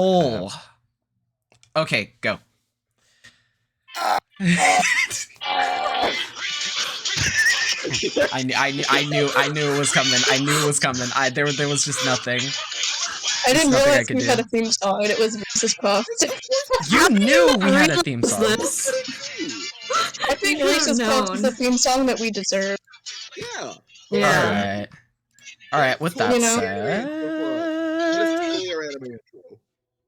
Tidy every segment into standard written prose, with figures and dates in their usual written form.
Oh. Okay, go. I knew it was coming. I knew it was coming. There was just nothing. I didn't nothing I realize could we do. had a theme song and it was Reese's Puffs. You knew we had a theme song. I think Reese's Puffs is the theme song that we deserve. Yeah. Yeah. Alright, with that said...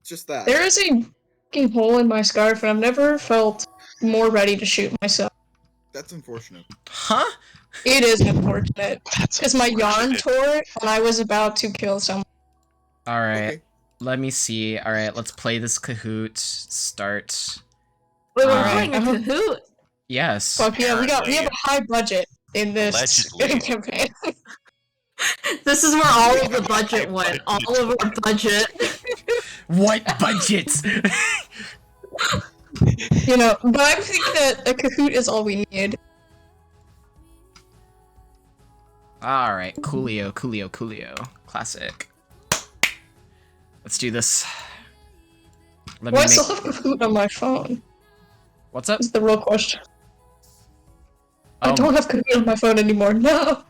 Just that. There is a fucking hole in my scarf and I've never felt more ready to shoot myself. That's unfortunate. Huh? It is unfortunate. Because my yarn tore and I was about to kill someone. Alright, let me see. Alright, let's play this Kahoot. Start. Wait, we're playing a Kahoot? Yes. Fuck yeah, we have a high budget in this campaign. This is where all of the budget went. All of our budget. What budgets? You know, but I think that a Kahoot is all we need. Alright, Coolio. Classic. Let's do this. I still have Kahoot on my phone? What's up? Is the real question. I don't have Kahoot on my phone anymore, no!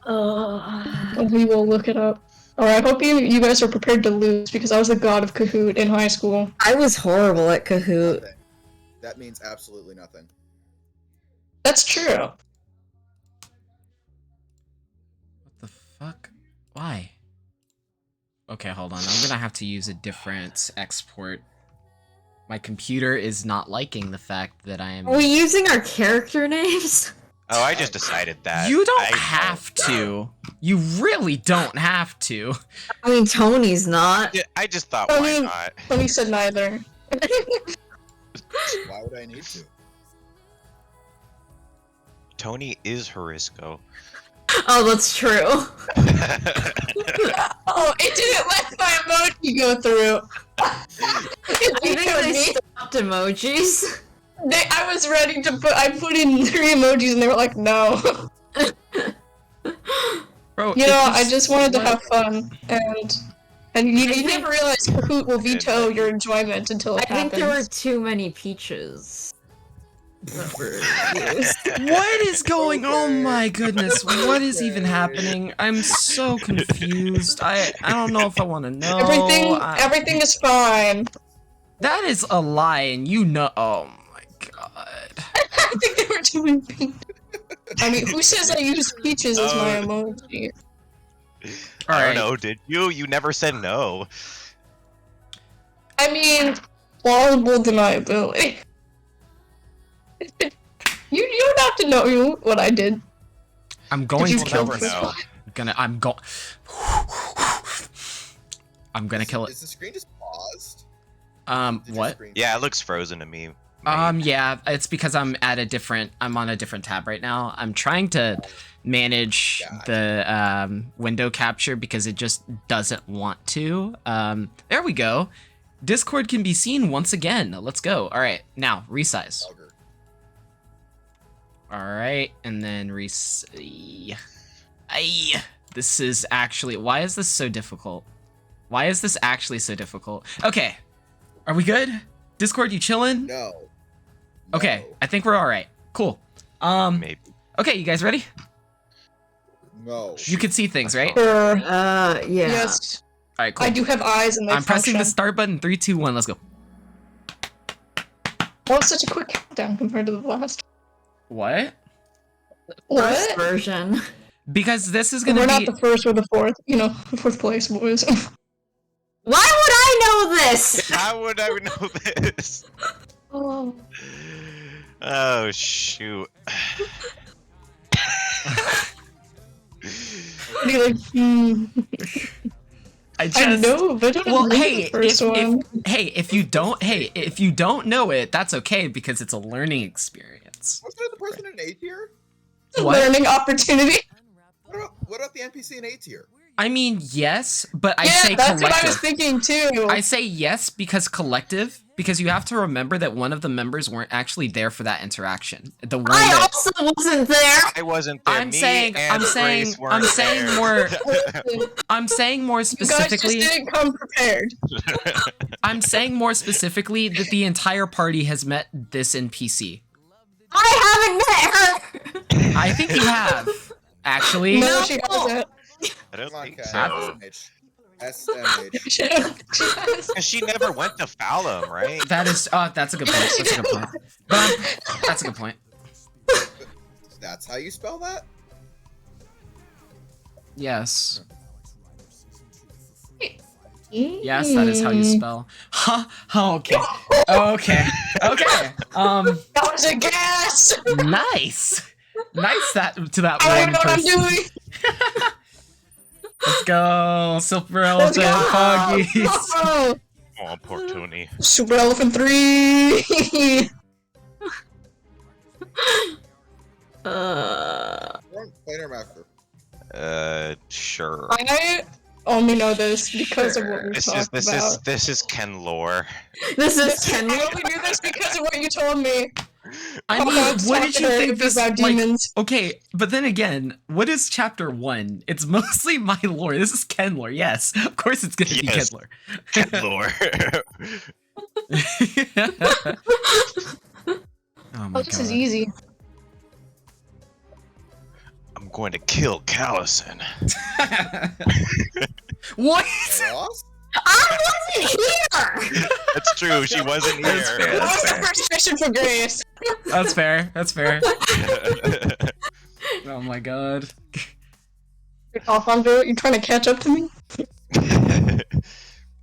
We will look it up. Alright, I hope you guys are prepared to lose, because I was the god of Kahoot in high school. I was horrible at Kahoot. Nothing. That means absolutely nothing. That's true. What the fuck? Why? Okay, hold on. I'm gonna have to use a different export. My computer is not liking the fact that I am... Are we using our character names? Oh, I just decided that. You don't have to. You really don't have to. I mean, Tony's not. Yeah, I just thought, why not? Tony said neither. Why would I need to? Tony is Horisco. Oh, that's true. Oh, it didn't let my emoji go through. I think they stopped emojis. I was ready to I put in 3 emojis and they were like, no. Bro, you know, I just wanted to have fun, and you never realize Kahoot will veto your enjoyment until it happens. I think there were too many peaches. What is going on? Oh my goodness, what is even happening? I'm so confused. I don't know if I want to know. Everything is fine. That is a lie, and you know. Oh my god. I think they were doing pink. I mean, who says I use peaches as my emoji? I don't know, did you? You never said no. I mean, plausible deniability. You don't have to know what I did. I'm going to kill this. I'm gonna kill it. Is the screen just paused? What? Yeah, it looks frozen to me. Yeah, it's because I'm on a different tab right now. I'm trying to manage the window capture because it just doesn't want to. There we go. Discord can be seen once again. Let's go. All right, now resize. All right, and then this is actually, why is this so difficult? Why is this actually so difficult? Okay, are we good? Discord, you chillin'? No. Okay, I think we're all right. Cool. Maybe. Okay, you guys ready? No. You can see things, right? Yeah. Yes. All right, cool. I do have eyes and they I'm pressing the function. start button. 3, 2, 1. Let's go. Well, it's such a quick countdown compared to the last. What? First version. Because this is gonna We're be. not the first or the fourth. You know, fourth place, boys. Why would I know this? How would I know this? Oh. Oh shoot. Be like, I know, but I don't Well, know hey, the first one. if you don't know it, that's okay because it's a learning experience. Wasn't it the person in A tier? What? Learning opportunity. What about the NPC in A tier? I mean, yes, but I Yeah, say that's collective. what I was thinking too. I say yes because collective because you have to remember that one of the members weren't actually there for that interaction. The one I that also wasn't there. I wasn't there. I'm Me saying, and I'm saying, Grace weren't I'm saying there. more. I'm saying more You guys specifically. just didn't come prepared. I'm saying more specifically that the entire party has met this NPC. I haven't met her. I think you have, actually. No, she hasn't. I don't Come on, think Kat. so. SMH. She hasn't. Because she never went to Fallum, right? That is, that's a good point. That's a good point. But that's a good point. That's how you spell that? Yes. Yes, that is how you spell. Huh? Oh, okay. Okay. Okay. That was a guess! Nice. Nice that to that I one don't know what I'm person. doing! Let's go, Silver Let's Elephant go! Foggies. Oh, Oh, poor Tony. Super Elephant 3! Planar master. Sure. I only know this because of what we This talked is about. this is Ken lore. This is I Ken. only knew this because of what you told me. I mean, Hogwarts what did you talking think this, about like, demons. okay, but then again, what is chapter 1? It's mostly my lore. This is Ken lore, yes. Of course it's gonna be Ken Yes. lore. Ken lore. Oh my Oh, this is God. easy. I'm going to kill Callison. What? Chaos? I wasn't here. That's true. She wasn't That's here. fair. What was the first mission for Grace? That's fair. That's fair. Oh my God. Alfonso, you trying to catch up to me?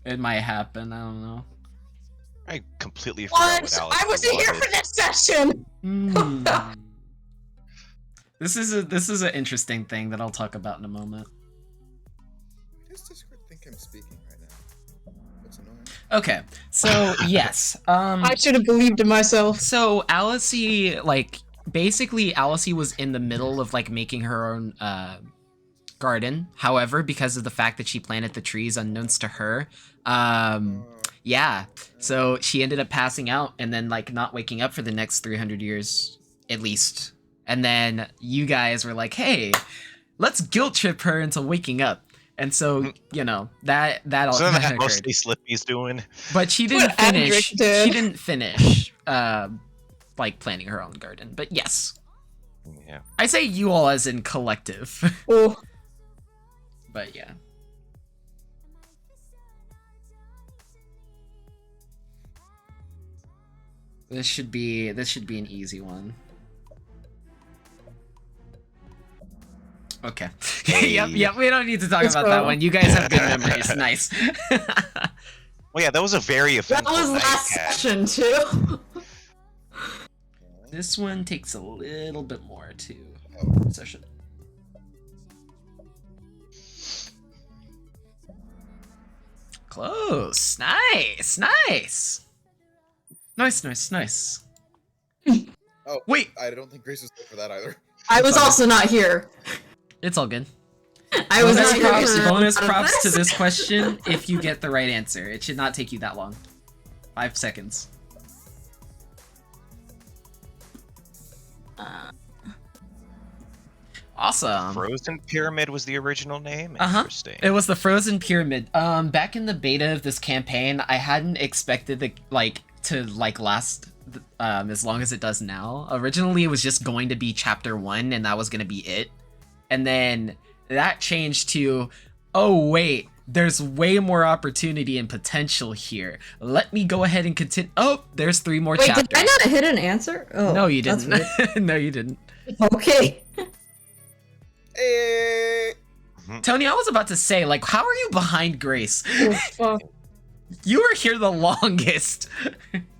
It might happen. I don't know. I completely forgot What? what Alex I wasn't here wanted. for this session! Hmm. This is an interesting thing that I'll talk about in a moment. Does Discord think I'm speaking right now? That's annoying. Okay, so yes, I should have believed in myself. so Alice, like, basically Alice was in the middle of like making her own garden. However, because of the fact that she planted the trees unbeknownst to her, yeah, so she ended up passing out and then like not waking up for the next 300 years at least. And then you guys were like, "Hey, let's guilt trip her into waking up." And so, you know, that all Isn't that that occurred. mostly Slippy's doing? But she didn't What Adric finish. did. She didn't finish like planting her own garden. But yes. Yeah. I say you all as in collective. Oh, But yeah. This should be an easy one. Okay. Yep, we don't need to talk Let's about that go. one. You guys have good memories. Nice. Well, yeah, that was a very That eventful was night, last Kat. session too. This one takes a little bit more to session. Close. Nice. Nice. Nice. Oh, Wait. I don't think Grace was there for that either. I was also not here. It's all good. I was Bonus not here. props, for bonus a lot of props to this question if you get the right answer. It should not take you that long. 5 seconds. Awesome. Frozen Pyramid was the original name? Uh-huh. Interesting. It was the Frozen Pyramid. Back in the beta of this campaign, I hadn't expected the to last as long as it does now. Originally, it was just going to be chapter 1, and that was going to be it. And then that changed to, oh wait, there's way more opportunity and potential here. Let me go ahead and continue. Oh, there's 3 more Wait, chapters. did I not hit an answer? Oh, No, you that's didn't. No, you didn't. weird. Okay. Hey! Tony, I was about to say, like, how are you behind Grace? oh fuck. You were here the longest. There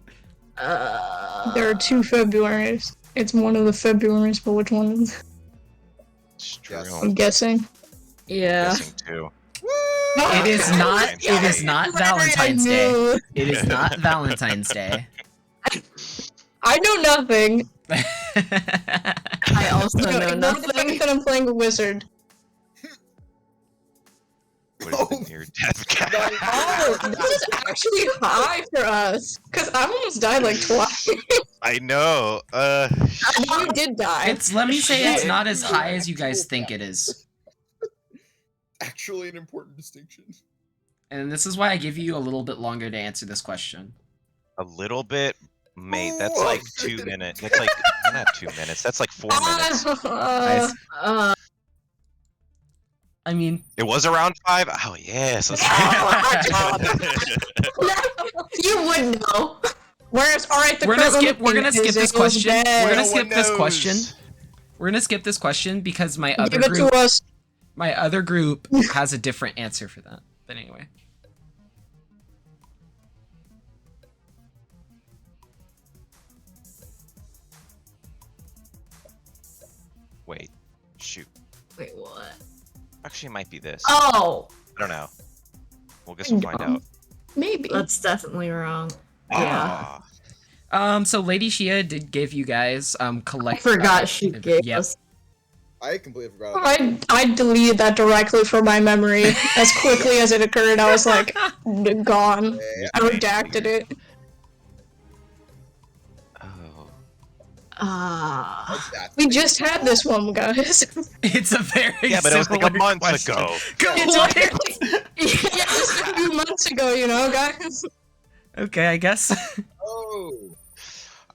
are 2 Februarys. It's one of the Februarys, but which one is It's true. Yes. I'm guessing. Yeah. Guessing too. It is not. It is not Valentine's Day. knew. It is not Valentine's Day. I know nothing. I also know Ignore the fact nothing. that I'm playing a wizard. Would have been near death cat. Oh, this is actually high for us. Because I've almost died like twice. I know. You did die. Let me say it's not as high as you guys think it is. Actually an important distinction. And this is why I give you a little bit longer to answer this question. A little bit, mate. That's like 2 minutes. That's like not 2 minutes. That's like 4 minutes. Nice. I mean, It was around 5. Oh yes. You would know. Whereas, alright, we're gonna skip this question. We're gonna No skip one this knows. question. We're gonna skip this question because my other Give it to group, us. my other group has a different answer for that. But anyway. Wait. Shoot. Wait, what? Actually, it might be this. Oh! I don't know. We'll guess we'll find out. Maybe. That's definitely wrong. Yeah. Ah. So Lady Shia did give you guys I collect. forgot she gave Yep. us. I completely forgot. About I deleted that directly from my memory as quickly as it occurred. I was like, gone. that. I redacted it. Oh. Ah. What's that? We just had this one, guys. It's a very Yeah, but it was like a similar month question. ago. It's like, yeah, just a few months ago, you know, guys. Okay, I guess. Oh.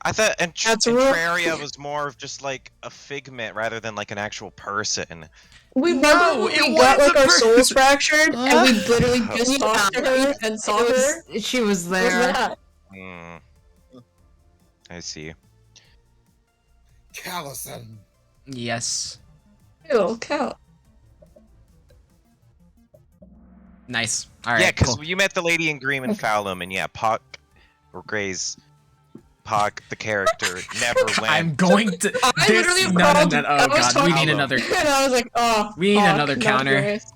I thought That's rough. Entraria was more of just like a figment rather than like an actual person. We No, remember when it we got was like a our person. souls fractured, and we literally just Yeah. talked to her and saw her. She was What was there. that? Hmm. I see. Callison. Yes. Ew, cow. Nice. All right. Yeah, because cool. you met the lady in Green and Fallum, and yeah, Puck or Gray's Puck, the character, never went. I'm going to. I This, literally no, called. no, no, I oh was god, we talking, need another. and I was like, oh. We need fuck, another not counter. Grace.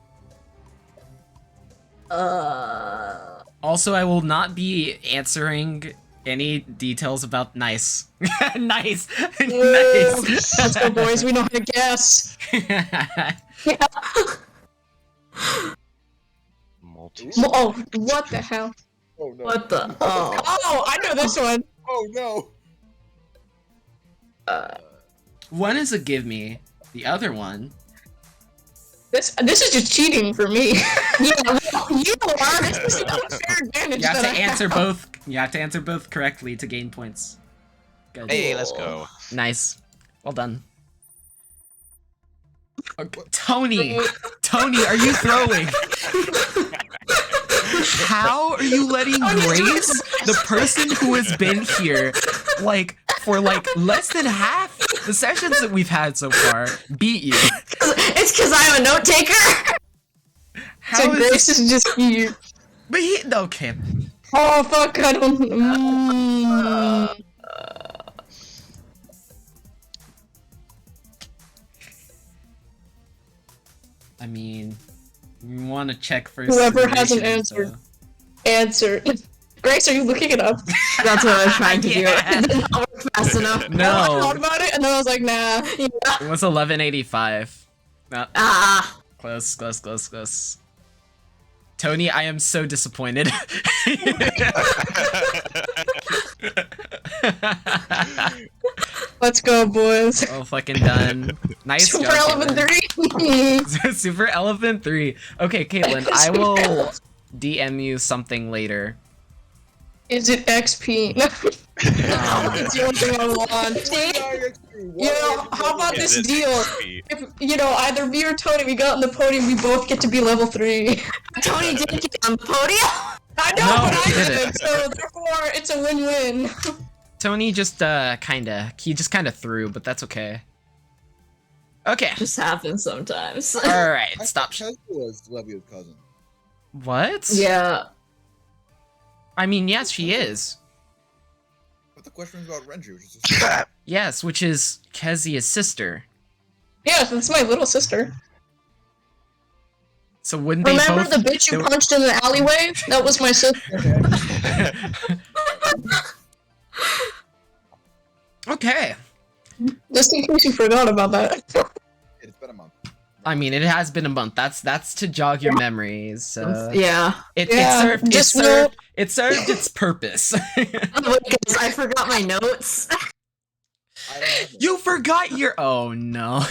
Also, I will not be answering any details about nice. Nice. Ooh, Nice. Let's go, boys. We know how to guess. Multi. Oh, what the hell? Oh no. What the? Oh. Oh, I know this one. Oh no. One is a give me. The other one. This is just cheating for me. Yeah, you are. This is an unfair advantage You have that to I answer have. both. You have to answer both correctly to gain points. Good. Hey, let's go. Nice. Well done. Okay. Tony, Tony, are you throwing? How are you letting Grace, the person who has been here, like for like less than half the sessions that we've had so far, beat you? It's because I'm a note taker. How So is Grace this? is just you. But he okay. Oh fuck! I don't. I mean, we want to check first. Whoever hasn't information, answer. Grace, are you looking it up? That's what I was trying to Yeah. do. It did not work fast enough. I No, thought about it, and then I was like, nah. it was 1185. No, Ah. close, close, close, close. Tony, I am so disappointed. Let's go, boys. Oh, fucking done. Nice Super job, Elephant Caitlin. 3. Super Elephant 3. Okay, Caitlin, I will DM you something later. Is it XP? It's the only thing I want. You know, how about Yeah, this this deal? XP. If, you know, either me or Tony, we got on the podium, we both get to be level 3. Tony didn't get on the podium. I know, No, but I he didn't. didn't, so therefore, it's a win-win. Tony just he just kinda threw, but that's okay. Okay. Just happens sometimes. Alright, I stop. thought Tesla was Levia's cousin. What? Yeah. I mean, yes, she is. But the question was about Renju, which is just Yes, which is Kezia's sister. Yeah, that's my little sister. So wouldn't they Remember both... the bitch you they- punched in the alleyway? That was my sister. Okay. Just in case you forgot about that. it's been a month. I mean, it has been a month. That's to jog your memories. So Yeah. it Just served its purpose. Because I forgot my notes. I don't have You forgot your. Oh no.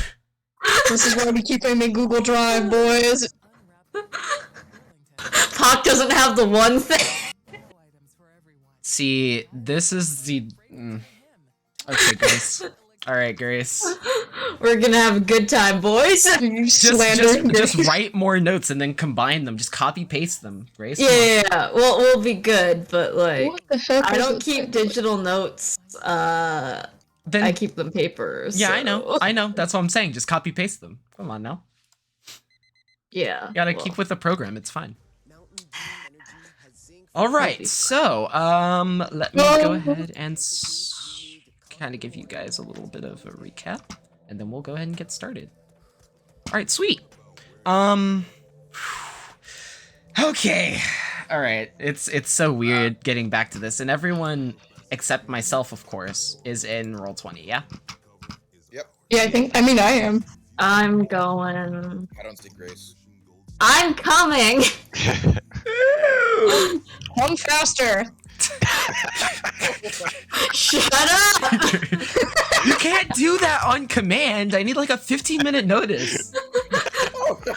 This is why we keep him in Google Drive, boys. Pac doesn't have the one thing. See, this is the. Okay, Grace. All right, Grace. We're gonna have a good time, boys. You slander. Just write more notes and then combine them. Just copy paste them, Grace. Come on. Yeah. Well, we'll be good, but like, What the heck I is don't this keep thing? digital notes. Then I keep them paper. yeah, so- I know. That's what I'm saying. Just copy paste them. Come on now. Yeah. You gotta well, keep with the program. It's fine. All right. Maybe. So, let me go ahead and kind of give you guys a little bit of a recap, and then we'll go ahead and get started. All right, sweet. Okay. All right. It's so weird getting back to this, and everyone except myself, of course, is in Roll20. Yeah. Yep. Yeah, I mean, I am. I'm going. I don't see Grace. I'm coming. Come faster. Shut up. You can't do that on command. I need like a 15-minute notice.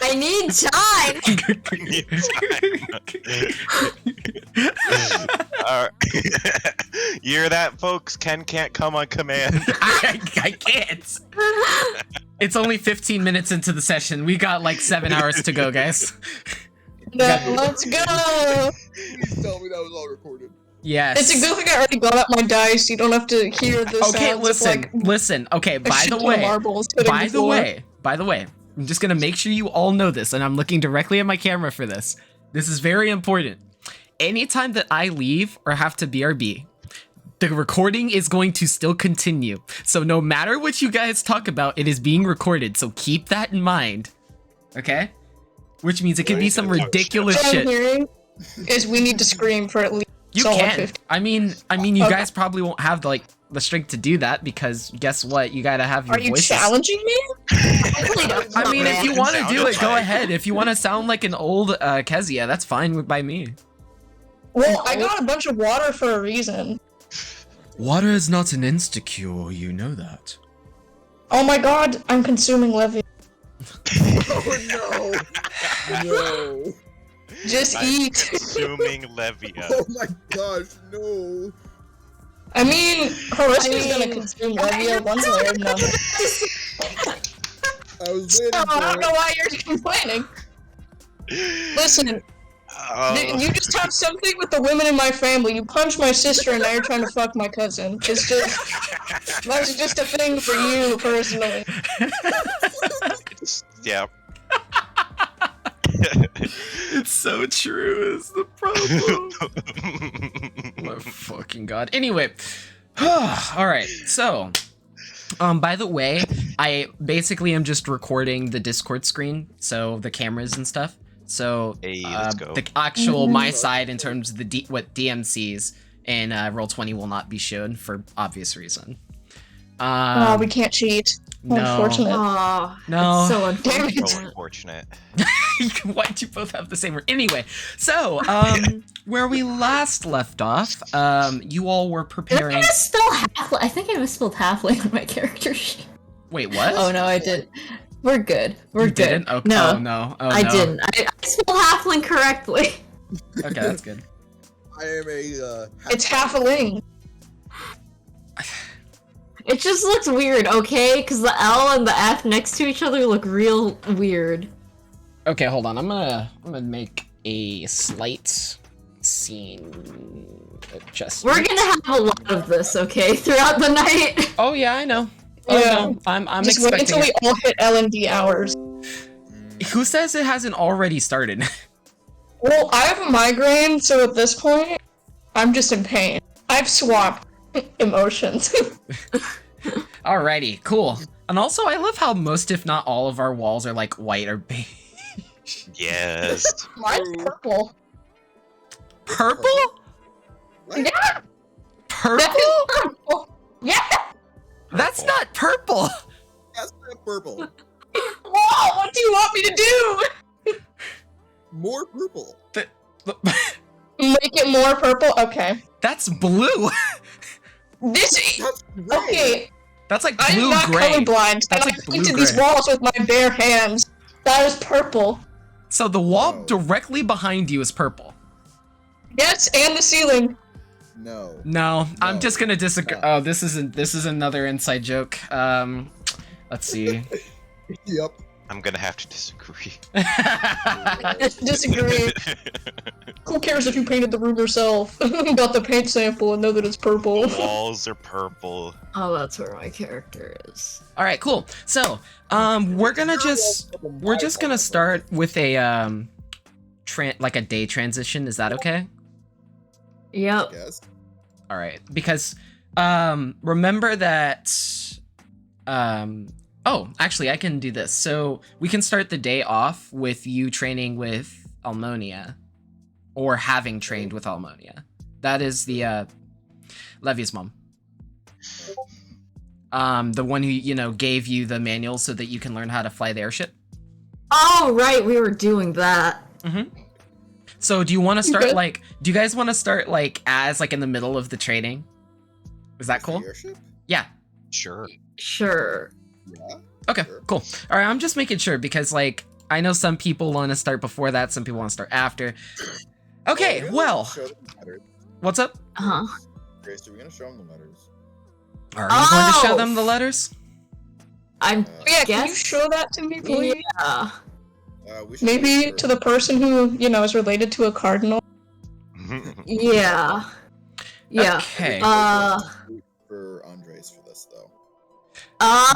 I need time. You hear that, folks? Ken can't come on command. I can't. It's only 15 minutes into the session. We got like 7 hours to go, guys. Now, let's go. Please tell me that was all recorded. Yes. It's a good thing I already got up my dice. You don't have to hear the Okay, sounds listen, of, like, listen. Okay, a by shit the ton of way, marbles hitting by the floor. way, I'm just gonna make sure you all know this, and I'm looking directly at my camera for this. This is very important. Anytime that I leave or have to BRB, the recording is going to still continue. So no matter what you guys talk about, it is being recorded. So keep that in mind. Okay? Which means it could be some ridiculous What I'm shit. hearing is we need to scream for at least You solid can. 50. I mean, you Okay. guys probably won't have like the strength to do that because guess what? You gotta have your Are you voices. challenging me? I mean, if you want to do it, go Sounded ahead. If you want to sound like an old Kezia, that's fine by me. Well, I got a bunch of water for a reason. Water is not an insta-cure, you know that. Oh my god, I'm consuming Levy. Oh no! No! Just I'm eat. Consuming Levia. Oh my gosh, no! I mean, Hariska's gonna mean, consume Levia once way or another. I was waiting Oh, I don't for know it. why you're complaining. Listen, you just have something with the women in my family. You punched my sister and now you're trying to fuck my cousin. It's just, that's just a thing for you personally. Yeah. It's so true, is the problem. Oh my fucking god. Anyway, all right. So, by the way, I basically am just recording the Discord screen, so the cameras and stuff. So, Hey, let's go. the actual my side in terms of the what DM sees in Roll20 will not be shown for obvious reason. Oh, we can't cheat. no, Unfortunate. Oh, No. it's so Damn it. unfortunate. So unfortunate. Why'd you both have the same word? Anyway, so where we last left off, you all were Did I preparing. misspell halfling? I think I misspelled halfling on my character sheet. Wait, what? Oh no, I did. We're good. We're You good. didn't? Okay. No, Oh no. Oh, I no. didn't. I spelled halfling correctly. Okay, that's good. I am a, It's half a ling. It just looks weird, okay? Because the L and the F next to each other look real weird. Okay, hold on. I'm gonna make a slight scene adjustment. We're gonna have a lot of this, okay? Throughout the night. Oh yeah, I know. Oh, Yeah. no. I'm Just wait expecting until we all hit L&D hours. it. Who says it hasn't already started? Well, I have a migraine, so at this point, I'm just in pain. I've swapped emotions. Alrighty, cool. And also, I love how most, if not all, of our walls are like white or beige. Yes. Mine's purple. Purple? What? Yeah, Purple? that is purple. Yeah. That's not purple. That's not purple. Whoa, what What do you want me to do? More purple. Make it more purple? Okay. That's blue. This That's gray. okay. That's like I'm blue not gray. colorblind. That's I like blue painted these gray. walls with my bare hands. That is purple. So the wall No. directly behind you is purple. Yes, and the ceiling. No. No, I'm No. just gonna disagree. No. Oh, this is another inside joke. Let's see. Yep. I'm gonna have to disagree. Disagree. Who cares if you painted the room yourself? Got the paint sample and know that it's purple. The walls are purple. Oh, that's where my character is. All right, cool. So, we're just gonna start with a like a day transition. Is that okay? Yep. Yes. All right, because remember that oh, actually I can do this. So we can start the day off with you training with Almonia or having trained with Almonia. That is the Levy's mom. The one who, you know, gave you the manual so that you can learn how to fly the airship. Oh, right, we were doing that. Mm-hmm. So do you want to start Okay. like, do you guys want to start like as like in the middle of the training? Is that cool? Airship? Yeah. Sure. Sure. Yeah. Okay, Sure. cool. All right, I'm just making sure because like I know some people want to start before that, some people want to start after. Okay, Are we well, gonna show them the letters? what's up? Huh. Grace, are we gonna show them the letters? Are you going to show Oh! them the letters? I'm Yeah, can you Guess- show that to me, please? yeah. We should Maybe wait to the person who, you know, is related to a cardinal. Yeah. Yeah. Okay. for Andres for this though.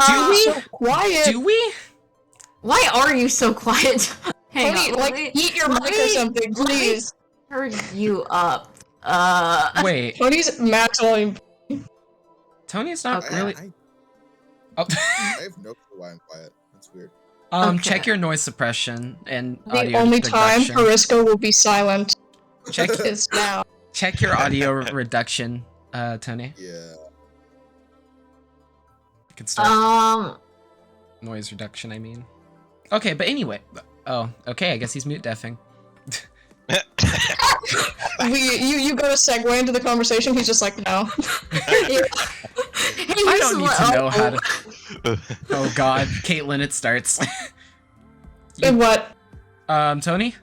Do we? So quiet. Do we? Why are you so quiet? Hang Tony, on, like, let me eat your mic or something, let me please. turn you up. Wait, Tony's max volume. Tony's not Okay. really. I Oh. have no clue why I'm quiet. That's weird. Okay. Check your noise suppression and The audio only time reduction. Hariska will be silent Check is now. check your audio reduction, Tony. Yeah. You can start Um, noise reduction. I mean. Okay, but anyway. Oh, okay. I guess he's mute deafing. You go to segue into the conversation. He's just like, no. I don't need to know how to. Oh God, Caitlin, it starts. And what? Tony,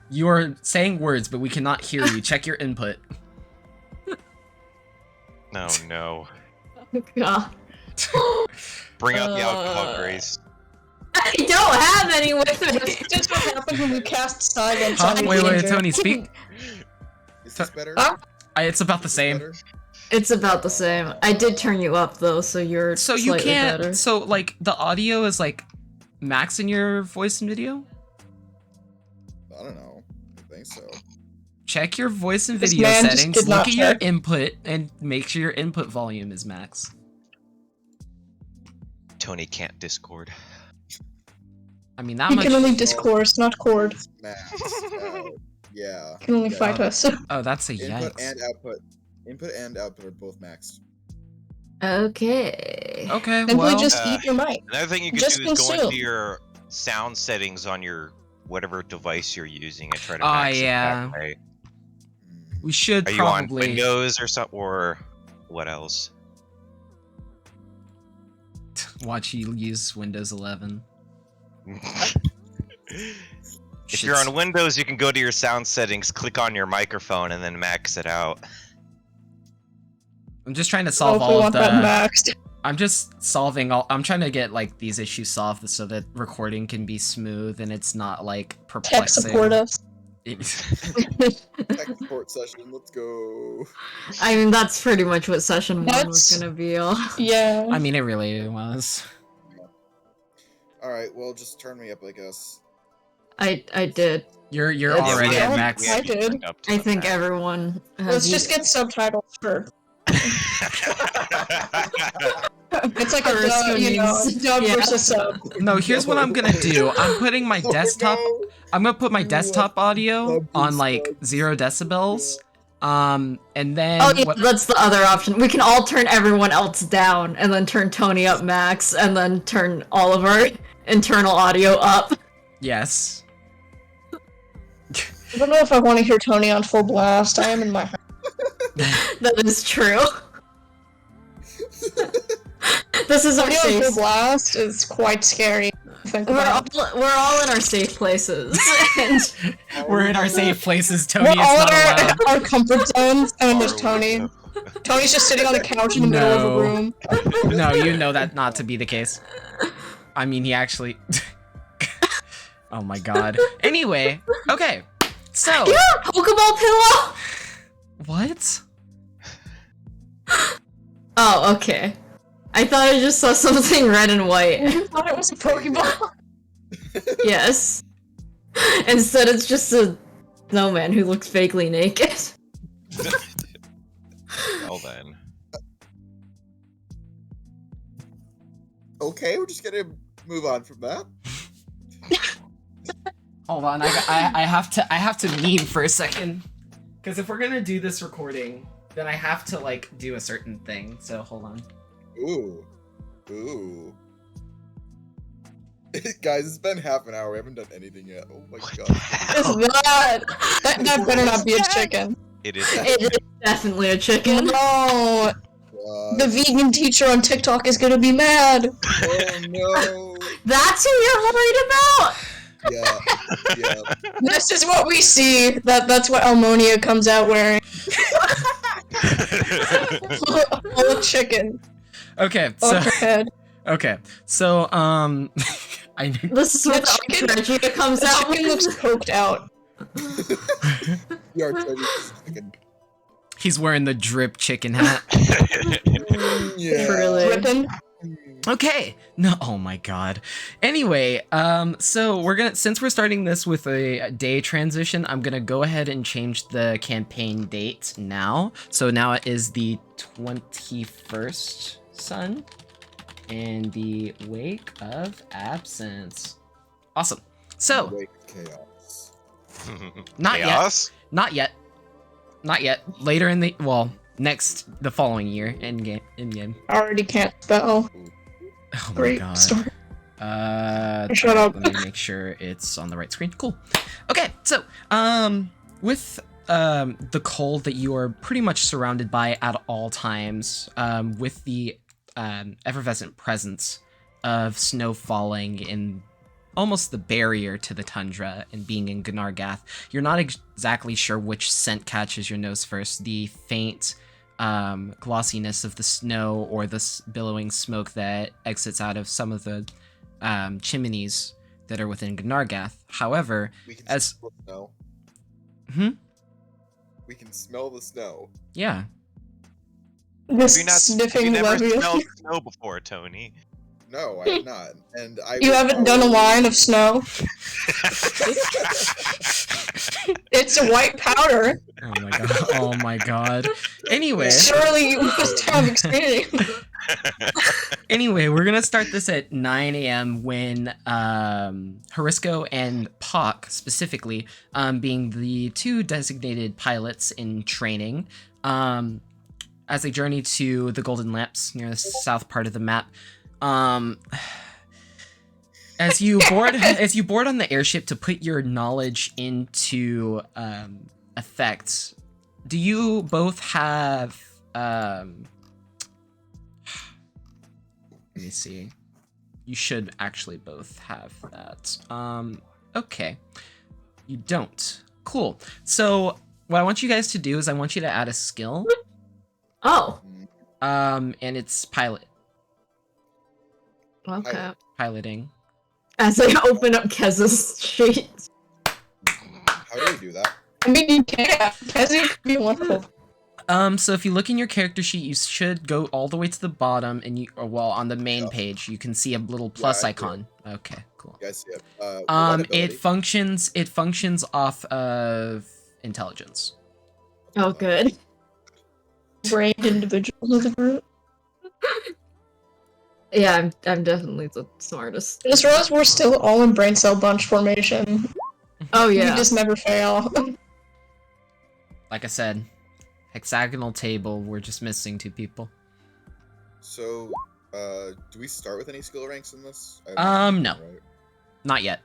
you are saying words, but we cannot hear you. Check your input. No, no. God. Bring out the alcohol, Grace. I don't have any with me. That's just what happens when you cast silence Huh? on a Wait, teenager. Tony, speak. Is this better? Huh? It's about the Is this same. better? It's about the same. I did turn you up though, so you're So you slightly can't. better. So like the audio is like max in your voice and video. I don't know. I think so. Check your voice and This video man just settings. did Look not at your check. input and make sure your input volume is max. Tony can't Discord. I mean that He much. can only discourse, not chord. Max. Yeah. He can only Yeah. fight us. Oh, that's a Input yikes. and output. Input and output are both maxed. Okay. Okay, Then well. we just eat your mic. Another thing you could Just do is go consume. into your sound settings on your whatever device you're using and try to Oh, max yeah. it that way. We should Are you on probably. Windows or something, or what else? Watch you use Windows 11. If you're on Windows, you can go to your sound settings, click on your microphone, and then max it out. I'm just trying to Oh, solve if we all of want that the. maxed. I'm just solving all. I'm trying to get like these issues solved so that recording can be smooth and it's not like Tech perplexing. support us. Tech support session. Let's go. I mean, that's pretty much what session 1 was That's- gonna be all. Yeah. I mean, it really was. All right. Well, just turn me up, I guess. I did. You're Yeah, we already have- at max. we have- I did. Up to I the think max. everyone has. Let's just get subtitles for. It's like a Hariska dub, you know, means- dub yeah. versus sub. No, here's what I'm gonna do. I'm putting my desktop. No. I'm gonna put my desktop audio That'd be on like sucks. 0 decibels. And then Oh yeah, that's the other option. We can all turn everyone else down, and then turn Tony up max, and then turn all of our internal audio up. Yes. I don't know if I want to hear Tony on full blast. I am in my house. That is true. This is our Tony on full safe. blast is quite scary. Think We're about. all in our safe places, and We're in our safe places. We're Tony is all not in allowed. our comfort zones, and then there's Are we, Tony. though? Tony's just sitting on a couch in the middle of No. a room. No, you know that not to be the case. I mean, he actually. Oh my god. Anyway, okay. So. yeah, Pokeball pillow. What? Oh, okay. I thought I just saw something red and white. I thought it was a Pokeball. Yes. Instead, it's just a snowman who looks vaguely naked. Well then. Okay, we're just gonna move on from that. Hold on, I have to meme for a second. Because if we're gonna do this recording, then I have to like do a certain thing. So hold on. Ooh. Guys, it's been half an hour. We haven't done anything yet. Oh my god. It's that. That better not be a chicken. It is. It is definitely a chicken. No, God. the vegan teacher on TikTok is gonna be mad. Oh no. That's who you're worried about? Yeah. This is what we see. That's what Almonia comes out wearing. Full of chicken Okay, on so her head. okay, so I This is what The the chicken- Ultra comes The out chicken looks coked out. We are totally chicken. he's wearing the drip chicken hat. Yeah. Truly. Dripping. Okay. No. Oh my god. Anyway, so since we're starting this with a day transition, I'm gonna go ahead and change the campaign date now. So now it is the 21st sun in the wake of absence. Awesome. So Wake chaos. not Chaos? not yet. Later in the the following year in game. I already can't spell. Oh my Great god. story. alright, Shut up. Let me make sure it's on the right screen. Cool. Okay, so with the cold that you are pretty much surrounded by at all times, with the effervescent presence of snow falling in almost the barrier to the tundra and being in Gnargath, you're not exactly sure which scent catches your nose first. The faint glossiness of the snow or the billowing smoke that exits out of some of the chimneys that are within Gnargath. However, We can as smell the snow. We can smell the snow. yeah, This Have you sniffing never Leviathan. smelled snow before, Tony? No, I have not. And I You will haven't done a probably- line of snow? It's a white powder. oh my god, oh my god. Anyway, Surely you must have experience. Anyway, we're gonna start this at 9 a.m. when Harisco and Pock, specifically, being the two designated pilots in training, as they journey to the Golden Lamps near the south part of the map. As you board on the airship to put your knowledge into effect, do you both have let me see. You should actually both have that. Okay. You don't. Cool. So what I want you guys to do is I want you to add a skill. Oh, And it's okay. piloting. As I open up Kez's sheet. How do we do that? I mean, you can't. Kezzy could be wonderful. So if you look in your character sheet, you should go all the way to the bottom, and on the main Yeah. page, you can see a little plus I do. icon. Okay, cool. You guys see it? What It ability? functions off of intelligence. Oh, good. Brained individuals of the group. Yeah, I'm definitely the smartest. Just realized we're still all in brain cell bunch formation. Oh You yeah. just never fail. Like I said, Hexagonal table. We're just missing 2 people. So, do we start with any skill ranks in this? No. Right? Not yet.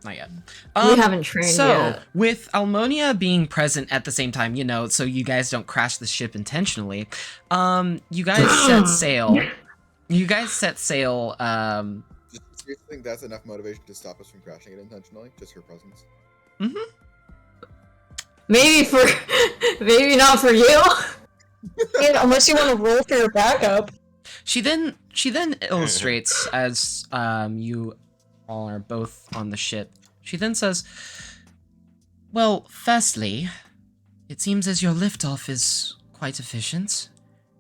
Not yet. We haven't trained so, yet. with Almonia being present at the same time, so you guys don't crash the ship intentionally, you guys set sail. You guys set sail, Do you think that's enough motivation to stop us from crashing it intentionally? Just her presence? Mm-hmm. Maybe not for you. Yeah, unless you want to roll for your backup. She then illustrates as you all are both on the ship. She then says, "Well, firstly, it seems as your liftoff is quite efficient.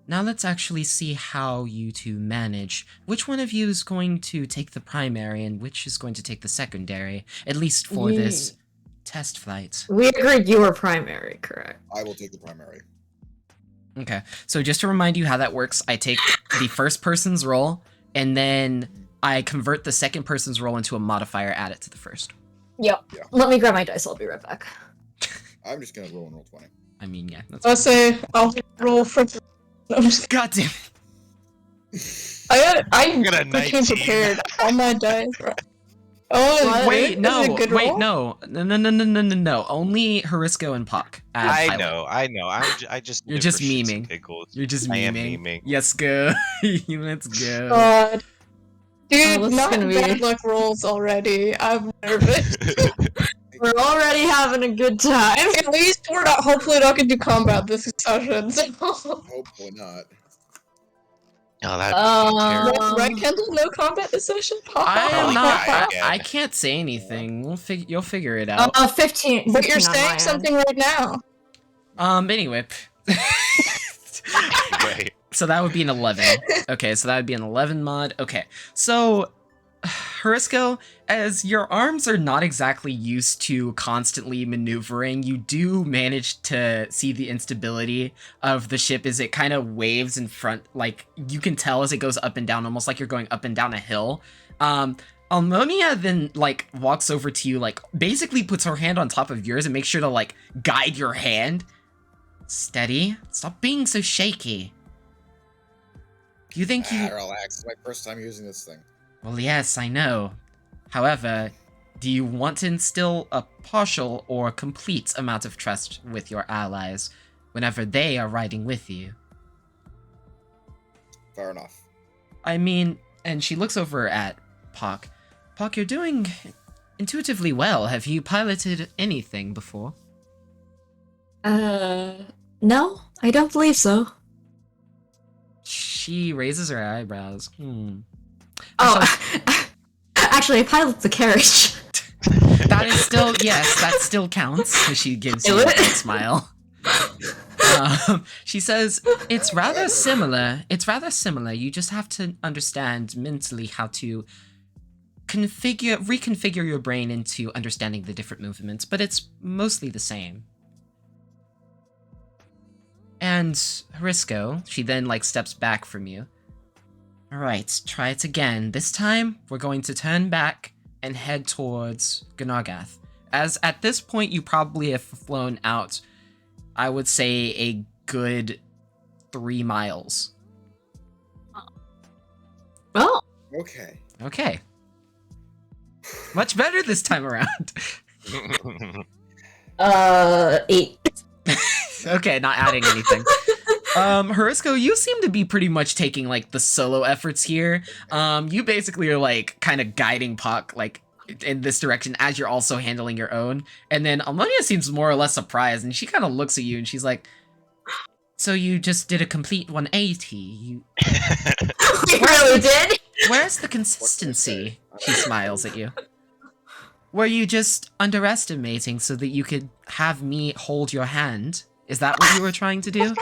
Now let's actually see how you two manage. Which one of you is going to take the primary and which is going to take the secondary, at least for this test flight?" We agreed you were primary, correct? I will take the primary. Okay, so just to remind you how that works, I take the first person's roll, and then I convert the second person's roll into a modifier, add it to the first. Yep. Yeah. Let me grab my dice, I'll be right back. I'm just gonna roll and roll 20. I mean, yeah, that's I'll say I'll roll for. I'm just- God damn it. I got a became 19. prepared on my dice. Oh, What? Wait, is it no, a good wait, roll? no. Only Harisco and Puck. add I pilot. know. I just. You're do it just for shits and memeing. giggles. You're just I memeing. am memeing. Yes, go. Let's go. God. Dude, this is not gonna be- bad luck rolls already. I'm nervous. We're already having a good time. At least we're not. Hopefully, not gonna do combat this session. So. Hopefully not. Oh, that'd be terrible. Right, Kendall? No combat this session. I am Probably not. die again. I can't say anything. You'll figure it out. 15. But you're 15 on my saying end. something right now. Anyway. Wait. So that would be an 11. Okay, so that would be an 11 mod. Okay, so Harisco, as your arms are not exactly used to constantly maneuvering, you do manage to see the instability of the ship as it kind of waves in front. Like, you can tell as it goes up and down, almost like you're going up and down a hill. Almonia then, like, walks over to you, like, basically puts her hand on top of yours and makes sure to, like, guide your hand. Steady. Stop being so shaky. Do you think you... Relax. It's my first time using this thing. Well, yes, I know. However, do you want to instill a partial or complete amount of trust with your allies whenever they are riding with you? Fair enough. I mean, and she looks over at Pock. Pock, you're doing intuitively well. Have you piloted anything before? No, I don't believe so. She raises her eyebrows. Oh, actually, I pilot the carriage. That is still, yes, that still counts. She gives you a big smile. She says, it's rather similar. You just have to understand mentally how to reconfigure your brain into understanding the different movements, but it's mostly the same. And Harisco, she then, like, steps back from you. Alright, try it again. This time, we're going to turn back and head towards Gnargath. As at this point, you probably have flown out, I would say, a good 3 miles. Well, Okay. Okay. Much better this time around. 8. Okay, not adding anything. Harisco, you seem to be pretty much taking, like, the solo efforts here. You basically are, like, kind of guiding Puck, like, in this direction as you're also handling your own. And then Almonia seems more or less surprised, and she kind of looks at you and she's like, so you just did a complete 180. You... We really did? Where's the consistency? She smiles at you. Were you just underestimating so that you could have me hold your hand? Is that what you were trying to do?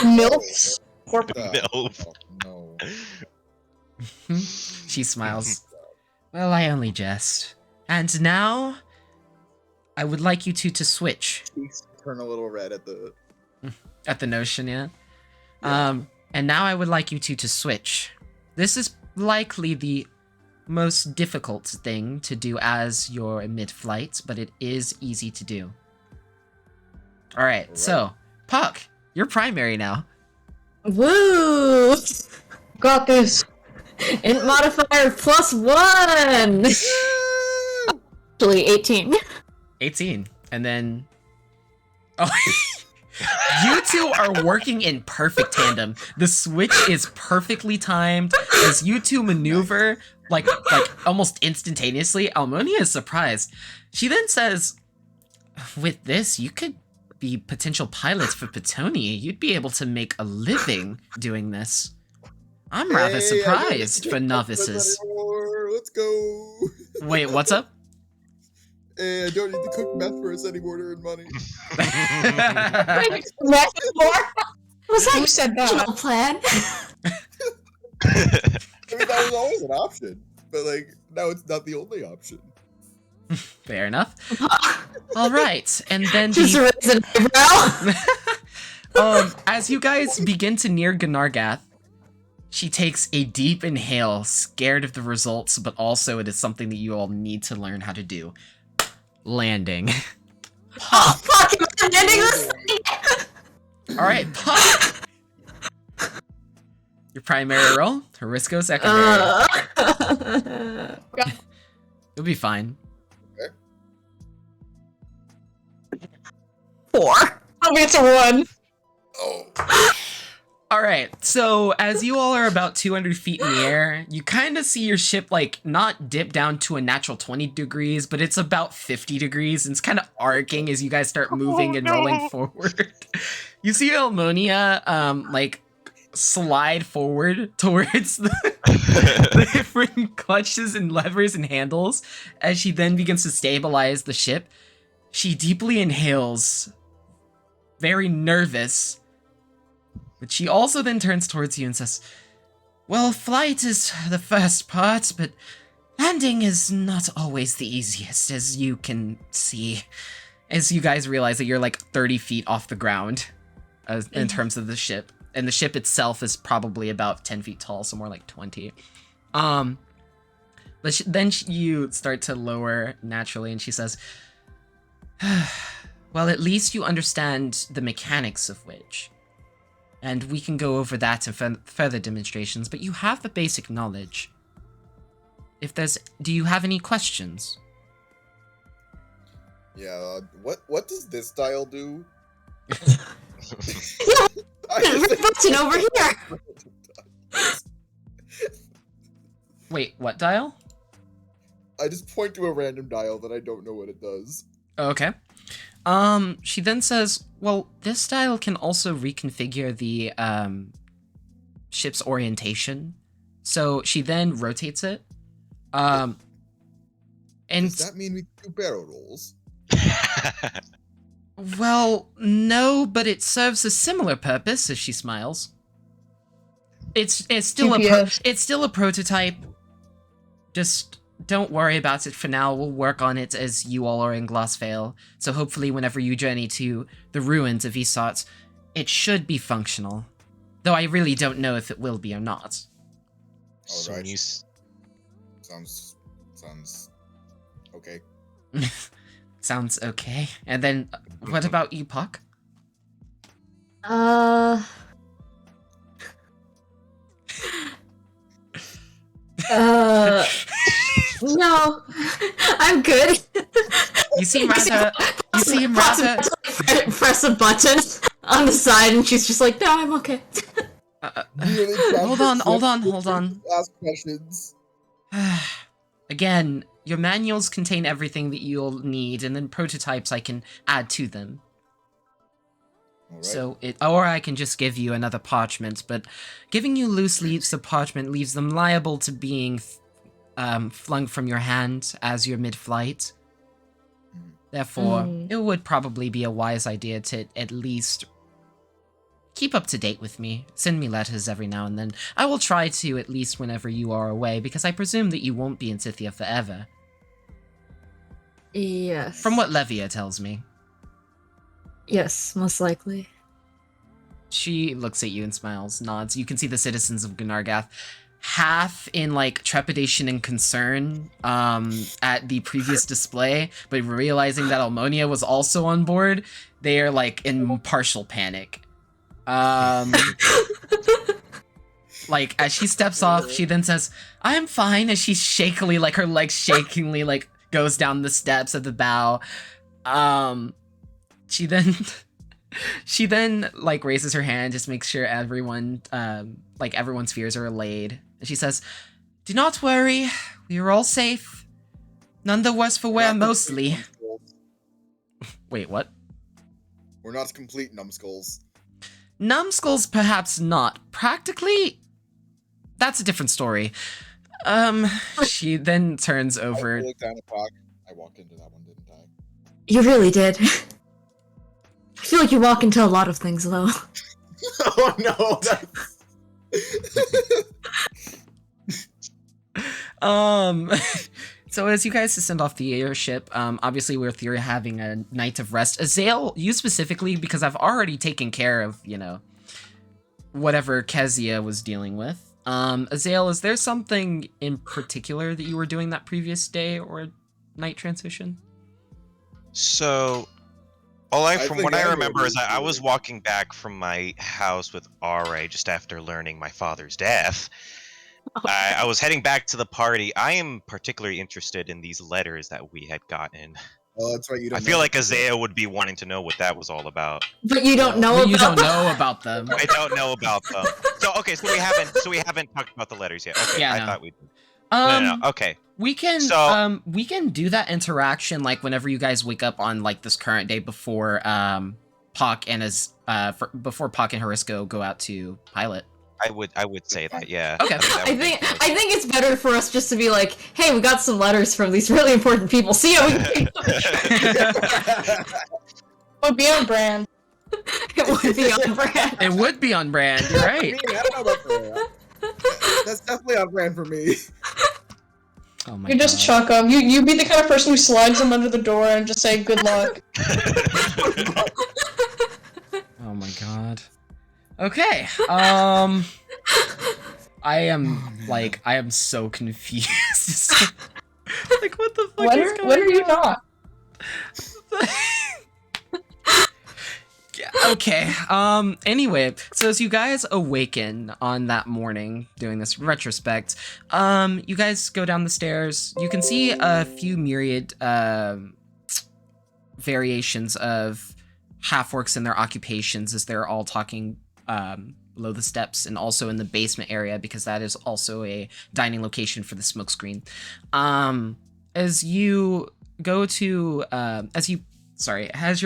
Milfs. What the- Milf. Oh, no. She smiles. Well, I only jest. And now, I would like you two to switch. Cheeks turn a little red at the... At the notion, yeah? Yeah. And now I would like you two to switch. This is likely the most difficult thing to do as you're mid-flight, but it is easy to do. Alright, so, Puck, you're primary now. Woo! Got this. Int modifier +1! Actually, 18. 18. And then... Oh, you two are working in perfect tandem. The switch is perfectly timed. As you two maneuver, like almost instantaneously, Almonia is surprised. She then says, with this, you could be potential pilots for Petoni. You'd be able to make a living doing this. I'm rather surprised for novices. Let's go. Wait, what's up? Hey, I don't need to cook meth for us anymore to earn money. Was that Who said that? original plan? I mean, that was always an option, but like now it's not the only option. Fair enough. All right, and then Just raise an eyebrow. as you guys begin to near Gnargath, she takes a deep inhale, scared of the results, but also it is something that you all need to learn how to do. Landing. Oh, fuck, I'm ending this thing! All right, Puck. Your primary roll, Harisco secondary. You'll be fine. 4. Tell me it's a 1. Oh. All right, so as you all are about 200 feet in the air, you kind of see your ship, like, not dip down to a natural 20 degrees, but it's about 50 degrees, and it's kind of arcing as you guys start moving and rolling forward. You see Almonia, like, slide forward towards the different clutches and levers and handles as she then begins to stabilize the ship. She deeply inhales, very nervous, but she also then turns towards you and says, well, flight is the first part, but landing is not always the easiest, as you can see. As you guys realize that you're like 30 feet off the ground in terms of the ship. And the ship itself is probably about 10 feet tall, so more like 20. But then you start to lower naturally, and she says, well, at least you understand the mechanics of which. And we can go over that in further demonstrations, but you have the basic knowledge. Do you have any questions? Yeah, what does this dial do? Button over here! Wait, what dial? I just point to a random dial that I don't know what it does. Okay. She then says, well, this dial can also reconfigure the, ship's orientation. So she then rotates it. And Does that mean we can do barrel rolls? well, no, but it serves a similar purpose, as she smiles. It's still it's still a prototype. Just don't worry about it for now. We'll work on it as you all are in Glassvale. So hopefully whenever you journey to the ruins of Isart, it should be functional. Though I really don't know if it will be or not. So when Alright. you Sounds okay. Sounds okay. And then, what about you, Puck? No, I'm good. You seem rather... Press a button on the side, and she's just like, no, I'm okay. Hold on. Ask questions. Again, your manuals contain everything that you'll need, and then prototypes I can add to them. All right. So or I can just give you another parchment, but giving you loose leaves of parchment leaves them liable to being flung from your hand as you're mid-flight. Therefore, it would probably be a wise idea to at least keep up to date with me. Send me letters every now and then. I will try to, at least whenever you are away, because I presume that you won't be in Scythia forever. Yes. From what Levia tells me. Yes, most likely. She looks at you and smiles, nods. You can see the citizens of Gnargath. half in like trepidation and concern at the previous display, but realizing that Almonia was also on board, they are like in partial panic. Like as she steps off, she then says, "I'm fine," as she shakily, like her legs shakingly, like goes down the steps of the bow. She then like raises her hand, just makes sure everyone, like everyone's fears are allayed. And she says, "Do not worry, we are all safe. None the worse for wear, mostly." Wait, what? We're not complete numbskulls. Numbskulls, perhaps not. Practically, that's a different story. She then turns over. I look down at Puck. I walked into that one, didn't I? You really did. I feel like you walk into a lot of things, though. Oh no! That's... So as you guys descend off the airship, obviously we're having a night of rest. Azael, you specifically, because I've already taken care of, you know, whatever Kezia was dealing with. Azael, is there something in particular that you were doing that previous day or night transition? So, from what I remember is that I was walking back from my house with RA just after learning my father's death. I was heading back to the party. I am particularly interested in these letters that we had gotten. Oh, that's right. You don't I feel know. like Isaiah would be wanting to know what that was all about. But you don't know But about you don't them. know about them. I don't know about them. So we haven't talked about the letters yet. Okay, Yeah, I no. thought we did. No. Okay. We can we can do that interaction like whenever you guys wake up on like this current day before Pock and before Pock and Harisco go out to pilot. I would say that, yeah. Okay. I think it's better for us just to be like, hey, we got some letters from these really important people. See ya. Would be on brand. It would be on brand. It would be on brand. You're right. Me, I don't know about that. That's definitely on brand for me. Oh my You just God. chuck them. You be the kind of person who slides them under the door and just say good luck. Oh my God. Okay. I am so confused. Like what the fuck is going When are you on? not? Yeah, okay. Anyway, so as you guys awaken on that morning doing this retrospect, you guys go down the stairs. You can see a few myriad variations of half-orcs and their occupations as they're all talking below the steps and also in the basement area because that is also a dining location for the smokescreen. As you go to as your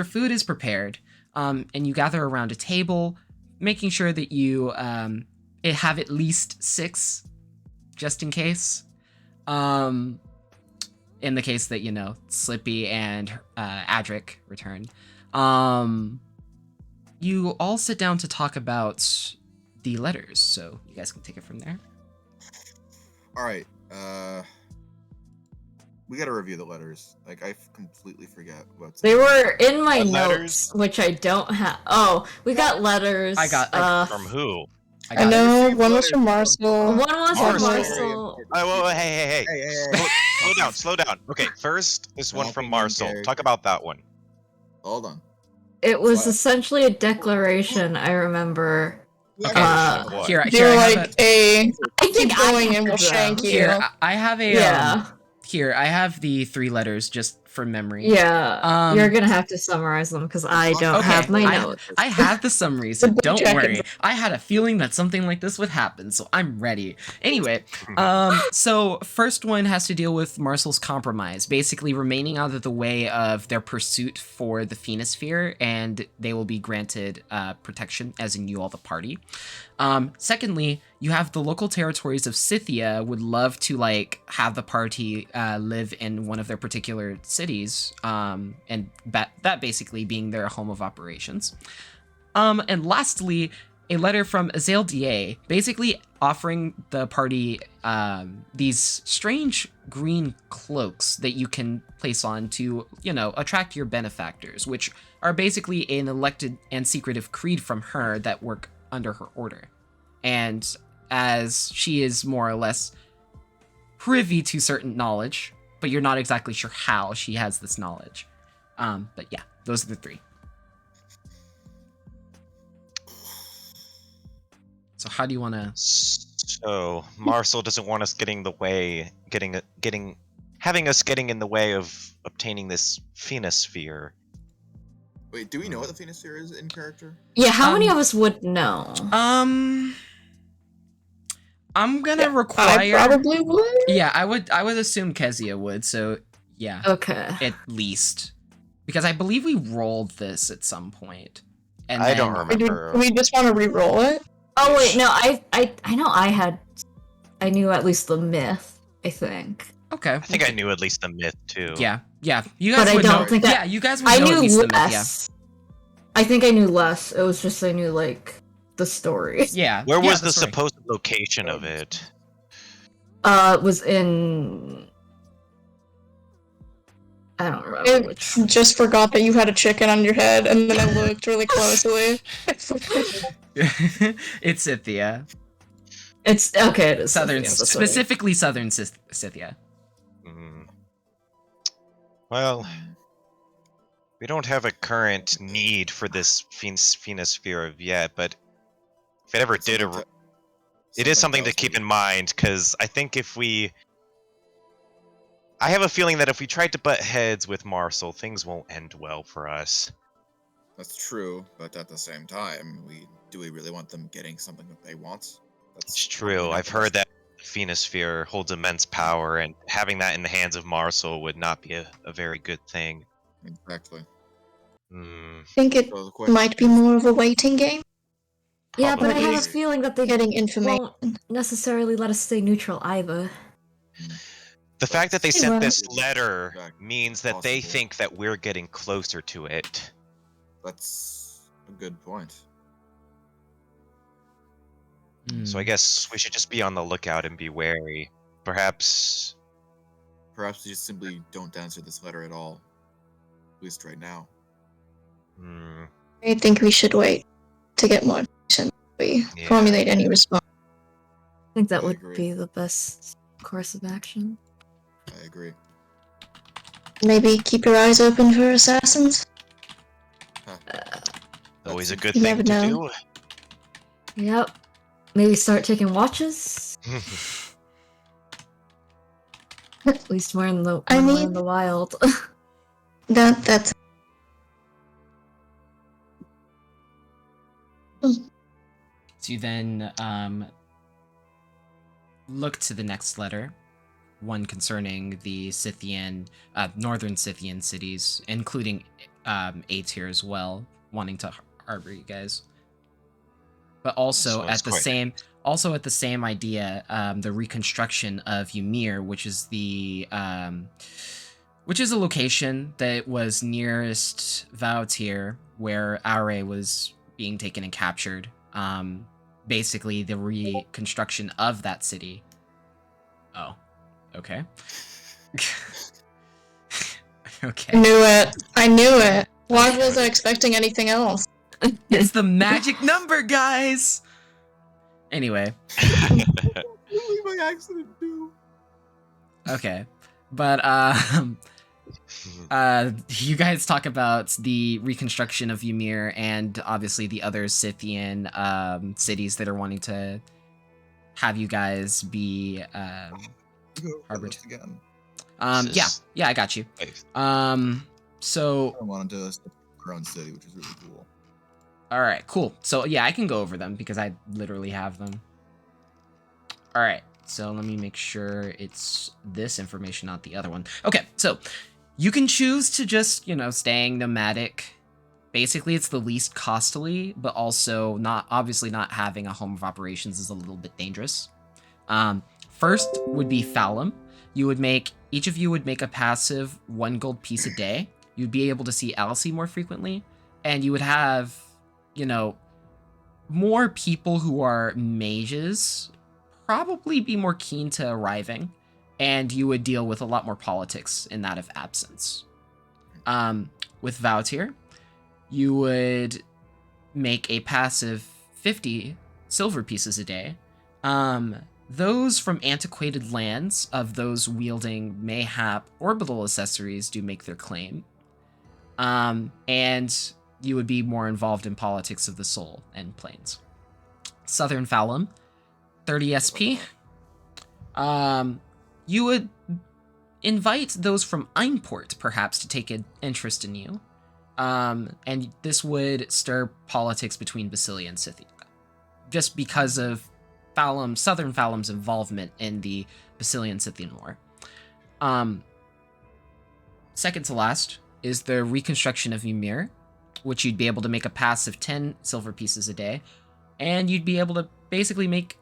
food is prepared, and you gather around a table, making sure that you have at least 6, just in case. In the case that, you know, Slippy and Adric return. You all sit down to talk about the letters, so you guys can take it from there. All right. We gotta review the letters. Like I completely forget what's. They were in my What notes, letters? which I don't have. Oh, we got letters. From who? I know one was from Marcel. One was from Marcel. Marcel. Oh, hey. Hey. Slow down. Okay, first, this one from Helping Marcel. character. Talk about that one. Hold on. It was What? essentially a declaration. I remember. Okay. What? Here, You're I have like a I keep think going I and we'll have them. shank you. Here, I have a Yeah. here, I have the 3 letters just from memory. Yeah. You're gonna have to summarize them because I don't Okay, have my notes. I have the summary, so don't Check it. worry. I had a feeling that something like this would happen, so I'm ready. Anyway, so first one has to deal with Marcel's compromise, basically remaining out of the way of their pursuit for the Phoenosphere, and they will be granted protection, as in you all the party. Secondly, you have the local territories of Scythia would love to like have the party live in one of their particular cities, and that basically being their home of operations. And lastly, a letter from Azael Da, basically offering the party these strange green cloaks that you can place on to, you know, attract your benefactors, which are basically an elected and secretive creed from her that work under her order. And as she is more or less privy to certain knowledge, but you're not exactly sure how she has this knowledge. But yeah, those are the three. So how do you want to? So Marcel doesn't want us getting in the way, having us getting in the way of obtaining this Phenosphere. Wait, do we know what the Phenosphere is in character? Yeah, how many of us would know? I'm gonna I require. probably would. Yeah, I would assume Kezia would. So yeah, Okay. at least because I believe we rolled this at some point. And I then, don't remember. Do we just want to re-roll it? Oh wait, no, I know I knew at least the myth, I think. Okay. I think I knew at least the myth too. Yeah. You guys But I would don't know. think Yeah, you guys would I know knew at least less. the myth. Yeah. I think I knew less. It was just I knew like the story. Yeah. Where was the story. supposed location of it? It was in. I don't remember which. Just forgot that you had a chicken on your head, and then I looked really closely. It's Scythia. It's okay. It is Southern, Scythia, that's specifically Southern Scythia. Mm. Well, we don't have a current need for this Phenosphere yet, but if it ever did, it is something to keep in mind, because I think I have a feeling that if we tried to butt heads with Marcel, things won't end well for us. That's true, but at the same time, do we really want them getting something that they want? It's true. I've heard that the Phenosphere holds immense power, and having that in the hands of Marcel would not be a very good thing. Exactly. I think it So the question might be more of a waiting game. Yeah, but I have a Probably. feeling that they Getting information. won't necessarily let us stay neutral either. The fact that they Hey, sent well- this letter Exactly. means that they Possible. think that we're getting closer to it. That's a good point. So I guess we should just be on the lookout and be wary. Perhaps Perhaps we just simply don't answer this letter at all. At least right now. Hmm, I think we should wait to get more information before we Yeah. formulate any response. I think that I would agree. be the best course of action. I agree. Maybe keep your eyes open for assassins. always a good You thing never to know. Yep. Maybe start taking watches. do. At least we're in the I when we're mean- in the wild. That's So you then look to the next letter, one concerning the Scythian, northern Scythian cities, including A tier as well, wanting to harbor you guys. But also So it's at the quite- same idea, the reconstruction of Ymir, which is a location that was nearest Vautier, where Aure was being taken and captured. Basically, the reconstruction of that city. Oh, okay. Okay. I knew it. Why was I expecting anything else? It's the magic number, guys! Anyway, Really by accident, too. okay. But, you guys talk about the reconstruction of Ymir and obviously the other Scythian cities that are wanting to have you guys be harbored. Again. Yeah, I got you. So I wanted to set up our own city, which is really cool. all right, cool. So yeah, I can go over them because I literally have them. All right, so let me make sure it's this information, not the other one. Okay, so you can choose to just, staying nomadic. Basically, it's the least costly, but also obviously not having a home of operations is a little bit dangerous. First would be Thalum. Each of you would make a passive 1 gold piece a day. You'd be able to see Elsie more frequently, and you would have, more people who are mages probably be more keen to arriving, and you would deal with a lot more politics in that of absence. With Vautier, you would make a passive 50 silver pieces a day, Those from antiquated lands of those wielding mayhap orbital accessories do make their claim. And you would be more involved in politics of the soul and planes. Southern Falum, 30 SP. You would invite those from Einport, perhaps, to take an interest in you. And this would stir politics between Basilia and Scythia, just because of Southern Falum's involvement in the Basilian-Scythian War. Second to last is the reconstruction of Ymir, which you'd be able to make a pass of 10 silver pieces a day, and you'd be able to basically make,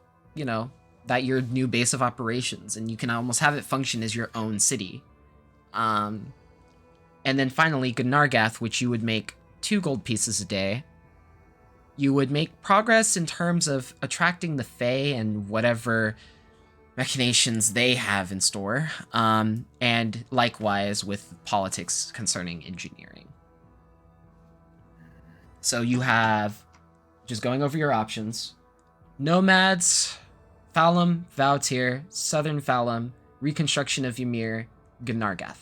that your new base of operations, and you can almost have it function as your own city. And then finally, Gnargath, which you would make 2 gold pieces a day. You would make progress in terms of attracting the Fae and whatever machinations they have in store, and likewise with politics concerning engineering. So you have, just going over your options, Nomads, Falum, Vautir, Southern Falum, Reconstruction of Ymir, Gnargath.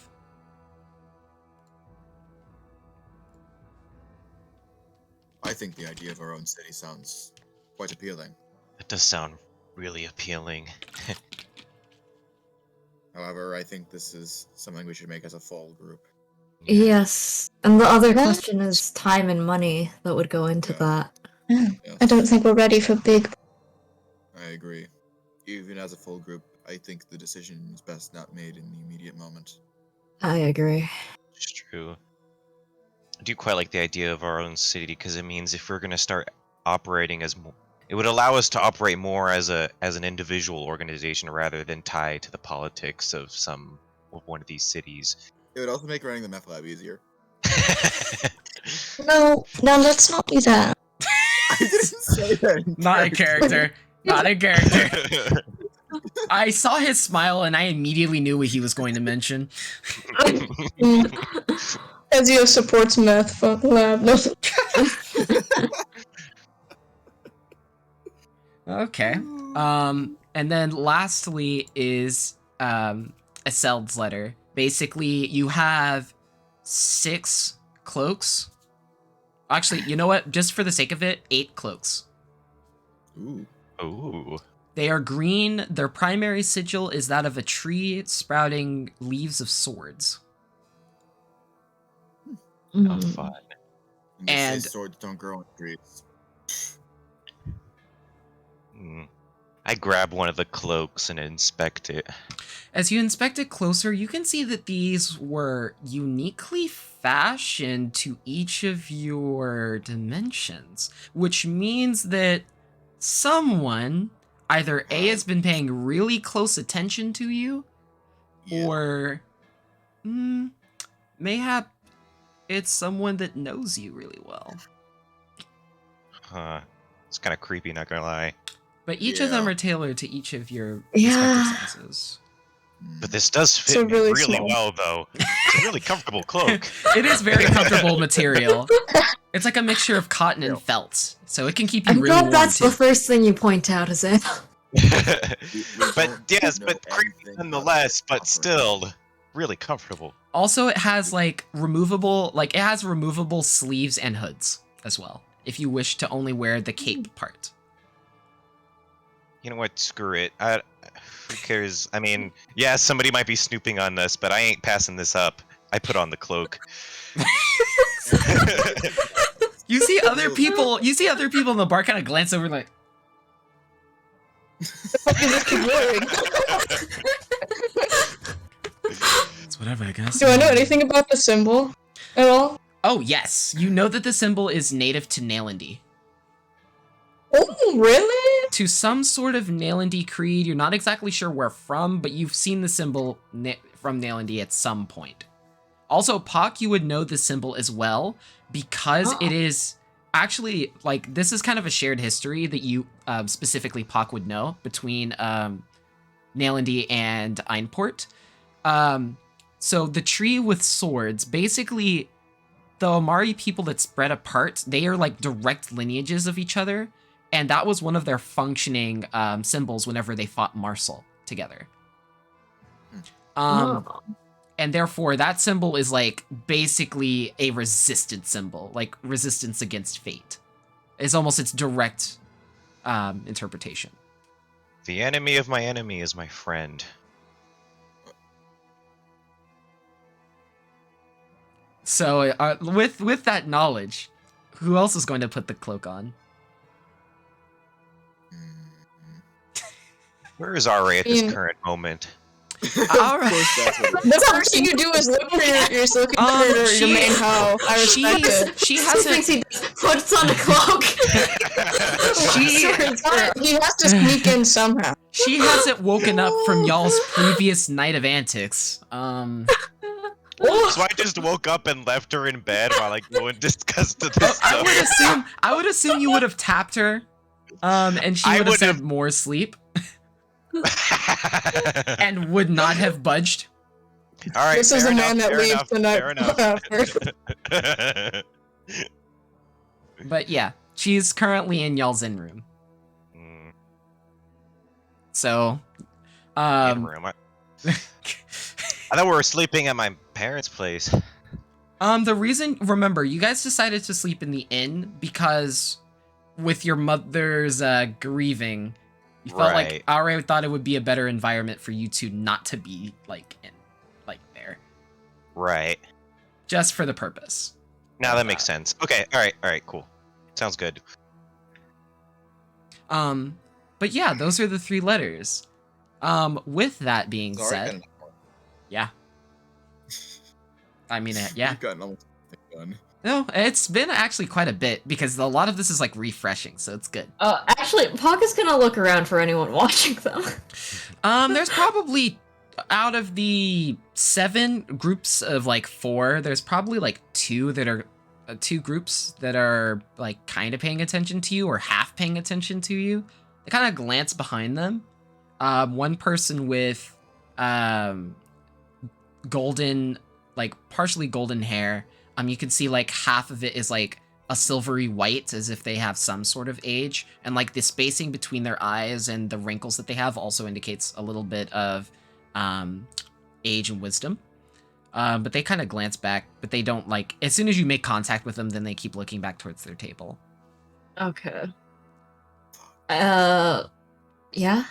I think the idea of our own city sounds quite appealing. That does sound really appealing. However, I think this is something we should make as a full group. Yes. And the other question is time and money that would go into that. Yeah. Yes. I don't think we're ready for big. I agree. Even as a full group, I think the decision is best not made in the immediate moment. I agree. It's true. I do quite like the idea of our own city, because it means if we're going to start operating as more, it would allow us to operate more as an individual organization rather than tied to the politics of one of these cities. It would also make running the meth lab easier. No, let's not do that. I didn't say that. Not a character. Not a character. I saw his smile and I immediately knew what he was going to mention. Ezio supports meth lab. No. Okay. And then lastly is Eseld's letter. Basically, you have 6 cloaks. Actually, you know what? Just for the sake of it, 8 cloaks. Ooh. Ooh. They are green. Their primary sigil is that of a tree sprouting leaves of swords. How fun. And swords don't grow on trees. I grab one of the cloaks and inspect it. As you inspect it closer, you can see that these were uniquely fashioned to each of your dimensions, which means that someone, either A, has been paying really close attention to you, or mayhap it's someone that knows you really well. Huh. It's kind of creepy, not gonna lie. But each of them are tailored to each of your Yeah. respective senses. But this does fit So me really really small. well, though. It's a really comfortable cloak. It is very comfortable material. It's like a mixture of cotton and felt, so it can keep you I'm really glad warm that's too. the first thing you point out, is it? But yes, but creepy nonetheless, but still really comfortable. Also, it has removable sleeves and hoods as well, if you wish to only wear the cape part. You know what? Screw it. Who cares? I mean, yeah, somebody might be snooping on this, but I ain't passing this up. I put on the cloak. You see other people in the bar kind of glance over like, it's whatever, I guess. Do I know anything about the symbol at all? Oh, yes. You know that the symbol is native to Naelandi. Oh, really? To some sort of Naelandi creed. You're not exactly sure where from, but you've seen the symbol from Naelandi at some point. Also, Pock, you would know the symbol as well, because it is actually, this is kind of a shared history that you, specifically Pock, would know between Naelandi and Einport. So the tree with swords, basically, the Omari people that spread apart, they are direct lineages of each other. and that was one of their functioning symbols whenever they fought Marcel together. Oh. And therefore, that symbol is like basically a resistance symbol, like resistance against fate. It's almost its direct interpretation. The enemy of my enemy is my friend. So, with that knowledge, who else is going to put the cloak on? Where is RA at this current moment? All right. The first thing you do is look for your main how. I respect it. She Two things he puts on a cloak. He has to sneak in somehow. She hasn't woken up from y'all's previous night of antics. So I just woke up and left her in bed while I go and discuss this stuff. I would assume you would have tapped her, and she would have said more sleep. And would not have budged. All right, this is a man that leaves the night after. But yeah, she's currently in y'all's in room. So, in room. I thought we were sleeping at my parents' place. Remember, you guys decided to sleep in the inn because with your mother's grieving, you felt like Aure thought it would be a better environment for you two not to be like in, like there. Right. Just for the purpose. Now that makes sense. Okay. All right. Cool. Sounds good. But yeah, those are the 3 letters. With that being said, yeah. I mean, yeah. You've gotten almost done. No, it's been actually quite a bit because a lot of this is like refreshing, so it's good. Actually, Pog is gonna look around for anyone watching them. There's probably out of the 7 groups of like 4, there's probably like 2 groups that are like kind of paying attention to you or half paying attention to you. They kind of glance behind them. One person with golden, like partially golden hair. You can see like half of it is like a silvery white, as if they have some sort of age, and like the spacing between their eyes and the wrinkles that they have also indicates a little bit of age and wisdom. But they kind of glance back, but they don't like. As soon as you make contact with them, then they keep looking back towards their table. Okay. Yeah.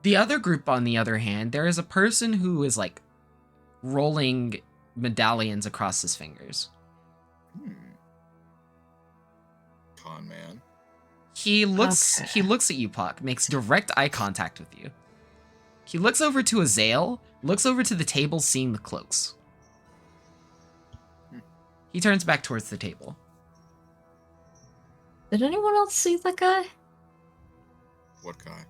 The other group, on the other hand, there is a person who is like rolling medallions across his fingers. Con man. He looks at you, Puck, makes direct eye contact with you. He looks over to Azael, looks over to the table, seeing the cloaks. He turns back towards the table. Did anyone else see that guy? What guy?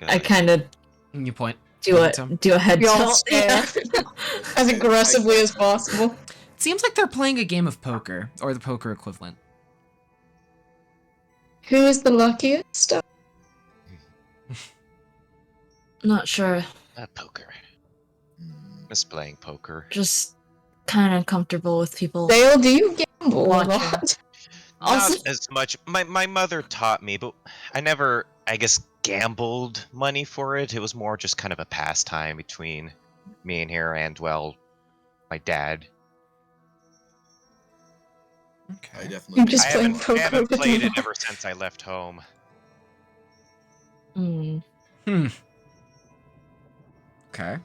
I kind of You point. do a head tilt. As aggressively as possible. It seems like they're playing a game of poker, or the poker equivalent. Who is the luckiest? Not sure. Poker. Miss playing poker. Just kind of comfortable with people. Dale, do you gamble a watching. lot? Also, Not as much. My mother taught me, but I never, I guess, gambled money for it. It was more just kind of a pastime between me and her and, well, my dad. I Okay. definitely. You just I playing haven't, poker I haven't with played me. it ever since I left home. Okay.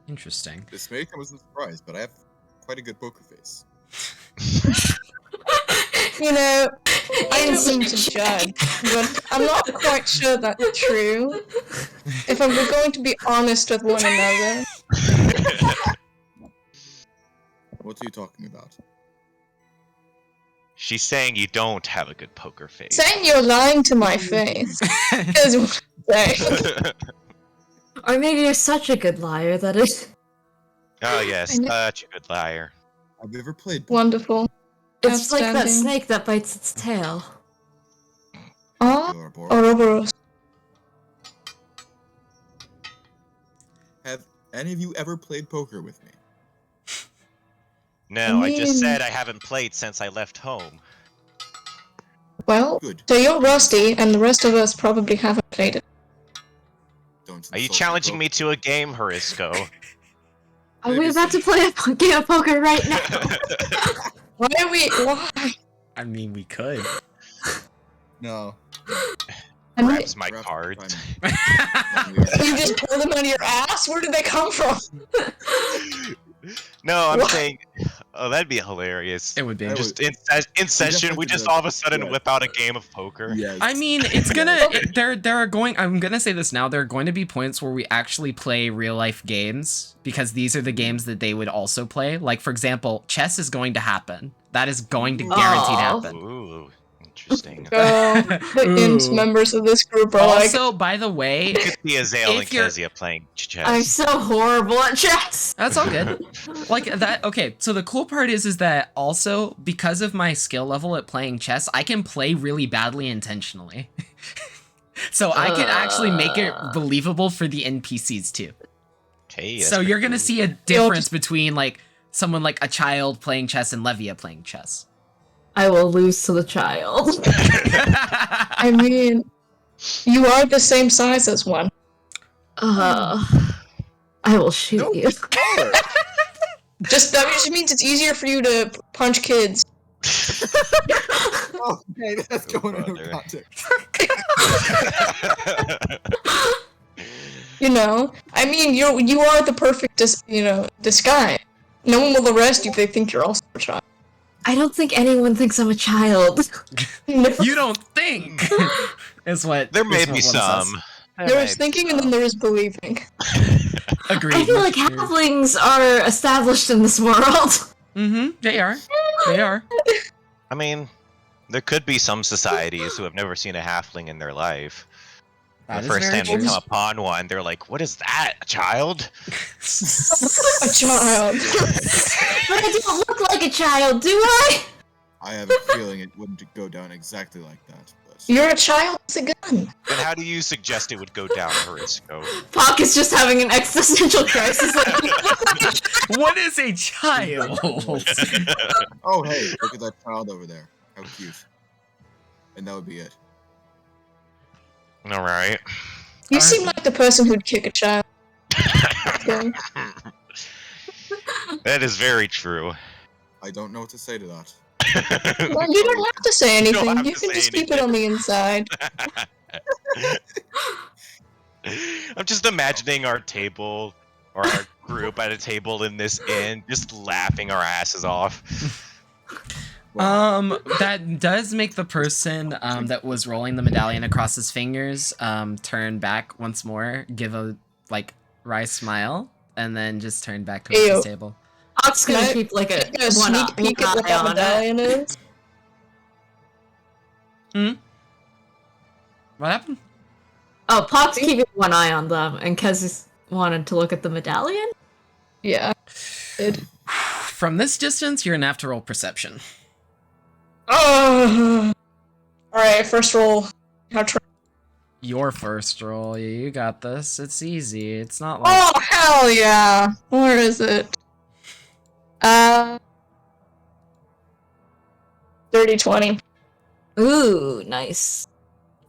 Interesting. This may come as a surprise, but I have quite a good poker face. You know, I didn't seem to judge, but I'm not quite sure that's true. If we're going to be honest with one another. What are you talking about? She's saying you don't have a good poker face. Saying you're lying to my face is what I'm saying. or maybe you're such a good liar that it. Oh yes, such a good liar. Have you ever played? Wonderful. It's like that Outstanding. snake that bites its tail. Ah, Ouroboros? Ouroboros. Have any of you ever played poker with me? No, I just mean- said I haven't played since I left home. Well, Good. so you're rusty, and the rest of us probably haven't played it. Don't Are you insult challenging people. me to a game, Harisco? Are we Maybe about to some- play a game of poker right now? Why are we? Why? I mean, we could. No. I mean, Grabs my We're up cards. time. you just pull them out of your ass? Where did they come from? No, I'm What? saying, oh, that'd be hilarious. It would be. That Just in session, definitely we just could, all of a sudden yeah. whip out a game of poker. Yes. I mean, it's gonna. Yes. There are going. I'm gonna say this now. There are going to be points where we actually play real life games because these are the games that they would also play. Like for example, chess is going to happen. That is going to guaranteed Aw. happen. Ooh, interesting. The int Ooh. members of this group are like, Also, by the way, You could see Azale and If you're- Kezia playing I'm chess. so horrible at chess. that's all good. Like that. Okay, so the cool part is that also because of my skill level at playing chess, I can play really badly intentionally. So I can actually make it believable for the NPCs too. Hey, So you're gonna see a difference between like someone like a child playing chess and Levia playing chess. I will lose to the child. I mean, you are the same size as one. I will shoot No, you. smaller. That just means it's easier for you to punch kids. Oh, okay, that's Oh, going into brother. context. You know, I mean, you are the perfect disguise. No one will arrest you if they think you're also a child. I don't think anyone thinks I'm a child. You don't think? Is what There may is be what one some. says. There is thinking and then there is believing. Agreed. I feel like halflings are established in this world. Mm-hmm. They are. They are. I mean, there could be some societies who have never seen a halfling in their life. That The is first very time they true. come upon one, they're like, "What is that? A child?" A child. But I don't look like a child, do I? I have a feeling it wouldn't go down exactly like that, but You're a child with a gun. Then how do you suggest it would go down, Harisco? Pock is just having an existential crisis. Like, What is a child? oh hey, look at that child over there. How cute. And that would be it. All right. You seem like the person who'd kick a child. Okay. That is very true. I don't know what to say to that. Well, you don't have to say You don't anything. have You to can say just keep it on the inside. I'm just imagining our table or our group at a table in this inn, just laughing our asses off. That does make the person that was rolling the medallion across his fingers turn back once more, give a wry smile, and then just turn back towards Ew. his table. Pock's gonna Can I- keep like a Take a sneak peek at what eye that on it. medallion is. What happened? Oh, Pock's keeping one eye on them, and Kez wanted to look at the medallion? Yeah. From this distance, you're gonna have to roll perception. Oh. All right. First roll. How try? Your first roll. You got this. It's easy. It's not like. Oh hell yeah! Where is it? 30-20. Ooh, nice.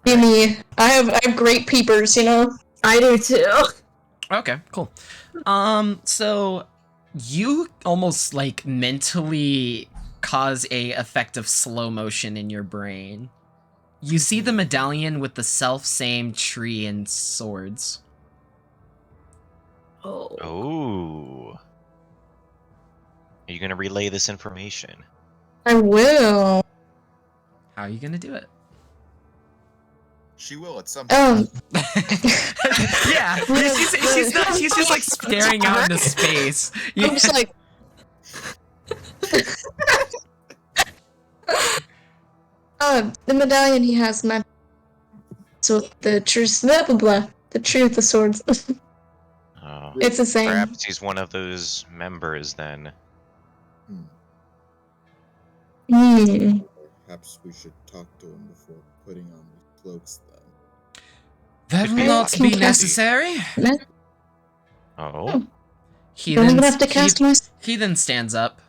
Give me. I have great peepers. You know. I do too. Okay, cool. So you almost mentally cause a effect of slow motion in your brain. You see the medallion with the self-same tree and swords. Oh. Oh. Are you gonna relay this information? I will. How are you gonna do it? She will at some point. Yeah, she's just staring out into space. I'm just like. The medallion he has my. So the truth, blah blah blah. The truth, the swords. Oh. It's the same. Perhaps he's one of those members then. Hmm. Perhaps we should talk to him before putting on the cloaks then. That will Maybe not can be cast- necessary. Oh. He Don't then even have to cast my. he then stands up.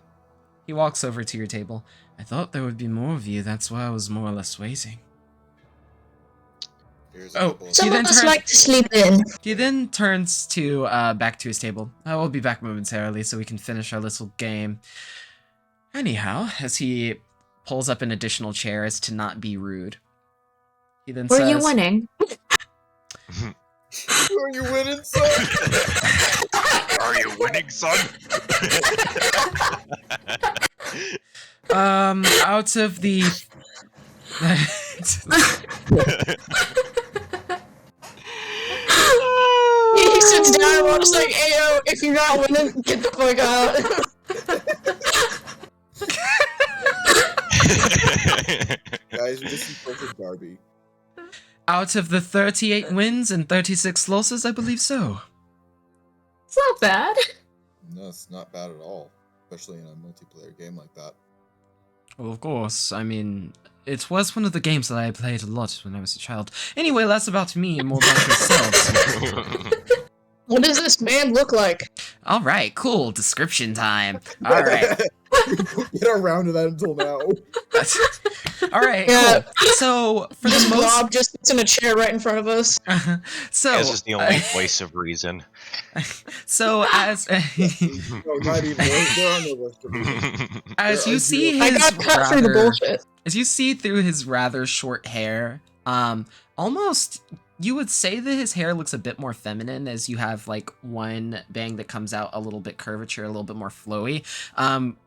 He walks over to your table. I thought there would be more of you. That's why I was more or less waiting. Some of us like to sleep in. He then turns to back to his table. I will be back momentarily so we can finish our little game. Anyhow, as he pulls up an additional chair as to not be rude. He then says, Were you winning? Are you winning, son? Are you winning, son? Out of the... He sits down and walks like, "Ayo, if you're not winning, get the fuck out." Guys, we just insulted Darby. Out of the 38 wins and 36 losses, I believe so. It's not bad. No, it's not bad at all. Especially in a multiplayer game like that. Well, of course. I mean, it was one of the games that I played a lot when I was a child. Anyway, less about me and more about yourselves. What does this man look like? All right, cool. Description time. All right. Get around to that until now. All right, Yeah. cool. So, for This the most... blob just sits in a chair right in front of us. So... This is the only voice of reason. So, as... No, not even. They're on the list of them. as you see I his got cut through the bullshit. As you see through his rather short hair, almost you would say that his hair looks a bit more feminine, as you have like one bang that comes out a little bit curvature, a little bit more flowy.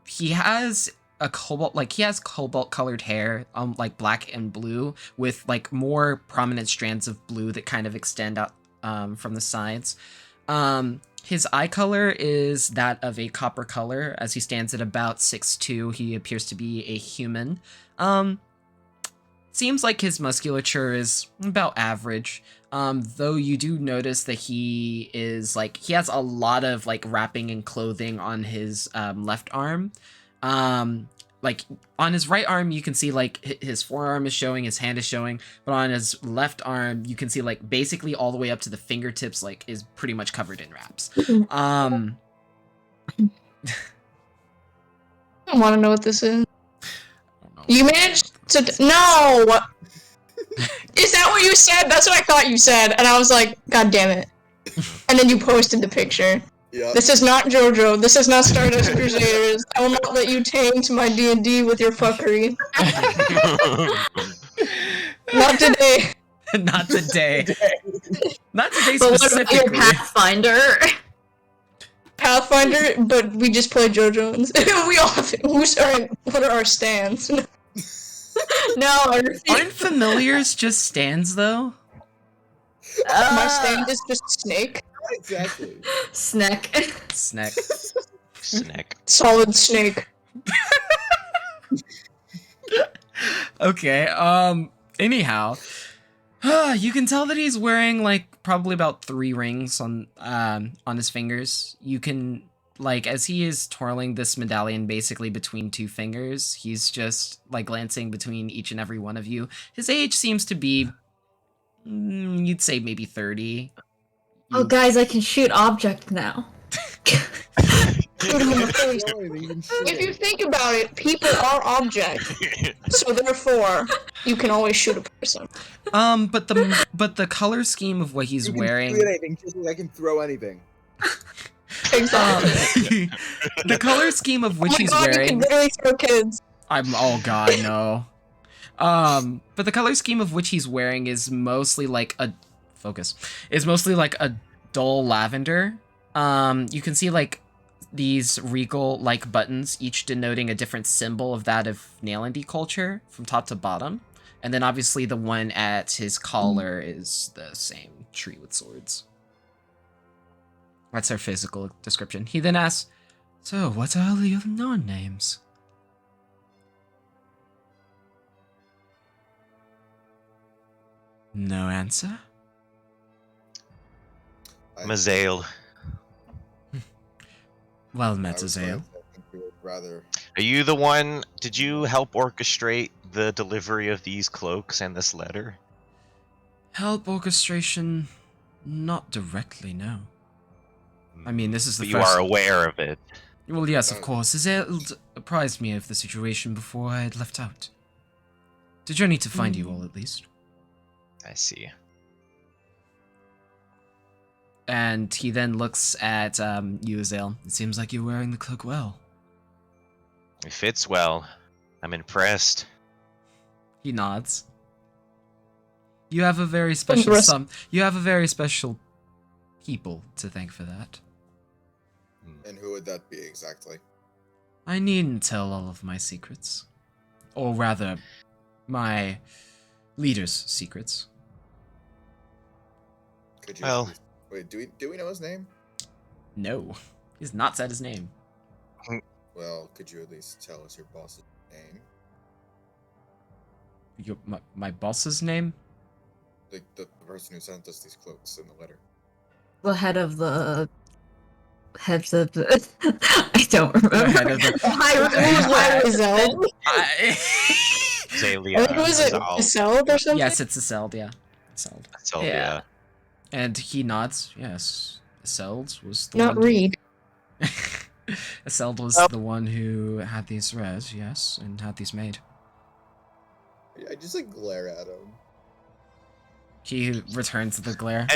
He has a cobalt colored hair, like black and blue, with like more prominent strands of blue that kind of extend out from the sides. His eye color is that of a copper color. As he stands at about 6'2", he appears to be a human. Seems like his musculature is about average. Though you do notice that he has a lot of like wrapping and clothing on his left arm. Like on his right arm, you can see like his forearm is showing, his hand is showing, but on his left arm, you can see like basically all the way up to the fingertips, like is pretty much covered in wraps. I want to know what this is. You managed to... No! Is that what you said? That's what I thought you said. And I was like, God damn it. And then you posted the picture. Yeah. This is not JoJo. This is not Stardust Crusaders. I will not let you taint my D&D with your fuckery. Not today. Not today. Not today But what about your specifically. Pathfinder, but we just play JoJo. We all have... What are our stands? No, Aren't familiars just stands though? My stand is just snake. Exactly. Snack. Snack. Snack. Solid snake. Okay, anyhow. You can tell that he's wearing like probably about 3 rings on his fingers. You can like as he is twirling this medallion basically between 2 fingers, he's just like glancing between each and every one of you. His age seems to be you'd say maybe 30. Oh, guys, I can shoot object now. Shoot him in the face. If you think about it, people are objects. So therefore, you can always shoot a person. But the color scheme of what he's You can wearing. shoot anything, just like I can throw anything. Exactly. The color scheme of which Oh my he's God, you wearing. can literally throw kids. Oh god, no. But the color scheme of which he's wearing is mostly like a dull lavender. You can see like these regal like buttons, each denoting a different symbol of that of Nailandi culture from top to bottom. And then obviously the one at his collar is the same tree with swords. That's our physical description. He then asks, so what are the other non-names? No answer? Mazael. Well met, Azael. Rather. Are you the one? Did you help orchestrate the delivery of these cloaks and this letter? Help orchestration, not directly, no. I mean, this is the But first... you are aware of it. Well, yes, of course. Azael apprised me of the situation before I had left out. To journey to find you all, at least. I see. And he then looks at you, Azale. It seems like you're wearing the cloak well. It fits well. I'm impressed. He nods. You have a very special you have a very special people to thank for that. And who would that be exactly? I needn't tell all of my secrets. Or rather, my leader's secrets. Could you Well, wait, do we know his name? No. He's not said his name. Well, could you at least tell us your boss's name? My boss's name? The person who sent us these cloaks in the letter. The head of the. I don't remember. The head of the. Zalia. Was it Iseld or something? Yes, it's Iseld, yeah. Iseld. Yeah. And he nods, yes. Iseld was the Not one. Reed. Iseld was the one who had these rares, yes, and had these made. I just like glare at him. He returns the glare.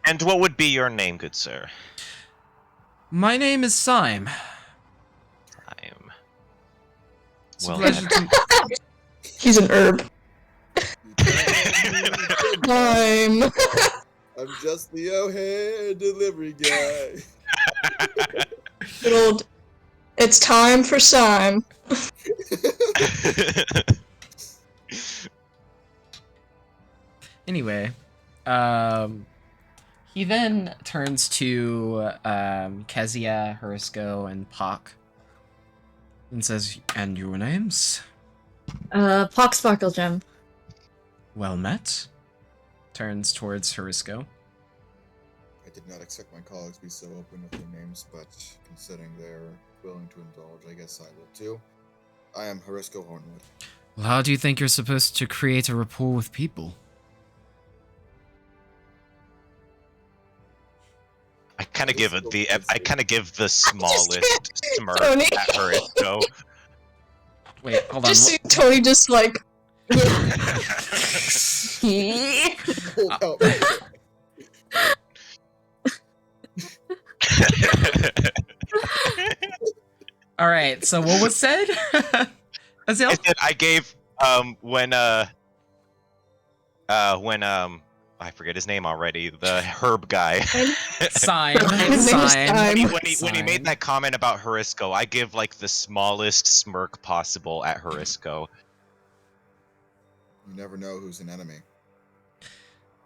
And what would be your name, good sir? My name is Syme. It's a Well, pleasure to... He's an herb. I'm just the O'Hare delivery guy. good old. It's time for Syme. Anyway, he then turns to Kezia, Hurisko, and Pock and says, "And your names?" Pock Sparkle Gem. Well met. Turns towards Hurisko. I did not expect my colleagues to be so open with their names, but considering they're willing to indulge, I guess I will too. I am Hurisko Hornwood. Well, how do you think you're supposed to create a rapport with people? I kind of give the smallest smirk Tony. at Hurisko. Wait, hold on. Just see Tony just like. Hold out my All right. So what was said? Azale? I gave when I forget his name already. The herb guy. Sign. His name is Sign. Syme. When he made that comment about Hurisko, I give like the smallest smirk possible at Hurisko. You never know who's an enemy.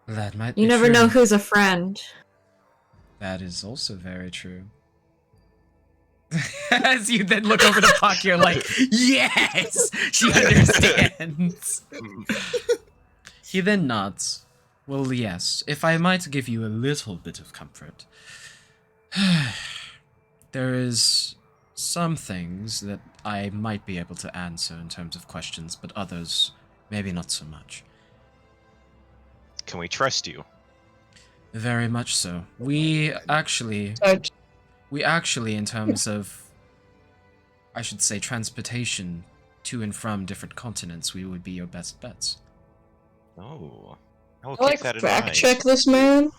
That might be You never true. know who's a friend. That is also very true. As you then look over to Pock, you're like, yes! She understands. He then nods. Well, yes, if I might give you a little bit of comfort. There is some things that I might be able to answer in terms of questions, but others, maybe not so much. Can we trust you? Very much so. We actually, in terms of, I should say, transportation to and from different continents, we would be your best bets. Oh, I will I keep that in fact mind. check this man.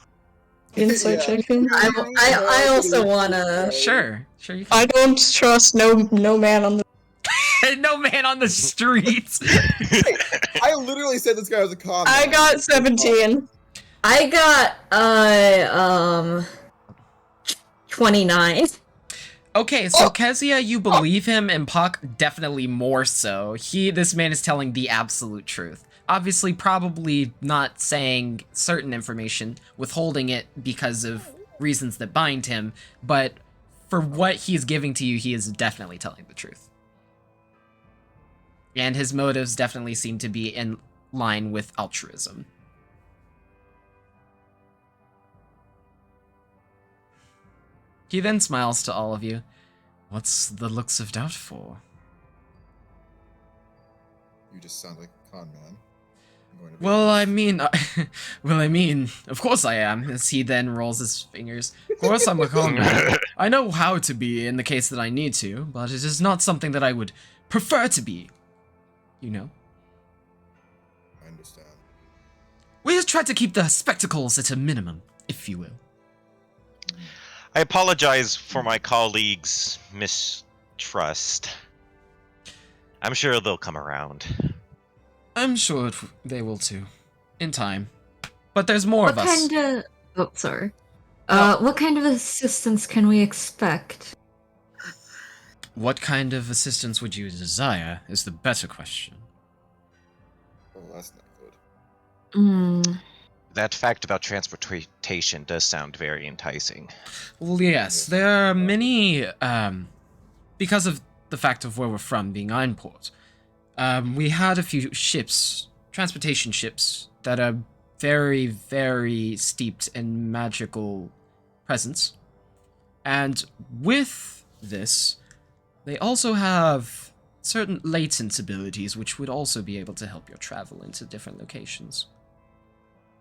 Insight Yeah. checking. I also wanna. Sure, you can. I don't trust no man on the. No man on the streets. I literally said this guy was a con. I man. got 17. I got 29. Okay, so Kezia, you believe him, and Puck definitely more so. This man is telling the absolute truth. Obviously, probably not saying certain information, withholding it because of reasons that bind him, but for what he's giving to you, he is definitely telling the truth. And his motives definitely seem to be in line with altruism. He then smiles to all of you. What's the looks of doubt for? You just sound like a con man. I'm going to be Well, honest. I mean, of course I am. As he then rolls his fingers. Of course I'm a convict. I know how to be in the case that I need to, but it is not something that I would prefer to be. You know. I understand. We just try to keep the spectacles at a minimum, if you will. I apologize for my colleagues' mistrust. I'm sure they'll come around. I'm sure they will too, in time. But there's more of us. Oh, sorry. No. What kind of assistance can we expect? What kind of assistance would you desire is the better question. Well, that's not good. Hmm. That fact about transportation does sound very enticing. Well, yes, there are many, because of the fact of where we're from, being Einport, we had a few ships, transportation ships, that are very, very steeped in magical presence. And with this, they also have certain latent abilities which would also be able to help your travel into different locations.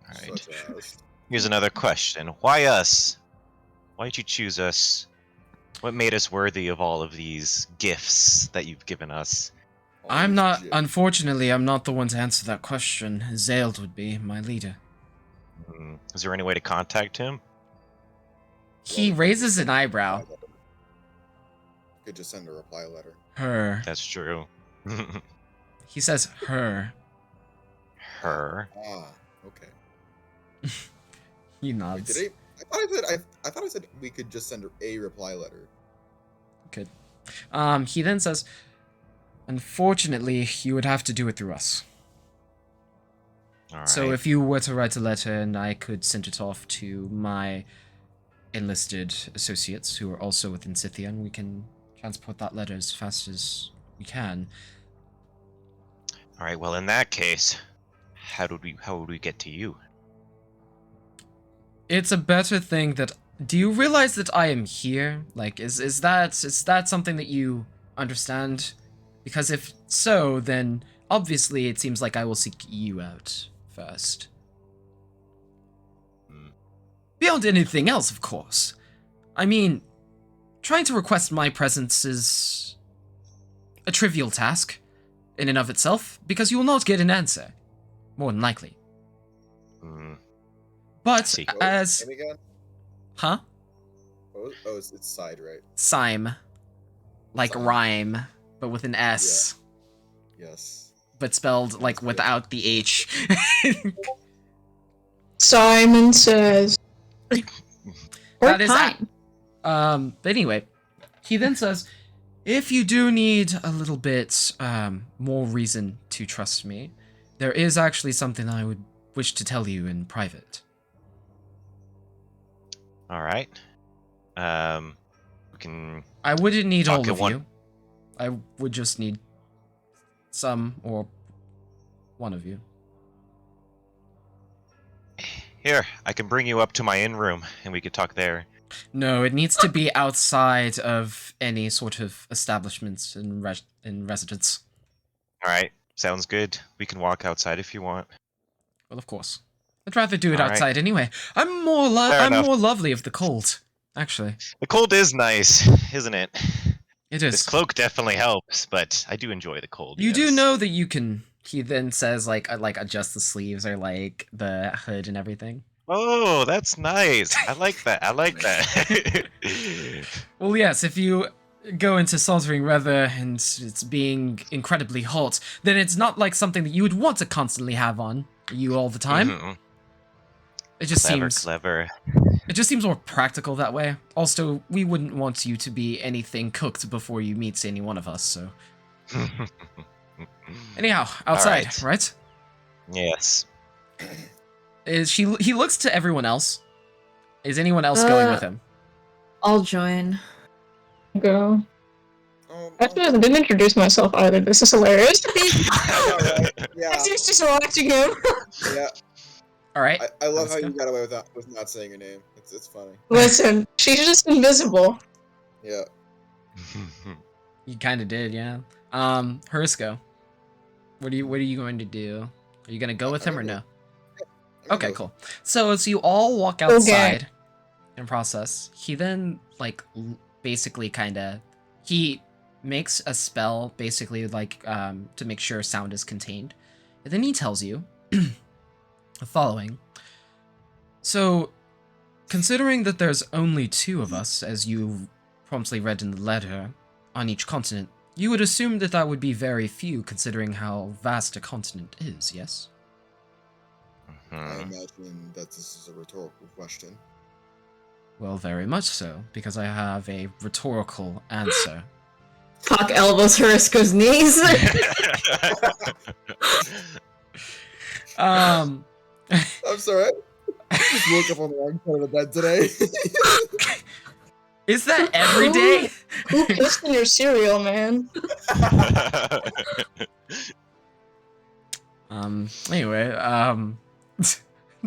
Alright. Such as... Here's another question. Why us? Why did you choose us? What made us worthy of all of these gifts that you've given us? I'm not, Shit. unfortunately, I'm not the one to answer that question. Zald would be my leader. Is there any way to contact him? He raises an eyebrow. Could just send a reply letter. Her. That's true. He says her. Her. Ah, okay. He Wait, nods. I thought I said we could just send a reply letter. Good. He then says, unfortunately, you would have to do it through us. Alright. So if you were to write a letter and I could send it off to my enlisted associates who are also within Scythia, and we can transport that letter as fast as we can. Alright, well in that case, how would we get to you? It's a better thing that... Do you realize that I am here? Like, is that something that you understand? Because if so, then obviously it seems like I will seek you out first. Beyond anything else, of course. I mean, trying to request my presence is a trivial task in and of itself, because you will not get an answer. More than likely. But See. as... Name again? Huh? Oh, it's side, right? Sime. Like Sime. rhyme, but with an S. Yes. But spelled, like, without the H. Simon says. Or That is time. But anyway, he then says, if you do need a little bit more reason to trust me, there is actually something I would wish to tell you in private. Alright. We can... I wouldn't need Talk all at of one- you. I would just need some or one of you. Here, I can bring you up to my inn room, and we could talk there. No, it needs to be outside of any sort of establishments in residence. Alright, sounds good. We can walk outside if you want. Well, of course. I'd rather do it All right. outside anyway. I'm more Fair enough. more lovely of the cold, actually. The cold is nice, isn't it? It This is. cloak definitely helps, but I do enjoy the cold. You do yes. know that you can. He then says like adjust the sleeves or like the hood and everything. Oh, that's nice. I like that. I like that. Well, yes, if you go into sweltering weather and it's being incredibly hot, then it's not like something that you would want to constantly have on you all the time. Mhm. It just seems Clever. it just seems more practical that way. Also, we wouldn't want you to be anything cooked before you meet any one of us, so. Anyhow, outside, right? Yes. He looks to everyone else. Is anyone else going with him? I'll join. Go. Actually, I didn't introduce myself either. This is hilarious. Yeah. X's just watching him. Yeah. All right. I love let's how go. you got away with not saying your name. It's funny. Listen, she's just invisible. Yeah. You kind of did, yeah. Hursko, what are you going to do? Are you gonna go with him or no? I'm Okay, gonna cool. So as you all walk outside and process, he then basically he makes a spell basically to make sure sound is contained. And then he tells you the following. So, considering that there's only 2 of us, as you promptly read in the letter, on each continent, you would assume that that would be very few considering how vast a continent is, yes? I imagine that this is a rhetorical question. Well, very much so, because I have a rhetorical answer. Puck elbows Horisko's knees. I'm sorry. I just woke up on the wrong side of the bed today. Is that every day? Who pissed in your cereal, man? Anyway, I'm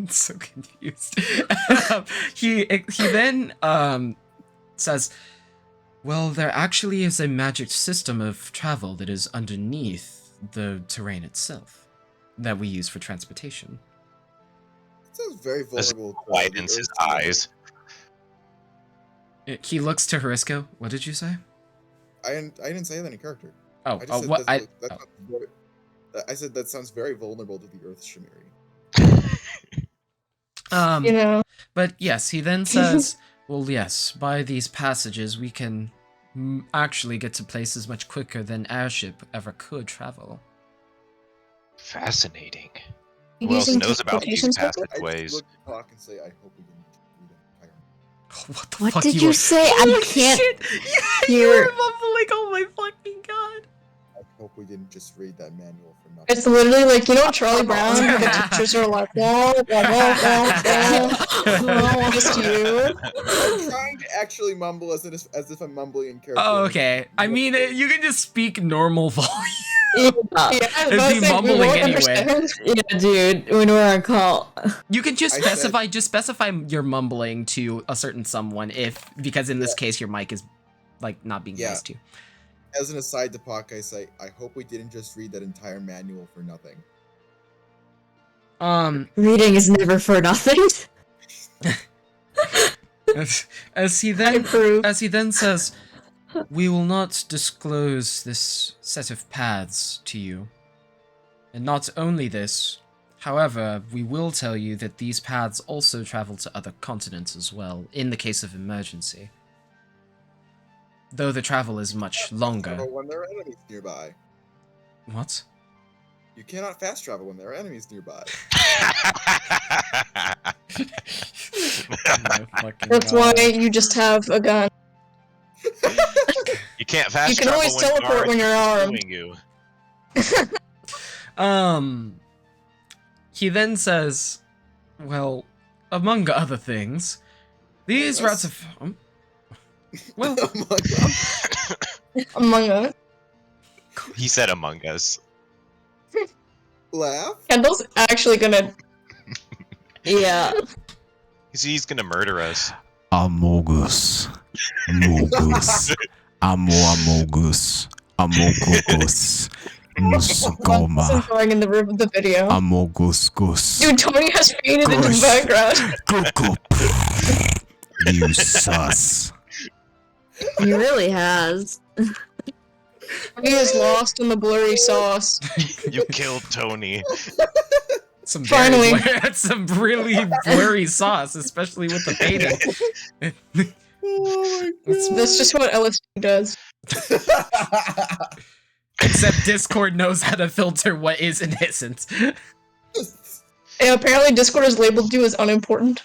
so confused. he then says, well, there actually is a magic system of travel that is underneath the terrain itself that we use for transportation. It sounds very vulnerable. Widens his eyes. He looks to Horisko. What did you say? I didn't say that in character. Oh, I just what? I said that sounds very vulnerable to the Earth Shimmery. You know. But yes, he then says, well, yes, by these passages we can actually get to places much quicker than airship ever could travel. Fascinating. You Who else using knows about these teleportation stuff? passageways? I just look at Talk and say, I hope we didn't read an entire. What the What fuck did you say? I Holy can't shit! You hear- were mumbling, oh my fucking god! I hope we didn't just read that manual for nothing. It's literally like, you know, Charlie Brown, where the teachers are like, wah, wah, wah, wah, wah. Just you. I'm trying to actually mumble as if I'm mumbling in character. Oh, okay. I mean, you can just speak normal volume. Yeah, It'd but I be think we mumbling won't anyway. understand. Yeah, dude, when we're on call. You can just I said- specify your mumbling to a certain someone because in this case your mic is like not being Yeah. nice to. As an aside to Puck, I say, I hope we didn't just read that entire manual for nothing. Reading is never for nothing. as he then says, we will not disclose this set of paths to you. And not only this, however, we will tell you that these paths also travel to other continents as well, in the case of emergency. Though the travel is much longer. Travel when there are enemies nearby. What? You cannot fast travel when there are enemies nearby. That's why you just have a gun. You can't fast You can travel always when teleport guards when you're are armed. pursuing you. He then says, well, among other things, these routes of... well, Among us. He said among us. Laugh? Kendall's actually gonna... Yeah. He's gonna murder us. Amogus. Amogus. Amogus. Amogus. Musgoma. This is going in the room of the video. Amogus gus. Dude, Tony has faded into the Gosh. background. Cuckoo. You sus. He really has. He is lost in the blurry sauce. You killed Tony. some Finally. some really blurry sauce, especially with the painting. Oh my That's just what LSD does. Except Discord knows how to filter what is and isn't. And apparently Discord has labeled you as unimportant.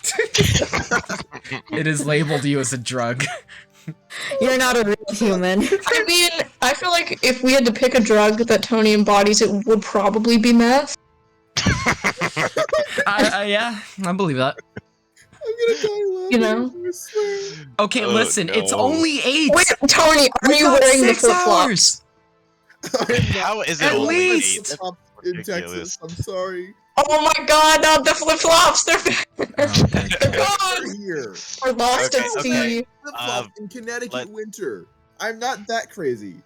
It is labeled you as a drug. You're not a real human. I mean, I feel like if we had to pick a drug that Tony embodies, it would probably be meth. Yeah, I believe that. I'm gonna die laughing. You know? I swear. Okay, Oh, listen, no. it's only 8. Wait, Tony, are We you got wearing the 6 flip-flops? hours. How is it At only least. eight? In Ridiculous. Texas, I'm sorry. Oh my god, not the flip-flops! They're Oh, okay. they're gone! We're here. We're lost Okay, at okay. sea. Flip-flop in Connecticut let- winter. I'm not that crazy.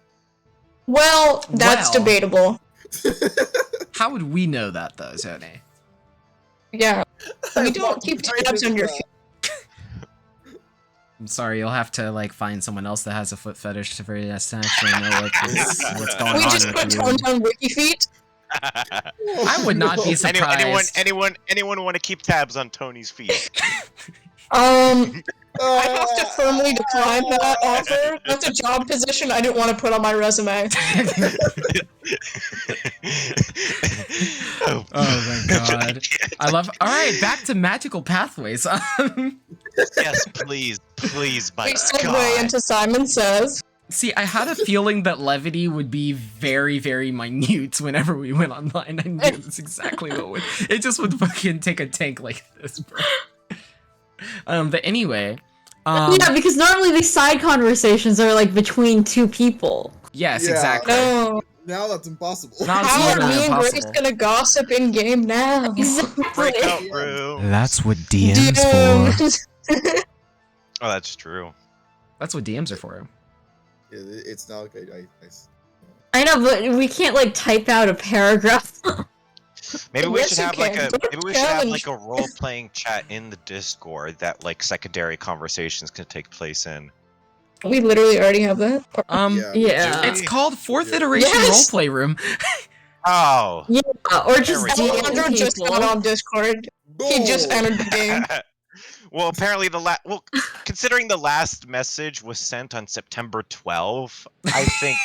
Well, that's Well. debatable. How would we know that though, Tony? Yeah. We don't keep tabs on your feet. I'm sorry, you'll have to like find someone else that has a foot fetish to really actually know what's going We on just put with you. tones on wiki feet. I would not be surprised. Anyone want to keep tabs on Tony's feet? I have to firmly decline that offer. That's a job position I didn't want to put on my resume. Oh my god. I love. Alright, back to magical pathways. Yes, please, my We segue God. into Simon Says. See, I had a feeling that levity would be very, very minute whenever we went online. I knew that's exactly what would. It just would fucking take a tank like this, bro. But anyway. Yeah, because normally these side conversations are like between two people. Yes, Yeah. exactly. No. Now that's impossible. Now it's How are literally me and Grace impossible. gonna gossip in game now? Breakout room. That's what DM's for. Oh, that's true. That's what DMs are for. Yeah, it's not like I know, but we can't like type out a paragraph. Maybe we Yes, should you have like can. a Don't maybe we should have challenge. like a role playing chat in the Discord that like secondary conversations can take place in. We literally already have that. Yeah. It's called 4th iteration Yes! roleplay room. Oh. Yeah, or just There we go. DM Alejandro just got people. on Discord. He just entered the game. Well, apparently considering the last message was sent on September 12th, I think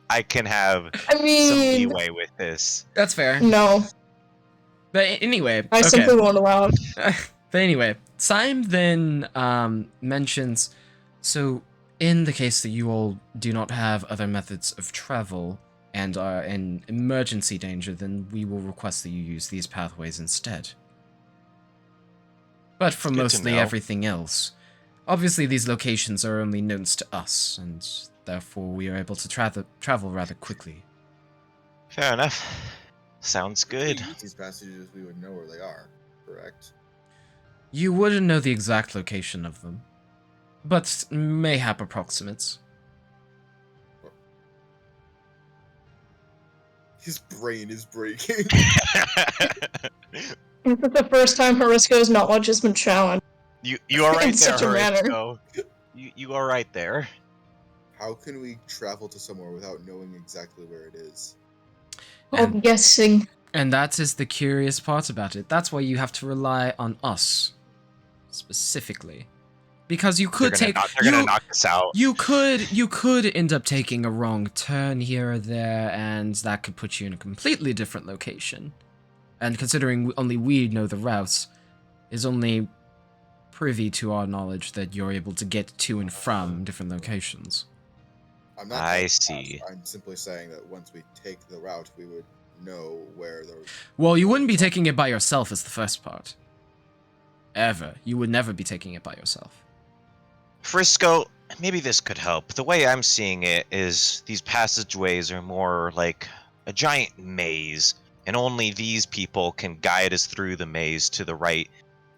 I can have I some mean, leeway with this. That's fair. no. But anyway, I okay. simply won't allow it. But anyway, Syme then mentions, so in the case that you all do not have other methods of travel and are in emergency danger, then we will request that you use these pathways instead. But for Good to mostly know. everything else, obviously these locations are only known to us, and therefore we are able to travel rather quickly. Fair enough. Sounds good. If we use these passages, we would know where they are, correct? You wouldn't know the exact location of them, but mayhap approximates. His brain is breaking. This is the first time Harisco's knowledge has been challenged. you are right In there, such a manner. Horatio. You are right there. How can we travel to somewhere without knowing exactly where it is? I'm guessing. And that is the curious part about it. That's why you have to rely on us, specifically, because you could They're gonna knock us out. You could end up taking a wrong turn here or there, and that could put you in a completely different location. And considering only we know the routes, is only privy to our knowledge that you're able to get to and from different locations. I'm not. I telling see. us, I'm simply saying that once we take the route, we would know where the. Well, you wouldn't be taking it by yourself is the first part. Ever. You would never be taking it by yourself. Frisco, maybe this could help. The way I'm seeing it is these passageways are more like a giant maze, and only these people can guide us through the maze to the right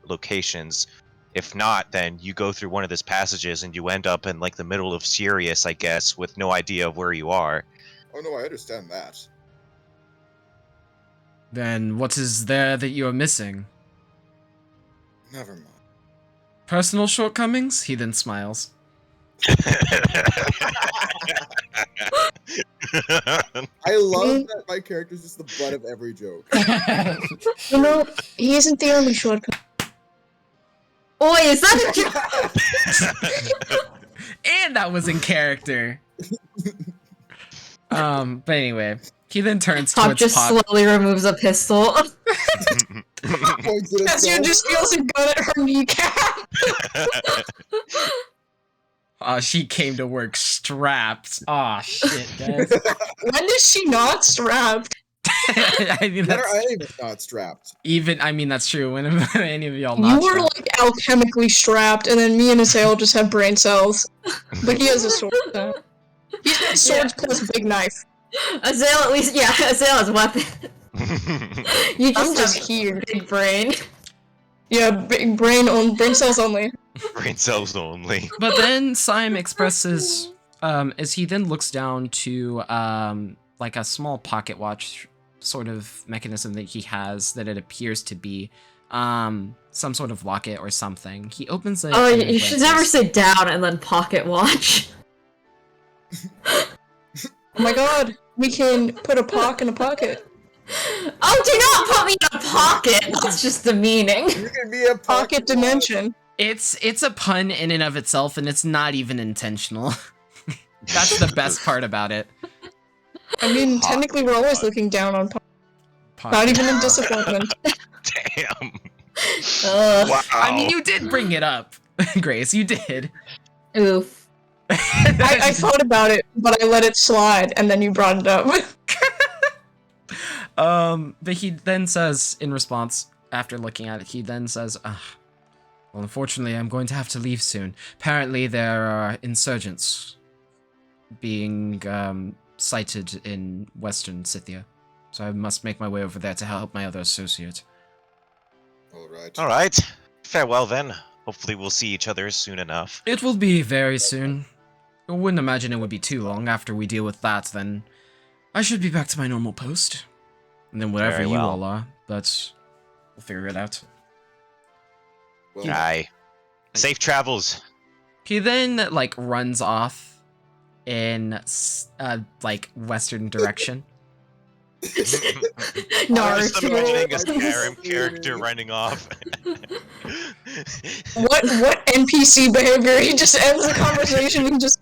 locations. If not, then you go through one of these passages and you end up in like the middle of Sirius, I guess, with no idea of where you are. Oh no, I understand that. Then what is there that you are missing? Never mind. Personal shortcomings? He then smiles. I love that my character's just the butt of every joke. You know, he isn't the only shortcut. Oi, is that a joke? And that was in character. But anyway, he then turns Pop towards just Pop. slowly removes a pistol. Points at Cassian himself. just feels a gun at her kneecap. She came to work strapped. Aw, shit, guys. When is she not strapped? I mean, Better, that's I ain't even not strapped. that's true. When any of y'all You not were strapped. like alchemically strapped, and then me and Asael just have brain cells. But he has a sword. He's got swords plus big knife. Azale at least, yeah, Azale has a weapon. You I'm just just have here. big brain. Yeah, big brain cells only. Brain cells only. But then Syme expresses, as he then looks down to, like a small pocket watch sort of mechanism that he has that it appears to be some sort of locket or something. He opens it. Oh, and you should glances. never sit down and then pocket watch. Oh my god, we can put a pock in a pocket. Oh, do not put me in a pocket! That's just demeaning. You can be a Pocket dimension. It's a pun in and of itself, and it's not even intentional. That's the best part about it. I mean, technically we're always looking down on not even in disappointment. Damn. Ugh. Wow. I mean, you did bring it up, Grace. You did. Oof. I thought about it, but I let it slide, and then you brought it up. But he then says, in response, after looking at it, he then says, well, unfortunately, I'm going to have to leave soon. Apparently, there are insurgents being sighted in Western Scythia. So I must make my way over there to help my other associate. All right. Alright. Farewell then. Hopefully we'll see each other soon enough. It will be very soon. I wouldn't imagine it would be too long. After we deal with that, then I should be back to my normal post. And then wherever Very you well. all are, but we'll figure it out. Well, Aye. Safe travels. He then, like, runs off in, like, western direction. I was Naruto. imagining a Skyrim character running off. What NPC behavior? He just ends the conversation and just...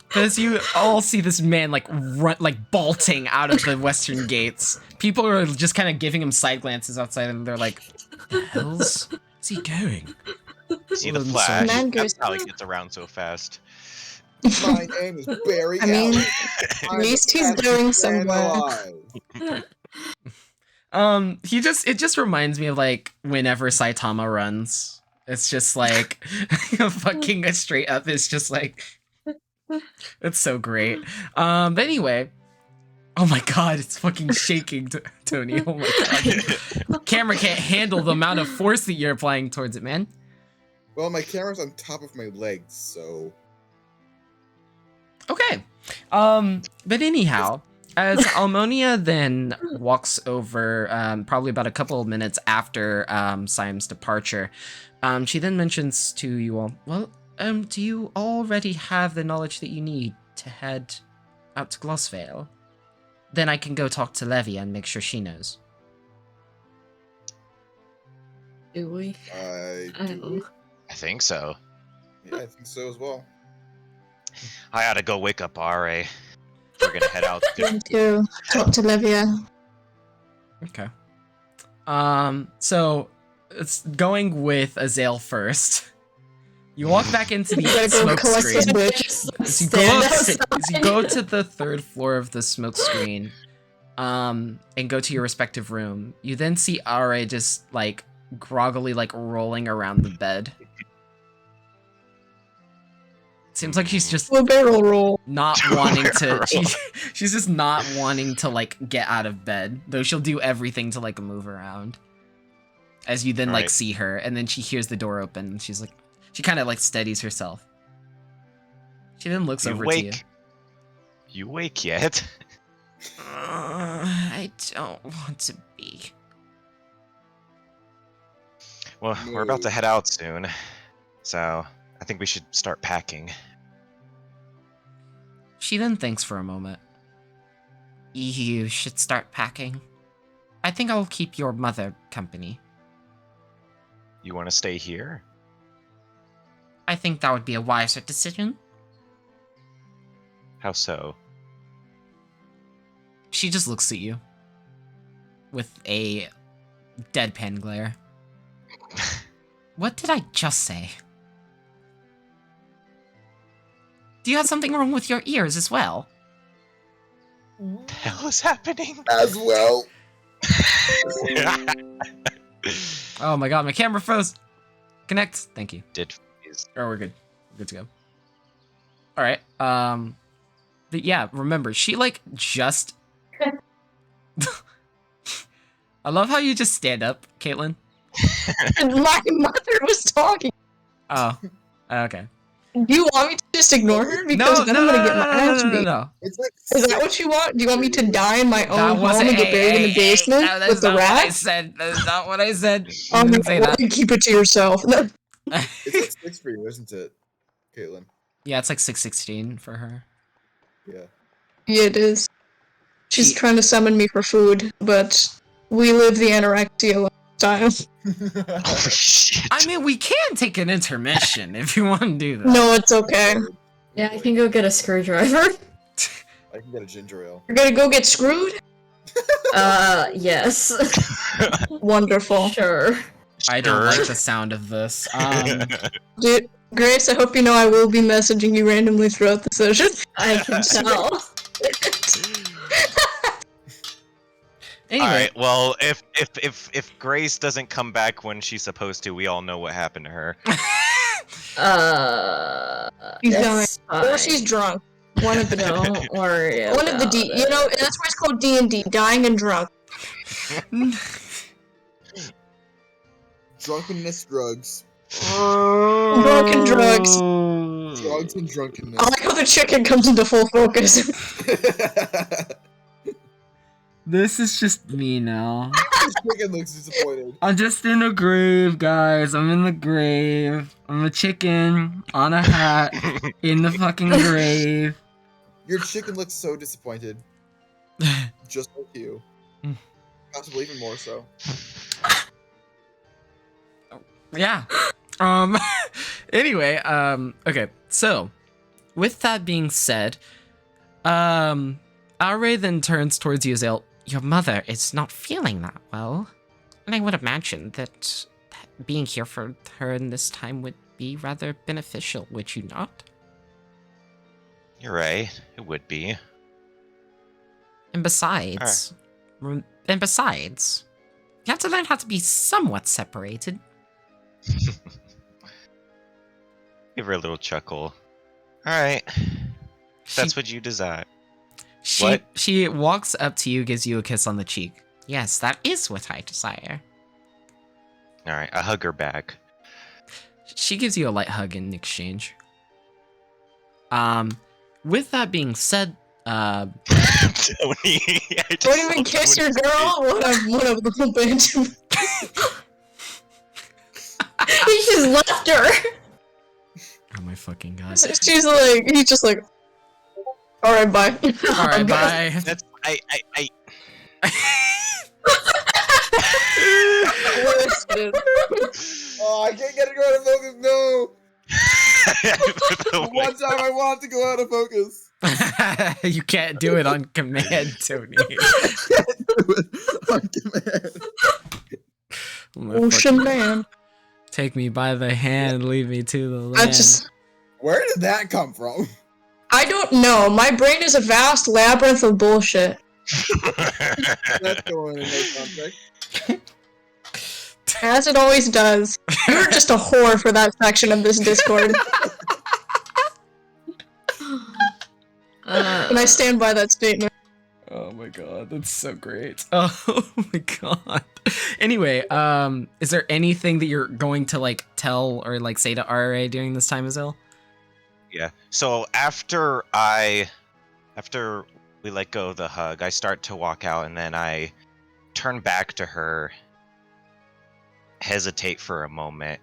Because you all see this man, like, run, like, bolting out of the western gates. People are just kind of giving him side glances outside, and they're like, the hell's is he going? See the Well, flash. Man That's goes- how he gets around so fast. my name is Barry I mean, Allen. at I'm least the he's fastest going man somewhere. alive. It just reminds me of, like, whenever Saitama runs. It's just like, fucking straight up, it's just like, it's so great. But anyway, oh my god, it's fucking shaking, Tony. Oh my god. Camera can't handle the amount of force that you're applying towards it, man. Well, my camera's on top of my legs, so... Okay. But anyhow, as Almonia then walks over, probably about a couple of minutes after Siam's departure, she then mentions to you all, well, do you already have the knowledge that you need to head out to Glossvale? Then I can go talk to Levia and make sure she knows. Do we? do. I think so. Yeah, I think so as well. I ought to go wake up RA. We're gonna head out. Going to talk to Levia. Okay. So it's going with Azale first. You walk back into the You gotta go smoke collect this screen. bitch. As you, Stand go outside. as you go to the third floor of the smoke screen, and go to your respective room, you then see Ara just, like, groggily, like, rolling around the bed. Seems like she's just A barrel roll. not wanting to, she's just not wanting to, like, get out of bed, though she'll do everything to, like, move around. As you then, like, Right. see her, and then she hears the door open, and she's like, she kind of, like, steadies herself. She then looks You over to you. wake? You wake yet? I don't want to be. Well, we're about to head out soon, so I think we should start packing. She then thinks for a moment. You should start packing. I think I will keep your mother company. You want to stay here? I think that would be a wiser decision. How so? She just looks at you with a deadpan glare. What did I just say? Do you have something wrong with your ears as well? What the hell is happening? As well. Oh my god, my camera froze. Connect. Thank you. Did freeze. Oh, we're good. We're good to go. Alright, but yeah, remember, she, like, just... I love how you just stand up, Caitlin. And my mother was talking. Oh, okay. Do you want me to just ignore her? Because No, then no, I'm no, gonna no, get my no, no, ass no, no, beat. no. It's like Is that what you want? Do you want me to die in my That own home wasn't. and get buried in the basement that with is the not what I rats? said. That is not what I said. You Oh my didn't say god, that. keep it to yourself. No. It's like 6 for you, isn't it, Caitlin? Yeah, it's like 6:16 for her. Yeah. Yeah, it is. She's She- trying to summon me for food, but we live the anorexia lifestyle. Oh shit. I mean, we can take an intermission if you want to do that. No, it's okay. Yeah, I can go get a screwdriver. I can get a ginger ale. You're gonna go get screwed? Yes. Wonderful. Sure. I don't Sure. like the sound of this. Dude, Grace, I hope you know I will be messaging you randomly throughout the session. I can tell. Anyway, All right. Well, if Grace doesn't come back when she's supposed to, we all know what happened to her. She's that's dying. Or fine. she's drunk. One of the two. Don't worry. One of the D. You know, that's why it's called D&D. Dying and drunk. Drunkenness, drugs. Drunken drugs. Drugs and I drunkenness. like how the chicken comes into full focus. this is just me now. This chicken looks disappointed. I'm just in a grave, guys. I'm in the grave. I'm a chicken on a hat in the fucking grave. Your chicken looks so disappointed. Just like you. Possibly even more so. Yeah. Anyway, okay. So, with that being said, Aure then turns towards you, Zale. Your mother is not feeling that well. And I would imagine that being here for her in this time would be rather beneficial, would you not? You're right. It would be. And besides, you have to learn how to be somewhat separated. Give her a little chuckle. All right. That's what you desire. What? She walks up to you, gives you a kiss on the cheek. Yes, that is what I desire. All right. I hug her back. She gives you a light hug in exchange. With that being said, Tony. I Don't even kiss your girl? What a little bitch. He just left her. Oh my fucking god. She's like, he's just like, alright, bye. Alright, bye. That's I. Oh, I can't get it out of focus, no! One time I want to go out of focus. You can't do it on command, Tony. On command. Oh my Ocean fucking- man. Take me by the hand, lead me to the land. Where did that come from? I don't know. My brain is a vast labyrinth of bullshit. That's going in no context. As it always does. You're just a whore for that section of this Discord. And I stand by that statement. Oh my god, that's so great. Oh my god. Anyway, is there anything that you're going to like tell or like say to RA during this time, Azil? Yeah. So after we let go of the hug, I start to walk out, and then I turn back to her, hesitate for a moment.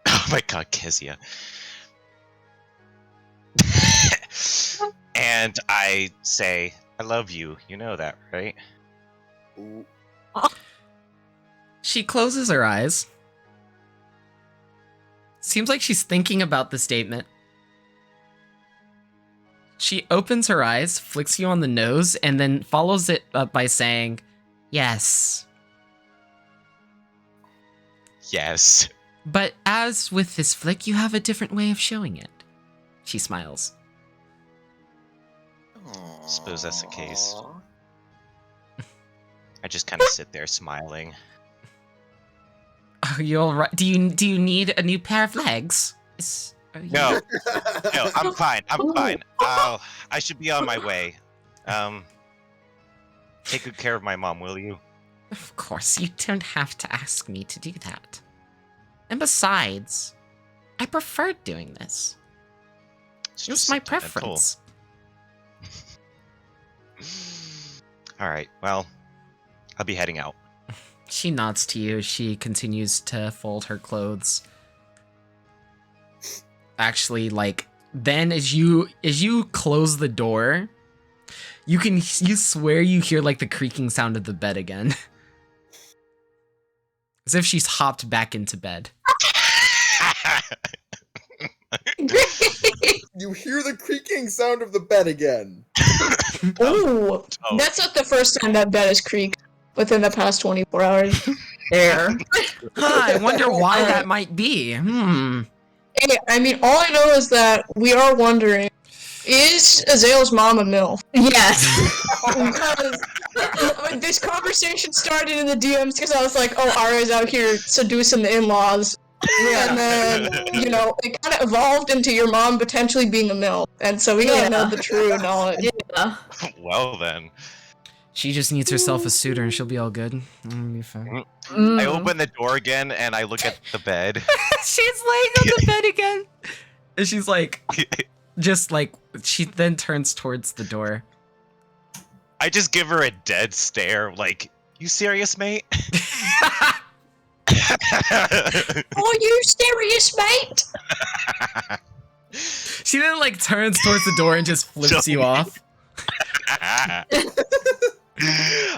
Oh my god, Kezia. And I say, I love you. You know that, right? Ooh. She closes her eyes. Seems like she's thinking about the statement. She opens her eyes, flicks you on the nose, and then follows it up by saying, yes. Yes. But as with this flick, you have a different way of showing it. She smiles. Suppose that's the case. I just kind of sit there smiling. Are you alright? Do you need a new pair of legs? No, no, I'm fine. I'm fine. I should be on my way. Take good care of my mom, will you? Of course, you don't have to ask me to do that. And besides, I preferred doing this. It's It was just my sentimental. preference. All right. Well, I'll be heading out. She nods to you. She continues to fold her clothes. Actually, like, then as you close the door, you swear you hear like the creaking sound of the bed again. As if she's hopped back into bed. You hear the creaking sound of the bed again. Ooh, that's not the first time that bed has creaked within the past 24 hours. There. I wonder why that might be. Hey, I mean, all I know is that we are wondering, is Azale's mom a MILF? Yes. Because this conversation started in the DMs because I was like, oh, Ara's out here seducing the in-laws. And then, you know, it kind of evolved into your mom potentially being a MILF. And so we gotta know the true knowledge. Yeah. Well then. She just needs herself a suitor and she'll be all good. Be fine. I open the door again and I look at the bed. She's laying on the bed again. And she's like, just like, she then turns towards the door. I just give her a dead stare, like, you serious, mate? Are you serious, mate? She then like turns towards the door and just flips you off.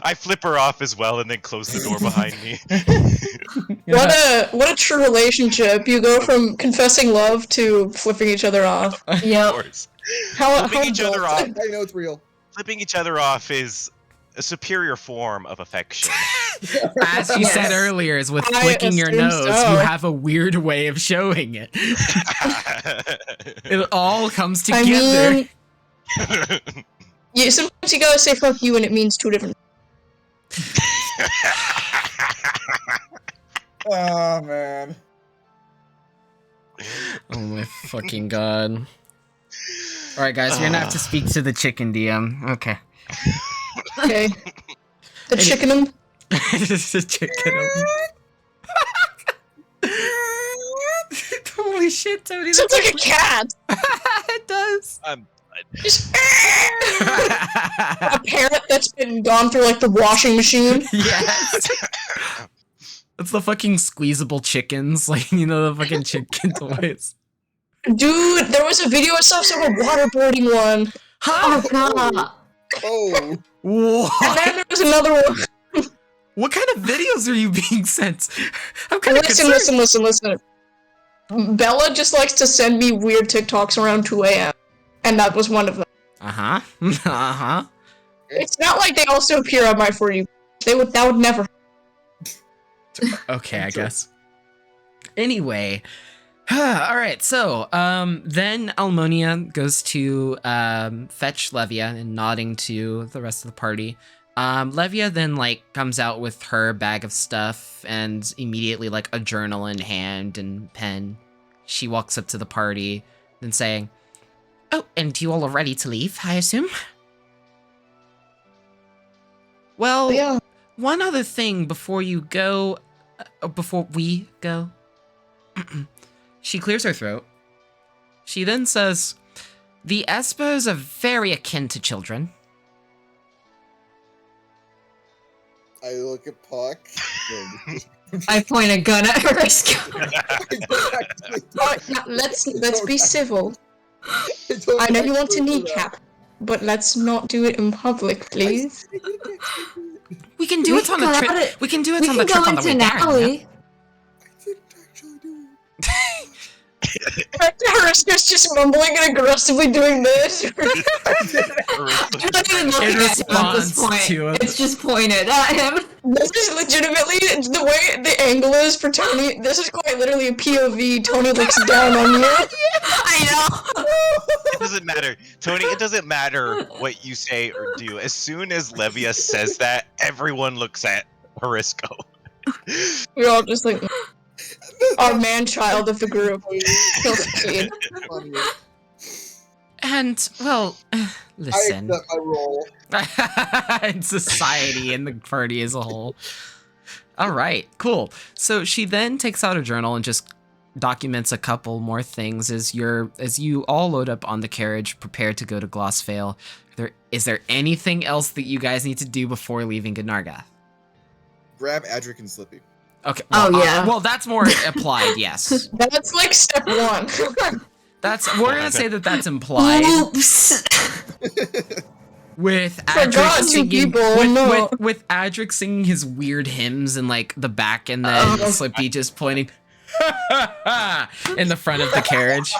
I flip her off as well and then close the door behind me. What a true relationship. You go from confessing love to flipping each other off. Yep. Of course. How Each other off. I know it's real. Flipping each other off is a superior form of affection. As you said earlier, is with I flicking your assume nose, so. you have a weird way of showing it. It all comes I together. mean, sometimes you gotta say fuck you and it means two different. Oh man. Oh my fucking god. Alright guys, we're gonna have to speak to the chicken DM. Okay. Okay. The chickenum. The chicken. Holy shit, Tony. Sounds like a cat. It does. Just a parrot that's been gone through like the washing machine. Yes. It's the fucking squeezable chickens, like, you know, the fucking chicken toys. Dude, there was a video I saw some waterboarding one. Huh? Oh god. Oh. And What? then there was another one. What kind of videos are you being sent? I'm kind of Listen. Bella just likes to send me weird TikToks around 2 a.m. And that was one of them. Uh-huh. Uh-huh. It's not like they also appear on my For You. That would never. Okay, I guess. Anyway. Alright, so, then Almonia goes to, fetch Levia and nodding to the rest of the party. Levia then, like, comes out with her bag of stuff and immediately, like, a journal in hand and pen. She walks up to the party, then saying, "Oh, and you all are ready to leave, I assume?" Well, Yeah. one other thing before you go, before we go. She clears her throat. She then says, "The Espers are very akin to children." I look at Puck. I point a gun at her. Let's be civil. I know you want to kneecap, but let's not do it in public, please. We can do it on the trip. We can do it We on can the trip go on the way into down. Natalie. I didn't actually do it. Hariska's just mumbling and aggressively doing this. I'm not even looking In at him at response this point. to it. It's just pointed at him. This is legitimately the way the angle is for Tony. This is quite literally a POV. Tony looks down on you. I know. It doesn't matter, Tony. It doesn't matter what you say or do. As soon as Levia says that, everyone looks at Harisco. We're all just like, our man-child of the group. He'll succeed. And, well, I listen. accept my role. In society and the party as a whole. All right, cool. So she then takes out a journal and just documents a couple more things as you all load up on the carriage, prepared to go to Glossvale. Is there anything else that you guys need to do before leaving Gnargath? Grab Adric and Slippy. Okay. Oh, Well, yeah. well, that's more implied. Yes. That's like step one. We're gonna say that that's implied. Oops. With Forgot Adric two singing, people, no. with Adric singing his weird hymns in like the back, and then Slippy just pointing in the front of the carriage.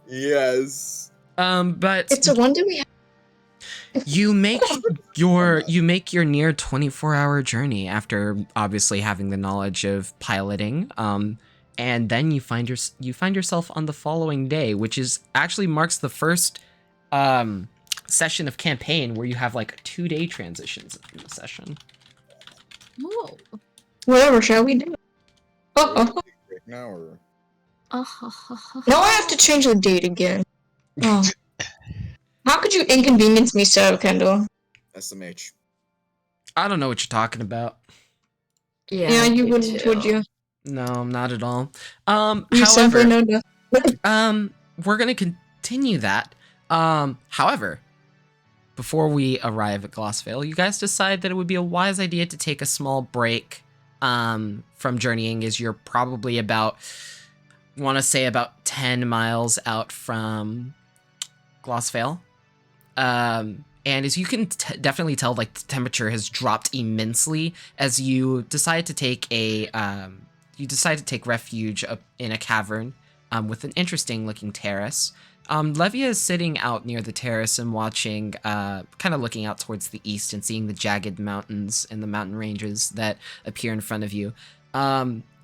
Yes. But It's a wonder we have. you make your near 24-hour journey after obviously having the knowledge of piloting. And then you find yourself on the following day, which is actually marks the first session of campaign where you have like 2-day transitions in the session. Oh. Whatever, shall we do? Uh-oh. Now or Now I have to change the date again. Oh. How could you inconvenience me so, Kendall? SMH. I don't know what you're talking about. Yeah, you me wouldn't, too. would you? No, not at all. You simply However, know nothing. we're gonna continue that. However, before we arrive at Glossvale, you guys decide that it would be a wise idea to take a small break from journeying, as you're probably about 10 miles out from Glossvale. And as you can definitely tell, like, the temperature has dropped immensely as you decide to take refuge up in a cavern with an interesting looking terrace. Levia is sitting out near the terrace and watching, kind of looking out towards the east and seeing the jagged mountains and the mountain ranges that appear in front of you.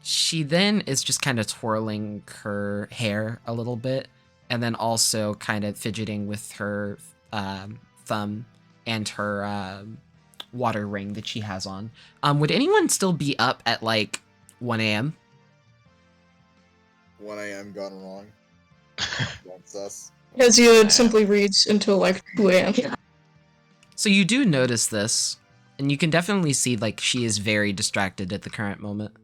She then is just kind of twirling her hair a little bit, and then also kind of fidgeting with her thumb and her water ring that she has on. Would anyone still be up at like 1 a.m.? 1 a.m. gone wrong. That's us. Because you simply reads until like 2 a.m. So you do notice this, and you can definitely see like she is very distracted at the current moment.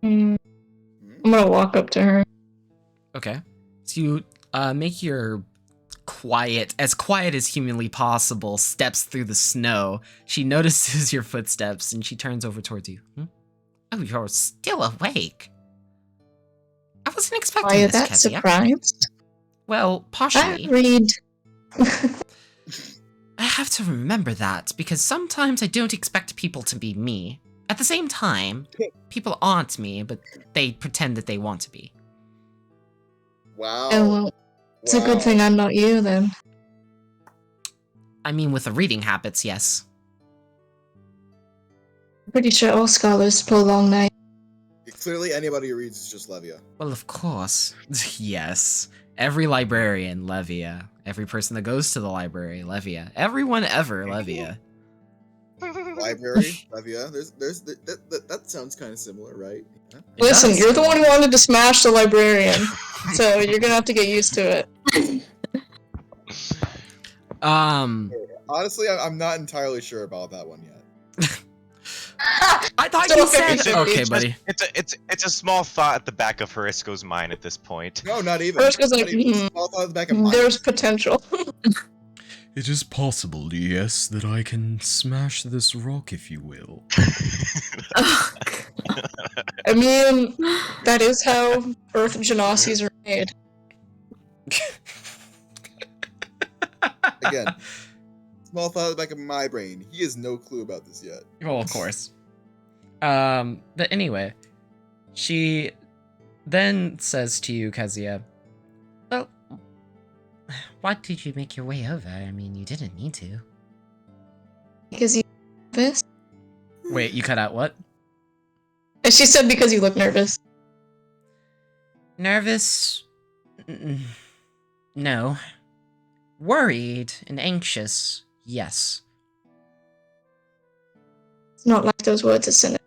I'm gonna walk up to her. Okay. So you make your as quiet as humanly possible steps through the snow. She notices your footsteps and she turns over towards you. Oh, you're still awake. I wasn't expecting Why are this, that Kezia. surprised? Well, I partially. read. I have to remember that, because sometimes I don't expect people to be me. At the same time, people aren't me, but they pretend that they want to be. Wow. Oh, well, it's a good thing I'm not you then. I mean, with the reading habits, yes. I'm pretty sure all scholars pull long night. Clearly, anybody who reads is just Levia. Well, of course. Yes. Every librarian, Levia. Every person that goes to the library, Levia. Everyone ever, Levia. Library, Levia. That sounds kind of similar, right? Yeah. It Listen, does. you're the one who wanted to smash the librarian, so you're gonna have to get used to it. Honestly, I'm not entirely sure about that one yet. I thought So you said... it's Okay, buddy. It's a small thought at the back of Harisco's mind at this point. No, not even. First goes like, Not even. It's all at the back of my there's potential. It is possible, yes, that I can smash this rock, if you will. I mean, that is how Earth Genasies are made. Again, small thought at the back of my brain. He has no clue about this yet. Well, of course. But anyway, she then says to you, Kezia, well, why did you make your way over? I mean, you didn't need to. Because you nervous? Wait, you cut out what? She said because you look nervous. Nervous? No. Worried and anxious, yes. It's not like those words are cynical.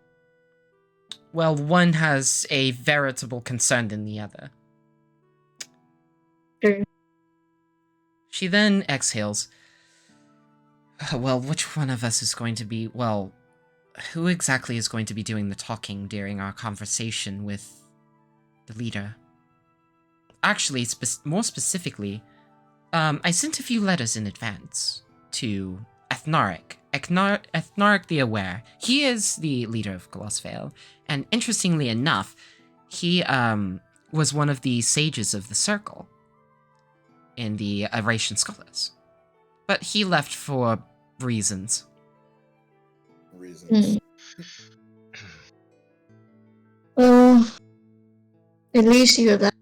Well, one has a veritable concern than the other. True. She then exhales. Well, which one of us is going to be, well, who exactly is going to be doing the talking during our conversation with the leader? Actually, more specifically, I sent a few letters in advance to Ethnaric. Ethnaric the Aware. He is the leader of Glossvale, and interestingly enough, he was one of the sages of the Circle in the Iratian Scholars. But he left for reasons. Reasons. Well, at least you have that.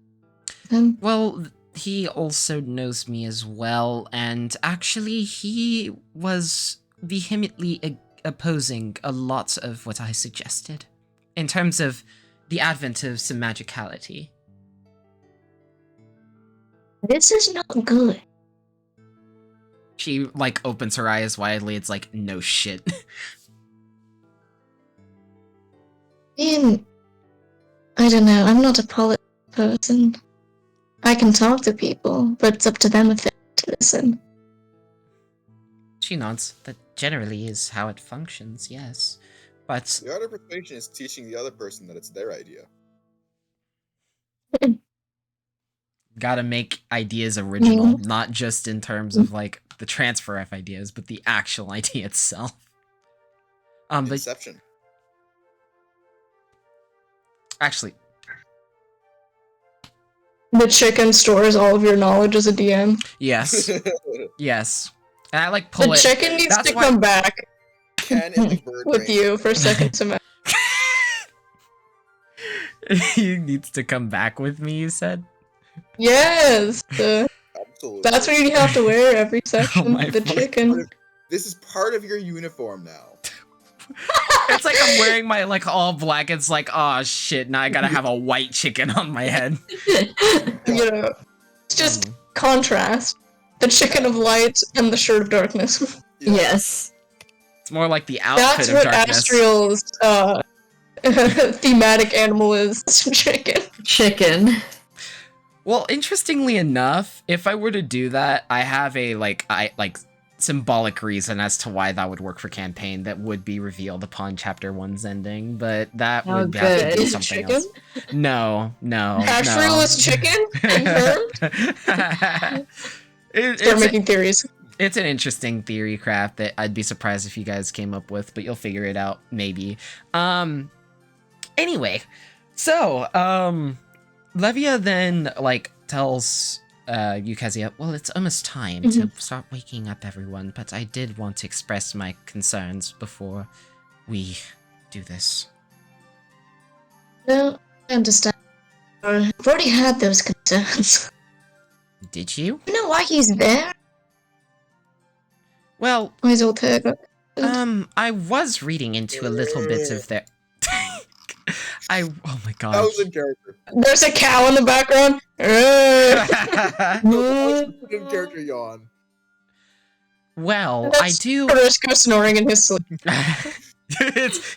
Then. Well, he also knows me as well, and actually he was vehemently opposing a lot of what I suggested, in terms of the advent of some magicality. This is not good. She, like, opens her eyes widely. It's like, no shit. I don't know, I'm not a politics person. I can talk to people, but it's up to them if they want to listen. She nods. That generally is how it functions, yes. But The art of persuasion is teaching the other person that it's their idea. gotta make ideas original, not just in terms of, like, the transfer of ideas, but the actual idea itself. But Inception. actually, The chicken stores all of your knowledge as a DM. yes, yes. And I, like, The pull it. chicken needs That's to why- come back Can in the bird with brain. you for second semester. He needs to come back with me, you said? Yes! Absolutely. That's what you have to wear every section. my The fucking chicken. This is part of your uniform now. It's like I'm wearing my, like, all black. It's like, oh shit, now I gotta have a white chicken on my head. You know, it's just contrast. The chicken of light and the shirt of darkness. Yeah. Yes. It's more like the outfit That's of what darkness. Astriel's thematic animal is. Chicken. Chicken. Well, interestingly enough, if I were to do that, I have a, like, symbolic reason as to why that would work for campaign that would be revealed upon chapter 1's ending, but that Oh, would have to good. be Is it something chicken? else. No. Astriel is chicken? Confirmed? Start making theories. It's an interesting theory craft that I'd be surprised if you guys came up with, but you'll figure it out, maybe. Anyway, so, Levia then, like, tells Yukezia, well, it's almost time to start waking up everyone, but I did want to express my concerns before we do this. No, I understand. I've already had those concerns. Did you? You know why he's there? Well, Why is Ortega? I was reading into a little bit of their... oh my That was gosh. in character. There's a cow in the background. In character yawn. Well, I That's do... Risco snoring in his sleep. It's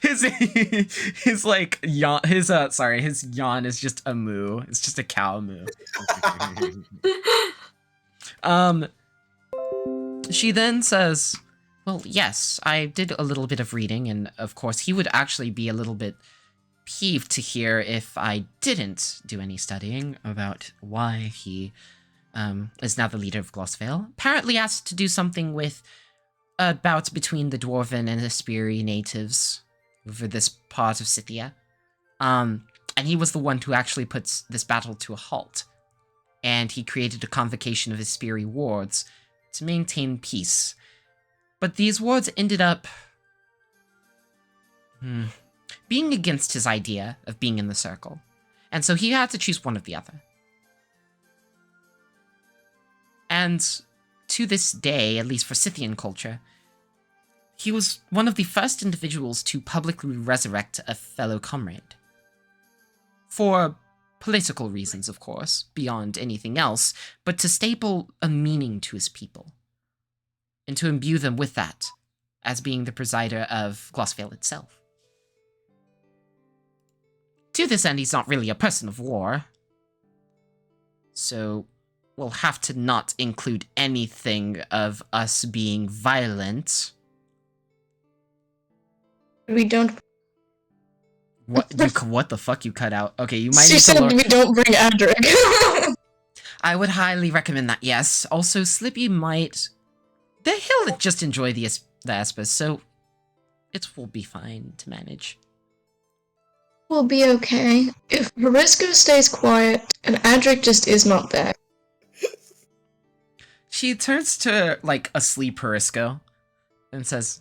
his like yawn. His yawn is just a moo. It's just a cow moo. She then says, "Well, yes, I did a little bit of reading, and of course, he would actually be a little bit peeved to hear if I didn't do any studying about why he is now the leader of Glossvale. Apparently, has to do something with." A bout between the Dwarven and Aspiri natives over this part of Scythia. And he was the one who actually puts this battle to a halt. And he created a convocation of Aspiri wards to maintain peace. But these wards ended up being against his idea of being in the circle. And so he had to choose one or the other. And to this day, at least for Scythian culture, he was one of the first individuals to publicly resurrect a fellow comrade. For political reasons, of course, beyond anything else, but to staple a meaning to his people, and to imbue them with that, as being the presider of Glossvale itself. To this end, he's not really a person of war, so we'll have to not include anything of us being violent. We don't. What the fuck you cut out? Okay, you might She need to said lower. we don't bring Adric. I would highly recommend that. Yes. Also, Slippy might. He'll just enjoy the Aspis, so it will be fine to manage. We'll be okay. If Harisko stays quiet and Adric just is not there. She turns to, like, asleep Harisko and says,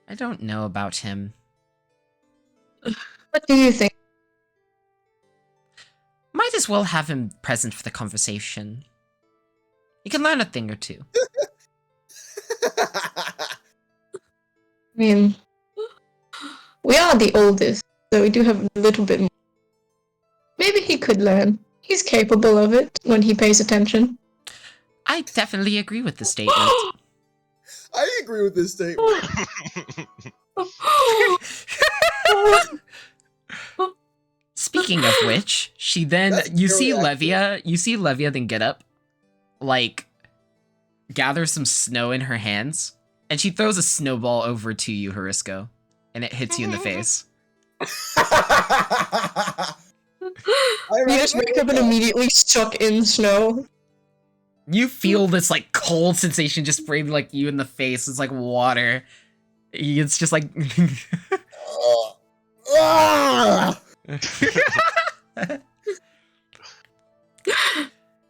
I don't know about him. What do you think? Might as well have him present for the conversation. He can learn a thing or two. I mean, we are the oldest, so we do have a little bit more. Maybe he could learn. He's capable of it when he pays attention. I definitely agree with the statement. I agree with this statement. Speaking of which, she then you see Levia then get up, like gather some snow in her hands, and she throws a snowball over to you, Harisko, and it hits you in the face. You just wake up and immediately suck in snow. You feel this like cold sensation just spraying like you in the face. It's like water. It's just like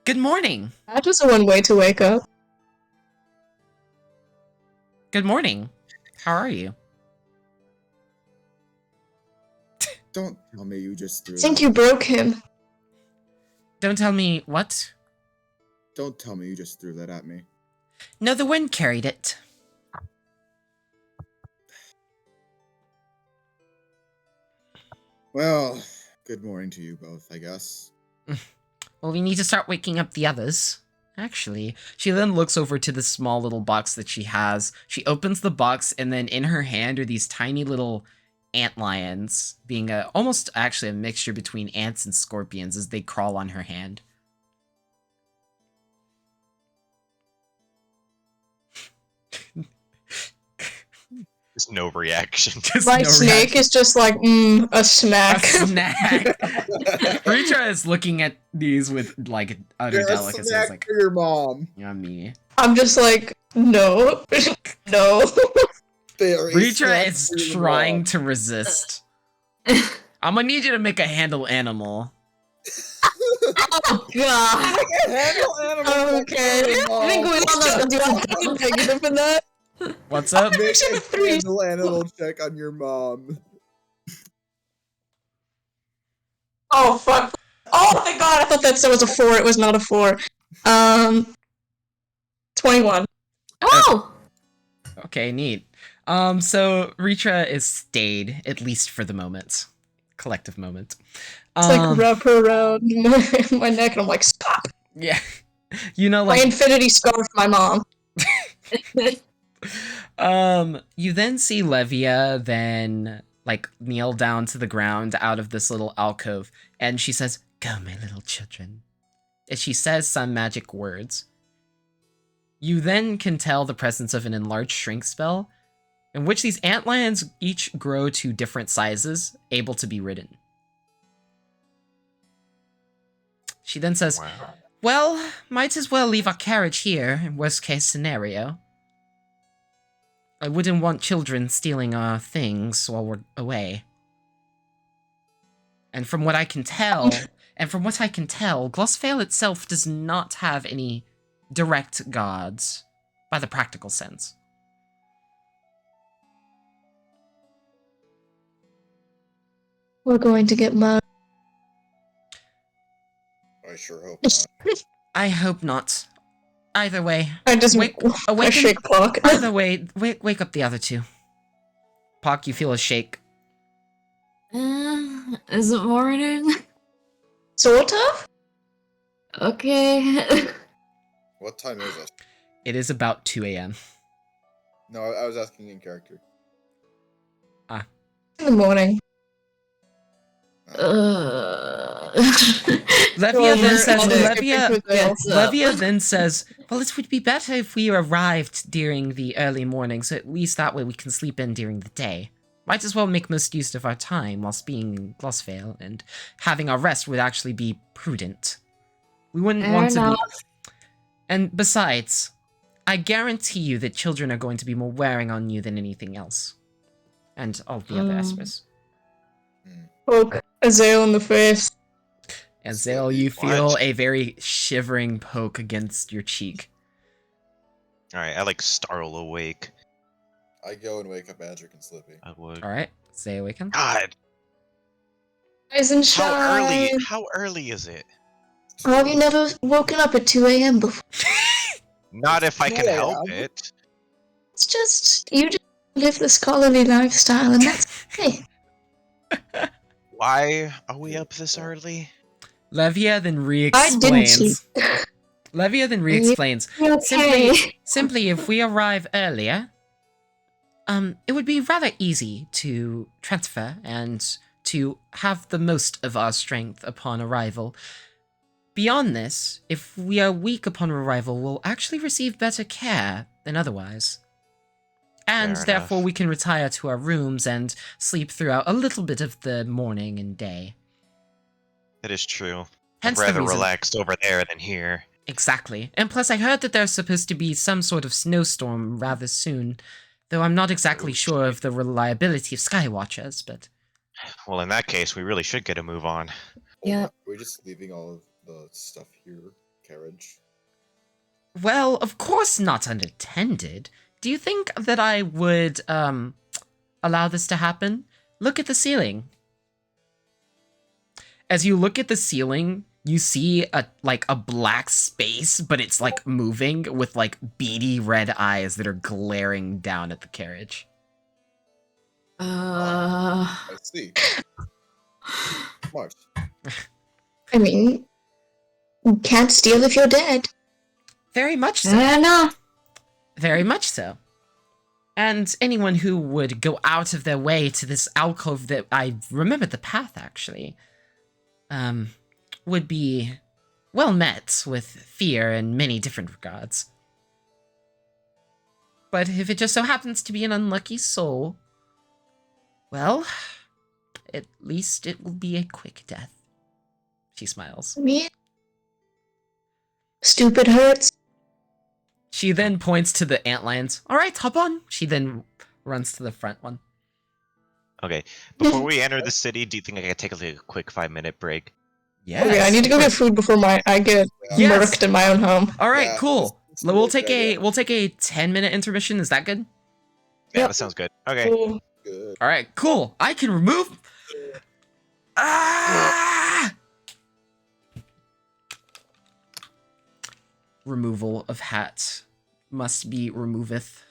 Good morning. That was one way to wake up. Good morning. How are you? Don't tell me you just threw I think that. you broke him. Don't tell me what? Don't tell me you just threw that at me. No, the wind carried it. Well, good morning to you both, I guess. Well, we need to start waking up the others. Actually, she then looks over to the small little box that she has. She opens the box, and then in her hand are these tiny little antlions, being almost actually a mixture between ants and scorpions as they crawl on her hand. There's no reaction. My snake is just like, a snack. A snack. Ritra is looking at these with like utter You're a delicacy. It's snack like, for your mom. yummy. I'm just like, no. No. Ritra is trying to resist. I'm gonna need you to make a handle animal. Oh god. Handle animal. Okay. I think we all do a negative in that. What's up? Make a handle animal check on your mom. Oh, fuck. Oh my god, I thought that was a 4. It was not a 4. 21. Oh! Okay, neat. So Ritra is stayed, at least for the moment. Collective moment. It's like wrap her around my neck, and I'm like, stop. Yeah. You know, My like infinity scarf, my mom. You then see Levia then like kneel down to the ground out of this little alcove, and she says, "Go, my little children." And she says some magic words. You then can tell the presence of an enlarged shrink spell, in which these antlions each grow to different sizes, able to be ridden. She then says, Wow. "Well, might as well leave our carriage here, in worst case scenario. I wouldn't want children stealing our things while we're away. And from what I can tell, Glossvale itself does not have any direct gods, by the practical sense." We're going to get mad. I sure hope not. I hope not. Either way, I just I I shake Pock. either way, wake up the other two. Pock, you feel a shake. Is it morning? Sort of? Okay. What time is it? It is about 2 a.m. No, I was asking in character. In the morning. Levia then says, Gets up. Levia then says, "Well, it would be better if we arrived during the early morning, so at least that way we can sleep in during the day." might as well make most use of our time whilst being in Glossvale, and having our rest would actually be prudent. We wouldn't want to be... And besides, I guarantee you that children are going to be more wearing on you than anything else. And all the other espers. Poke Azale in the face. Azale, you feel a very shivering poke against your cheek. Alright, I like startle awake. I go and wake up Adric and Slippy. I would. Alright, stay awakened. God! Rise and shine. How early is it? Oh, have you never woken up at 2 a.m. before? Not if I can 2 help a.m. it. It's just, you just live the scholarly lifestyle, and that's okay. Why are we up this early? Levia then I didn't sleep. re-explains. Levia then re-explains. Simply, if we arrive earlier, it would be rather easy to transfer and to have the most of our strength upon arrival. Beyond this, if we are weak upon arrival, we'll actually receive better care than otherwise. And Fair therefore enough. we can retire to our rooms and sleep throughout a little bit of the morning and day. That is true. Hence I'm the rather reason. relaxed over there than here. Exactly. And plus I heard that there's supposed to be some sort of snowstorm rather soon, though I'm not exactly sure of the reliability of Skywatchers, but... Well, in that case, we really should get a move on. Yeah. We're just leaving all of the stuff here. Carriage. Well, of course not unattended. Do you think that I would, allow this to happen? Look at the ceiling. As you look at the ceiling, you see a black space, but it's like moving with like beady red eyes that are glaring down at the carriage. I see. Smart. I mean, you can't steal if you're dead. Very much so. No. Very much so. And anyone who would go out of their way to this alcove that I remembered the path actually, would be well met with fear in many different regards. But if it just so happens to be an unlucky soul, well, at least it will be a quick death. She smiles. Me? Stupid hurts. She then points to the antlions. All right, hop on. She then runs to the front one. Okay, before we enter the city, do you think I could take a quick 5-minute break? Yes. Okay, I need to go get food before I get Yes. murked in my own home. All right, Yeah, cool. it's We'll a take good idea. a 10-minute intermission. Is that good? Yeah, Yep. that sounds good. Okay. Cool. Good. All right, cool. I can remove. Ah! Removal of hat must be removeth.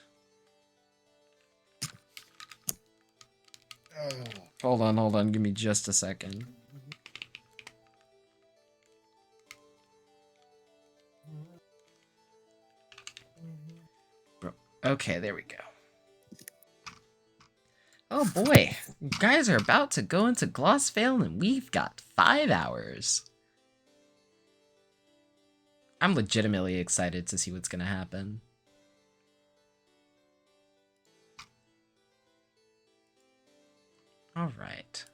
Hold on. Give me just a second. Okay, there we go. Oh boy, you guys are about to go into Glossvale and we've got 5 hours. I'm legitimately excited to see what's gonna happen. All right.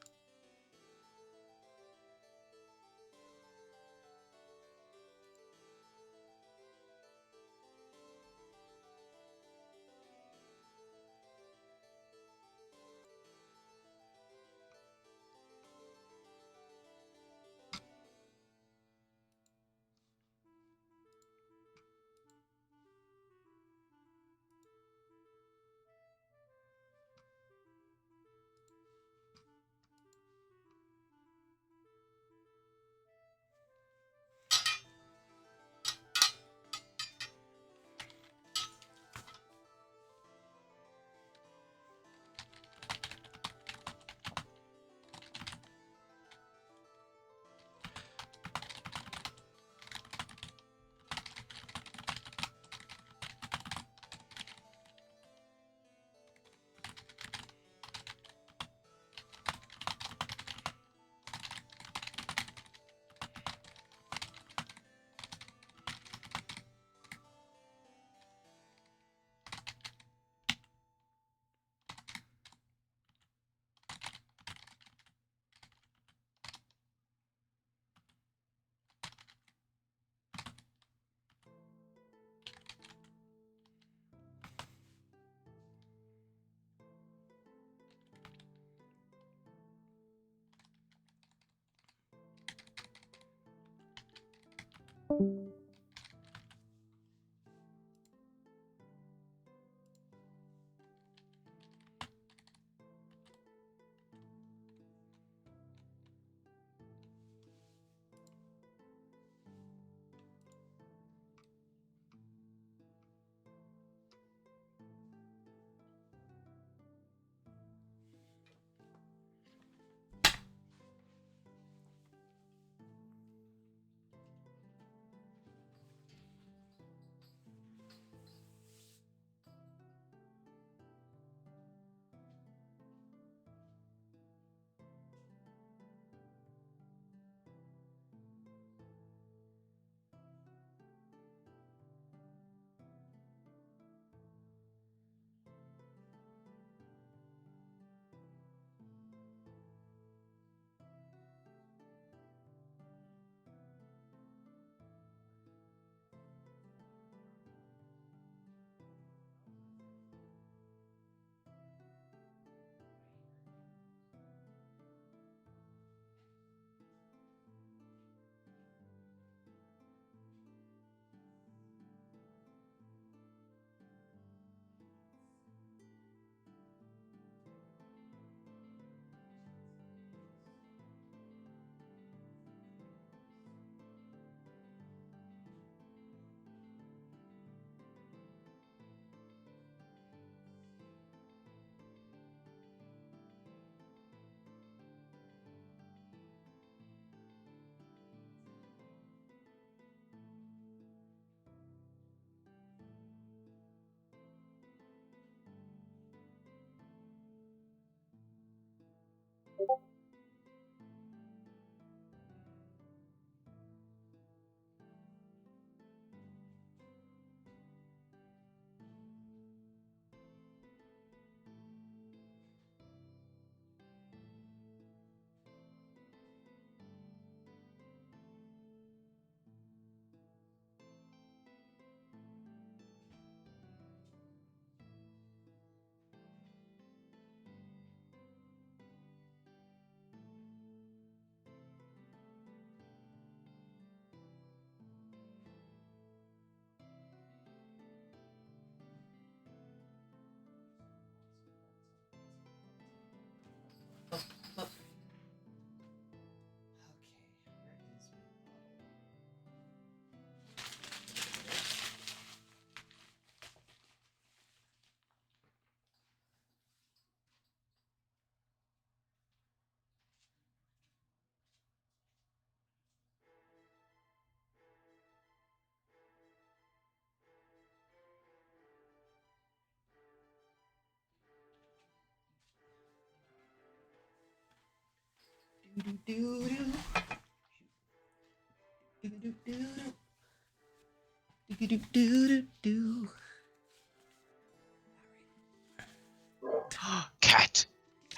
Cat.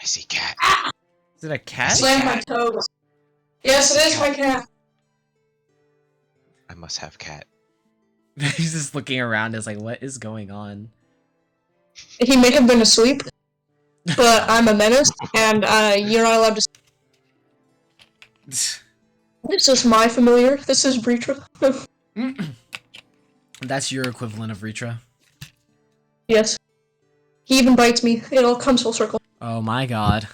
I see cat. Is it a cat? Slam my toes. Yes, it is my cat. I must have cat. He's just looking around. Is like, what is going on? He may have been asleep, but I'm a menace, and you're not allowed to. This is my familiar. This is Breetra. That's your equivalent of Ritra. Yes. He even bites me. It all comes full circle. Oh my god.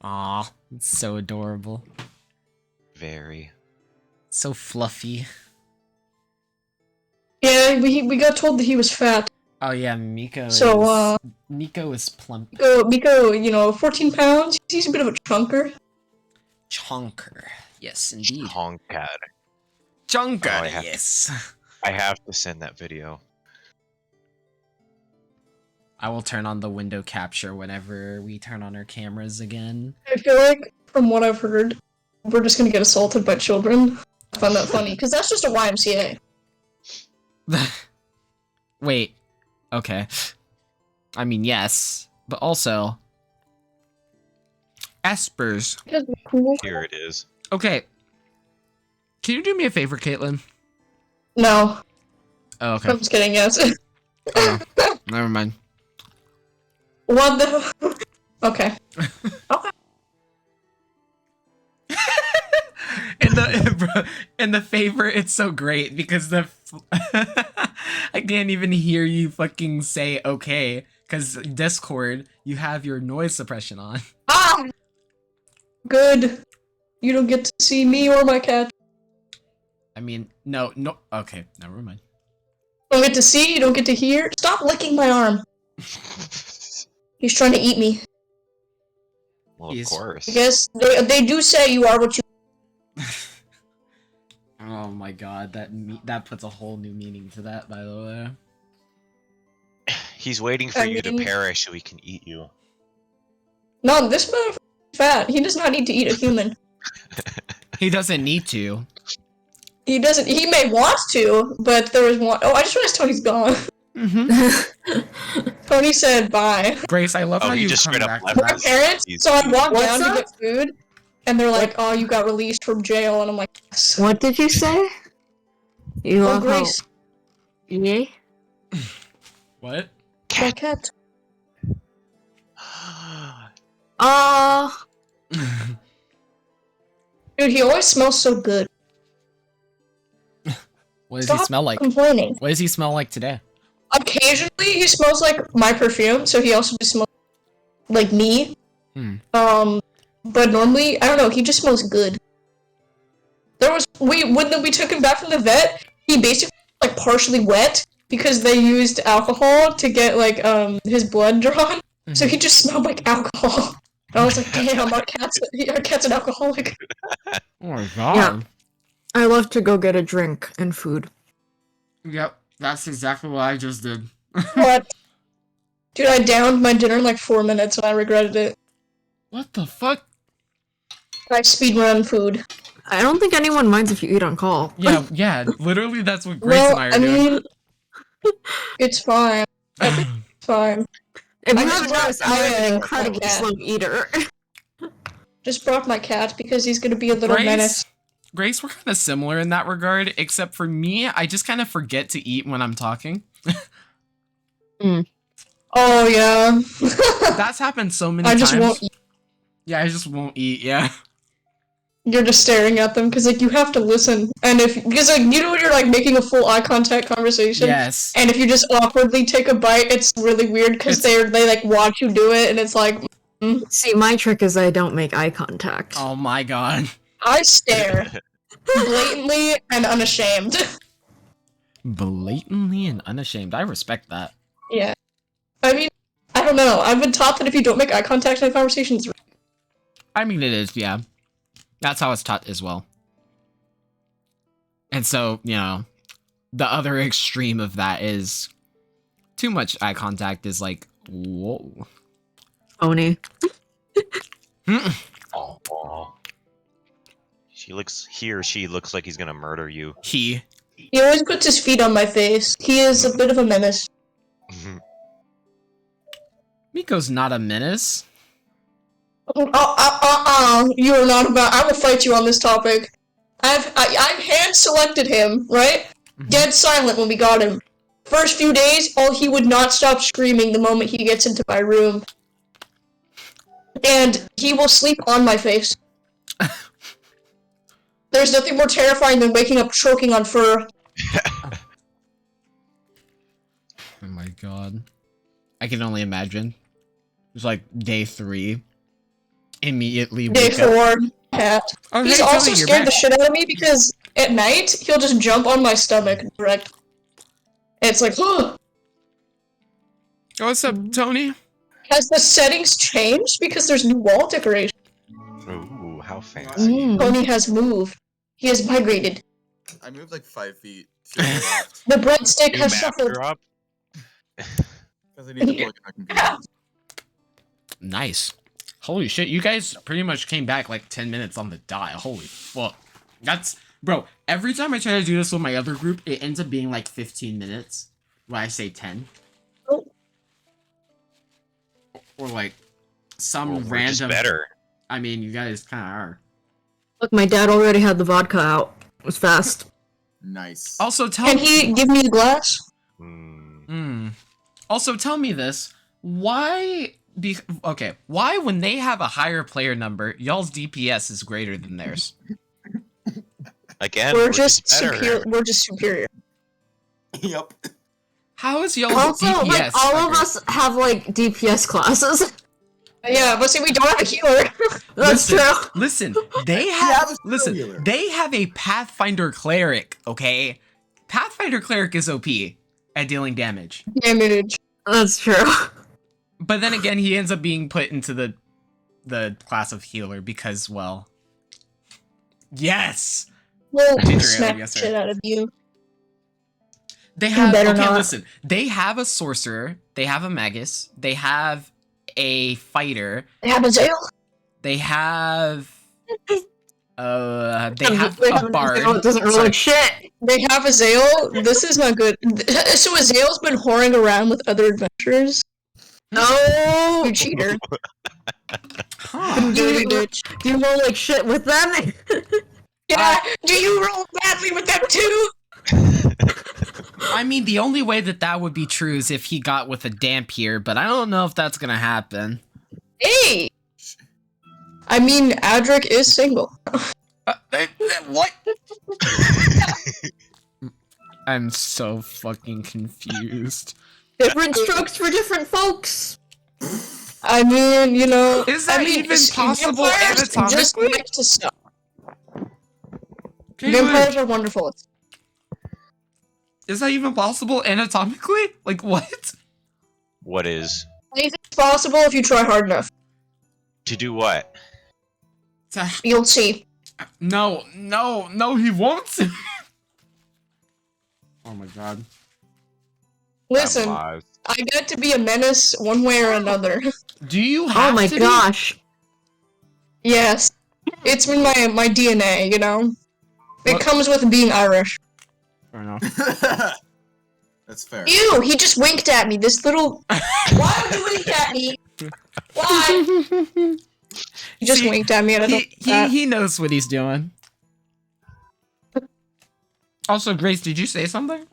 Aw, it's so adorable. Very. So fluffy. Yeah, we got told that he was fat. Oh yeah, Miko So, Nico is plump. Miko, 14 pounds. He's a bit of a chunker. Chonker. Yes, indeed. Honk cat. Chonker, Oh, yes. I have to send that video. I will turn on the window capture whenever we turn on our cameras again. I feel like, from what I've heard, we're just gonna get assaulted by children. I find that funny, because that's just a YMCA. Wait. Okay. I mean, yes. But also... Espers. That's cool. Here it is. Okay. Can you do me a favor, Caitlin? No. Oh, okay. I'm just kidding, yes. Oh, never mind. What the... Okay. Okay. And the favor, it's so great because I can't even hear you fucking say okay because Discord, you have your noise suppression on. Ah! Good. You don't get to see me or my cat. I mean, no. Okay, never mind. You don't get to see, you don't get to hear. Stop licking my arm. He's trying to eat me. Well, of course. I guess they do say you are what you. Oh my god, that puts a whole new meaning to that, by the way. He's waiting for you to perish so he can eat you. No, this motherfucker is fat. He does not need to eat a human. He doesn't need to. He doesn't. He may want to, but there was one. Oh, I just realized Tony's gone. Tony said bye. Grace, I love how you just come straight back up to My that. parents. So I walked down What's to up? get food, and they're like, "Oh, you got released from jail," and I'm like, yes. What did you say? You "Oh, love Grace, Yay? What? my cat." Dude, he always smells so good. What does he Stop smell like? complaining. What does he smell like today? Occasionally, he smells like my perfume, so he also just smells like me. But normally, I don't know, he just smells good. When we took him back from the vet, he basically like partially wet because they used alcohol to get like his blood drawn. So he just smelled like alcohol. And I was like, damn, our cat's an alcoholic. Oh my god. Yeah. I love to go get a drink and food. Yep, that's exactly what I just did. What? Dude, I downed my dinner in like 4 minutes and I regretted it. What the fuck? I speedrun food. I don't think anyone minds if you eat on call. Yeah, literally that's what Grace and I are doing. mean, it's fine. It's fine. If I you just haven't brought noticed, I'm an my incredibly cat. slow eater. Just brought my cat because he's gonna be a little menace. Grace, we're kind of similar in that regard, except for me, I just kind of forget to eat when I'm talking. Oh, yeah. That's happened so many I times. just won't eat. Yeah, I just won't eat, yeah. You're just staring at them because, like, you have to listen. And because, like, you know when you're, like, making a full eye contact conversation? Yes. And if you just awkwardly take a bite, it's really weird because they, like, watch you do it and it's like, See, my trick is I don't make eye contact. Oh my god. I stare. Blatantly and unashamed. Blatantly and unashamed. I respect that. Yeah. I mean, I don't know. I've been taught that if you don't make eye contact in a conversation, it's I mean, it is, yeah. That's how it's taught as well. And so, you know, the other extreme of that is too much eye contact is like, whoa. Oni. Oh. He or she looks like he's gonna murder you. He always puts his feet on my face. He is a bit of a menace. Miko's not a menace. You are not about. I will fight you on this topic. I've hand selected him, right? Dead silent when we got him. First few days, he would not stop screaming the moment he gets into my room. And he will sleep on my face. There's nothing more terrifying than waking up choking on fur. Oh my god. I can only imagine. It's like day 3. Immediately Day wake up. 4, cat. Oh, He's hey, also Tony, you're scared back. the shit out of me because at night, he'll just jump on my stomach direct. It's like, Oh, what's up, Tony? has the settings changed because there's new wall decoration? Ooh, how fancy. Tony has moved. He has migrated. I moved like 5 feet to the left The breadstick New has map shuffled. drop? because I need to plug in my computer. Nice. Holy shit, you guys pretty much came back like 10 minutes on the dot. Holy fuck. That's... Bro, every time I try to do this with my other group, it ends up being like 15 minutes. When I say 10. Oh. Or like some Well, we're random... just better. I mean, you guys kind of are. Look, my dad already had the vodka out. It was fast. Nice. Also, tell Can me... he give me a glass? Also, tell me this. Why... Why when they have a higher player number, y'all's DPS is greater than theirs? Again, we're just better. superior. We're just superior. Yep. How is y'all Also, DPS? like, all of us have, like, DPS classes. Yeah, but see, we don't have a healer. That's Listen, true. Listen, they have have a healer. they have a Pathfinder cleric, okay? Pathfinder cleric is OP at dealing damage. Damage. That's true. But then again, he ends up being put into the class of healer because, well, yes. We'll Patreon, smack yes, sir. shit out of you. They have better okay, not. listen. They have a sorcerer, they have a magus, they have a fighter, They have a Zale. they have they have They a have bard. It doesn't roll Sorry. like shit. They have a Zale. This is not good. So a Zale's been whoring around with other adventurers. No! You cheater. Huh. Dirty bitch. Do you roll like shit with them? Yeah, do you roll badly with them too? I mean, the only way that would be true is if he got with a Dampier, but I don't know if that's gonna happen. Hey! I mean, Adric is single. What? I'm so fucking confused. Different strokes for different folks. I mean, you know... Is that even possible vampires just anatomically? like to suck. Vampires are wonderful. Is that even possible anatomically? Like, what? What is? Anything's possible if you try hard enough. To do what? You'll see. No, he won't. Oh my god. Listen, I'm I live. get to be a menace one way or another. Do you have Oh my to gosh. Yes. It's in my DNA, you know? It What? comes with being Irish. Fair enough. That's fair. Ew, he just winked at me, this little... Why would you wink at me? Why? He just winked at me and I thought He knows what he's doing. Also, Grace, did you say something?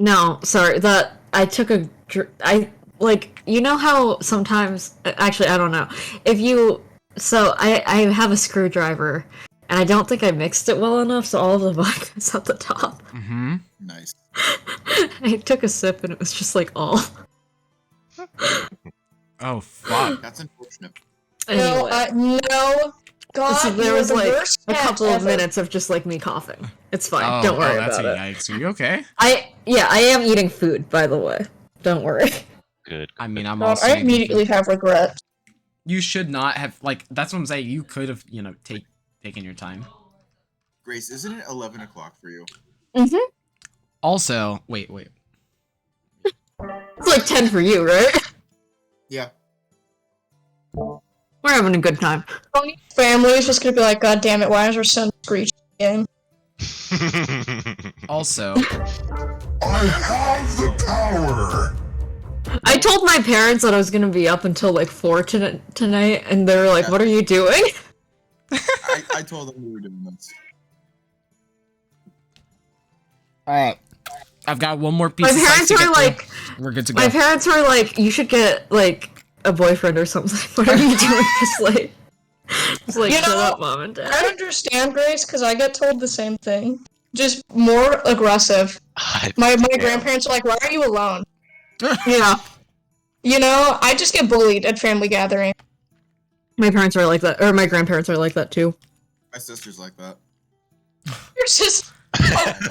No, sorry, I took a you know how sometimes, actually, I don't know. I have a screwdriver, and I don't think I mixed it well enough, so all of the vodka's at the top. Mm-hmm. Nice. I took a sip, and it was just like all. Oh, fuck. That's unfortunate. Anyway. no. God, So there you're was the like worst a cat couple of ever. minutes of just like me coughing. It's fine. Don't worry that's about it. Yikes. Are you okay? I am eating food, by the way. Don't worry. Good. I mean, I'm God, also... I immediately have regrets. You should not have, like, that's what I'm saying. You could have, taken your time. Grace, isn't it 11 o'clock for you? Mm-hmm. Also, wait. It's like 10 for you, right? Yeah. We're having a good time. Tony's family is just gonna be like, God damn it, why is our son screeching again? Also, I have the power! I told my parents that I was gonna be up until like 4 tonight, and they were like, "What are you doing?" I told them we were doing this. alright. I've got one more piece My of slice parents to were get through. like, We're good to go. my parents were like, "You should get like a boyfriend or something." What are you doing this late? Just like, You shut know, up, mom and I dad. understand, Grace, because I get told the same thing. Just more aggressive. My Damn. grandparents are like, why are you alone? Yeah, You know, I just get bullied at family gatherings. my parents are like that, or my grandparents are like that too. My sister's like that. You're just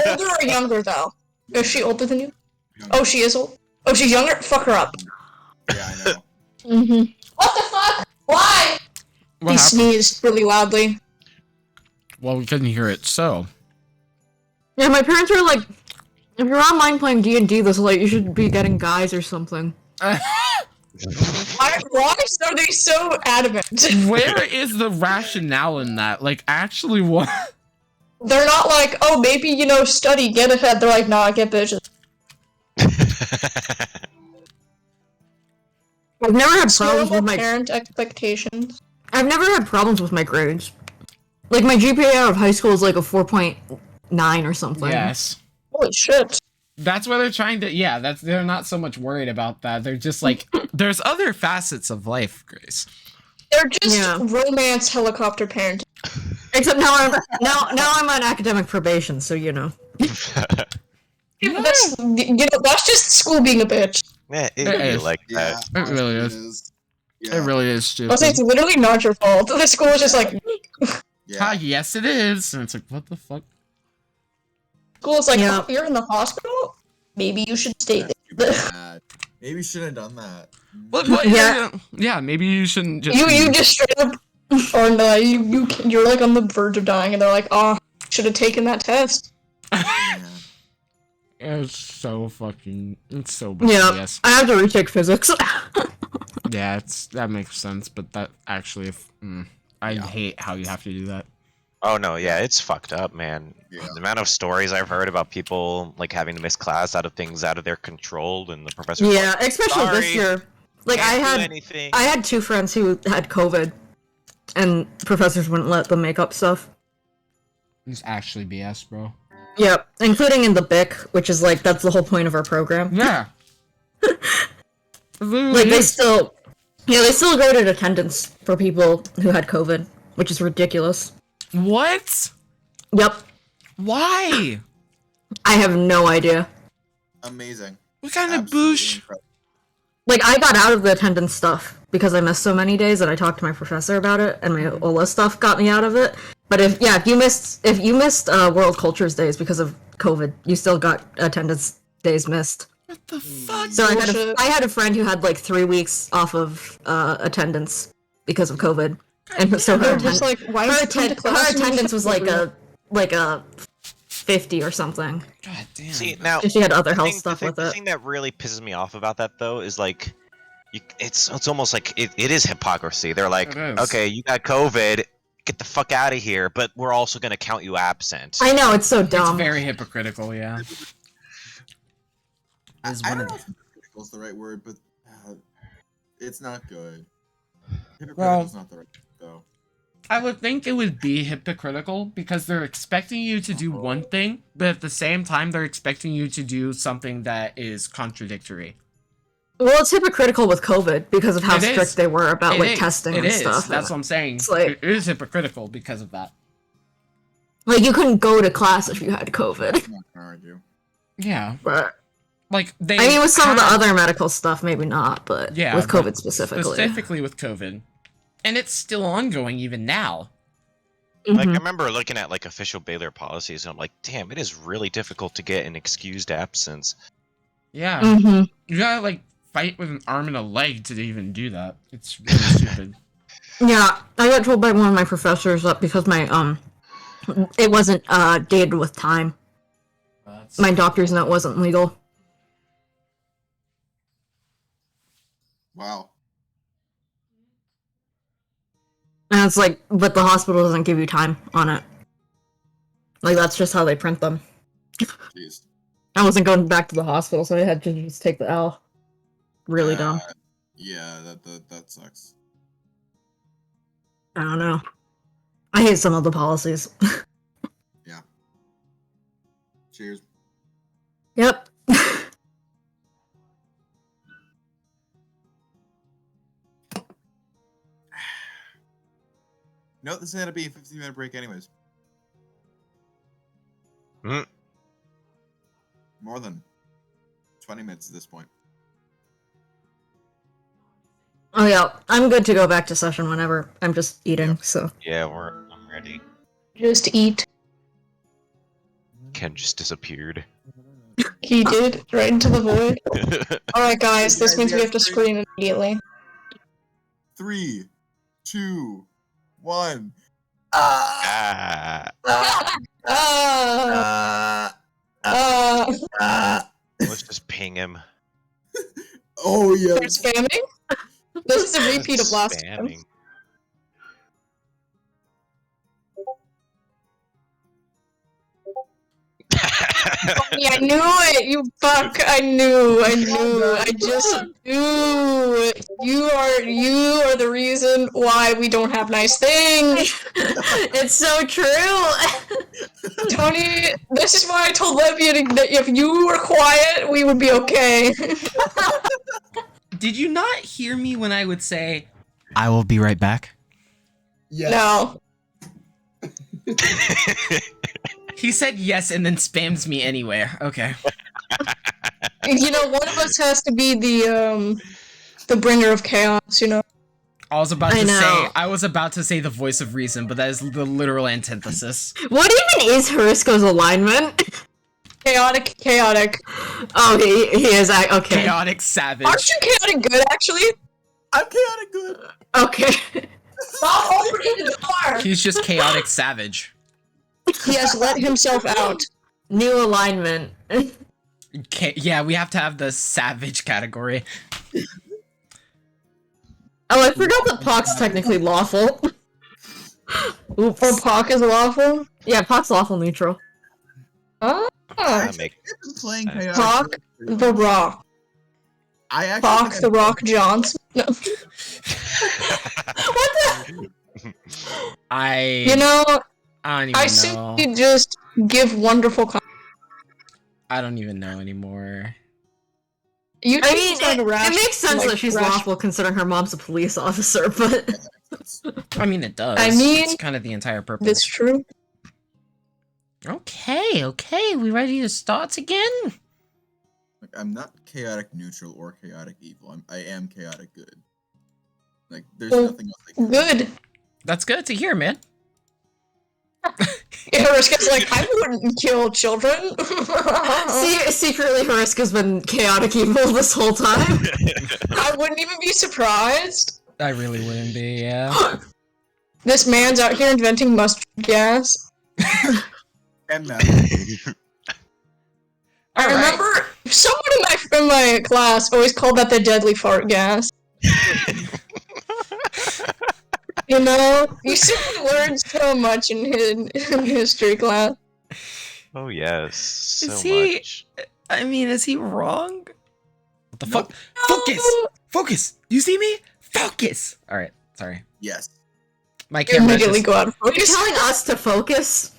older or younger, though? Is she older than you? Oh, she is old? Oh, she's younger? Fuck her up. Yeah, I know. Mm-hmm. What the fuck? Why? What He happened? sneezed really loudly. Well, we couldn't hear it, so. Yeah, my parents were like, "If you're online playing D&D this late, you should be getting guys or something." Why are they so adamant? Where is the rationale in that? Like, actually, what? They're not like, oh, maybe, study, get ahead. They're like, nah, get bitches. I've never had problems Normal with my parent expectations. I've never had problems with my grades. Like, my GPA out of high school is like a 4.9 or something. Yes. Holy shit. That's why they're trying to, they're not so much worried about that. They're just like, there's other facets of life, Grace. They're just Yeah. romance helicopter parenting. Except now I'm on academic probation, so you know. Yeah, but that's just school being a bitch. Yeah, It it'd be is. like Yeah, that. It really honestly, is. Yeah. It really is I'll say stupid. it's literally not your fault. The school is just like, Yeah. Yes, it is. And it's like, what the fuck? school is like, Yeah. oh, you're in the hospital? Maybe you should stay That's there. too bad. Maybe you shouldn't have done that. What? Yeah. Yeah, maybe you shouldn't just. You just straight up, or no, you're like on the verge of dying, and they're like, oh, should have taken that test. Yeah. It's so fucking. It's so Yeah, BS. I have to retake physics. Yeah, that makes sense, but that actually, I Yeah. hate how you have to do that. Oh no, yeah, it's fucked up, man. Yeah. The amount of stories I've heard about people like having to miss class out of things out of their control, and the professor. Yeah, especially this Sorry, year. Like anything. I had 2 friends who had COVID, and professors wouldn't let them make up stuff. It's actually BS, bro. Yep, including in the BIC, which is like that's the whole point of our program. Yeah. Like they still graded attendance for people who had COVID, which is ridiculous. What? Yep, Why? I have no idea. Amazing. What kind of Absolutely boosh? incredible. Like I got out of the attendance stuff because I missed so many days, and I talked to my professor about it, and my OLA stuff got me out of it. But if you missed World Cultures Days because of COVID, you still got attendance days missed. What the fuck? So I Bullshit. had a friend who had like 3 weeks off of attendance because of COVID, and so They're just like, why her, would you come to class and you attendance was shouldn't like a 50 or something. God damn. See now, She had other health the stuff with the it. thing that really pisses me off about that though is like, it's almost like it is hypocrisy. They're like, It is. okay, you got COVID, get the fuck out of here, but we're also gonna count you absent. I know, it's so It's dumb. very hypocritical, yeah. I Is don't one know of- if hypocritical is the right word, but it's not good. Hypocritical Well- is not the right word, though. I would think it would be hypocritical because they're expecting you to do one thing, but at the same time they're expecting you to do something that is contradictory. Well, it's hypocritical with COVID because of how It is. strict they were about It like is. testing It and is. stuff. That's what I'm saying. It's like- It is hypocritical because of that. Like you couldn't go to class if you had COVID. I'm not gonna argue. Yeah. But Like they I mean, with some of the had- other medical stuff, maybe not. But Yeah, with but COVID specifically. Specifically with COVID. And it's still ongoing even now. Like I Mhm. remember looking at like official Baylor policies, and I'm like, damn, it is really difficult to get an excused absence. Yeah. Mhm. You gotta like fight with an arm and a leg to even do that. It's really stupid. Yeah, I got told by one of my professors that because my it wasn't dated with time. My doctor's note wasn't legal. Wow. And it's like, but the hospital doesn't give you time on it. Like that's just how they print them. Jeez. I wasn't going back to the hospital, so I had to just take the L. Really dumb. Yeah, that sucks. I don't know. I hate some of the policies. Cheers. Yep. No, this is gonna be a 15-minute break, anyways. Mhm. More than 20 minutes at this point. Oh yeah, I'm good to go back to session whenever. I'm just eating, so. Yeah, I'm ready. just eat. Ken just disappeared. He did, right into the void. Alright guys, this means we have to scream immediately. 3, 2, 1. Ah, let's just ping him. Oh yeah. They're spamming? This is a repeat of last time. Spamming. Yeah, I knew it, you fuck. I knew. I just knew. You are the reason why we don't have nice things. It's so true! Tony, this is why I told Levian that if you were quiet, we would be okay. Did you not hear me when I would say, I will be right back? Yes. No. He said yes and then spams me anywhere. Okay. You know, one of us has to be the bringer of chaos, you know? I was about to say the voice of reason, but that is the literal antithesis. What even is Harisko's alignment? Chaotic. Oh, he is. Okay. Chaotic savage. Aren't you chaotic good, actually? I'm chaotic good. Okay. Stop opening the door! He's just chaotic savage. He has let himself out. New alignment. Yeah, we have to have the savage category. Oh, I forgot that Pock's technically lawful. Oops. Oh, Pock is lawful? Yeah, Pock's lawful neutral. Ah. I've been playing chaotic. Pock the Rock. I actually Pock the Rock Johnson. No. What the? You know, I don't even I know. simply just give wonderful I don't even know anymore. You I mean, it makes sense that she's lawful considering her mom's a police officer, but... I mean, it does. I mean, it's kind of the entire purpose. That's true. Okay, we ready to start again? Like, I'm not chaotic neutral or chaotic evil. I am chaotic good. Like, there's nothing else I can do. Good. That's good to hear, man. Hariska's like, I wouldn't kill children. Secretly, Hariska's been chaotic evil this whole time. I wouldn't even be surprised. I really wouldn't be, yeah. This man's out here inventing mustard gas. And now. I remember someone in my class always called that the deadly fart gas. You know, you simply learn so much in history class. Oh yes, so much. I mean, is he wrong? What the fuck? Focus! Focus! You see me? Focus! Alright, sorry. Yes. My camera immediately go out of focus. You're telling us to focus?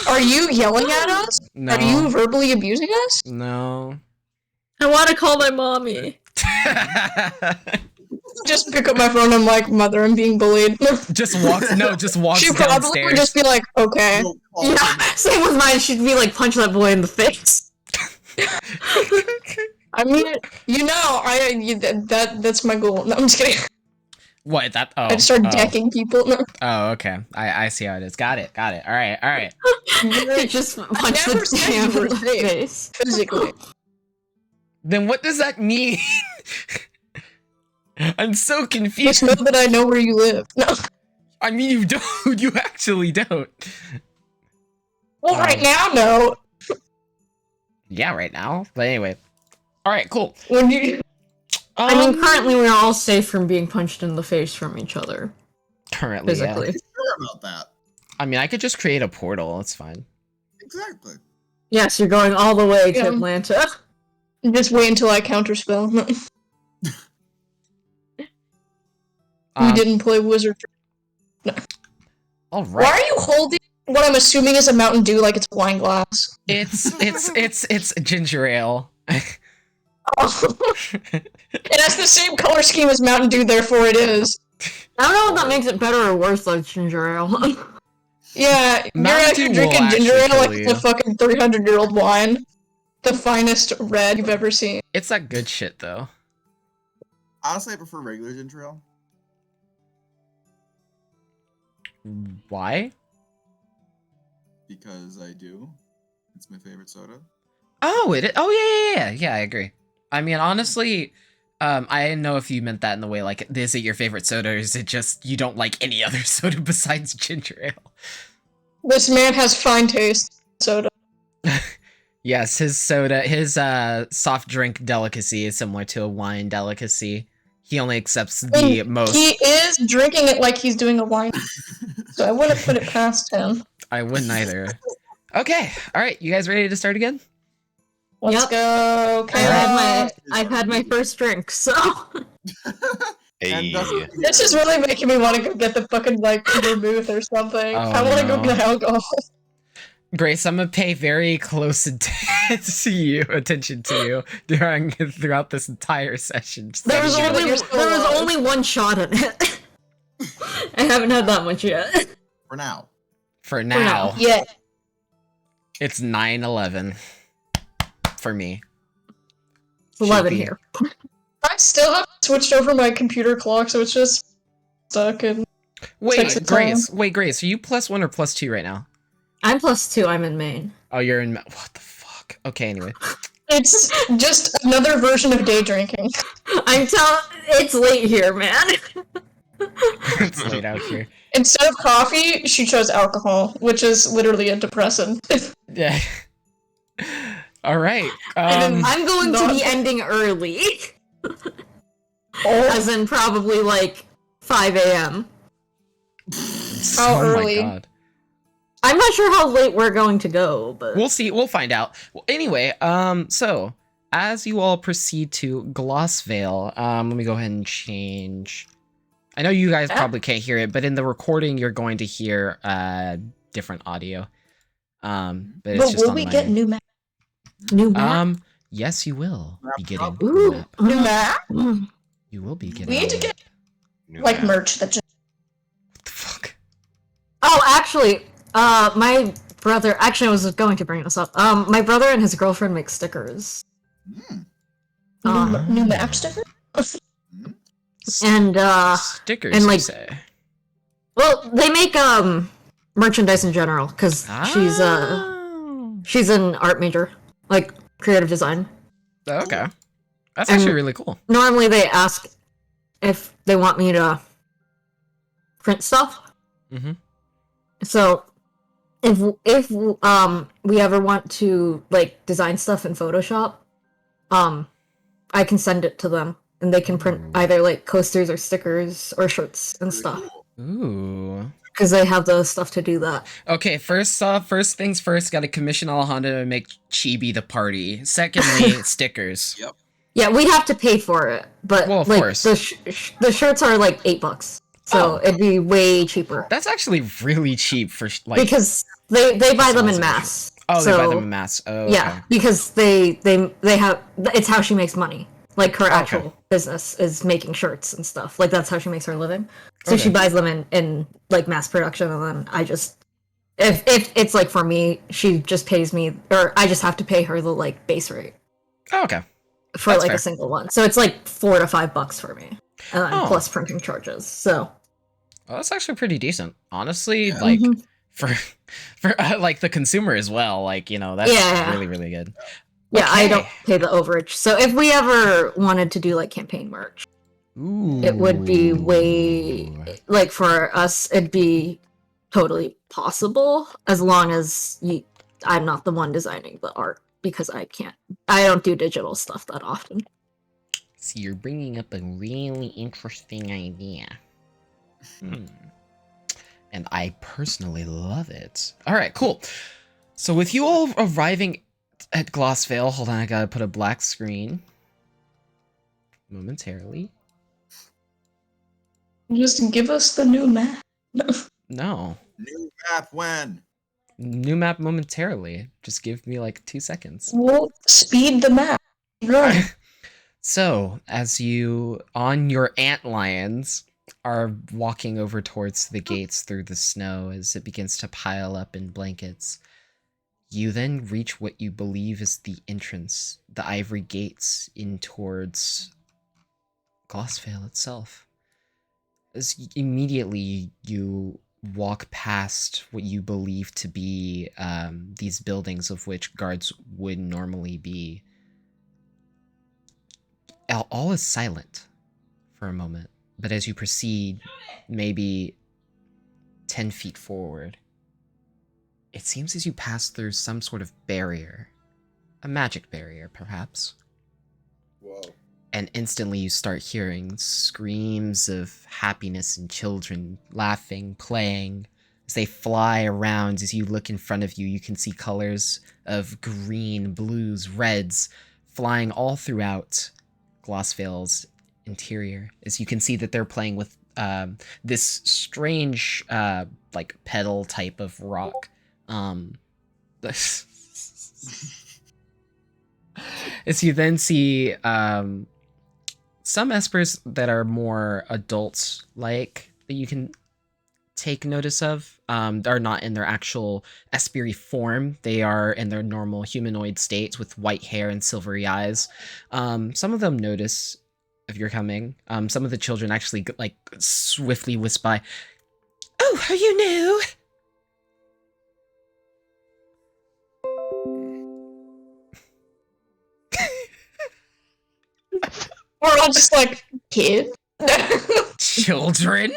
Are you yelling at us? No. Are you verbally abusing us? No. I want to call my mommy. Just pick up my phone and like, mother, I'm being bullied. just walks downstairs. She probably would just be like, okay. Yeah, same with mine. She'd be like, punch that boy in the face. I mean, you know, that's my goal. No, I'm just kidding. What? That? Oh. I just start decking people. No. Oh, okay. I see how it is. Got it. Alright. Just punch the damn in the face. Physically. Then what does that mean? I'm so confused. Just know that I know where you live. No. I mean, you don't. You actually don't. Well, right now, no. Yeah, right now. But anyway. Alright, cool. When you... I mean, currently we're all safe from being punched in the face from each other. Currently, physically. yeah. Sure about that. I mean, I could just create a portal. It's fine. Exactly. Yes, you're going all the way to Atlanta. Just wait until I counterspell. No. We didn't play Wizard. No. All right. Why are you holding what I'm assuming is a Mountain Dew like it's a wine glass? It's ginger ale. Oh. It has the same color scheme as Mountain Dew, therefore it is. I don't know if that makes it better or worse like ginger ale. Yeah, you're actually drinking ginger ale like it's a fucking 300-year-old wine. The finest red you've ever seen. It's that good shit, though. Honestly, I prefer regular ginger ale. Why? Because I do. It's my favorite soda. Oh, it is? Oh, yeah, I agree. I mean, honestly, I didn't know if you meant that in the way, like, is it your favorite soda, or is it just you don't like any other soda besides ginger ale? This man has fine taste soda. Yes, his soft drink delicacy is similar to a wine delicacy. He only accepts the most... He is drinking it like he's doing a wine, so I wouldn't put it past him. I wouldn't either. Okay, alright, you guys ready to start again? Let's go. Okay. I've had my first drink, so... Hey. This is really making me want to go get the fucking, like, vermouth or something. Oh, I want to go get alcohol. Grace, I'm gonna pay very close attention to you throughout this entire session. There was only one shot in it. I haven't had that much yet. For now. For now. Yeah. It's 9:11 for me. It's 11 Should be. here. I still haven't switched over my computer clock, so it's just stuck in. Takes Wait, a Grace. time. Wait, Grace. Are you +1 or +2 right now? I'm +2. I'm in Maine. Oh, you're in. What the fuck? Okay, anyway. It's just another version of day drinking. I'm telling. It's late here, man. It's late out here. Instead of coffee, she chose alcohol, which is literally a depressant. Yeah. All right. I'm going to the ending early. As in probably like 5 a.m. How oh early? my god. I'm not sure how late we're going to go, but We'll see. We'll find out. Well, anyway, so as you all proceed to Glossvale, let me go ahead and change. I know you guys probably can't hear it, but in the recording, you're going to hear different audio. But it's just will on we my get end. new map? new map. Yes, you will be getting Ooh. new map. New map? You will be getting. We need to new get New like map. merch that just. What the fuck? Oh, actually, my brother. Actually, I was going to bring this up. My brother and his girlfriend make stickers. New map sticker? And Stickers, and, you like- say? well, they make merchandise in general because Oh. she's an art major, like creative design. Okay. That's And- actually really cool. Normally, they ask if they want me to print stuff. Mhm. So, if we ever want to like design stuff in Photoshop, I can send it to them, and they can print either like coasters or stickers or shirts and stuff Ooh. because they have the stuff to do that. Okay, first things first, gotta commission Alejandro to make Chibi the party. Secondly, stickers. Yep. Yeah, we have to pay for it, but Well, of like course. the shirts are like $8, so it'd be way cheaper That's actually really cheap for like. because they buy them in Customization. mass. Oh, so, they buy them in mass. Oh, okay. Yeah, because they have it's how she makes money. Like her actual business is making shirts and stuff. Like that's how she makes her living. So she Okay. buys them in like mass production, and then I just if it's like for me, she just pays me, or I just have to pay her the like base rate Oh, okay. for That's like fair. a single one. So it's like $4 to $5 for me, and then Oh. plus printing charges. So Well, that's actually pretty decent, honestly. Yeah. Like Mhm. for like the consumer as well. Like that's Yeah. really really good. yeah, I Okay. don't pay the overage. So if we ever wanted to do like campaign merch, Ooh. it would be way like for us it'd be totally possible as long as I'm not the one designing the art because I don't do digital stuff that often. So you're bringing up a really interesting idea. And I personally love it. All right, cool. So with you all arriving at Glossvale, hold on, I gotta put a black screen momentarily. Just give us the new map. No, New map when? new map momentarily. Just give me like 2 seconds. We'll speed the map. Run. So, as you, on your antlions, are walking over towards the gates through the snow as it begins to pile up in blankets, you then reach what you believe is the entrance, the ivory gates in towards Glossvale itself. As immediately you walk past what you believe to be these buildings of which guards would normally be, all is silent for a moment, but as you proceed maybe 10 feet forward, it seems as you pass through some sort of barrier, a magic barrier perhaps, Whoa. and instantly you start hearing screams of happiness and children laughing, playing. As they fly around, as you look in front of you, you can see colors of green, blues, reds flying all throughout Glossvale's interior. As you can see that they're playing with this strange like pedal type of rock. As you then see some espers that are more adults like that you can take notice of. Are not in their actual Espiri form. They are in their normal humanoid states with white hair and silvery eyes. Some of them notice if you're coming. Some of the children actually like swiftly whisk by. Oh, are you new? We're all just like, kid? Children?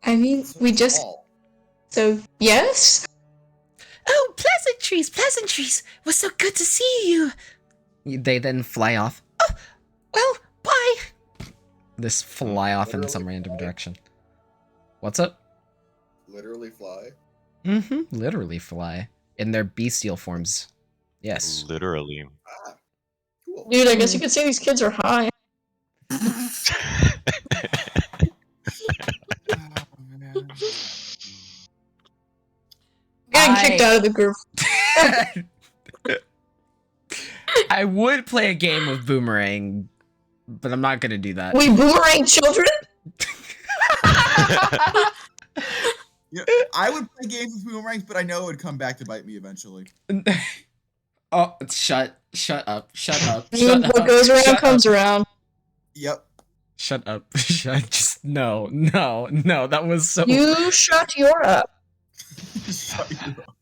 I mean, we just... So, yes? Oh, pleasantries, pleasantries! Was so good to see you! They then fly off. Oh, well, bye! This fly off in some random direction. What's up? Literally fly. Mm-hmm, literally fly. In their bestial forms. Yes. Literally. Ah, cool. Dude, I guess you could say these kids are high. Getting kicked out of the group. I would play a game with Boomerang, but I'm not gonna do that. We boomerang children? Yeah, I would play games with boomerangs, but I know it would come back to bite me eventually. Oh, shut up, shut up, What goes around comes around. Yep. Shut up, just, no, that was so... You shut your up. Shut you up.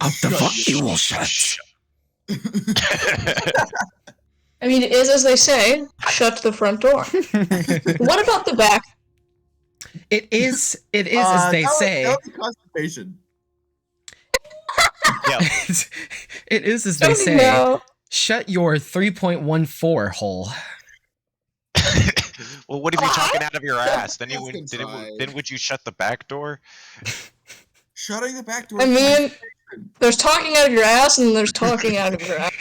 Up the fuck you will shut. I mean, it is as they say, shut the front door. What about the back? It is as they say. That was constipation. Yeah. It is as they say. No. Shut your 3.14 hole. Well, what if you're talking out of your ass? Then you Fucking would, try. then would you shut the back door? Shutting the back door. I mean, there's talking out of your ass and there's talking out of your ass.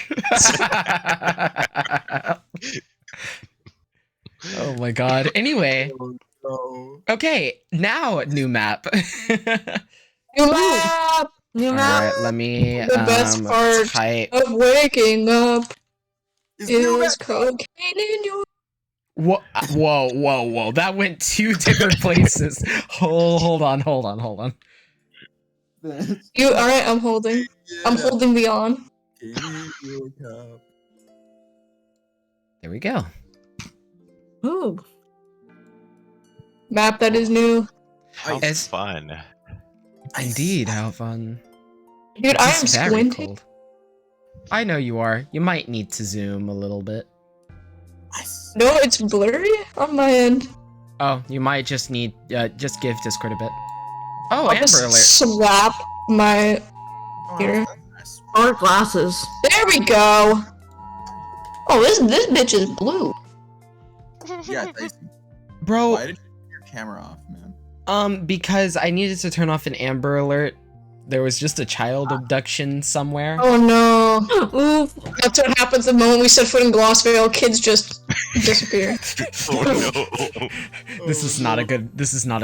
Oh my god. Anyway. No. Okay, now new map. New map! New map. Alright, let me The best part type. of waking up New is map. cocaine in your... Whoa. That went two different places. Hold on. You, alright, I'm holding. I'm holding the on. There we go. Ooh. Map that is new. How As- fun. Indeed, how fun. Dude, I am It's very squinting. cold. I know you are. You might need to zoom a little bit. No, it's blurry on my end. Oh, you might just need, just give Discord a bit. Oh, I'll just Amber Alert. slap my ear. Or glasses. There we go! Oh, this bitch is blue. Yeah, Daisy. Bro, Why did you turn your camera off, man? because I needed to turn off an Amber Alert. There was just a child abduction somewhere. Oh no. Oof. That's what happens the moment we set foot in Glossvale, kids just disappear. Oh no. This is not a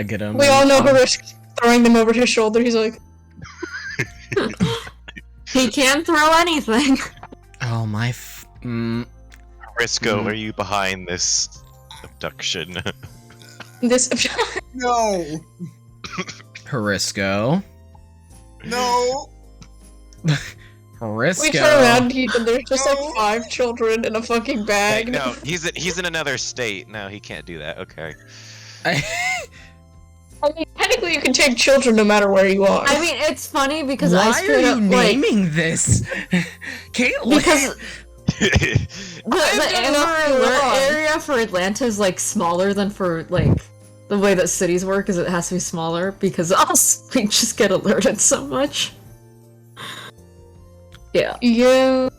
good omen. We all know Harish throwing them over his shoulder, he's like, He can throw anything. Oh my Risco, are you behind this abduction? this- No. Harisco. No. Harisco. We turn around and there's just like 5 children in a fucking Hey, bag. no, he's in another state. No, he can't do that. Okay. I mean, technically you can take children no matter where you are. I mean, it's funny because I Why are straight you up, like, naming this? Caitlin. because the doing Amber nothing Alert wrong. area for Atlanta is like smaller than for like the way that cities work. Is it has to be smaller because us we just get alerted so much. Yeah, Yeah.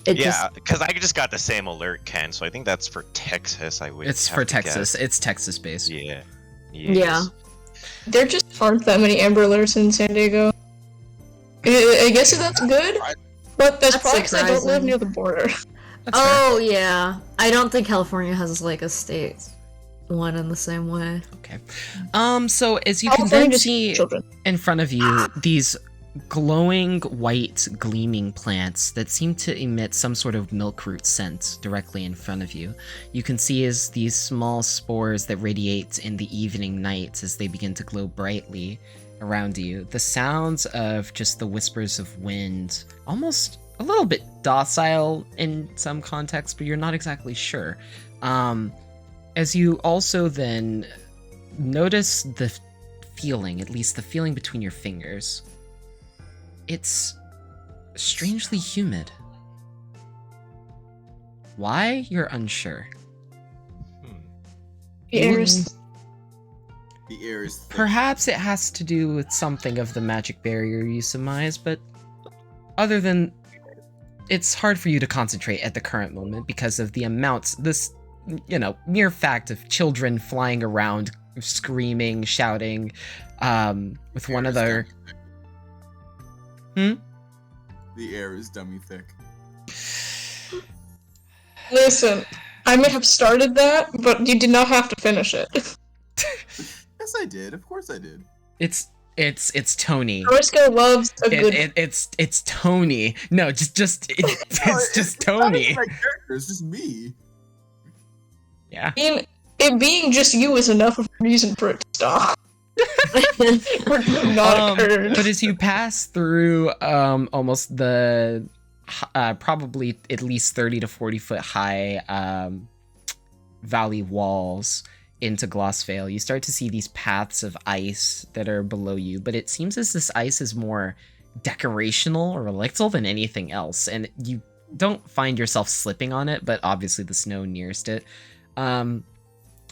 it Yeah, because I just got the same alert, Ken. So I think that's for Texas. I would. It's have for to guess. Texas. It's Texas based. Yeah. Yeah. There just aren't that many Amber Alerts in San Diego. I guess that's good, but that's That's probably because I don't live surprising. near the border. That's Oh yeah, I don't think California has like a state one in the same way. fair. Okay. So as you can California then just see children. in front of you, these glowing white gleaming plants that seem to emit some sort of milkroot scent directly in front of you. You can see as these small spores that radiate in the evening nights as they begin to glow brightly around you. The sounds of just the whispers of wind, almost a little bit docile in some context, but you're not exactly sure. As you also then notice the feeling, at least the feeling between your fingers. It's strangely humid. Why? You're unsure. The air is... The air is thick. Perhaps it has to do with something of the magic barrier you surmise, but other than... It's hard for you to concentrate at the current moment because of the amounts, this, mere fact of children flying around, screaming, shouting, with one other... The air is dummy thick. Listen, I may have started that, but you did not have to finish it. Yes, I did. Of course I did. It's Tony. Orisco loves a good... It's Tony. No, it's just Tony. It's not my character, it's just me. Yeah. I mean, it being just you is enough of a reason for it to stop. Not occurred. But as you pass through almost the probably at least 30 to 40 foot high valley walls into Glossvale, you start to see these paths of ice that are below you, but it seems as this ice is more decorational or electrical than anything else, and you don't find yourself slipping on it, but obviously the snow nearest it.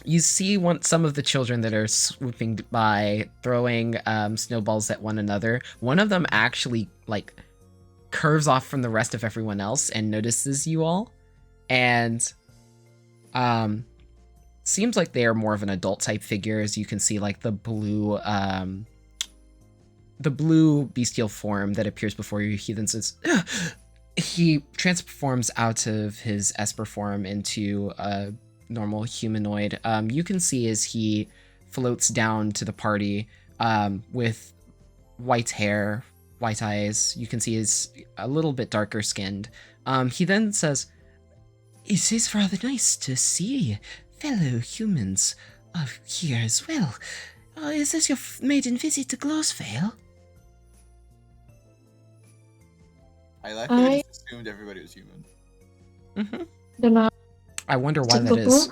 You see some of the children that are swooping by, throwing snowballs at one another. One of them actually, curves off from the rest of everyone else and notices you all. And seems like they are more of an adult-type figure, as you can see, the blue bestial form that appears before you. He then says... He transforms out of his Esper form into a normal humanoid. You can see as he floats down to the party with white hair, white eyes. You can see he's a little bit darker skinned. He then says, "It is rather nice to see fellow humans here as well. Is this your maiden visit to Glossvale?" I like that I just assumed everybody was human. Mm-hmm. I wonder why that is.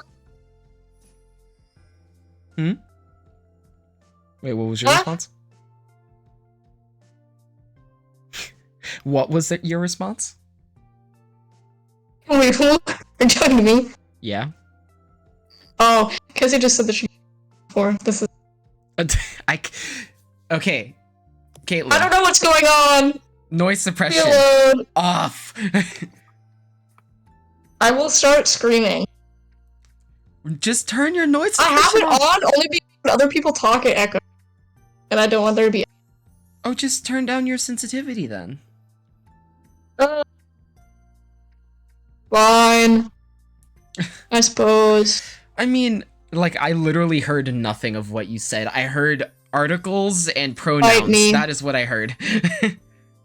Wait, what was your response? What was your response? Wait, who? Are you talking to me? Yeah. Oh, because you just said that she before. This is... Okay. Caitlin. I don't know what's going on! Noise suppression. Reload. Off. I will start screaming. Just turn your noise I have suppression it on only because when other people talk it echoes. And I don't want there to be... Oh, just turn down your sensitivity then. Fine. I suppose. I mean, I literally heard nothing of what you said. I heard articles and pronouns. That is what I heard.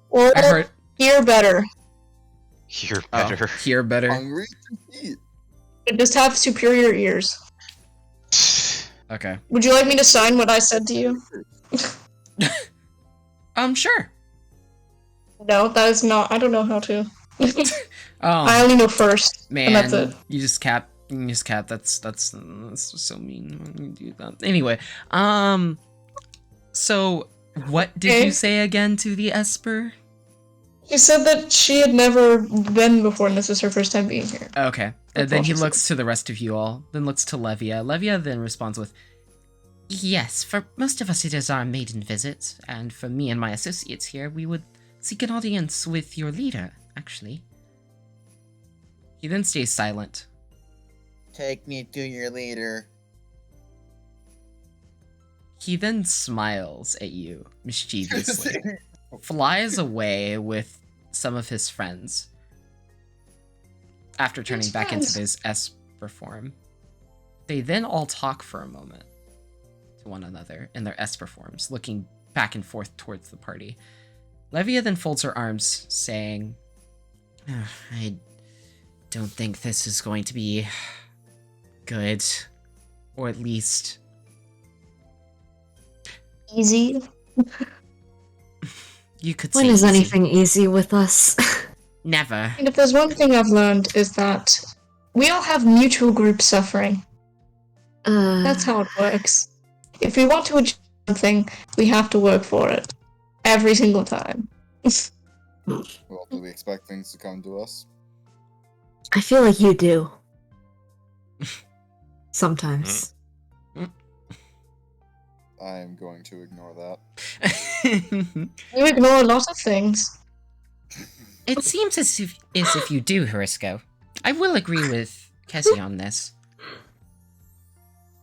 Or I heard... hear better. Hear better. Hear better. Hungry to eat. Just have superior ears. Okay. Would you like me to sign what I said to you? Sure. No, that is not. I don't know how to. I only know first. Man, and that's it. You just cap. That's so mean when you do that. Anyway, so what did you say again to the Esper? She said that she had never been before, and this is her first time being here. Okay. And then he looks to the rest of you all, then looks to Levia. Levia then responds with, "Yes, for most of us it is our maiden visit, and for me and my associates here, we would seek an audience with your leader, actually." He then stays silent. Take me to your leader. He then smiles at you mischievously, flies away with some of his friends, after turning back into his Esper form. They then all talk for a moment to one another in their Esper forms, looking back and forth towards the party. Levia then folds her arms, saying, I don't think this is going to be good. Or at least... Easy. You could say When is easy. anything easy with us? Never. And if there's one thing I've learned is that we all have mutual group suffering. That's how it works. If we want to achieve something, we have to work for it. Every single time. Well, do we expect things to come to us? I feel like you do. Sometimes. I am going to ignore that. You ignore a lot of things. It seems as if you do, Harisko. I will agree with Kessie on this.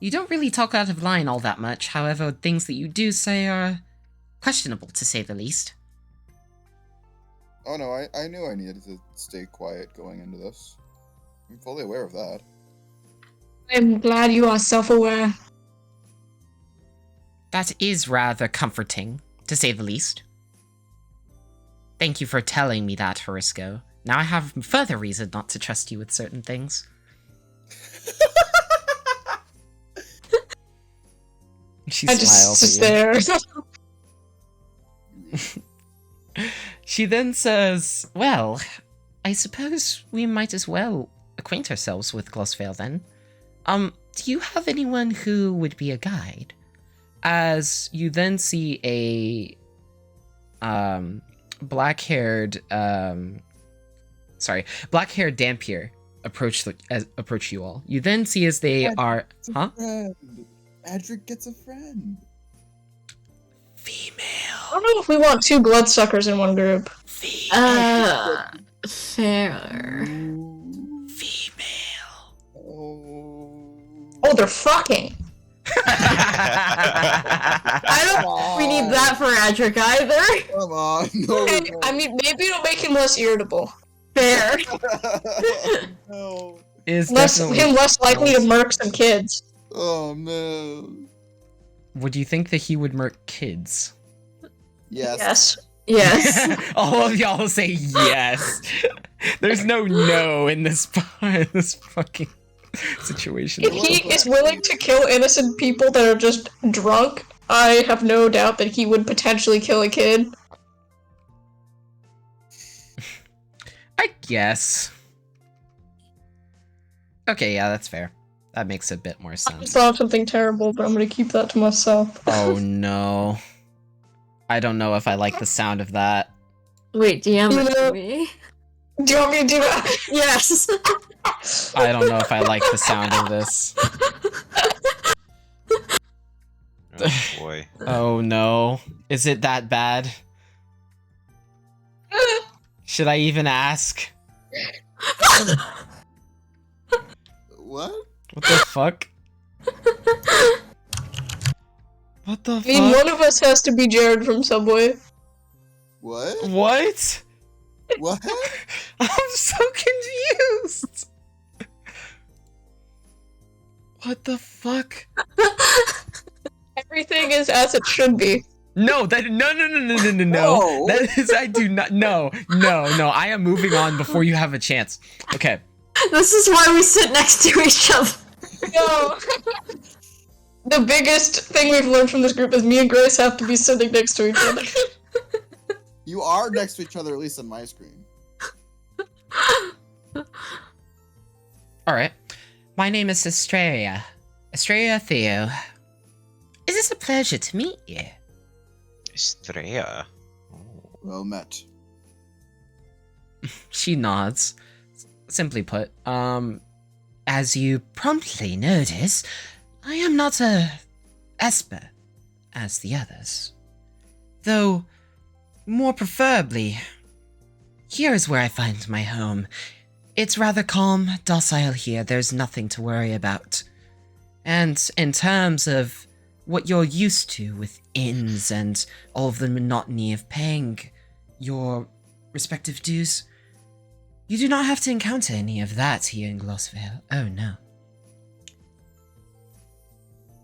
You don't really talk out of line all that much, however, things that you do say are questionable, to say the least. Oh no, I knew I needed to stay quiet going into this. I'm fully aware of that. I'm glad you are self-aware. That is rather comforting, to say the least. Thank you for telling me that, Harisko. Now I have further reason not to trust you with certain things. She smiles at you. She then says, well, I suppose we might as well acquaint ourselves with Glossvale then. Do you have anyone who would be a guide? As you then see a black-haired Dampier approach you all. You then see as they are Friend. Adric gets a friend. Female. I don't know if we want two bloodsuckers in one group. Fair. Female. Oh, they're fucking. I don't think we need that for Adric either. Come on. No, Okay, I mean, maybe it'll make him less irritable. Fair. no. Is Less likely to murk some kids. Oh no. Would you think that he would murk kids? Yes. Yes. All of y'all say yes. There's no in this fucking situation. If he is willing to kill innocent people that are just drunk, I have no doubt that he would potentially kill a kid. I guess. Okay, yeah, that's fair. That makes a bit more I sense. thought of something terrible, but I'm gonna keep that to myself. Oh no. I don't know if I like the sound of that. Wait, DM You it know- to me. Do you want me to do that? Yes. I don't know if I like the sound of this. Oh boy. Oh no. Is it that bad? Should I even ask? What? What the fuck? What the I mean, fuck? one of us has to be Jared from Subway. What? What? What? I'm so confused. What the fuck? Everything is as it should be. No, that no. No. That is I do not no. I am moving on before you have a chance. Okay. This is why we sit next to each other. No. The biggest thing we've learned from this group is me and Grace have to be sitting next to each other. You are next to each other, at least on my screen. All right. My name is Estrella. Estrella Theo. It is a pleasure to meet you. Estrella. Well met. She nods. Simply put, as you promptly notice, I am not a Esper as the others. Though, more preferably, here is where I find my home. It's rather calm, docile here, there's nothing to worry about. And in terms of what you're used to with inns and all of the monotony of paying your respective dues, you do not have to encounter any of that here in Glossvale. Oh no.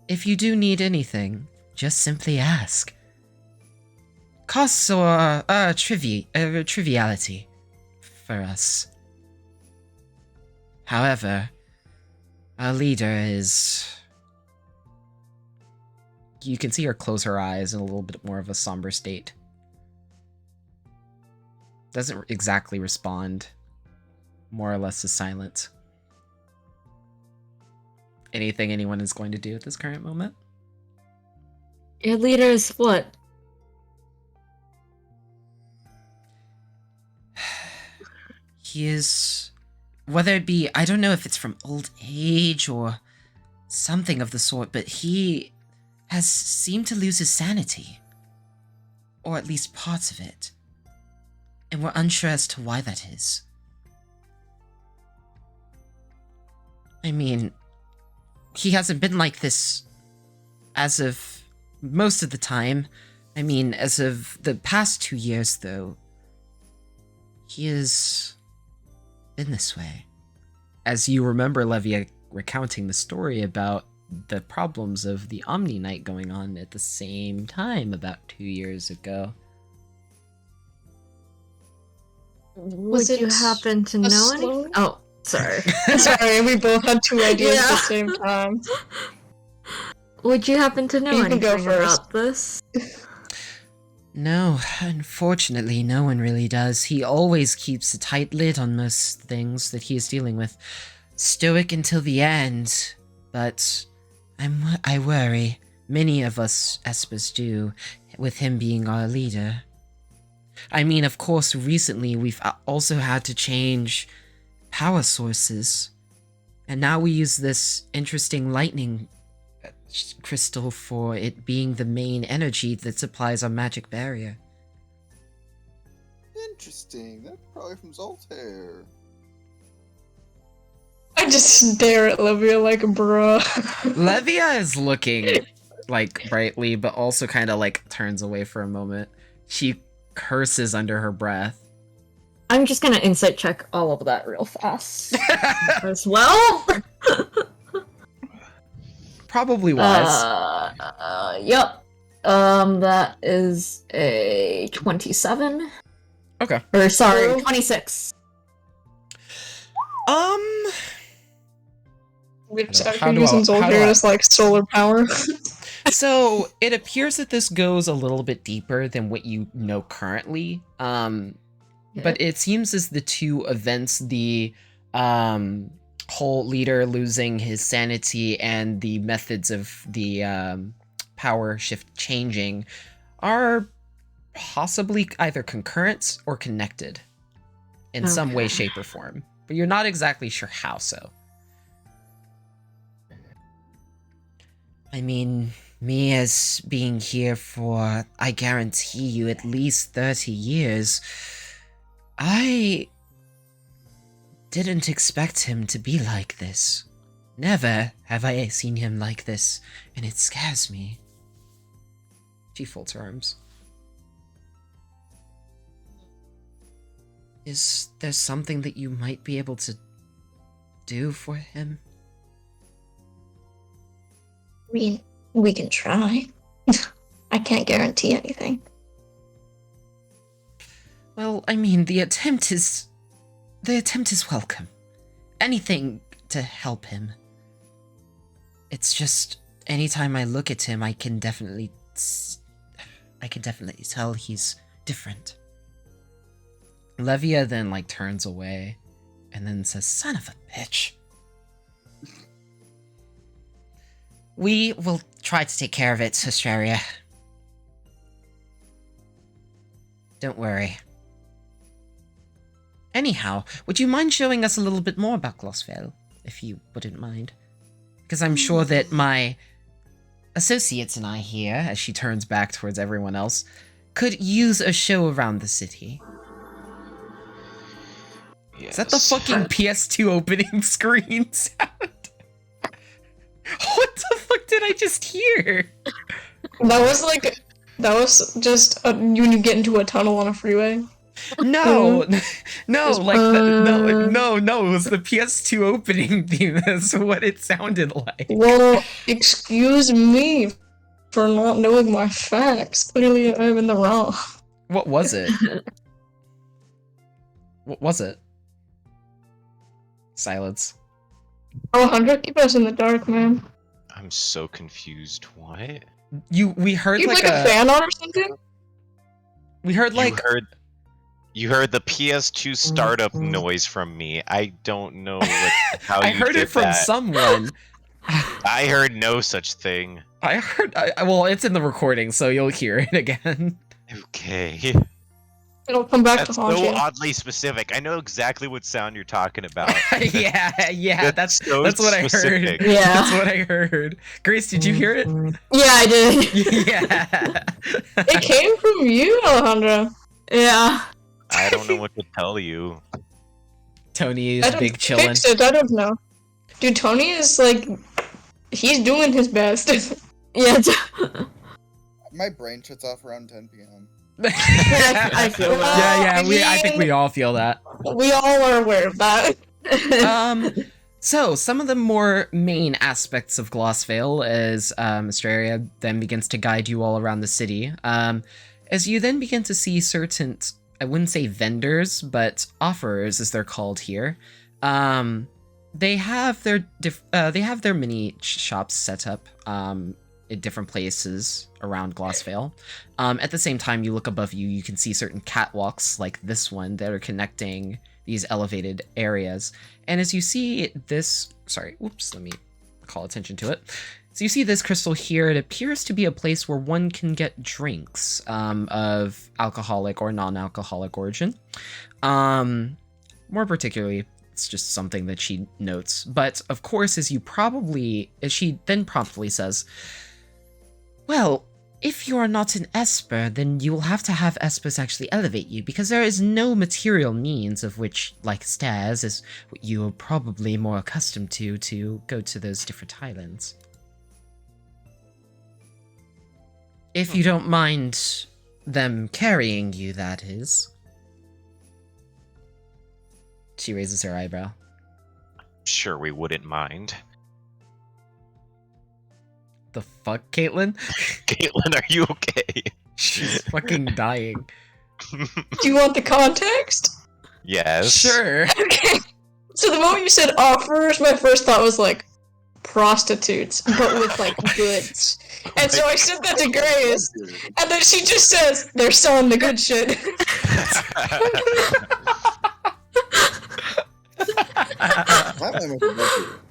If you do need anything, just simply ask. costs or triviality for us. However, our leader is... You can see her close her eyes in a little bit more of a somber state. Doesn't exactly respond. More or less is silent. Anything anyone is going to do at this current moment? Your leader is what? He is... Whether it be... I don't know if it's from old age or something of the sort, but he has seemed to lose his sanity. Or at least parts of it. And we're unsure as to why that is. I mean, he hasn't been like this as of most of the time. I mean, as of the past 2 years, though, he has been this way. As you remember Levia recounting the story about the problems of the Omni Night going on at the same time about 2 years ago. Would you happen to know anything? Oh, sorry. Sorry, we both had two ideas at the same time. Would you happen to know You can go anything first. about this? No, unfortunately, no one really does. He always keeps a tight lid on most things that he is dealing with. Stoic until the end, but I worry. Many of us Espers do, with him being our leader. I mean, of course, recently we've also had to change power sources. And now we use this interesting lightning crystal for it being the main energy that supplies our magic barrier. Interesting. That's probably from Zoltair. I just stare at Levia like, bruh. Levia is looking, like, brightly, but also kind of, like, turns away for a moment. She curses under her breath. I'm just gonna insight check all of that real fast. As well? Probably wise. Yep. That is a 27. Okay. Or, sorry, 26. Which How after do I- using how do Zoltair I- as like solar power. So, it appears that this goes a little bit deeper than what you know currently. But it seems as the two events, the whole leader losing his sanity and the methods of the power shift changing, are possibly either concurrent or connected in some way, shape, or form. But you're not exactly sure how so. I mean, me as being here for, I guarantee you, at least 30 years, I didn't expect him to be like this. Never have I seen him like this, and it scares me. She folds her arms. Is there something that you might be able to do for him? We can try. I can't guarantee anything. Well, I mean, the attempt is welcome. Anything to help him. It's just, anytime I look at him, I can definitely tell he's different. Levia then, like, turns away, and then says, "Son of a bitch." We will try to take care of it, Australia. Don't worry. Anyhow, would you mind showing us a little bit more about Glossvale, if you wouldn't mind? Because I'm sure that my associates and I here, as she turns back towards everyone else, could use a show around the city. Yes. Is that the fucking PS2 opening screen sound? What the fuck did I just hear? That was just when you get into a tunnel on a freeway. No, no, like, no, it was the PS2 opening theme. That's what it sounded like. Well, excuse me for not knowing my facts. Clearly, I'm in the wrong. What was it? What was it? Silence. Oh, 100, keep us in the dark, man. I'm so confused. What? We heard You like a fan art or something? We heard like You heard the PS2 startup noise from me. I don't know how I you heard did it from that. someone. I heard no such thing. I heard. Well, it's in the recording, so you'll hear it again. Okay. It'll come back That's to haunt so you. oddly specific. I know exactly what sound you're talking about. yeah. That's so what specific. I heard. Yeah. That's what I heard. Grace, did you hear it? Yeah, I did. Yeah. It came from you, Alejandro. Yeah. I don't know what to tell you. Tony I is don't big chillin'. fix it, I don't know. Dude, Tony is like, he's doing his best. Yeah. My brain shuts off around 10 p.m. I feel that. Yeah. I think we all feel that. We all are aware of that. So some of the more main aspects of Glossvale as Astraria then begins to guide you all around the city. As you then begin to see certain, I wouldn't say vendors, but offerers as they're called here. They have their mini shops set up at different places around Glossvale. At the same time, you look above you, you can see certain catwalks like this one that are connecting these elevated areas. And as you see this, let me call attention to it. So you see this crystal here, it appears to be a place where one can get drinks of alcoholic or non-alcoholic origin. More particularly, it's just something that she notes. But of course, as she then promptly says, well, if you are not an Esper, then you will have to have Espers actually elevate you, because there is no material means of which, like stairs, is what you are probably more accustomed to go to those different islands. If you don't mind them carrying you, that is. She raises her eyebrow. Sure, we wouldn't mind. The fuck, Caitlin? Caitlin, are you okay? She's fucking dying. Do you want the context? Yes. Sure. Okay. So the moment you said offers, my first thought was like prostitutes, but with like goods. And so I said that to Grace, and then she just says they're selling the good shit. I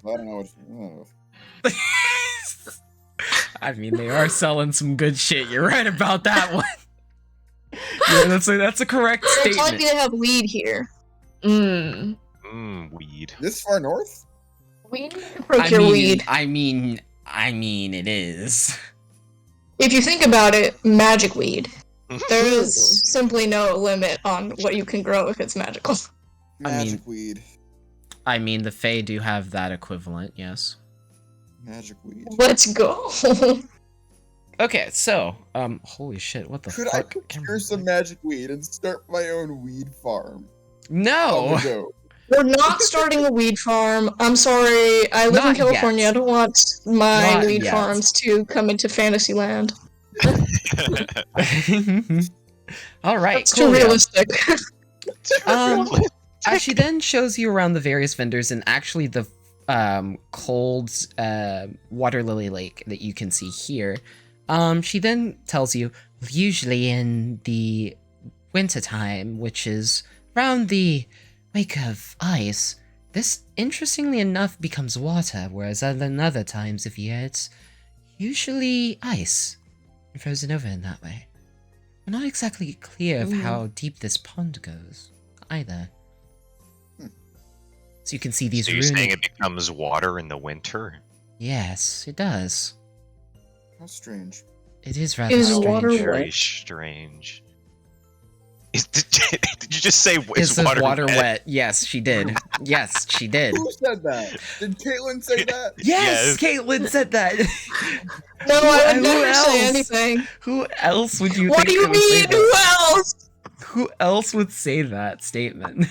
don't know. I mean, they are selling some good shit. You're right about that one. Yeah, that's a correct It's statement. lucky to have weed here. Weed. This far north? We need to procure weed. I mean, it is. If you think about it, magic weed. There is simply no limit on what you can grow if it's magical. Magic weed. I mean, the Fae do have that equivalent, yes. Magic weed. Let's go. Okay, so, holy shit, what the Could I fuck? procure some magic weed and start my own weed farm? No! No. We're not starting a weed farm. I'm sorry. I live in Not California. yet. I don't want my Not weed yet. farms to come into Fantasyland. All right, That's cool. too realistic. She then shows you around the various vendors and actually the cold water lily lake that you can see here. She then tells you, usually in the wintertime, which is around the wake of ice, this, interestingly enough, becomes water, whereas in other times of year, it's usually ice and frozen over in that way. We're not exactly clear of how deep this pond goes, either. So you can see these So you're saying it becomes water in the winter? Yes, it does. How strange. It is rather Is strange. water Very wet? strange. Did you just say Is water wet? Yes, she did. Yes, she did. Who said that? Did Caitlin say that? Yes, Caitlin said that. No, I would Who never else? say anything. Who else would you What think do you would say mean? that? Who else? Who else would say that statement?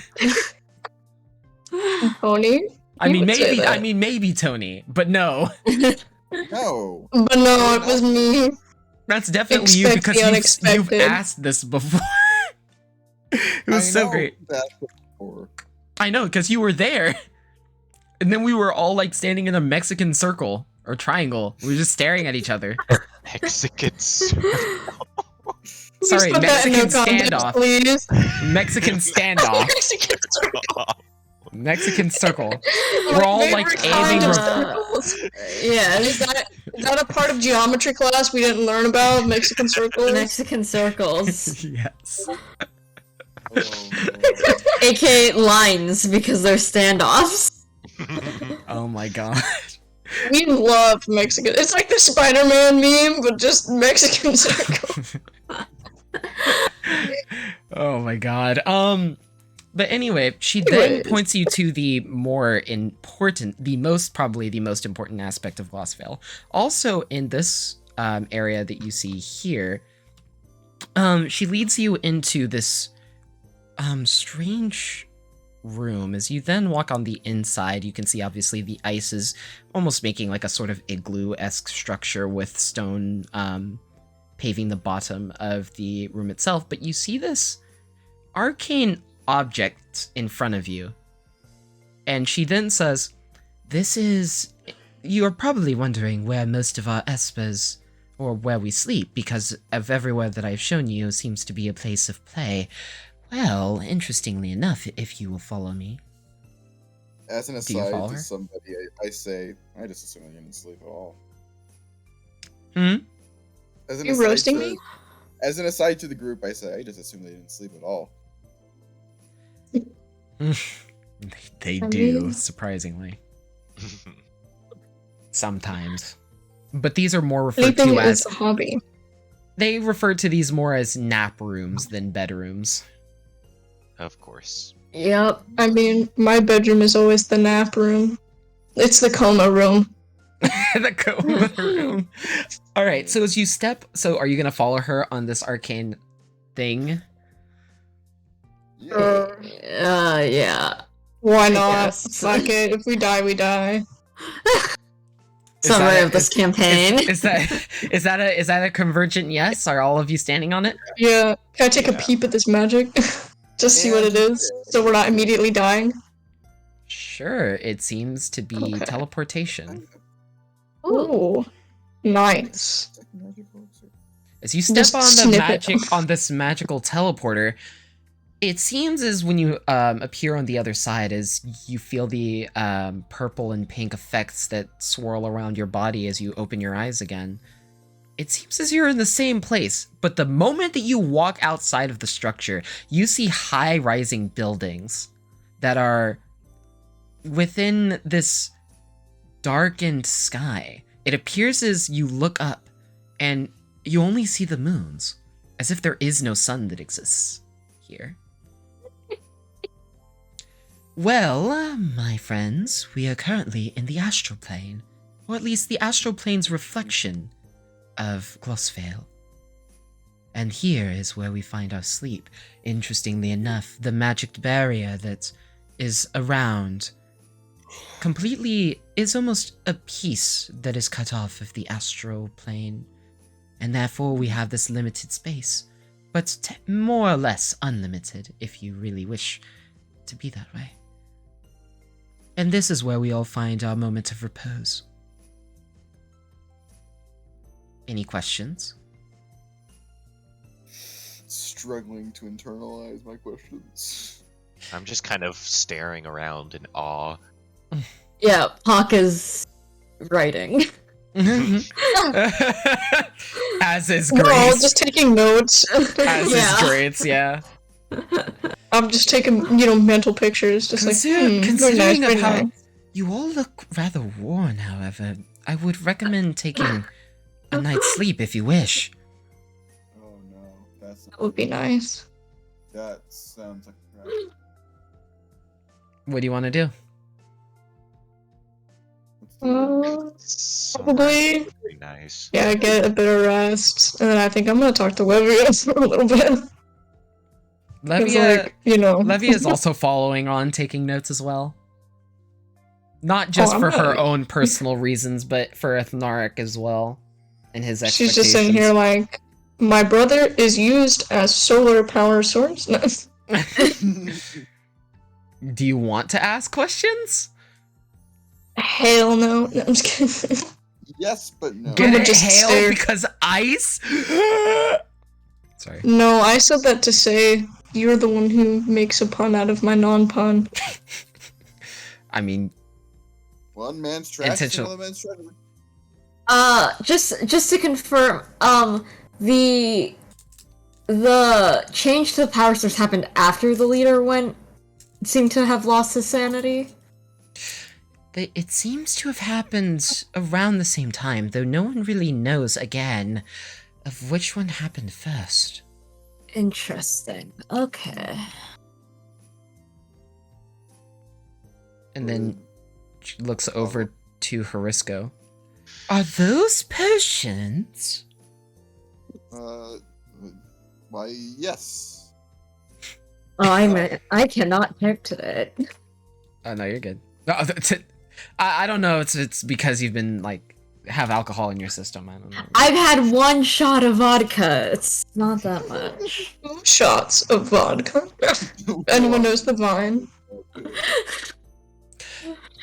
Tony? I mean, would say maybe. that. I mean, maybe Tony, but no. No. But no, it was me. That's definitely you Expect because the you've unexpected. asked this before. It was so great. I know, because you were there. And then we were all like standing in a Mexican circle or triangle. We were just staring at each other. Mexican Sorry, Put that in Mexican no context, standoff. please. Mexican standoff. Mexican circle. Mexican circle. We're all like aiming. Yeah, is that a part of geometry class we didn't learn about? Mexican circles? Mexican circles. Yes. AKA lines because they're standoffs. Oh my god. We love Mexican. It's like the Spider-Man meme, but just Mexican circle. Oh my god. But anyway, she then points you to the more important, probably the most important aspect of Glossvale. Also in this area that you see here, she leads you into this strange room. As you then walk on the inside, you can see obviously the ice is almost making like a sort of igloo-esque structure with stone paving the bottom of the room itself. But you see this arcane object in front of you. And she then says, you're probably wondering where most of our espers, or where we sleep, because of everywhere that I've shown you seems to be a place of play. Well, interestingly enough, if you will follow me. As an Do you follow aside her? to somebody, I say, I just assume I didn't sleep at all. Hmm? As an You aside roasting to- me? As an aside to the group, I say, I just assume they didn't sleep at all. They I do, mean- surprisingly. Sometimes. But these are more referred Sleeping to as... is a hobby. They refer to these more as nap rooms than bedrooms. Of course. Yep. I mean, my bedroom is always the nap room. It's the coma room. The coma room. Alright, so as you step... So are you going to follow her on this arcane thing? Yeah. Yeah. Why not? guess. Fuck it. If we die, we die. Summary that of this campaign. Is that a convergent yes? Are all of you standing on it? Yeah. Can I take a Yeah. peep at this magic? Just see what it is, so we're not immediately dying. Sure, it seems to be Okay. teleportation. Ooh. Nice. As you step Just on the snip it. on this magical teleporter, it seems as when you appear on the other side, as you feel the purple and pink effects that swirl around your body as you open your eyes again. It seems as you're in the same place, but the moment that you walk outside of the structure, you see high-rising buildings that are within this darkened sky. It appears as you look up, and you only see the moons, as if there is no sun that exists here. Well, my friends, we are currently in the astral plane, or at least the astral plane's reflection of Glossvale. And here is where we find our sleep. Interestingly enough, the magic barrier that is around completely is almost a piece that is cut off of the astral plane, and therefore we have this limited space, but more or less unlimited if you really wish to be that way. And this is where we all find our moment of repose. Any questions? Struggling to internalize my questions. I'm just kind of staring around in awe. Yeah, Hawk is writing. As is We're all Grace. just taking notes. As Yeah. is Grace, yeah. I'm just taking, mental pictures. Just very Considering nice, of how very nice. you all look rather worn, however, I would recommend taking a night's sleep if you wish. Oh no, That would be nice. that sounds like a trap. What do you want to do? Probably, Very nice. yeah, get a bit of rest, and then I think I'm gonna talk to Levia for a little bit. 'Cause, Levia, Levia is Levia also following on, taking notes as well. Not just I'm for her not- own personal reasons, but for Ethnarek as well. and his She's expectations. just sitting here like, my brother is used as solar power source. No. Do you want to ask questions? Hell no. No, I'm just kidding. Yes, but no. Get it? just Hail stare. because ice? Sorry. No, I said that to say you're the one who makes a pun out of my non-pun. I mean, One man's trash is Intentional. another man's treasure. Just to confirm, the change to the power source happened after the leader seemed to have lost his sanity. it seems to have happened around the same time, though no one really knows, again, of which one happened first. Interesting. Okay. And then she looks over to Harisco. Are those potions? Why, yes. Oh, I cannot check today. Oh, no, you're good. No, I don't know. It's because you've been, like, have alcohol in your system. I don't know. I've had 1 shot of vodka. It's not that much. Shots of vodka. Anyone knows the vine?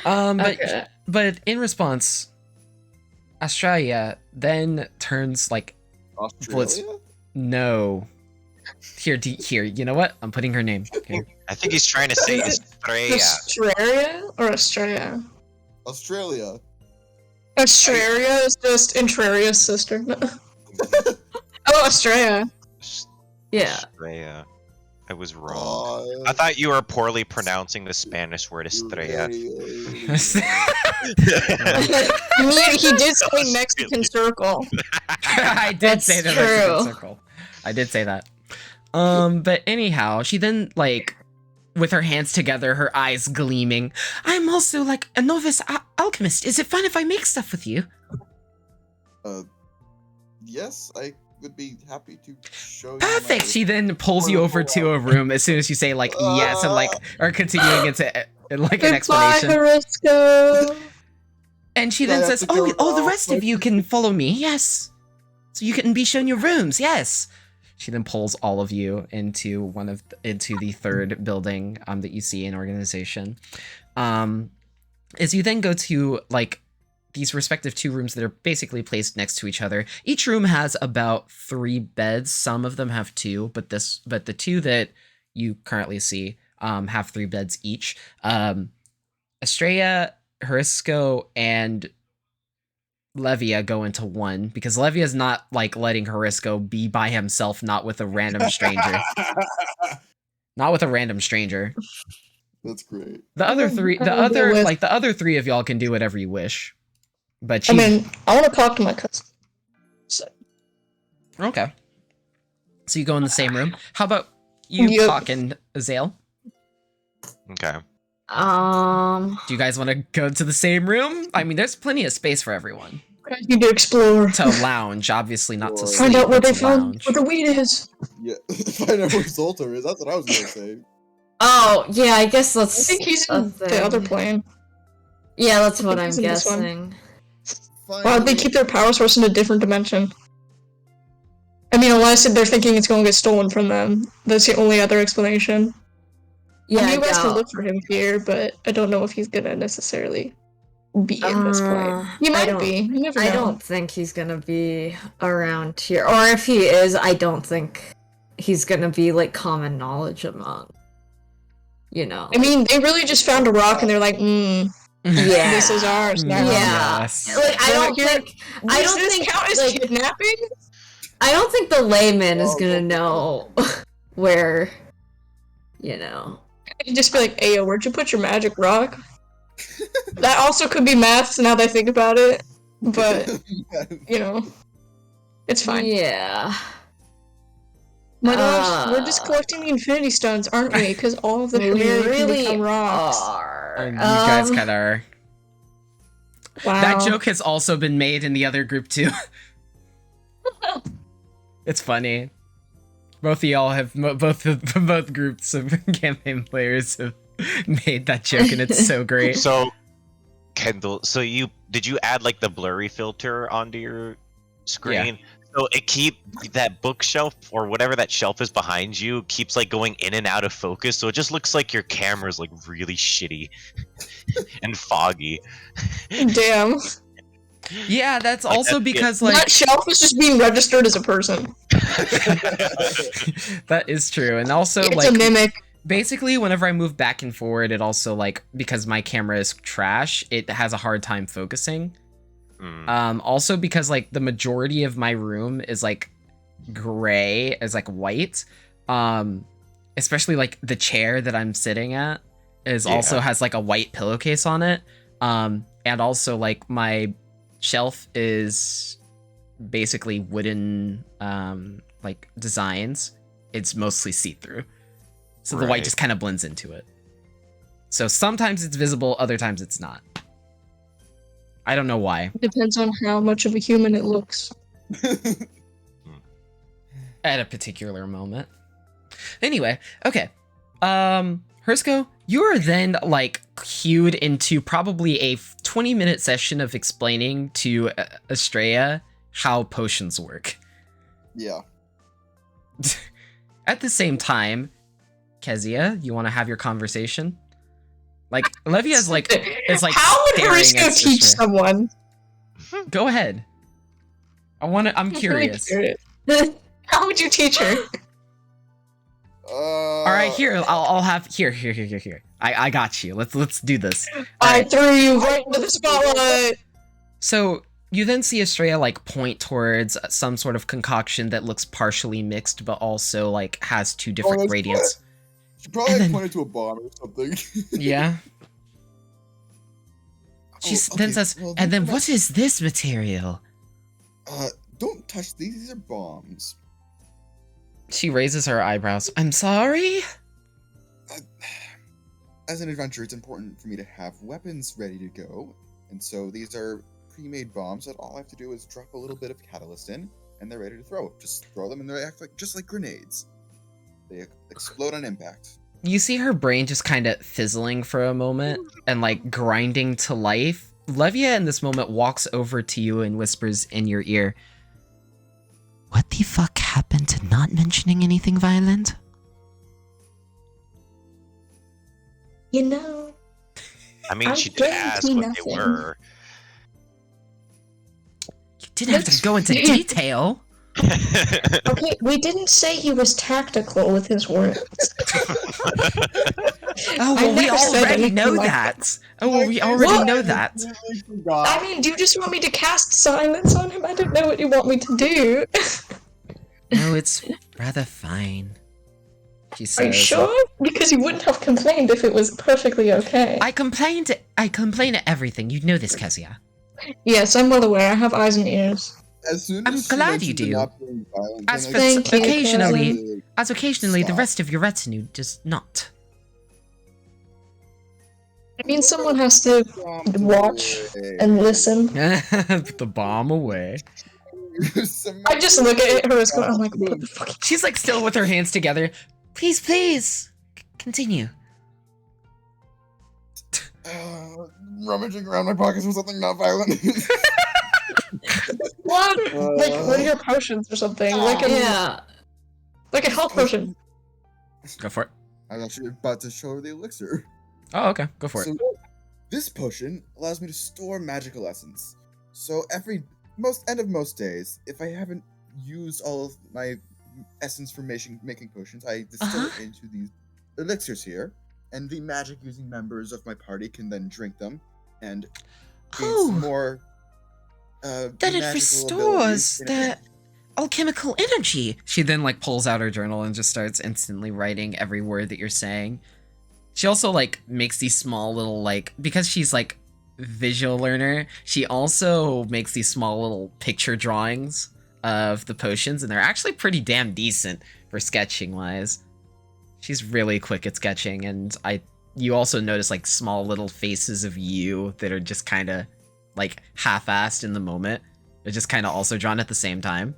But in response, Australia then turns like Australia? No. Here, you know what? I'm putting her name. Here. I think he's trying to say Estrella. Australia or Australia? Australia. Australia is just Intraria's sister. Oh, Australia. Yeah. Estrella. I was wrong. I thought you were poorly pronouncing the Spanish word Estrella. He did say Mexican circle. I did say the Mexican circle. I did say that. But anyhow, she then, like, with her hands together, her eyes gleaming, I'm also, like, a novice alchemist. Is it fine if I make stuff with you? Yes, I would be happy to show you. Perfect! She then pulls you over to a room as soon as you say, like, yes, and, like, are continuing into, like, an explanation. Harisco. And she then says, the rest of you can follow me, yes. So you can be shown your rooms, yes. She then pulls all of you into into the third building that you see in organization. As you then go to, like, these respective 2 rooms that are basically placed next to each other. Each room has about 3 beds. Some of them have 2, but the 2 that you currently see have 3 beds each. Estrella, Harisco, and Levia go into 1 because Levia's not, like, letting Harisco be by himself, not with a random stranger. Not with a random stranger. That's great. The other 3 of y'all can do whatever you wish. But I mean, I want to talk to my cousin. So. Okay. So you go in the same room. How about you, Hawk and Azale? Okay. Do you guys want to go to the same room? I mean, there's plenty of space for everyone. I need to explore. To lounge, obviously not to sleep. Find out where but they to found lounge. where the weed is. Yeah, find out where Zoltar is. That's what I was gonna say. Oh, yeah, I guess I that's... think he's in the other plane. Yeah, that's what I'm he's in this one. guessing. Why would they keep their power source in a different dimension? I mean, unless they're thinking it's going to get stolen from them. That's the only other explanation. Yeah, I mean, you guys can look for him here, but I don't know if he's gonna necessarily be in this plane. He might be. You never know. I don't think he's gonna be around here. Or if he is, I don't think he's gonna be, like, common knowledge among, you know. I mean, they really just found a rock and they're like, yeah, this is ours now. Yeah. Yes. Like, I don't think count as like, kidnapping? I don't think the layman is gonna know where, you know. You'd just be like, Ayo, where'd you put your magic rock? That also could be maths now that I think about it. But, you know, it's fine. Yeah. My gosh, we're just collecting the Infinity Stones, aren't we? Because all of the Chimera can become rocks. You guys kind of are. Wow. That joke has also been made in the other group too. It's funny. Both of y'all have both groups of campaign players have made that joke, and it's so great. So, Kendall, did you add, like, the blurry filter onto your screen. So that bookshelf or whatever that shelf is behind you keeps like going in and out of focus. So it just looks like your camera's like really shitty and foggy. Damn. Yeah, that's Like, also that's because That like shelf is just being registered as a person. that is true, and also It's like a mimic. basically whenever I move back and forward, it also like because my camera is trash, it has a hard time focusing. Also because like the majority of my room is like gray, is like white. Especially like the chair that I'm sitting at is also has like a white pillowcase on it. And also like my shelf is basically wooden like designs. It's mostly see-through. So the white just kind of blends into it. So sometimes it's visible, other times it's not. I don't know why. Depends on how much of a human it looks. At a particular moment. Anyway, okay. Hersko, you are then like cued into probably a 20-minute session of explaining to Estrella how potions work. Yeah. At the same time, Kezia, you want to have your conversation? Like, Levia's like, is like how would staring Harisko at teach Estrella. someone? Go ahead. I'm curious. How would you teach her? All right, here, I'll have here. I got you. Let's do this. I threw you right into the spotlight. So you then see Estrella like point towards some sort of concoction that looks partially mixed, but also like has two different gradients. She probably And then- pointed to a bomb or something. Yeah. She then says, well, and then these are what is this material? Don't touch these. These are bombs. She raises her eyebrows. I'm sorry? As an adventurer, it's important for me to have weapons ready to go. And so these are pre-made bombs that all I have to do is drop a little bit of catalyst in, and they're ready to throw. Just throw them, and they act like just like grenades. They explode on impact. You see her brain just kind of fizzling for a moment and like grinding to life. Levia in this moment walks over to you and whispers in your ear, "What the fuck happened to not mentioning anything violent?" You know, I mean, I she did ask guarantee what they nothing. were. You didn't have to go into detail. Okay, we didn't say he was tactical with his words. Oh, I well, we never said already anything know like that. Oh, well, we already know that. I mean, do you just want me to cast silence on him? I don't know what you want me to do. No, it's rather fine. She Are you says. sure? Because you wouldn't have complained if it was perfectly okay. I complain at everything. You know this, Kezia. Yes, I'm well aware. I have eyes and ears. As soon I'm as she glad you mentioned the do. not being violent As thing, for I Thank just- you, occasionally, the Stop. rest of your retinue does not. I mean, someone has to watch and listen. Put the bomb away. I just look at her as I'm like, what the fuck? She's like still with her hands together. Please, continue. Rummaging around my pockets for something not violent. What? Like, what are your potions or something? Like a health potion. Go for it. I was actually about to show her the elixir. Oh, okay. Go for it. So, this potion allows me to store magical essence. So end of most days, if I haven't used all of my essence for making potions, I distill it into these elixirs here, and the magic-using members of my party can then drink them, and gain some more. Then it magical restores abilities in the it. alchemical energy. She then like pulls out her journal and just starts instantly writing every word that you're saying. She also like makes these small little like, because she's like visual learner, she also makes these small little picture drawings of the potions, and they're actually pretty damn decent for sketching wise. She's really quick at sketching, and you also notice like small little faces of you that are just kind of like half-assed in the moment. They're just kind of also drawn at the same time.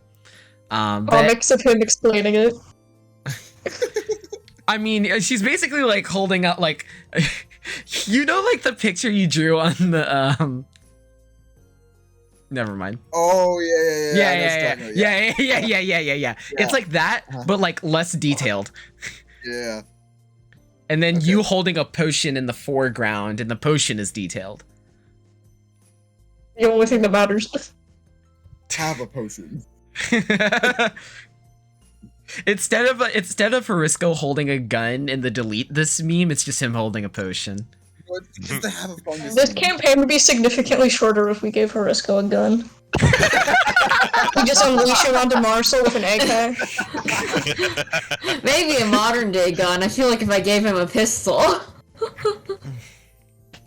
But Comics of him explaining it. I mean, she's basically like holding up like, you know, like the picture you drew on the Never mind. Oh yeah. I know what you're Yeah. talking about, Yeah. It's like that, but like less detailed. Yeah. And then Okay. you holding a potion in the foreground, and the potion is detailed. The only thing that matters. Have a potion. Instead of Harisco holding a gun in the delete this meme, it's just him holding a potion. Just to have a fungus. This campaign would be significantly shorter if we gave Harisco a gun. We just unleash him onto Marcel with an egg pack. Maybe a modern day gun. I feel like if I gave him a pistol.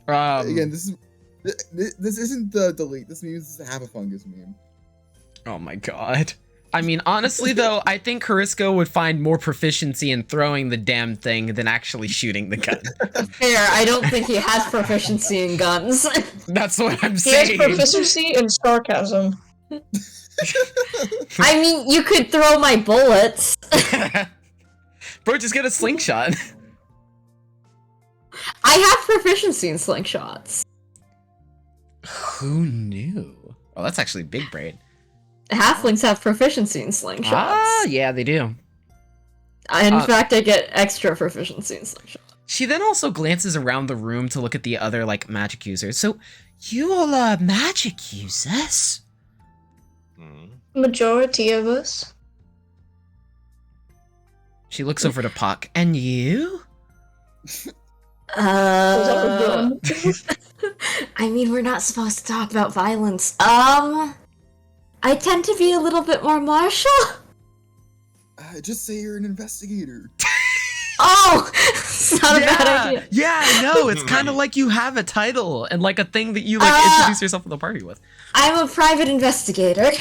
Again, this isn't the delete. This means to have a fungus meme. Oh my god. I mean, honestly though, I think Harisco would find more proficiency in throwing the damn thing than actually shooting the gun. Fair, I don't think he has proficiency in guns. That's what I'm He saying. has proficiency in sarcasm. I mean, you could throw my bullets. Bro, just get a slingshot. I have proficiency in slingshots. Who knew? Oh, that's actually big brain. Halflings have proficiency in slingshots. Ah, yeah, they do. In fact, I get extra proficiency in slingshots. She then also glances around the room to look at the other, like, magic users. So, you all are magic users? Majority of us. She looks over to Puck. And you? I mean, we're not supposed to talk about violence. I tend to be a little bit more martial. Just say you're an investigator. Oh, it's not a bad idea. Yeah, I know. It's kind of like you have a title and like a thing that you like introduce yourself to the party with. I'm a private investigator.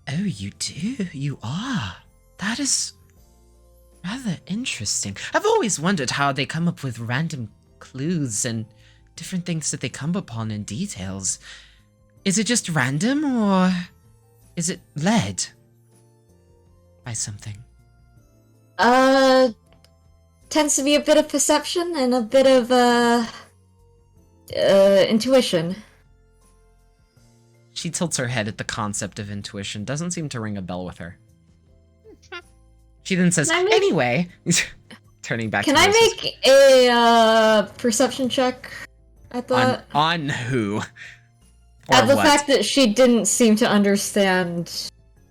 Oh, you do? You are? That is rather interesting. I've always wondered how they come up with random clues and different things that they come upon in details. Is it just random, or is it led by something? Tends to be a bit of perception and a bit of, intuition. She tilts her head at the concept of intuition. Doesn't seem to ring a bell with her. She then says, anyway, turning back Can to I Moses. make a, perception check at that? On who? Or At the what? fact that she didn't seem to understand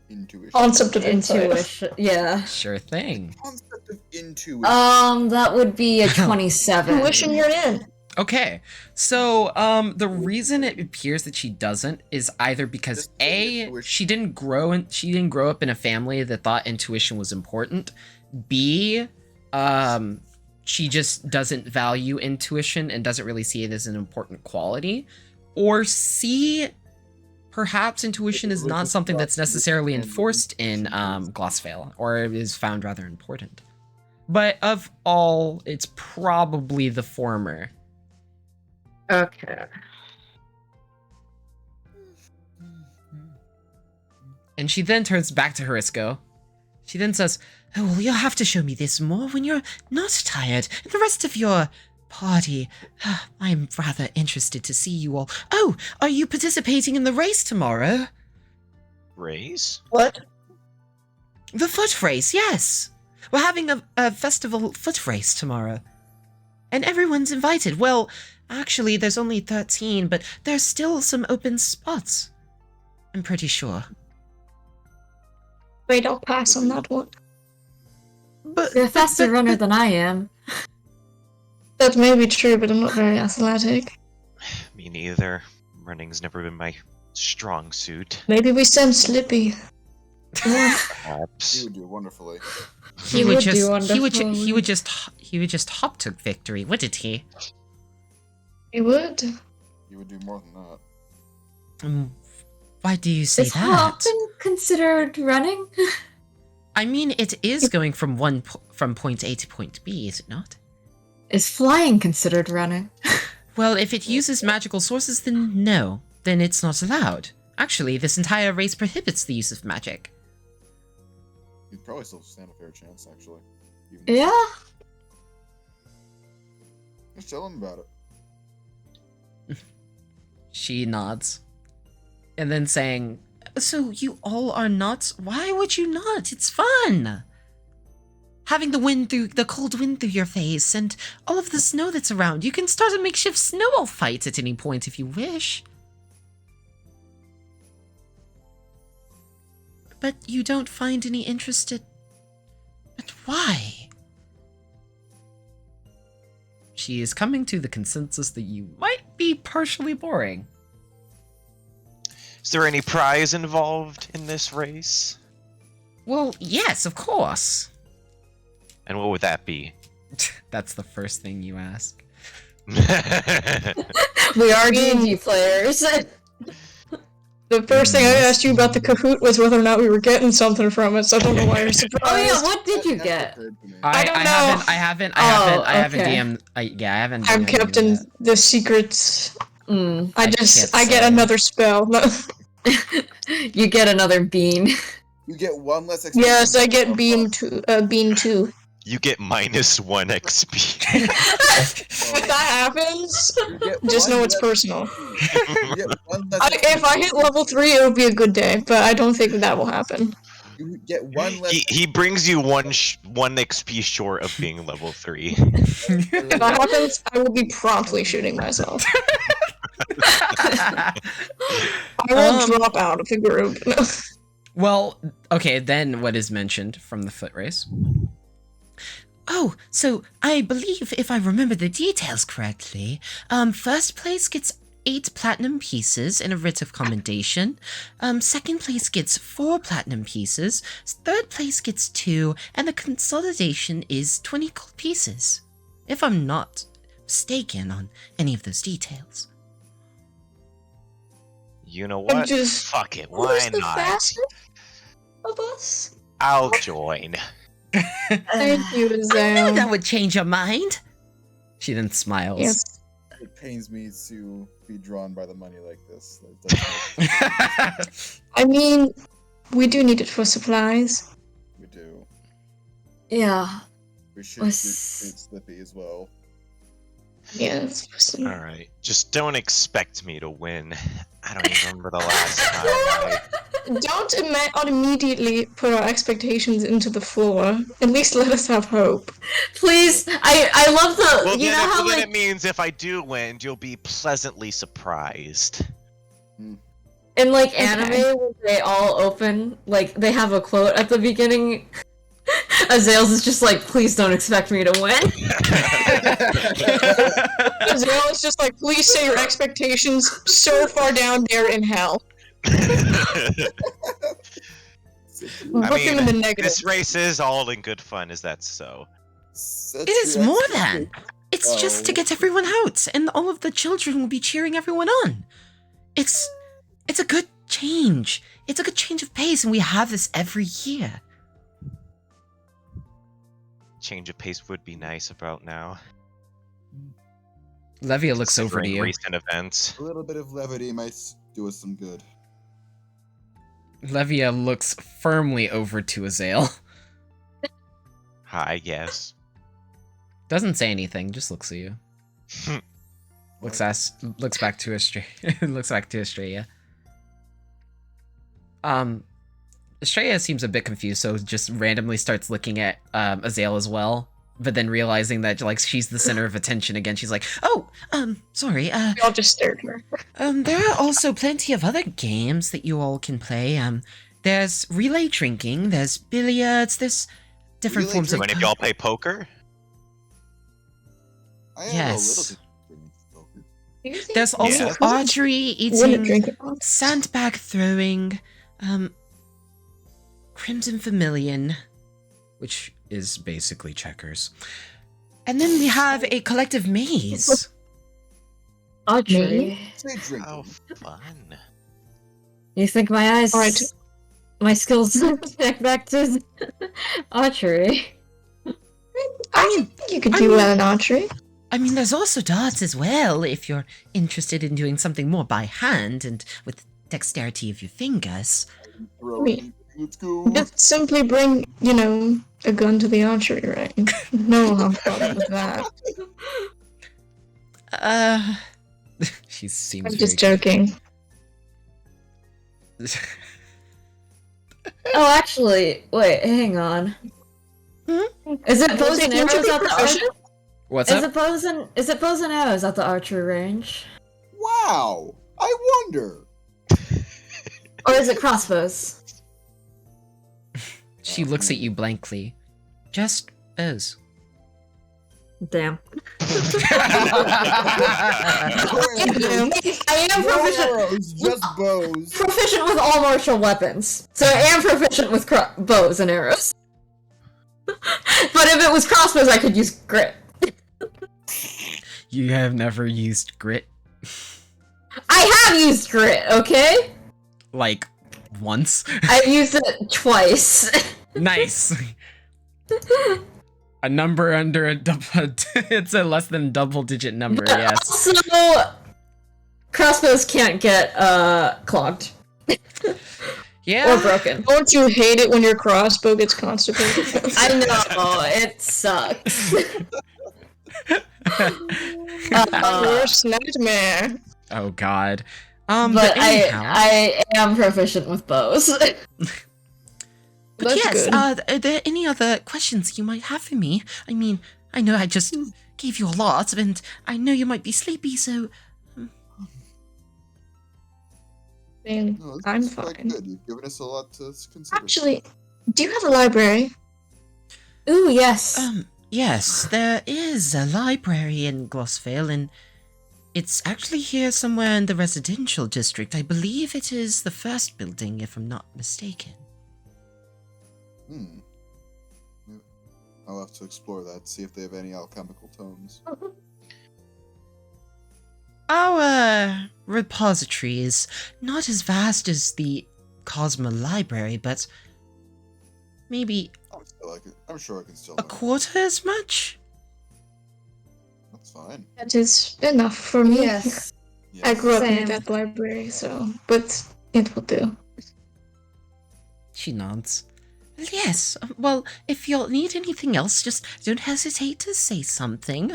Intuition. Concept of insight. intuition. Yeah. Sure thing. Concept of intuition. That would be a 27. Intuition, you're in. Okay, so the reason it appears that she doesn't is either because A, she didn't grow up in a family that thought intuition was important. B, she just doesn't value intuition and doesn't really see it as an important quality. Or C, perhaps intuition is not something that's necessarily enforced in Glossvale, or is found rather important. But of all, it's probably the former. Okay. And she then turns back to Harisco. She then says, oh, well, you'll have to show me this more when you're not tired. And the rest of your party. I'm rather interested to see you all. Oh, are you participating in the race tomorrow? Race? What? The foot race, yes. We're having a festival foot race tomorrow. And everyone's invited. Well, actually, there's only 13, but there's still some open spots. I'm pretty sure. Wait, I'll pass on that one. But You're a faster runner than I am. That may be true, but I'm not very athletic. Me neither. Running's never been my strong suit. Maybe we send Slippy. Perhaps. You would do wonderfully. He would just He he would just hop to victory, wouldn't he? He would. You would do more than that. Why do you say Is that? hopping considered running? I mean, it is going from from point A to point B, is it not? Is flying considered running? Well, if it uses magical sources, then no. Then it's not allowed. Actually, this entire race prohibits the use of magic. You'd probably still stand a fair chance, actually. Yeah. Just tell him about it. She nods. and then saying, "So you all are not? Why would you not? It's fun. Having the cold wind through your face and all of the snow that's around. You can start a makeshift snowball fight at any point if you wish. But you don't find any interested. But why?" She is coming to the consensus that you might be partially boring. Is there any prize involved in this race? Well, yes, of course. And what would that be? That's the first thing you ask. We are D&D players. The first thing I asked you about the Kahoot was whether or not we were getting something from it, so I don't know why you're surprised. Oh yeah, what did you get? I don't know. I haven't okay. DM'd. I haven't. I'm DM'd kept you in yet. the secrets. Mm. I can't get say. another spell. You get another bean. You get one less. Yes, I get beam 2. You get -1 XP. If that happens, just know it's personal. You get one less. If I hit level 3, it would be a good day, but I don't think that will happen. You get one less. He brings you one XP short of being level 3. If that happens, I will be promptly shooting myself. I will drop out of the group. Well, okay, then what is mentioned from the foot race? Oh, so I believe if I remember the details correctly, first place gets 8 platinum pieces in a writ of commendation. Second place gets 4 platinum pieces. Third place gets 2, and the consolidation is 20 gold pieces. If I'm not mistaken on any of those details. You know what? Fuck it, why Who's the not? fastest of us? I'll join. Thank you, I knew Zam. that would change your mind. She then smiles. Yes. It pains me to be drawn by the money like this. I mean, we do need it for supplies. We do. Yeah. We should treat Slippy as well. Yes. Alright, just don't expect me to win. I don't even remember the last time Don't immediately put our expectations into the floor. At least let us have hope. Please, I love the. Well, you know how then like it means if I do win, you'll be pleasantly surprised. in like anime where they all open, like they have a quote at the beginning. Azale's is just like, please don't expect me to win. Azrael is just like, please say your expectations so far down there in hell. Book him in the negative. This race is all in good fun, is that so? It is more than. It's just to get everyone out, and all of the children will be cheering everyone on. It's a good change. It's a good change of pace, and we have this every year. Change of pace would be nice about now. Levia looks over to Considering you. recent events. A little bit of levity might do us some good. Levia looks firmly over to Azale. Hi, yes. Doesn't say anything, just looks at you. looks back to Estrella. Looks back to Estrella. Estrella seems a bit confused, so just randomly starts looking at Azale as well. But then realizing that like she's the center of attention again, she's like, "Oh, sorry. I'll just stare at her. There are also plenty of other games that you all can play. There's relay drinking, there's billiards, there's different Relay forms of. How many of y'all play poker? I have Yes. a little bit. Do you think There's also Yeah. archery, wouldn't drink eating, it all? sandbag throwing, Crimson Vermilion, which is basically checkers. And then we have a collective maze. Archery. Say drinking. How fun. You think my eyes, Alright. my skills connect back to archery? I think you could do well in archery. I mean, there's also darts as well, if you're interested in doing something more by hand and with dexterity of your fingers. Throw Wait. it. Let's go. Just simply bring, a gun to the archery range. No one have problem with that. She seems I'm very just joking. Oh, actually, wait, hang on. Is it bows and arrows at the archer? What's up? Is it bows and arrows at the archery range? Wow! I wonder. Or is it crossbows? She looks at you blankly. Just bows. Damn. I am No proficient. arrows, just bows. Proficient with all martial weapons, so I am proficient with bows and arrows. But if it was crossbows, I could use grit. You have never used grit? I have used grit, okay? Like, once? I've used it twice. Nice! A number under a double... it's a less than double-digit number, yes. Also, crossbows can't get, clogged. Yeah? Or broken. Don't you hate it when your crossbow gets constipated? I know, it sucks. Worst nightmare. Oh god. But anyhow. I am proficient with bows. But That's yes, good. are there any other questions you might have for me? I mean, I know I just gave you a lot, and I know you might be sleepy, so... No, I'm this is quite fine. good. You've given us a lot to consider. Actually, do you have a library? Ooh, yes. Yes, there is a library in Glossville, and it's actually here somewhere in the residential district. I believe it is the first building, if I'm not mistaken. I'll have to explore that, see if they have any alchemical tomes. Our repository is not as vast as the Cosmo Library, but maybe I'm sure I can still. a quarter as much? That's fine. That is enough for me. Yes. Yes. I grew up Same. in that library, so but it will do. She nods. Yes, well, if you'll need anything else, just don't hesitate to say something.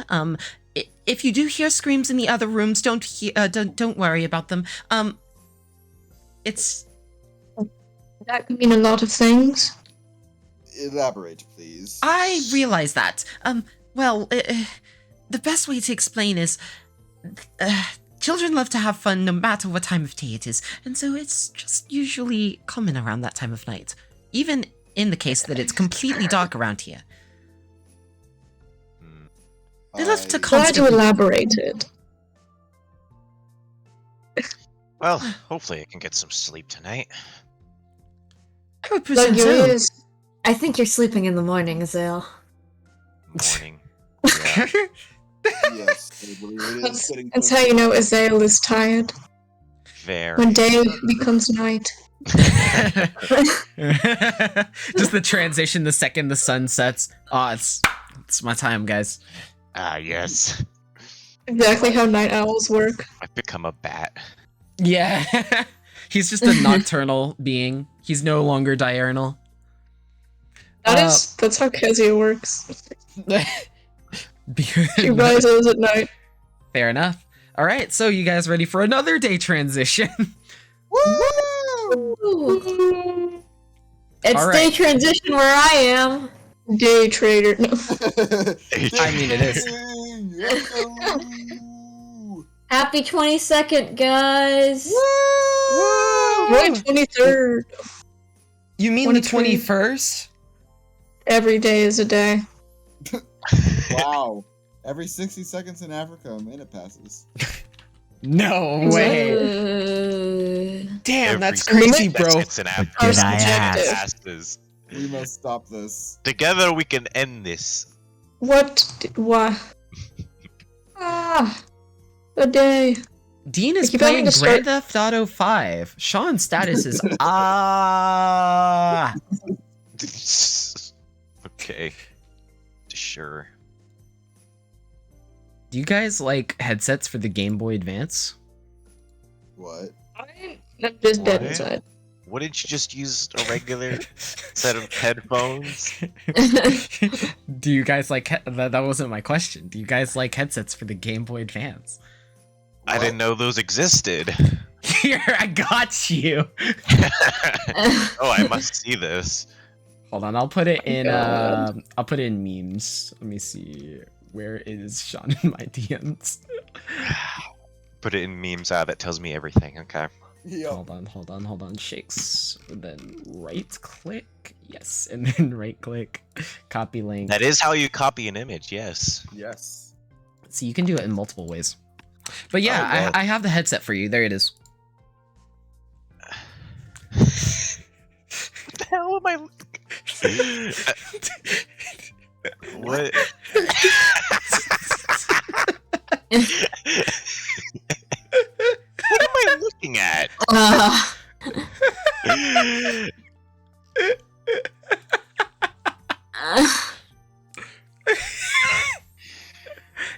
If you do hear screams in the other rooms, don't worry about them. It's... That could mean a lot of things. Elaborate, please. I realize that. Well, the best way to explain is... children love to have fun no matter what time of day it is, and so it's just usually common around that time of night. Even in the case that it's completely dark around here. They love to Glad you constantly... elaborated. Well, hopefully I can get some sleep tonight. I would presume so. Luxurious. I think you're sleeping in the morning, Azale. Morning. Yeah. Yes, I believe it is getting That's close. how you know Azael is tired. Very. When day becomes night. Just the transition the second the sun sets. Oh, it's my time, guys. Ah, yes. Exactly how night owls work. I've become a bat. Yeah. He's just a nocturnal being. He's no longer diurnal. That's how Kezia works. She Fair rises at night. enough. All right, so you guys ready for another day transition? Ooh. It's All day right. transition where I am. Day trader. No. I mean, it is. Happy 22nd, guys. Right, 23rd. You mean the 23. 21st? Every day is a day. Wow. Every 60 seconds in Africa, a minute passes. No way. Damn, Every that's crazy, bro. seconds in Africa Our subjective. passes. We must stop this. Together we can end this. Why? Ah, a day. Dean is keep having playing to start- Grand Theft Auto 5. Sean's status is ah. Okay. Sure. Do you guys like headsets for the Game Boy Advance? What? I'm just dead What? inside. What did you just use a regular set of headphones? Do you guys like that wasn't my question. Do you guys like headsets for the Game Boy Advance? I didn't know those existed. Here, I got you. Oh, I must see this. Hold on, I'll put it in. God. I'll put it in memes. Let me see. Where is Sean in my DMs? Put it in memes. That tells me everything. Okay. Yep. Hold on. Shakes. And then right click. Yes, and then right click. Copy link. That is how you copy an image. Yes. Yes. So you can do it in multiple ways. But yeah, Oh, wow. I have the headset for you. There it is. What the hell am I? What? What am I looking at?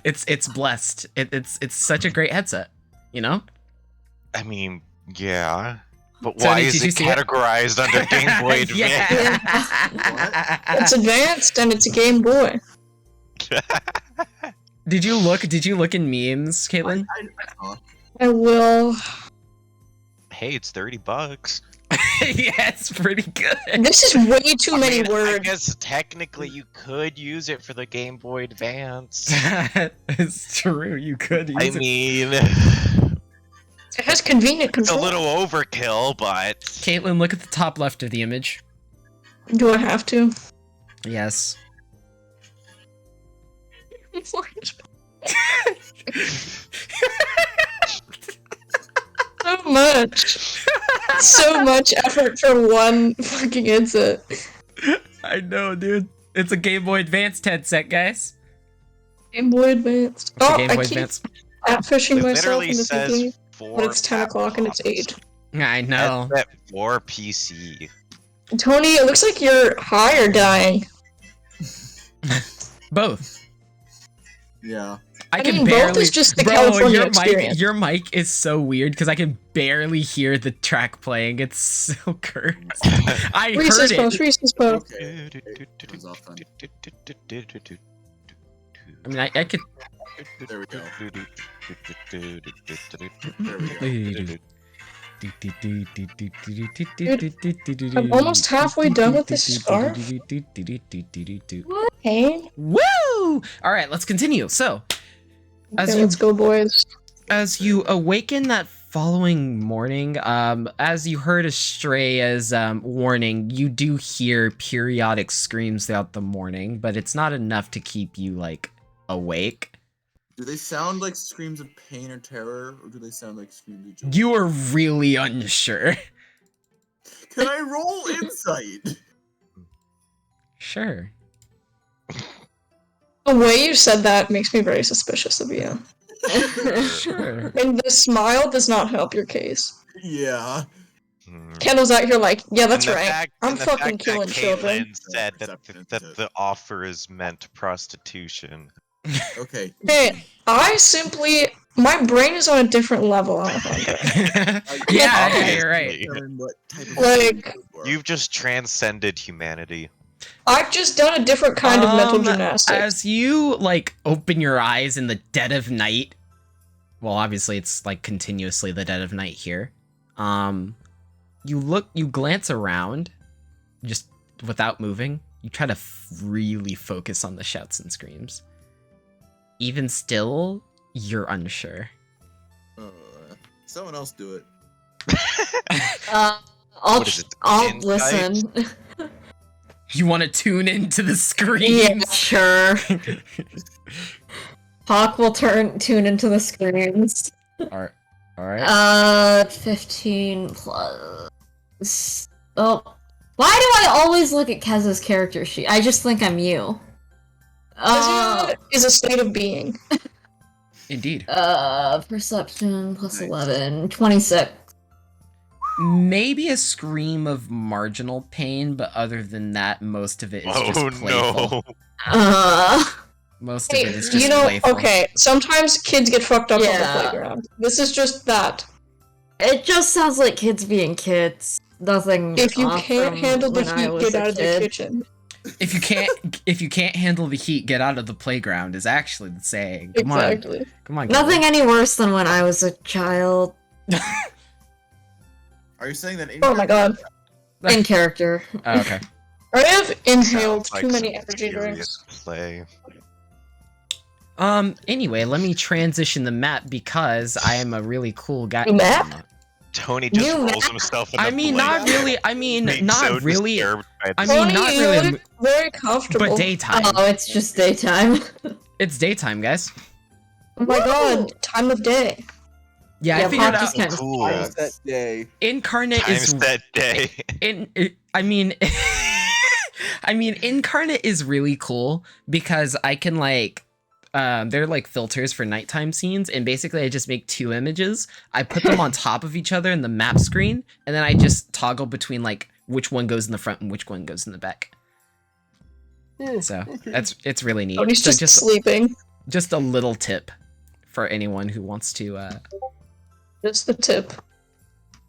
It's blessed. It's such a great headset. You know. I mean, yeah. But Tony, why is did you it see it? categorized under Game Boy Advance? Yeah. It's advanced and it's a Game Boy. Did you look in memes, Caitlin? I will. Hey, it's $30. Yeah, it's pretty good. This is way too many I words. guess technically you could use it for the Game Boy Advance. That is true. You could use I it. mean, It has convenient it's a control. little overkill, but Caitlin, look at the top left of the image. Do I have to? Yes. So much. So much effort for one fucking headset. I know, dude. It's a Game Boy Advanced headset, guys. Game Boy Advanced. It's a Oh, Game I Boy keep Advance. catfishing it myself literally in the thinking, says for but it's 10 o'clock and it's 8. I know. Headset for PC. Tony, it looks like you're high or dying. Both. Yeah. I can mean, both barely. is just the Bro, California experience. your mic is so weird because I can barely hear the track playing. It's so cursed. I Reese's heard Puffs, it. Reese's Puffs. Okay. Turns off then. I mean, I could. There we go. I'm almost halfway done with this scarf. Hey. Woo! All right, let's continue. So, as Okay, you let's go, boys. as you awaken that following morning, as you heard Estrella's warning, you do hear periodic screams throughout the morning, but it's not enough to keep you like awake. Do they sound like screams of pain or terror, or do they sound like screams of joy? You are really unsure. Can I roll insight? Sure. The way you said that makes me very suspicious of you. Sure. And the smile does not help your case. Yeah. Kendall's out here like, yeah, that's And the right. fact- I'm and the fucking fact that killing children. Caitlin said that the offer is meant prostitution. Okay. Hey, my brain is on a different level, Alejandro. Yeah, you're right. Determine what type of Like, You've just transcended humanity. I've just done a different kind of mental gymnastics. As you like open your eyes in the dead of night, well, obviously it's like continuously the dead of night here. You glance around, just without moving. You try to really focus on the shouts and screams. Even still, you're unsure. Someone else do it. I'll What is it, I'll insight? listen. You want to tune into the screams? Yeah, sure. Hawk will tune into the screams. All right. 15 plus. Oh, why do I always look at Kez's character sheet? I just think I'm you. Is a state of being. Indeed. Perception plus 11, 26. Maybe a scream of marginal pain, but other than that, most of it is just playful. No. Most of it is just You know, playful. okay, sometimes kids get fucked up on Yeah. the playground. This is just that. It just sounds like kids being kids. Nothing. If you off can't from handle the when I heat, was get a out of the kid. kitchen. If you can't handle the heat, get out of the playground is actually the saying. Come Exactly. on. Come on. Nothing any worse than when I was a child. Are you saying that? Oh my god. In character. Oh, okay. I have inhaled Sounds like too many some energy serious drinks. play. Anyway, let me transition the map because I am a really cool guy. New map? Tony just You rolls himself in the I mean, blanket, not really. I mean, being not so really. disturbed by I this. mean, Tony, not you really, look very comfortable. but daytime. Oh, it's just daytime. It's daytime, guys. Oh my Woo! god, time of day. Yeah, I Yeah, figured Pop out. just kind of Cool. Times that day. Incarnate Times is that day. I mean, I mean, incarnate is really cool because I can like, they're like filters for nighttime scenes, and basically I just make two images. I put them on top of each other in the map screen, and then I just toggle between like which one goes in the front and which one goes in the back. So it's really neat. Tony's So just sleeping. just a little tip for anyone who wants to. Just the tip.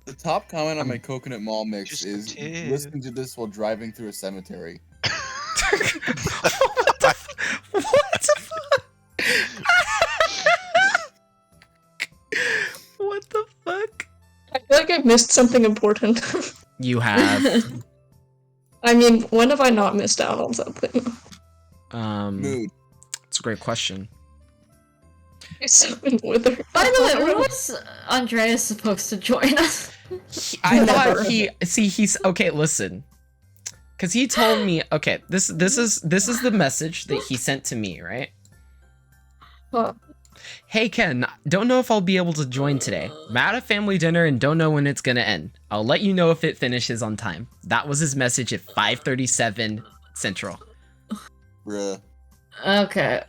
The top comment on my coconut mall mix Just is tip. listening to this while driving through a cemetery. What the what the fuck? I feel like I missed something important. You have I mean, when have I not missed out on something? Mood. it's a great question. Something with her. By the way, when was Andreas supposed to join us? I Never. thought he's okay. Listen, because he told me. Okay, this is the message that he sent to me, right? Huh. Hey Ken, don't know if I'll be able to join today. I'm at a family dinner and don't know when it's gonna end. I'll let you know if it finishes on time. That was his message at 5:37 Central. Bruh. Okay.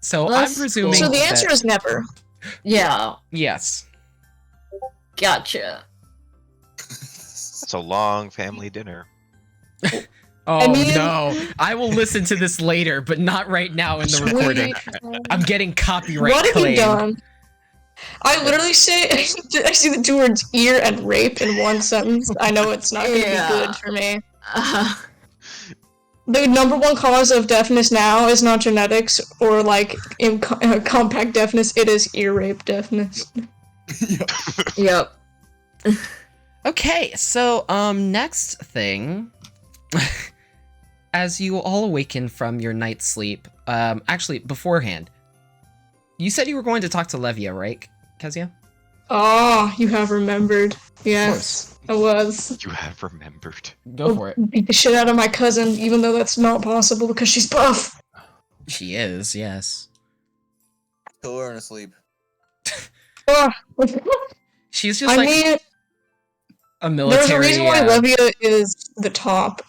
So Well, I'm that's presuming. So the that- answer is never. Yeah. yes. Gotcha. It's a long family dinner. Oh I mean- no! I will listen to this later, but not right now in the recording. I'm getting copyright What have claim. you done? I literally say I see the two words ear and rape in one sentence. I know it's not gonna Yeah. be good for me. The number one cause of deafness now is not genetics or like compact deafness. It is ear rape deafness. Yep. Okay, so next thing, as you all awaken from your night's sleep, actually beforehand, you said you were going to talk to Levia, right, Kezia? Oh, you have remembered. Yes, I was. You have remembered. Go for it. Beat the shit out of my cousin, even though that's not possible because she's buff. She is, yes. Kill her in her sleep. Oh. She's just I like mean, a military. there's a reason why Levia is the top.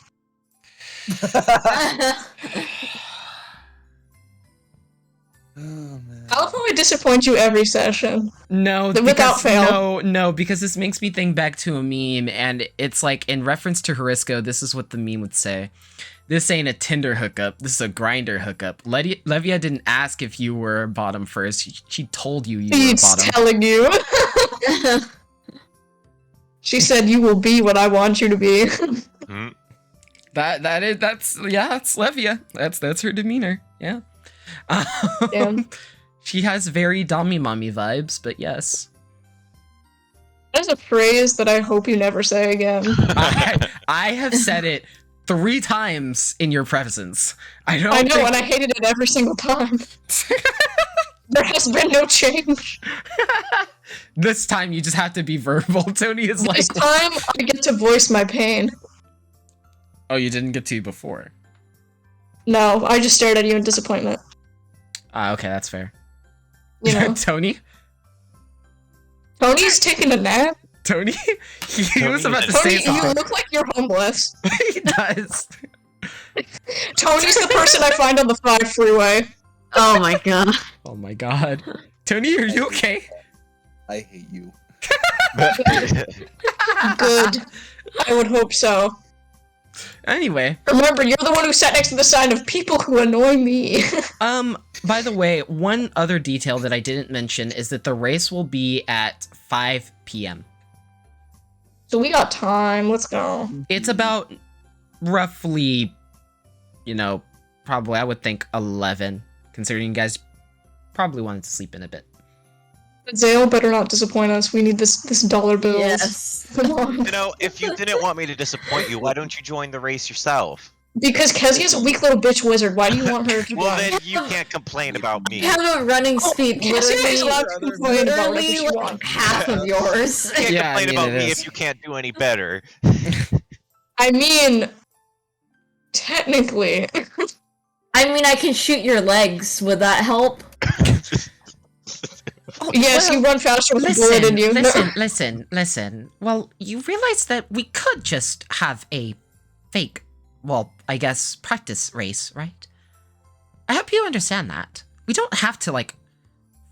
Oh man. I'll probably disappoint you every session. No, Without because, fail. no, because this makes me think back to a meme, and it's like in reference to Harisco. This is what the meme would say: "This ain't a Tinder hookup. This is a grinder hookup." Levia didn't ask if you were bottom first. She told you were He's bottom. telling you. She said, "You will be what I want you to be." Hmm? That's Levia. That's her demeanor. Yeah. Damn. She has very Dommy Mommy vibes, but yes. That is a phrase that I hope you never say again. I have said it 3 times in your presence. I know, and I hated it every single time. There has been no change. This time you just have to be verbal. Tony is like, This time, I get to voice my pain. oh, you didn't get to before. No, I just stared at you in disappointment. Okay, that's fair. You know, Tony? Tony's taking a nap. Tony? He was about to Tony, say you something. look like you're homeless. He does. Tony's the person I find on the 5 freeway. Oh my god. Oh my god. Tony, are you okay? I hate you. Good. I would hope so. Anyway, Remember, you're the one who sat next to the sign of people who annoy me. by the way, one other detail that I didn't mention is that the race will be at 5 p.m. So we got time. Let's go. It's about roughly, probably I would think 11, considering you guys probably wanted to sleep in a bit. Zale better not disappoint us. We need this dollar bills. Yes. Come on. You know, if you didn't want me to disappoint you, why don't you join the race yourself? Because Kezia's a weak little bitch wizard. Why do you want her to Well, win? then you can't complain about me. You have a running speed Kezia is allowed to complain about whatever literally she like wants. half of yours. You can't Yeah, I complain mean, about it me is. if you can't do any better. I mean, technically. I mean, I can shoot your legs. Would that help? Yes, you run faster with a bullet in you. Listen. Well, you realize that we could just have a fake, well, I guess, practice race, right? I hope you understand that. We don't have to, like,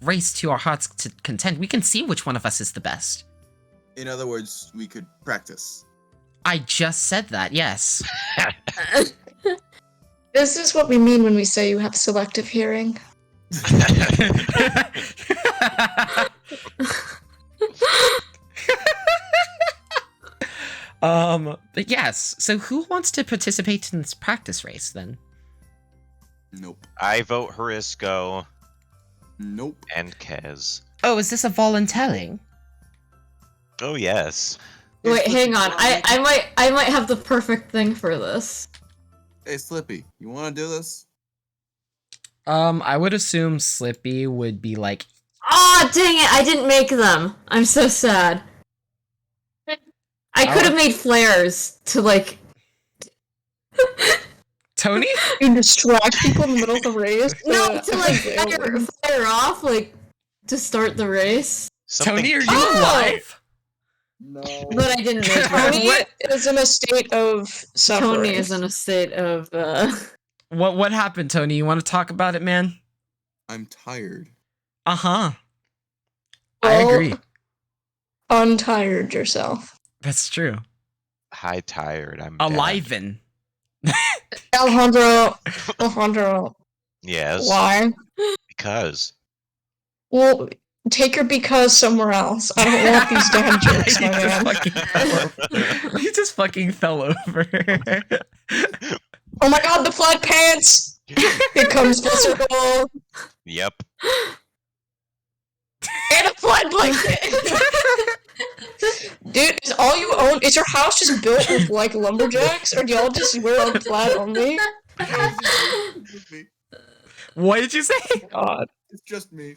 race to our heart's content. We can see which one of us is the best. In other words, we could practice. I just said that, yes. This is what we mean when we say you have selective hearing. But yes, so who wants to participate in this practice race, then? Nope. I vote Harisco Nope. and Kez. Oh, is this a volunteering? Oh, yes. Hey, Wait, Slippy, hang on. you wanna I might have the perfect thing for this. Hey, Slippy, you want to do this? I would assume Slippy would be like, Ah, dang it! I didn't make them. I'm so sad. I could have made flares to like. Tony? You distract people in the middle of the race? No, to like fire off, like to start the race. Tony, are you Oh! alive? No. But I didn't make Tony them. is in a state of suffering. Tony is in a state of. What happened, Tony? You want to talk about it, man? I'm tired. Uh-huh. I Well, agree. Untired yourself. That's true. Hi, tired. I'm dead. Aliven. Alejandro, Yes. why? Because. Well, take your because somewhere else. I don't want these dad jokes, He my just man. fucking fell over. He just fucking fell over. Oh my god, the plaid pants! Here comes full circle. Yep. And a plaid blanket! Dude, is all you own, is your house just built with, like, lumberjacks? Or do y'all just wear on plaid only? It's just me. What did you say? God. It's just me.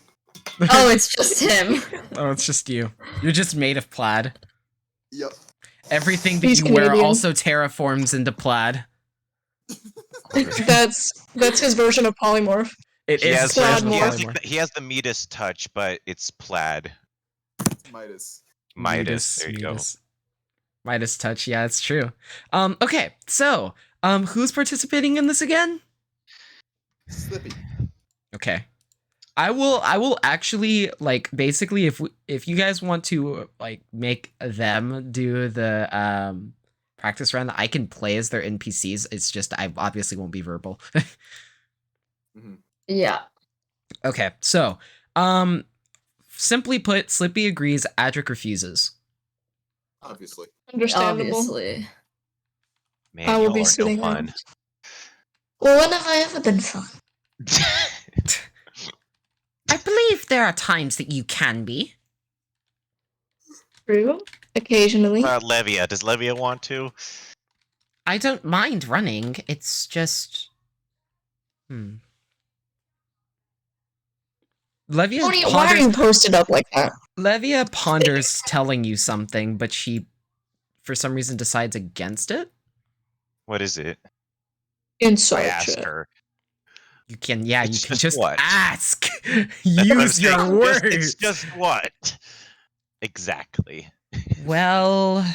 Oh, it's just him. Oh, it's just you. You're just made of plaid. Yep. Everything that He's you wear Canadian. also terraforms into plaid. That's his version of polymorph. It He is has, plaid he, has polymorph. the, he has the Midas touch, but it's plaid. It's Midas. Midas. There you go. Midas touch, yeah, it's true. Okay, so, who's participating in this again? Slippy. Okay. I will actually, like, basically, if you guys want to, like, make them do the practice round, I can play as their NPCs. It's just I obviously won't be verbal. Yeah. Okay, so simply put, Slippy agrees, Adric refuses. Obviously. Understandable. Obviously. Man, I will y'all be are sitting no on fun. it. Well, when have I ever been fun? I believe there are times that you can be. True. Occasionally. Levia. Does Levia want to? I don't mind running. It's just Levia Tony, why are you posted up like that? Levia ponders telling you something, but she, for some reason, decides against it. What is it? I Inside asked chat. her. You can, yeah, It's you can just just what? ask. That's what I'm Use your saying. words. It's just what? Exactly. Well,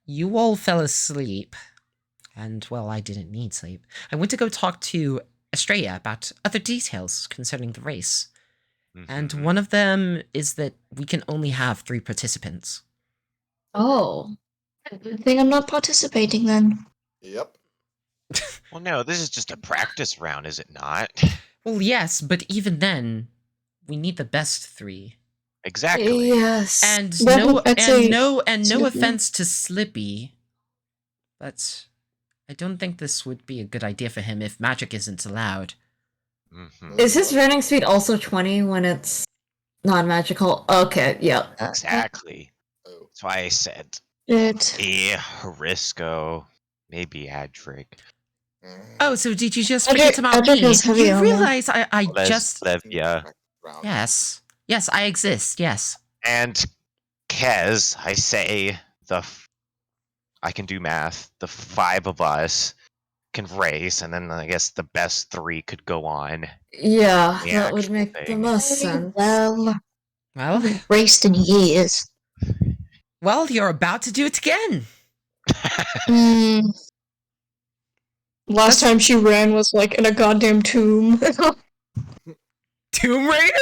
you all fell asleep. And, well, I didn't need sleep. I went to go talk to Estrella about other details concerning the race. And Mhm. one of them is that we can only have 3 participants. Oh. Good thing I'm not participating then. Yep. Well, no, this is just a practice round, is it not? Well, yes, but even then, we need the best 3. Exactly. Yes. And Well, no Slippy. offense to Slippy, but I don't think this would be a good idea for him if magic isn't allowed. Mhm. Is his running speed also 20 when it's Non-magical. Okay, yep. Exactly. Oh. That's why I said It. Risco, maybe Adric. Oh, so did you just forget about Adric me? has heavy You armor. realize I just... Levia. Yes. Yes, I exist, yes. And Kez, I say I can do math. The 5 of us can race, and then I guess the best 3 could go on. Yeah, The that would actual make the thing. most sense. Well, I Well, haven't raced in years. you're about to do it again. Mm. Last time she ran was like in a goddamn tomb. Tomb Raider?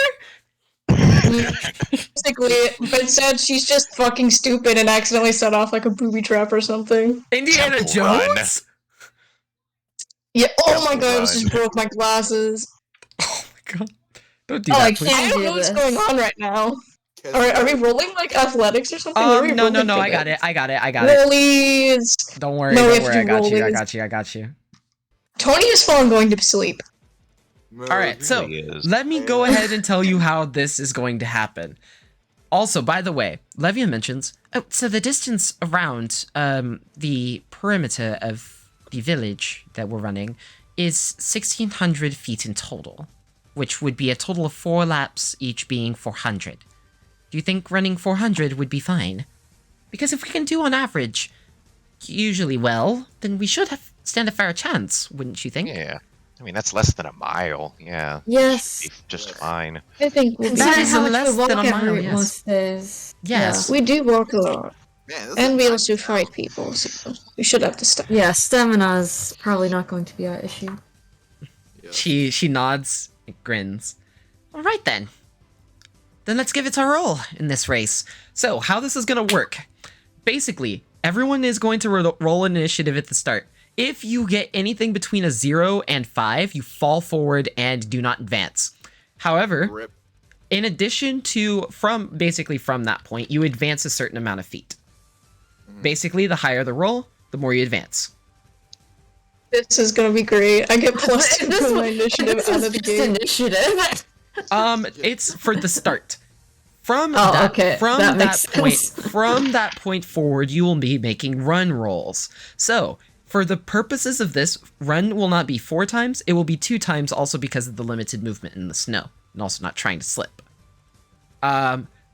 Basically, but instead she's just fucking stupid and accidentally set off like a booby trap or something. Indiana Temple Jones? Yeah. Oh my Temple god! I almost Run. just broke my glasses. Oh my god. Don't do Oh, that, I please. I can't don't do know what's this. going on right now. Are we rolling like athletics or something? What are we No, rolling for I got this? it. I got it. Rollies. Don't worry, No, we don't have worry. to I got roll you. I these. got you. I got you. Tony is falling going to sleep. Alright, so really is. let me go ahead and tell you how this is going to happen. Also, by the way, Levia mentions, so the distance around the perimeter of the village that we're running is 1,600 feet in total, which would be a total of 4 laps, each being 400. Do you think running 400 would be fine? Because if we can do on average usually well, then we should stand a fair chance, wouldn't you think? Yeah. I mean, that's less than a mile. Yeah. Yes. Should be just fine. I think we'll be That Considering is how much less we walk than a mile, every yes. most days. Yes. We do walk a lot. Man, this And is we nice. also fight people, so we should have to stop. Yeah, stamina's probably not going to be our issue. Yeah. She nods, grins. All right then. Then let's give it a roll in this race. So, how this is going to work. Basically, everyone is going to roll an initiative at the start. If you get anything between a 0 and 5, you fall forward and do not advance. However, Rip. in addition to, from that point, you advance a certain amount of feet. Basically, the higher the roll, the more you advance. This is gonna be great. I get plus 2 This for my one- initiative this out is of the just game. initiative. It's for the start. From Oh, that, okay. from That that, makes point, sense. from that point forward, you will be making run rolls. So, for the purposes of this, run will not be 4 times; it will be 2 times, also because of the limited movement in the snow, and also not trying to slip.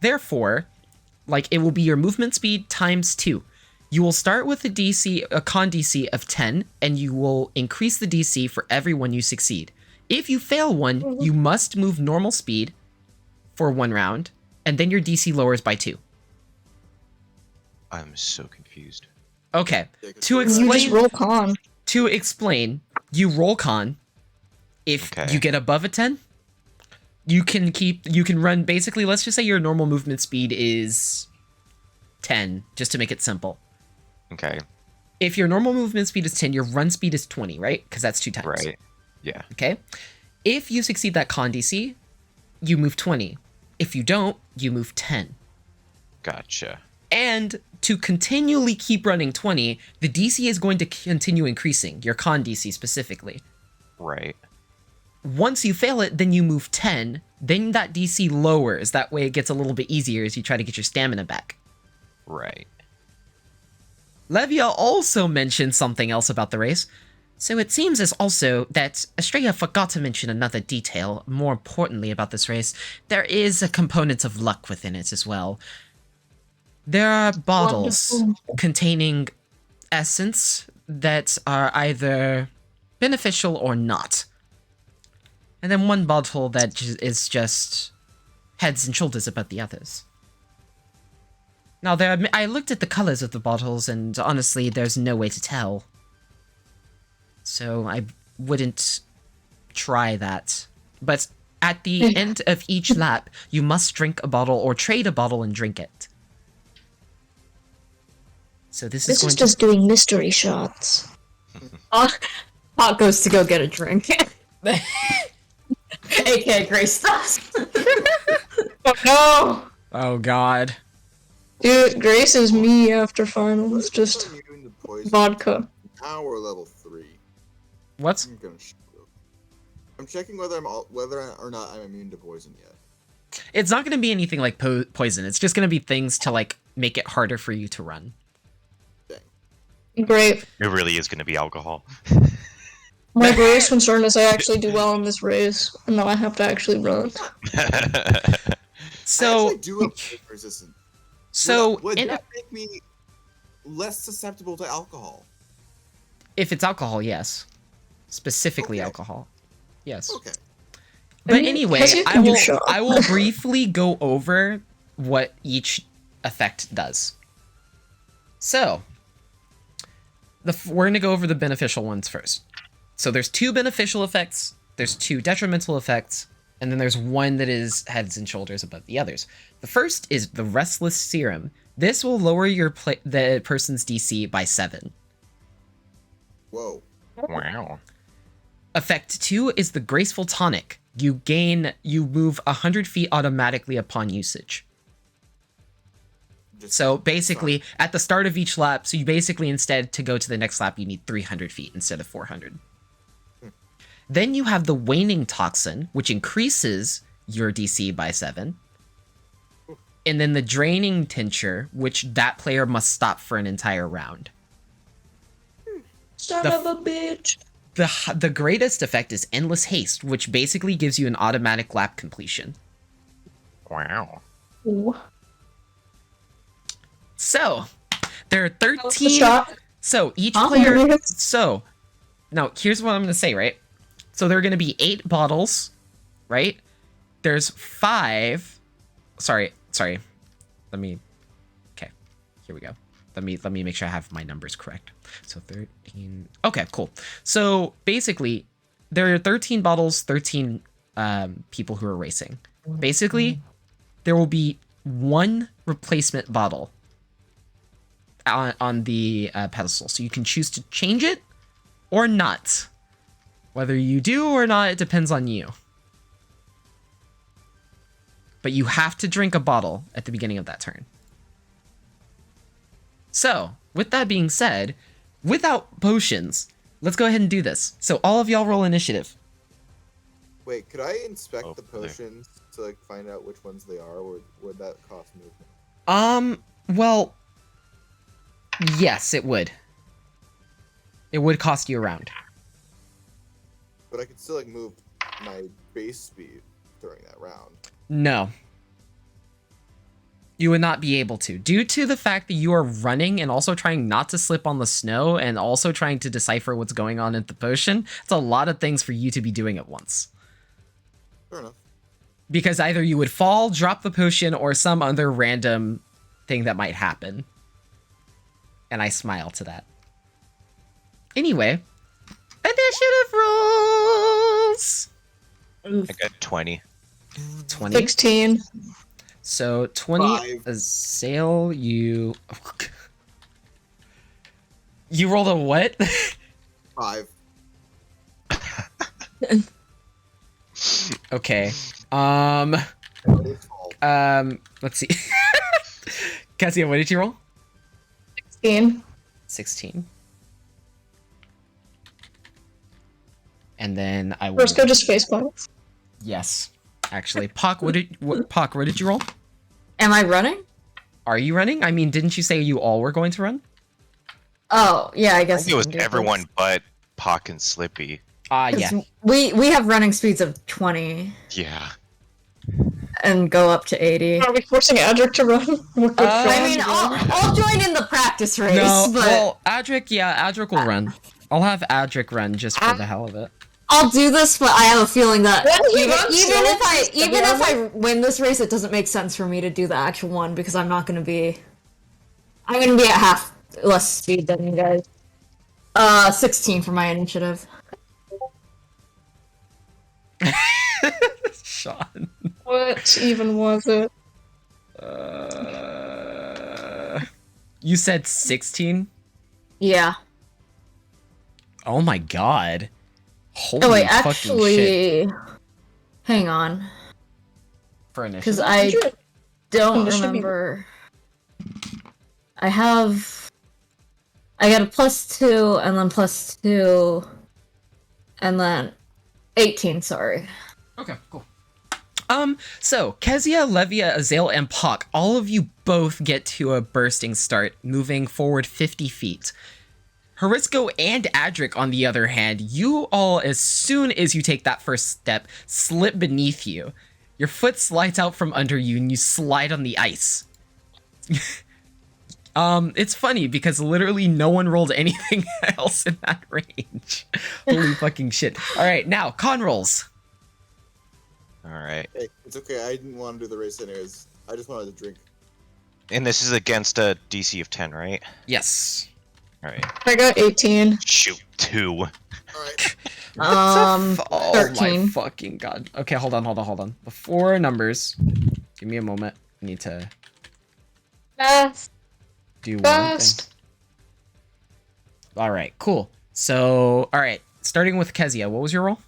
Therefore, like it will be your movement speed times 2. You will start with a con DC of 10, and you will increase the DC for every one you succeed. If you fail one, you must move normal speed for 1 round, and then your DC lowers by 2. I'm so confused. Okay, Yeah, 'cause to we're- You just explain, roll con. you roll con. If Okay. you get above a 10, you can run, basically, let's just say your normal movement speed is 10, just to make it simple. Okay. If your normal movement speed is 10, your run speed is 20, right? Because that's 2 times. Right. Yeah. Okay? If you succeed that con DC, you move 20. If you don't, you move 10. Gotcha. And to continually keep running 20, the DC is going to continue increasing, your con DC specifically. Right. Once you fail it, then you move 10, then that DC lowers. That way it gets a little bit easier as you try to get your stamina back. Right. Levia also mentioned something else about the race. So it seems as also that Estrella forgot to mention another detail, more importantly about this race. There is a component of luck within it as well. There are bottles Wonderful. containing essence that are either beneficial or not. And then one bottle that is just heads and shoulders above the others. Now, I looked at the colors of the bottles, and honestly, there's no way to tell. So I wouldn't try that. But at the end of each lap, you must drink a bottle or trade a bottle and drink it. So this This going is just doing mystery shots. Hot goes to go get a drink. AKA Grace stops. Oh no! Oh god. Dude, Grace is me after finals. Just I'm immune to poison. vodka. Now we're level 3. What's... I'm checking whether whether or not I'm immune to poison yet. It's not going to be anything like poison. It's just going to be things to like make it harder for you to run. Great. It really is going to be alcohol. My greatest concern is I actually do well in this race, and now I have to actually run. So, I actually do have poison resistance. so would that make me less susceptible to alcohol? if it's alcohol, yes. Specifically Okay. alcohol. Yes. Okay. But I mean, anyway, has it- I will briefly go over what each effect does. So, we're going to go over the beneficial ones first. So there's 2 beneficial effects, there's 2 detrimental effects, and then there's one that is heads and shoulders above the others. The first is the Restless Serum. This will lower the person's DC by 7. Whoa. Wow. Effect 2 is the Graceful Tonic. You move 100 feet automatically upon usage. So basically, at the start of each lap, so you basically instead to go to the next lap, you need 300 feet instead of 400. Then you have the Waning Toxin, which increases your DC by 7. And then the Draining Tincture, which that player must stop for an entire round. Son of a bitch. The greatest effect is Endless Haste, which basically gives you an automatic lap completion. Wow. Ooh. So, there are What's the 13... shot? So, each player... So, now, here's what I'm going to say, right? So, there are going to be 8 bottles, right? There's 5... Sorry. Let me... Okay, here we go. Let me make sure I have my numbers correct. So, 13... Okay, cool. So, basically, there are 13 bottles, 13 people who are racing. Basically, there will be 1 replacement bottle on the pedestal. So you can choose to change it or not. Whether you do or not, it depends on you. But you have to drink a bottle at the beginning of that turn. So, with that being said, without potions, let's go ahead and do this. So all of y'all roll initiative. Wait, could I inspect Oh, the there. potions to like find out which ones they are, or would that cost movement? Well, yes, it would. It would cost you a round. But I could still like move my base speed during that round. No. You would not be able to. Due to the fact that you are running and also trying not to slip on the snow and also trying to decipher what's going on in the potion, it's a lot of things for you to be doing at once. Fair enough. Because either you would fall, drop the potion, or some other random thing that might happen. And I smile to that. Anyway, initiative rolls! I got 20. 20. 16. So 20, 5. Azale, you... You rolled a what? 5. Okay. It's all. Let's see. Cassia, what did you roll? 16. 16. And then I will... First go just face points. Yes. Actually, Puck, what did you roll? Am I running? Are you running? I mean, didn't you say you all were going to run? Oh, yeah, I I guess think it was can do everyone this. but Pock and Slippy. Yeah. 'Cause we have running speeds of 20 Yeah. and go up to 80. Are we forcing Adric to run? We're good I I friends. mean, I'll join in the practice race, No, but well, Adric will run. I'll have Adric run just for the hell of it. I'll do this. But I have a feeling that When he even, runs even slow, if I just even if I run. win this race, it doesn't make sense for me to do the actual one because I'm not gonna be. I'm gonna be at half less speed than you guys. 16 for my initiative. Sean. What even was it? You said 16? Yeah. Oh my god. Holy Oh wait, fucking shit. actually, hang on, For because initiative? I don't This should be- remember. I got a +2 and then +2 and then 18. Sorry. Okay, cool. So Kezia, Levia, Azale, and Puck, all of you both get to a bursting start, moving forward 50 feet. Harisco and Adric, on the other hand, you all, as soon as you take that first step, slip beneath you. Your foot slides out from under you and you slide on the ice. It's funny because literally no one rolled anything else in that range. Holy fucking shit. Alright, now, con rolls. Alright. Hey, it's okay. I didn't want to do the race anyways. I just wanted to drink. And this is against a DC of 10, right? Yes. Alright. I got 18. Shoot, 2. Alright. Oh 13. my fucking god. Okay, hold on. Before numbers, give me a moment. I need to do one thing. Fast. Alright, cool. So, alright, starting with Kezia, what was your roll?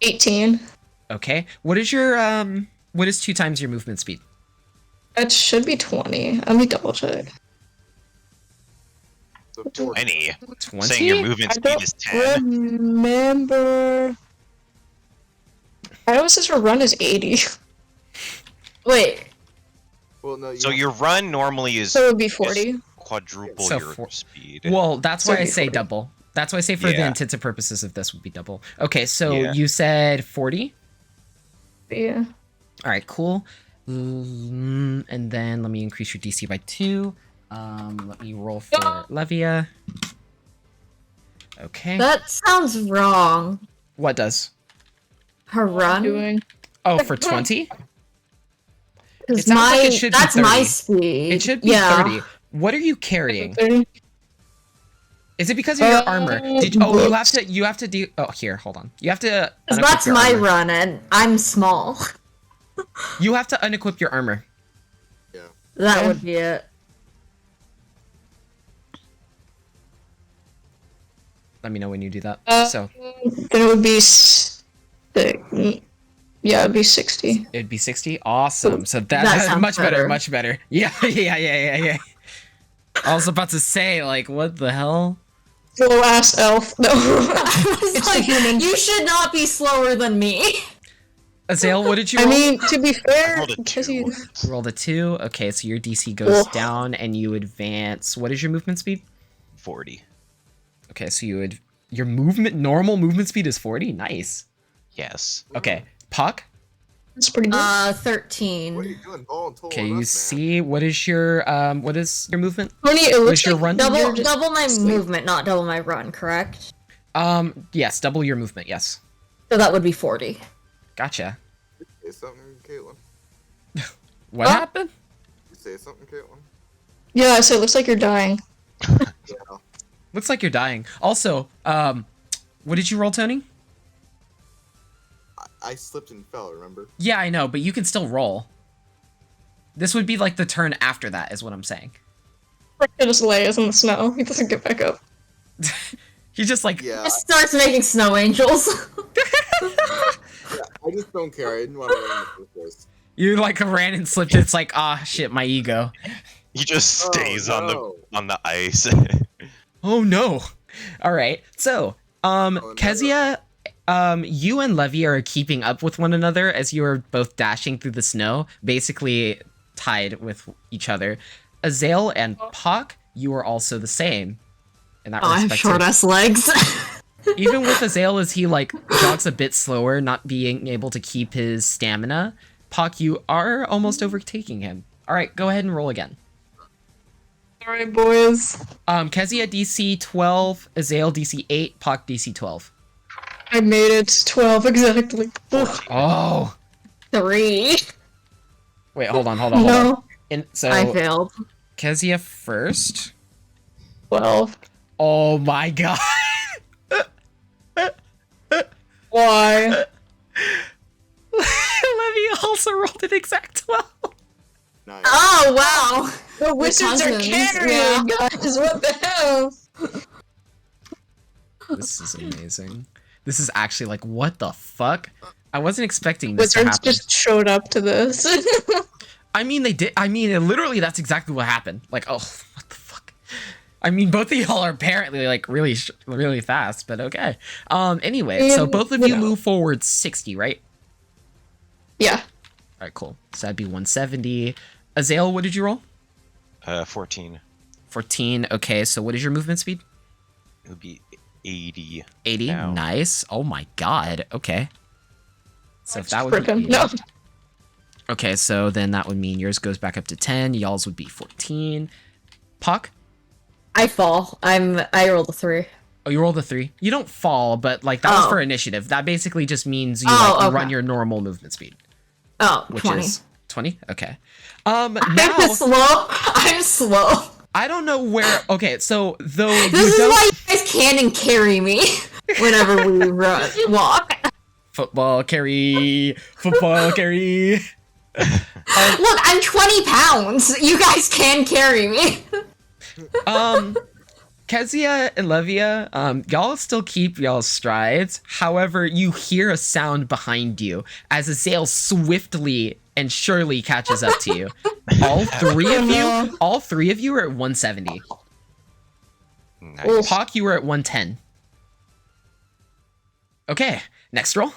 18. Okay. What is your, what is 2 times your movement speed? That should be 20. Let me double check. So 4. 20. 20? Saying your movement I speed don't is 10. remember. I always says her run is 80. Wait, Well, no. So your run normally is So it would be 40. quadruple So your speed. Well, that's So why I it'd be say 40. double. That's why I say for the Yeah. intents purposes of this would be double. Okay, so Yeah. you said 40? Yeah. Alright, cool. And then let me increase your DC by 2. Let me roll for Levia. Okay. that sounds wrong. What does? Her run? Doing. Oh, for 20? Because It sounds like it should be that's my 30. speed. It should be yeah. 30. What are you carrying? 30. Is it because of your armor? You have to do. Oh, here, hold on. You have to. Because unequip that's your my armor. run, and I'm small. You have to unequip your armor. That Okay. would be it. Let me know when you do that. So Then it would be yeah, it'd be 60. it'd be 60. Awesome. So That that's sounds much better. better. Much better. Yeah. I was about to say, like, what the hell? Slow ass elf. No. It's the human. You should not be slower than me. Azale, what did you I roll? mean, to be fair, rolled a because 2. you You rolled a 2. Okay, so your DC goes Ugh. down and you advance. What is your movement speed? 40. Okay, so you would. Your normal movement speed is 40? Nice. Yes. Okay, Puck? that's pretty good. 13. What are you doing? Oh, total Okay, on you us, see, what is your movement? Tony, it What's looks your like run? you're just Double my asleep. movement, not double my run, correct? Yes, double your movement, yes. So that would be 40. Gotcha. man. Say something, Caitlin. What happened? You say something, Caitlin. Yeah, so it looks like you're dying. Yeah. Looks like you're dying. Also, what did you roll, Tony? I slipped and fell. Remember? Yeah, I know, but you can still roll. This would be like the turn after that, is what I'm saying. He just lays in the snow. He doesn't get back up. He just like, Yeah. Just starts making snow angels. Yeah. I just don't care. I didn't want to run in the first place. you like ran and slipped. It's like, ah, shit, my ego. He just Oh, stays no. on the ice. Oh no. All right. So, no. Kezia, you and Levy are keeping up with one another as you are both dashing through the snow, basically tied with each other. Azale and Puck, you are also the same in that I have respect. short ass legs. Even with Azale, as he like jogs a bit slower, not being able to keep his stamina, Puck, you are almost overtaking him. All right, go ahead and roll again. Alright, boys. Kezia DC 12, Azale DC 8, Puck DC 12. I made it to 12 exactly. Ugh. Oh, 3. wait, hold on. No. And so I failed. Kezia first. 12. Oh my god. Why? Levy also rolled an exact 12. Nice. Oh, wow. The wizards are cousins, carrying, guys. What the hell? This is amazing. This is actually like, what the fuck? I wasn't expecting this to Wizards happen. just showed up to this. I mean, they did. I mean, literally, that's exactly what happened. Like, oh, what the fuck? I mean, both of y'all are apparently like really fast, but okay. Anyway, so both of you move forward 60, right? Yeah. Alright, cool. So that'd be 170. Azael, what did you roll? 14. 14. Okay, so what is your movement speed? It would be 80. 80. now. Nice. Oh my god. Okay. So if that would be Frickin' 80. no. Okay, so then that would mean yours goes back up to 10. Y'all's would be 14. Puck? I fall. I rolled a 3. Oh, you rolled a 3. You don't fall, but like that was Oh. for initiative. That basically just means you Oh, you okay. run your normal movement speed, Oh, which 20. is 20. Okay. I'm Now slow. I'm slow. I don't know where. Okay, so though you This is don't why you guys can and carry me whenever we walk. football carry. Look, I'm 20 pounds. You guys can carry me. Kezia and Levia, y'all still keep y'all's strides. However, you hear a sound behind you as Azael swiftly and surely catches up to you. All three of you are at 170. Nice. Hawk, you were at 110. Okay, next roll.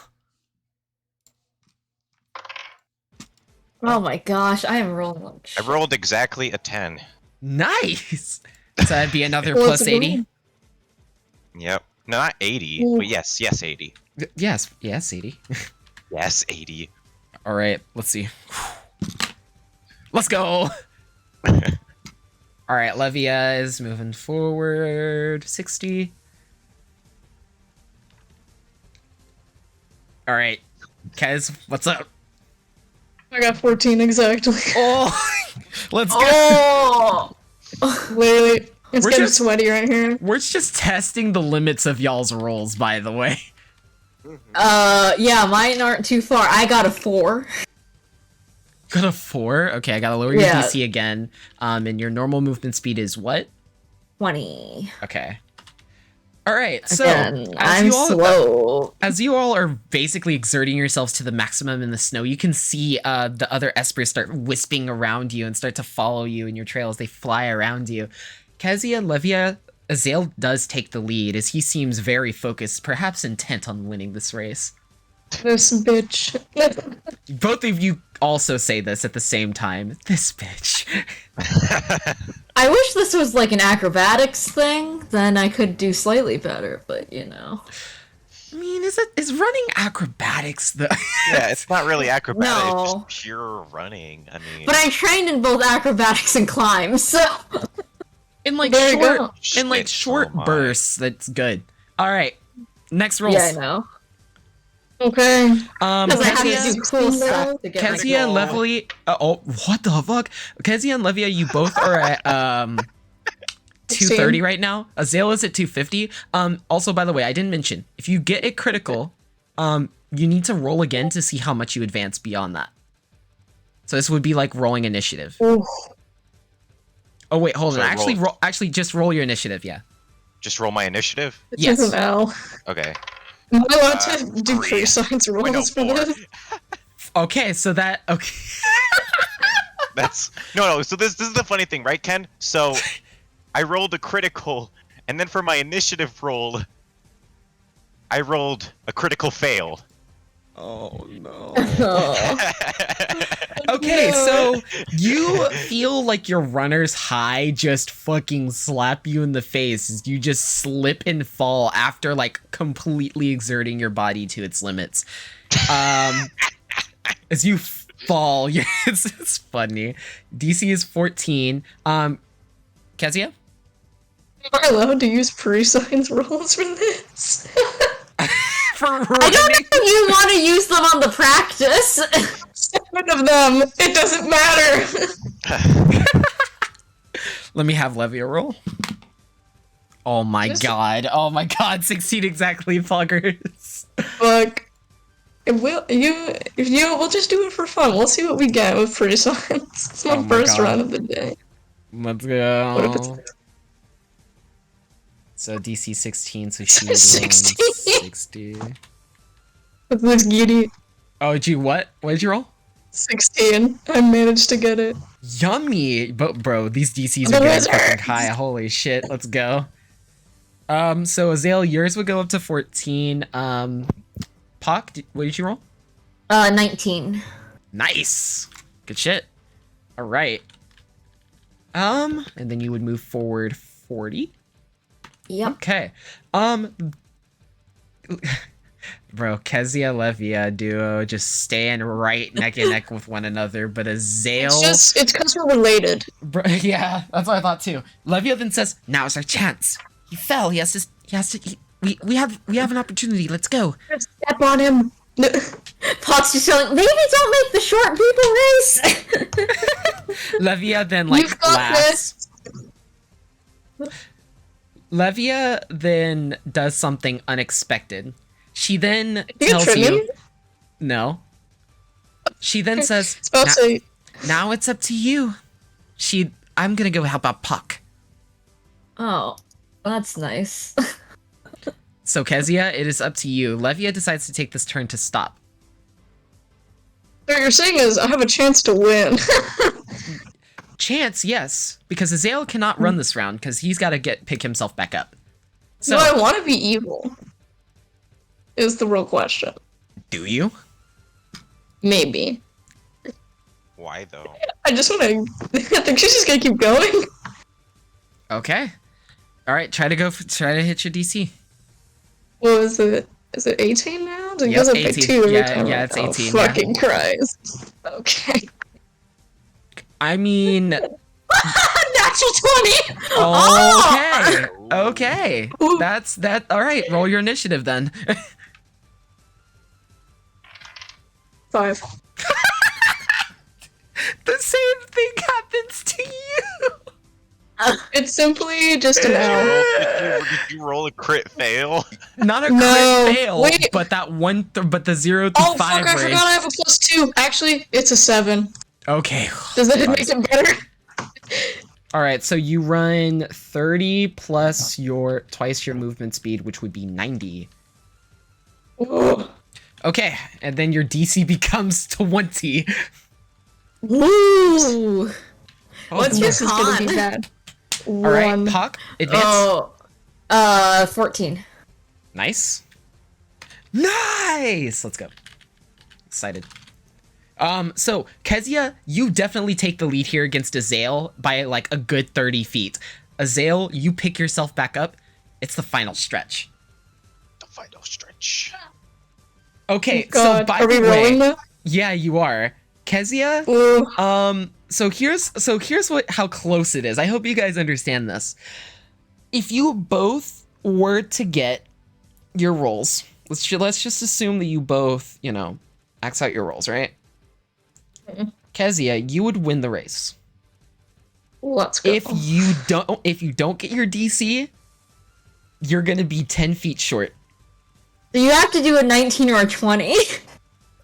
Oh my gosh, I am rolling like I shit. rolled exactly a 10. Nice. So that'd be another Well, plus it's a 80. Yep. No, not 80. Ooh. But yes, 80. Yes, 80. Yes, 80. All right, let's see. Let's go. All right, Levia is moving forward. 60. All right, Kez, what's up? I got 14 exactly. Oh, let's go. Oh! Literally. It's We're getting just- sweaty right here. We're just testing the limits of y'all's rolls, by the way. Yeah, mine aren't too far. I got a 4. Got a 4. Okay, I gotta lower your Yeah. DC again. And your normal movement speed is what? 20. Okay. All right. So Again, as I'm you all, slow. as you all are basically exerting yourselves to the maximum in the snow, you can see the other espers start wisping around you and start to follow you in your trails. They fly around you. Kezia and Levia, Azael does take the lead as he seems very focused, perhaps intent on winning this race. This bitch. Both of you also say this at the same time. This bitch. I wish this was like an acrobatics thing, then I could do slightly better, but you know. I mean, is running acrobatics the Yeah, it's not really acrobatics, No. just pure running. I mean, But I'm trained in both acrobatics and climb, so in like There you short go. in like Shit, short so am I. bursts? That's good. All right, next rolls. yeah, I know. Okay. Because I have Kezia, to do cool stuff to get my Kezia and goal. Levia. Oh, what the fuck? Kezia and Levia, you both are at 230 right now. Azael is at 250. Also, by the way, I didn't mention if you get it critical, you need to roll again to see how much you advance beyond that. So this would be like rolling initiative. Ooh. Oh wait, hold on. So roll- Actually, just roll your initiative. Yeah. just roll my initiative. It's Yes. an L. Okay. Am I allowed to do 3. pre-science Wait, no, rolls for 4. this? Okay, so that okay. That's no. So this is the funny thing, right, Ken? So I rolled a critical, and then for my initiative roll, I rolled a critical fail. Oh no. Oh. Okay, No. so you feel like your runner's high just fucking slap you in the face as you just slip and fall after like completely exerting your body to its limits. As you fall, it's funny. DC is 14. Kezia? Am I allowed to use pre-science rolls for this? For I don't know if you want to use them on the practice. 7 of them. It doesn't matter. Let me have Levia roll. Oh my Just- god. Oh my god. 16 exactly, Poggers. Fuck. We'll just do it for fun. We'll see what we get with pre-science. It's my Oh my first God. run of the day. Let's What if go. it's So DC 16, so she would roll 16. 60. with this giddy? Oh, gee, what? What did you roll? 16. I managed to get it. Yummy! But bro, these DCs The are getting wizard. fucking high. Holy shit, let's go. So Azael, yours would go up to 14. Pock, what did you roll? 19. Nice. Good shit. All right. And then you would move forward 40. Yep. Okay. Bro, Kezia Levia duo just staying right neck and neck with one another, but Azale. It's because we're related. Bro, yeah, that's what I thought too. Levia then says, "Now is our chance. He fell. He has to. We have an opportunity. Let's go." Step on him. Pox just yelling, maybe don't make the short people race. Levia then like You've got laughs. Levia then does something unexpected. She then tells you, no. She then says, now it's up to you. I'm gonna go help out Puck. Oh, that's nice. So Kezia, it is up to you. Levia decides to take this turn to stop. What you're saying is I have a chance to win. Chance, yes, because Azale cannot run this round because he's got to pick himself back up. So, Do I want to be evil? Is the real question. Do you? Maybe. Why though? I just want to. I think she's just gonna keep going. Okay. All right. Try to hit your DC. What was it? Is it 18 now? It Yep, goes up 18. by 2 every Yeah, time. yeah, it's 18, Oh, fucking Christ. Okay. I mean. Natural 20! Okay. Okay. That's that. All right. Roll your initiative then. 5. The same thing happens to you. It's simply just an L. Did you roll a crit fail? Not a crit fail, but that but the 0 to 5 fuck, I range. forgot I have a +2. Actually, it's a 7. Okay. Does that make it better? All right, so you run 30 plus twice your movement speed, which would be 90. Ooh. Okay, and then your DC becomes 20. Woo! What's your This is gonna be con? bad. All right, Puck, advance. Oh, 14. Nice. Nice! Let's go. Excited. So, Kezia, you definitely take the lead here against Azale by, like, a good 30 feet. Azale, you pick yourself back up. It's the final stretch. The final stretch. Okay, God. so by Are we the way... rolling now? Yeah, you are. Kezia, so here's how close it is. I hope you guys understand this. If you both were to get your rolls, let's just assume that you both, axe out your rolls, right? Kezia, you would win the race. Let's go. If you don't get your DC, you're gonna be 10 feet short. So you have to do a 19 or a 20.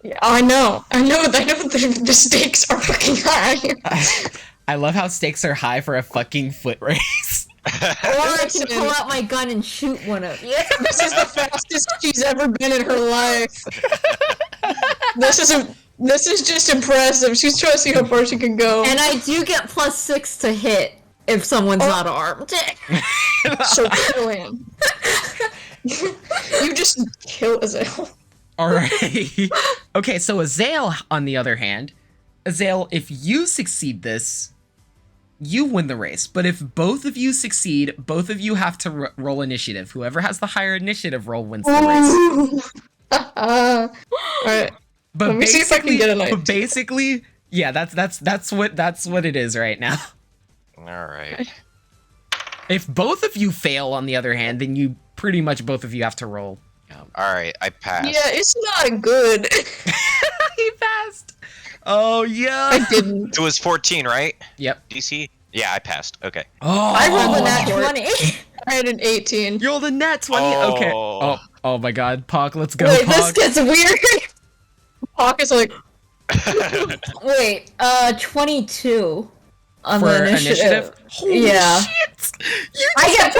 Yeah, I know the stakes are fucking high. I love how stakes are high for a fucking foot race. Or I can pull out my gun and shoot one of you. This is the fastest she's ever been in her life. This is just impressive. She's trying to see how far she can go. And I do get +6 to hit if someone's not armed. So kill him. You just kill Azale. Alright. Okay, so Azale, on the other hand, if you succeed this, you win the race. But if both of you succeed, both of you have to roll initiative. Whoever has the higher initiative roll wins the race. Alright. But Let me see if I can get a 19. But basically, yeah, that's what it is right now. Alright. If both of you fail, on the other hand, then you pretty much both of you have to roll. Alright, I passed. Yeah, it's not good. He passed. Oh yeah. I didn't. It was 14, right? Yep. DC? Yeah, I passed. Okay. Oh, I rolled a nat 20. I had an 18. You rolled a net 20. Oh. Okay. Oh my God, Pock, let's go. Wait, Pock. this gets weird. Hawk is like, Wait, 22 on For the initiative. Holy Yeah. shit! I get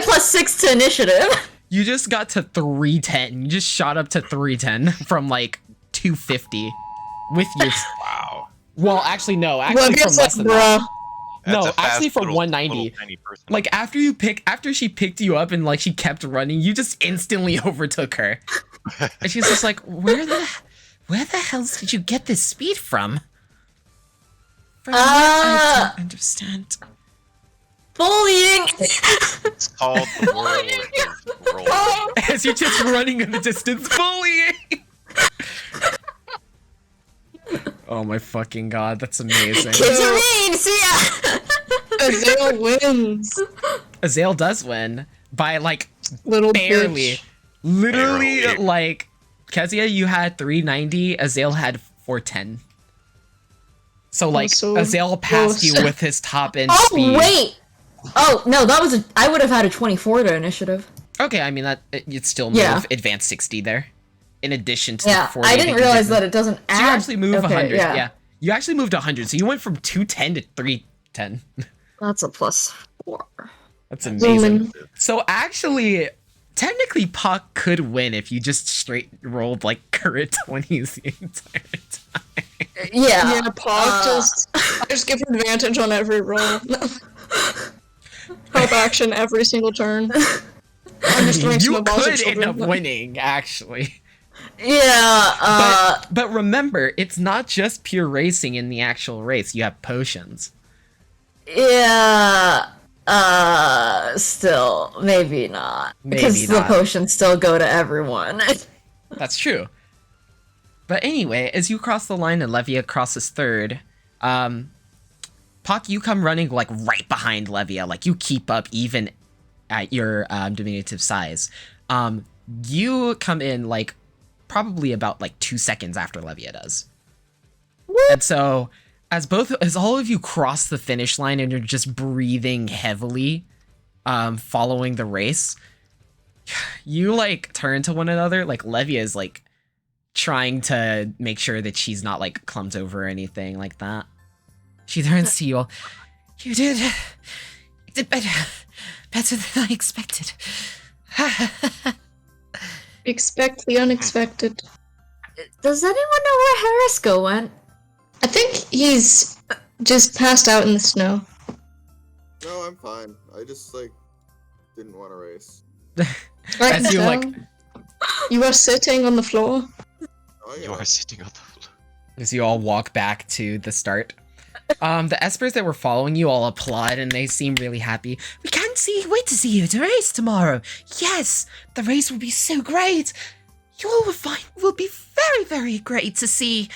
+6 to initiative. You just got to 310. You just shot up to 310 from like 250 with your. Wow. Well, actually no. well, Actually, from it's less like, than that. bruh. No, That's a fast actually from little 190. tiny person. Like after she picked you up and like she kept running, you just instantly overtook her. And she's just like, Where the hell did you get this speed from? From what I don't understand. Bullying! It's called the world of roll. As you're just running in the distance, bullying! Oh my fucking god, that's amazing. Kids are mean! See ya! Azale wins. Azale does win by like Little barely. bitch. Literally, Barely. like, Kezia, you had 390, Azale had 410. So, like, so Azale passed you close. with his top end Oh, speed. wait! Oh, no, that was I would have had a 24 to initiative. Okay, I mean, you'd still move Yeah. advanced 60 there. In addition to Yeah, the 40. I didn't realize that it doesn't So add. you actually moved okay, 100, yeah. yeah. You actually moved 100, so you went from 210 to 310. That's a +4. That's amazing. Woman. So actually, technically, Puck could win if you just straight rolled like current 20s the entire time. Yeah. Yeah, Pog I just give her advantage on every roll. Help action every single turn. I'm just doing You snowballs at could end up children. winning, actually. Yeah, But remember, it's not just pure racing in the actual race. You have potions. yeah, still, maybe not. Because Maybe the not. potions still go to everyone. That's true. But anyway, as you cross the line and Levia crosses third, Puck, you come running like right behind Levia. Like you keep up even at your diminutive size. You come in like probably about like 2 seconds after Levia does. And so as all of you cross the finish line and you're just breathing heavily, following the race, you like turn to one another. Like Levia is like trying to make sure that she's not like clumped over or anything like that. She turns to you all. You did better than I expected. Expect the unexpected. Does anyone know where Harisco went? I think he's just passed out in the snow. No, I'm fine. I just like didn't want to race. Right As you now, like, you are sitting on the floor. Oh, You yeah. are sitting on the floor. as you all walk back to the start. The espers that were following you all applaud and they seem really happy. We can't wait to see you at a race tomorrow. Yes, the race will be so great. You all will be very, very great to see.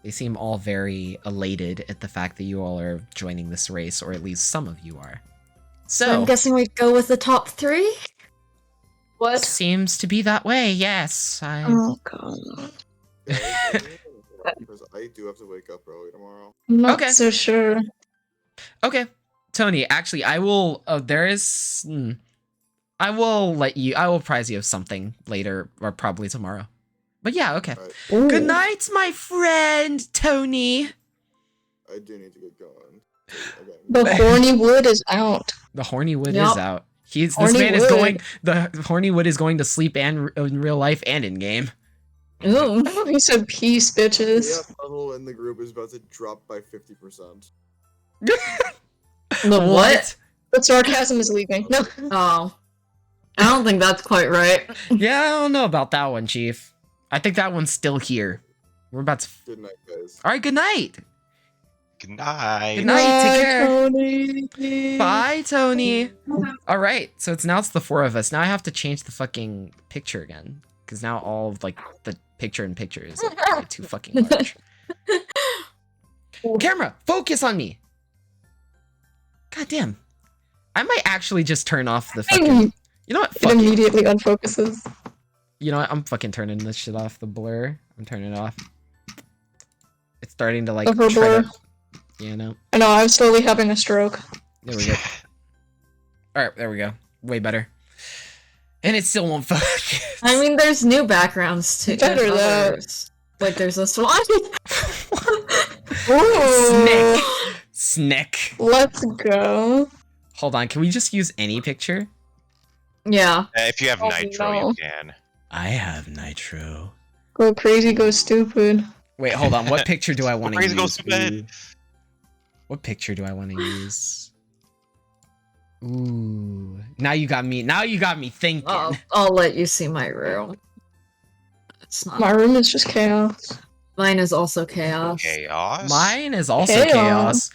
They seem all very elated at the fact that you all are joining this race, or at least some of you are. So, I'm guessing we go with the top 3? What? seems to be that way, yes. Oh god. Because I do have to wake up early tomorrow. I'm not Okay. so sure. Okay, Tony, actually, I will, I will prize you of something later, or probably tomorrow. But yeah, okay. Alright, Good night, my friend, Tony. I do need to get going. Okay. The horny wood is out. The horny wood Yup. is out. This Horny man is wood. going, the horny wood is going to sleep and in real life and in game. Ooh. He said peace, bitches. The level in the group is about to drop by 50%. The what? But sarcasm is leaving. No. Oh. I don't think that's quite right. Yeah, I don't know about that one, Chief. I think that one's still here. We're about to... Good night, guys. Alright, good night. Good night. Good night, take care. Tony. Bye, Tony. Alright, so it's the 4 of us. Now I have to change the fucking picture again. Because now all of, like, the picture-in-picture is like, too fucking large. Camera, focus on me. God damn. I might actually just turn off the fucking... You know what? It Fuck it. immediately unfocuses. You know what? I'm fucking turning this shit off. The blur. I'm turning it off. It's starting to, like, Of her try blur. to... You know? I know, I'm slowly having a stroke. There we go. Alright, there we go. Way better. And it still won't focus. I mean, there's new backgrounds too. Better and though. others. Like, there's this one. Ooh. Snick. Let's go. Hold on, can we just use any picture? Yeah. If you have Oh, nitro, no. you can. I have nitro. Go crazy, go stupid. Wait, hold on. What picture do I want to Crazy use? goes to bed. Ooh. What picture do I want to use? Ooh. Now you got me thinking. I'll let you see my room. It's not. My room is just chaos. Mine is also chaos. Chaos. Mine is also chaos.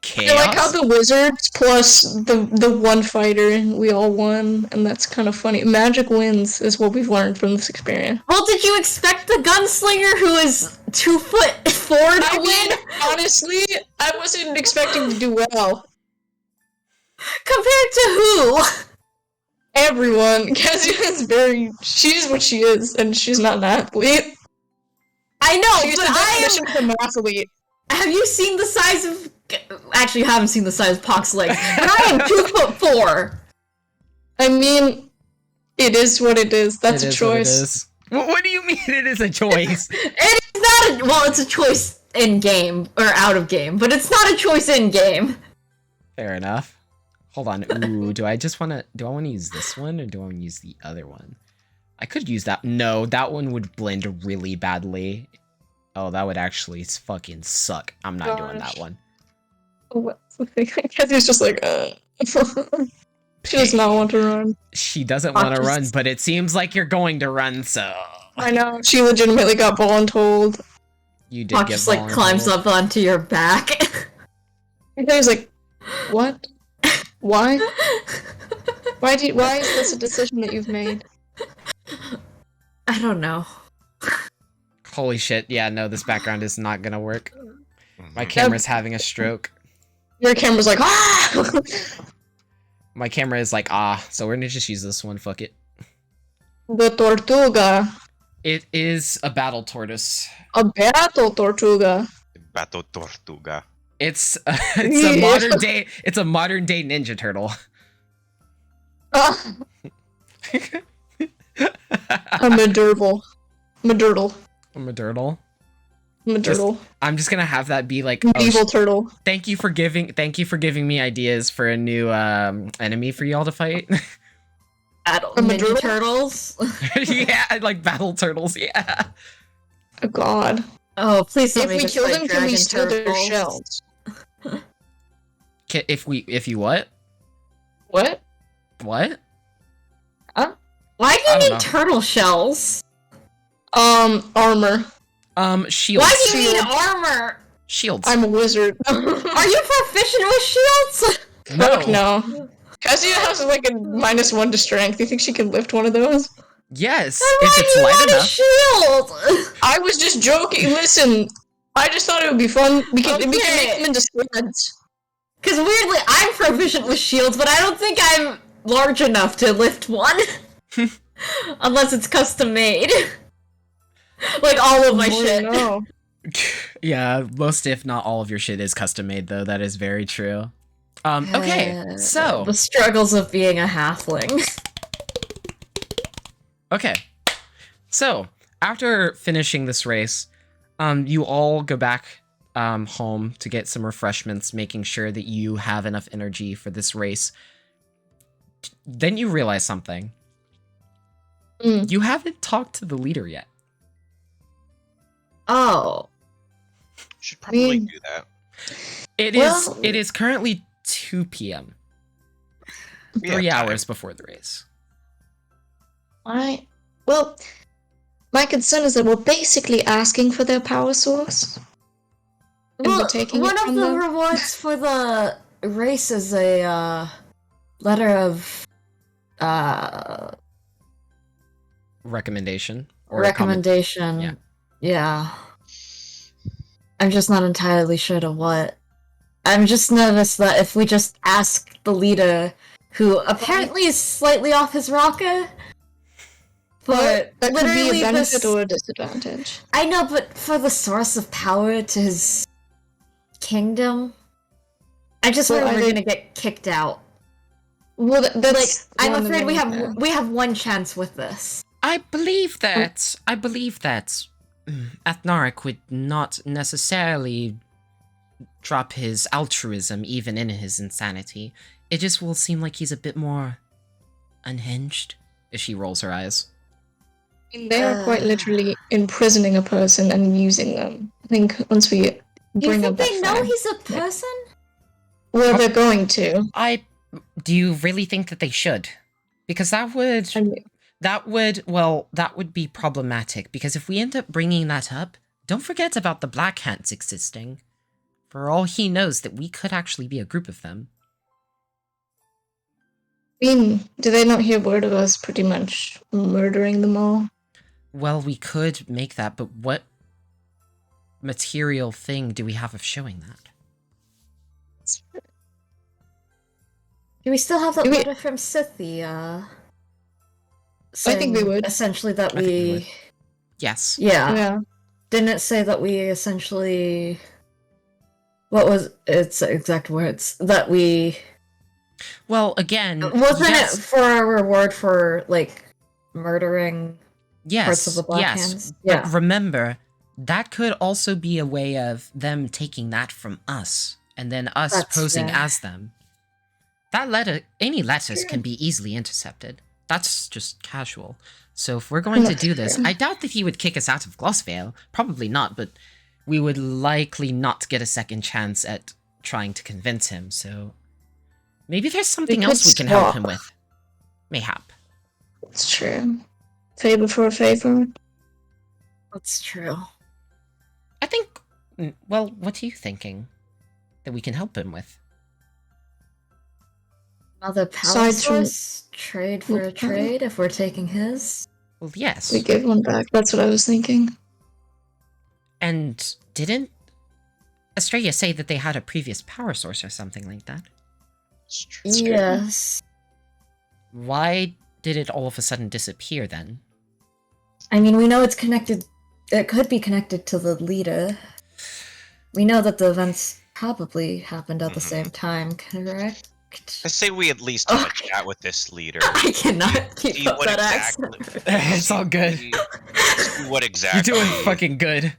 Chaos. I like how the wizards plus the one fighter, we all won, and that's kind of funny. Magic wins is what we've learned from this experience. Well, did you expect the gunslinger who is 2'4" to win? Honestly, I wasn't expecting to do well. Compared to who? Everyone. Kezia is she's what she is, and she's not an athlete. I know, She's but the I definition of an athlete. Have you seen the size of... Actually, you haven't seen the size of Pox's legs, but I am 2'4". I mean, it is what it is. That's It a is what it choice. is. What do you mean it is a choice? It is not a... Well, it's a choice in-game, or out-of-game, but it's not a choice in-game. Fair enough. Hold on. Ooh, do I want to use this one, or do I want to use the other one? I could use that. No, that one would blend really badly. Oh, that would actually fucking suck. I'm not doing that one. What's the thing? Kezia's just like, She does not want to run. She doesn't want to run, but it seems like you're going to run, so... I know. She legitimately got voluntold. You did Pox get just, like, climbs up onto your back. And he's like, what? Why? Why is this a decision that you've made? I don't know. Holy shit, yeah, no, this background is not gonna work. My camera's having a stroke. Your camera's like, ah! My camera is like, ah, so we're gonna just use this one, fuck it. The Tortuga. It is a battle tortoise. A battle Tortuga. Battle Tortuga. It's a modern day Ninja Turtle. A Madurble. Madurtle. A Madurtle. Madurtle. I'm just gonna have that be like Medieval turtle. Thank you for giving me ideas for a new enemy for y'all to fight. Battle Ninja Turtles? Yeah, like battle turtles, yeah. Oh god. Oh, please don't If make we us kill fight them, can we dragon steal their turtles. shells? If you what? What? What? Huh? Why do I you don't need know. turtle shells? Armor. Shields. Why do you need Shield. armor? Shields. I'm a wizard. Are you proficient with shields? Fuck no. Kezia has like a -1 to strength. You think she can lift one of those? Yes, Then if why it's do you light want enough. a shield? I was just joking. Listen, I just thought it would be fun. We can make Okay. them into studs. Because weirdly, I'm proficient with shields, but I don't think I'm large enough to lift one. Unless it's custom made. Like all of my shit. No. Yeah, most if not all of your shit is custom made though. That is very true. Okay, so The struggles of being a halfling. okay, so after finishing this race, you all go back home to get some refreshments, making sure that you have enough energy for this race. Then you realize something. You haven't talked to the leader yet. Oh. Should probably do that. It is currently 2 p.m. 3 hours before the race. Well, my concern is that we're basically asking for their power source. And Well, we're taking one it of from the them. rewards for the race is a letter of Recommendation. Or a recommendation. Yeah. Yeah. I'm just not entirely sure to what. I'm just nervous that if we just ask the leader, who apparently is slightly off his rocker, but That could be literally a benefit this- or a disadvantage. I know, but for the source of power to his kingdom, I just Well, worry we're either- gonna get kicked out. Well, Like, that's. I'm one of afraid the- yeah. we have one chance with this. I believe that Athnaric would not necessarily drop his altruism even in his insanity. It just will seem like he's a bit more unhinged as she rolls her eyes. I mean, they are quite literally imprisoning a person and using them. I think once we Do you bring up think they that know fact. he's a person? Well, they're going to. Do you really think that they should? Because that would I mean, That would be problematic, because if we end up bringing that up, don't forget about the Black Hands existing. For all he knows, that we could actually be a group of them. I mean, do they not hear word of us pretty much murdering them all? Well, we could make that, but what material thing do we have of showing that? Do we still have that letter from Scythia? I think we would. Essentially that I think we we... would. Yes. Yeah. Didn't it say that we essentially... What was its exact words? That we... Well, again... Wasn't it for a reward for, like, murdering parts of the Black Hands? But remember, that could also be a way of them taking that from us, and then us posing as them. That letter, any letters can be easily intercepted. That's just casual. So if we're going to do this, I doubt that he would kick us out of Glossvale. Probably not, but we would likely not get a second chance at trying to convince him, so... Maybe there's something else we can help him with. Mayhap. It's true. Favor for a favor. That's true. I think... Well, what are you thinking that we can help him with? Another power source? Trade for a trade, if we're taking his? Well, yes. We give one back. That's what I was thinking. And didn't Estrella say that they had a previous power source or something like that? Yes. Why did it all of a sudden disappear then? I mean, we know it's connected. It could be connected to the leader. We know that the events probably happened at the same time, correct? I say we at least have a chat with this leader. I cannot keep up that accent. It's all good. What exactly? You're doing fucking good.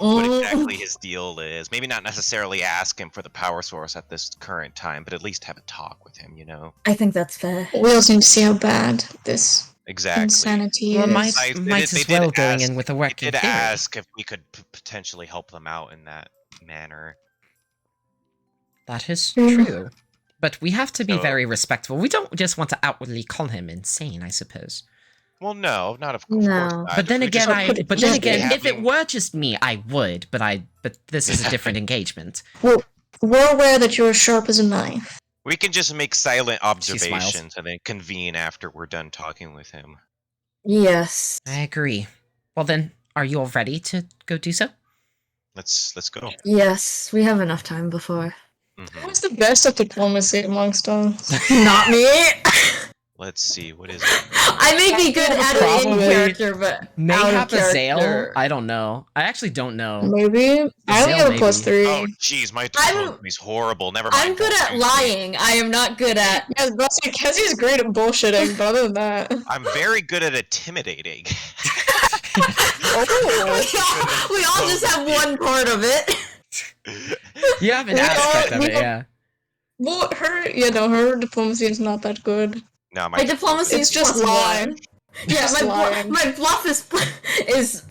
What exactly his deal is. Maybe not necessarily ask him for the power source at this current time, but at least have a talk with him, you know? I think that's fair. We also need to see how bad this exactly insanity well, is. Might as well going in with a working theory. They did theory. ask if we could potentially help them out in that manner. That is true. But we have to be very respectful. We don't just want to outwardly call him insane, I suppose. Well, no, not of course. No. But then again, if it were just me, I would. But this is a different engagement. Well, we're aware that you're sharp as a knife. We can just make silent observations and then convene after we're done talking with him. Yes. I agree. Well then, are you all ready to go do so? Let's go. Yes, we have enough time before. Who's the best at diplomacy amongst us? Not me. Let's see, what is it? I may be good at it in character, but mayhap a Zale? I don't know. I actually don't know. Maybe. I only have a +3. Oh, jeez, my diplomacy's horrible. Never mind. I'm good at lying. I am not good at... Yes, that's because he's great at bullshitting, but other than that... I'm very good at intimidating. We all just have one part of it. You have an aspect of it, yeah. Well, her diplomacy is not that good. No, my diplomacy is just lying. Yeah, my bluff is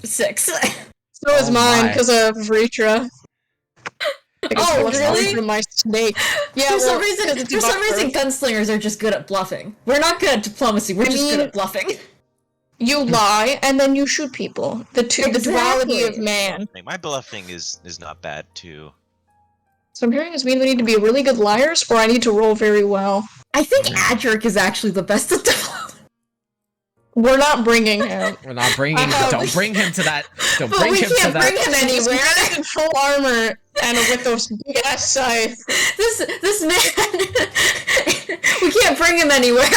6. So is mine because of Ritra. Oh, really? From my snake. Yeah. For some reason, gunslingers are just good at bluffing. We're not good at diplomacy. We're just good at bluffing. You lie and then you shoot people. The duality of man. My bluffing is not bad too. So I'm hearing is we either need to be really good liars or I need to roll very well. I think Adric is actually the best at diplomacy. We're not bringing him. We're not bringing him. Don't bring him to that. Don't but bring we him to can't that. bring him anywhere. He's in full armor and with those big ass scythes. This man, we can't bring him anywhere.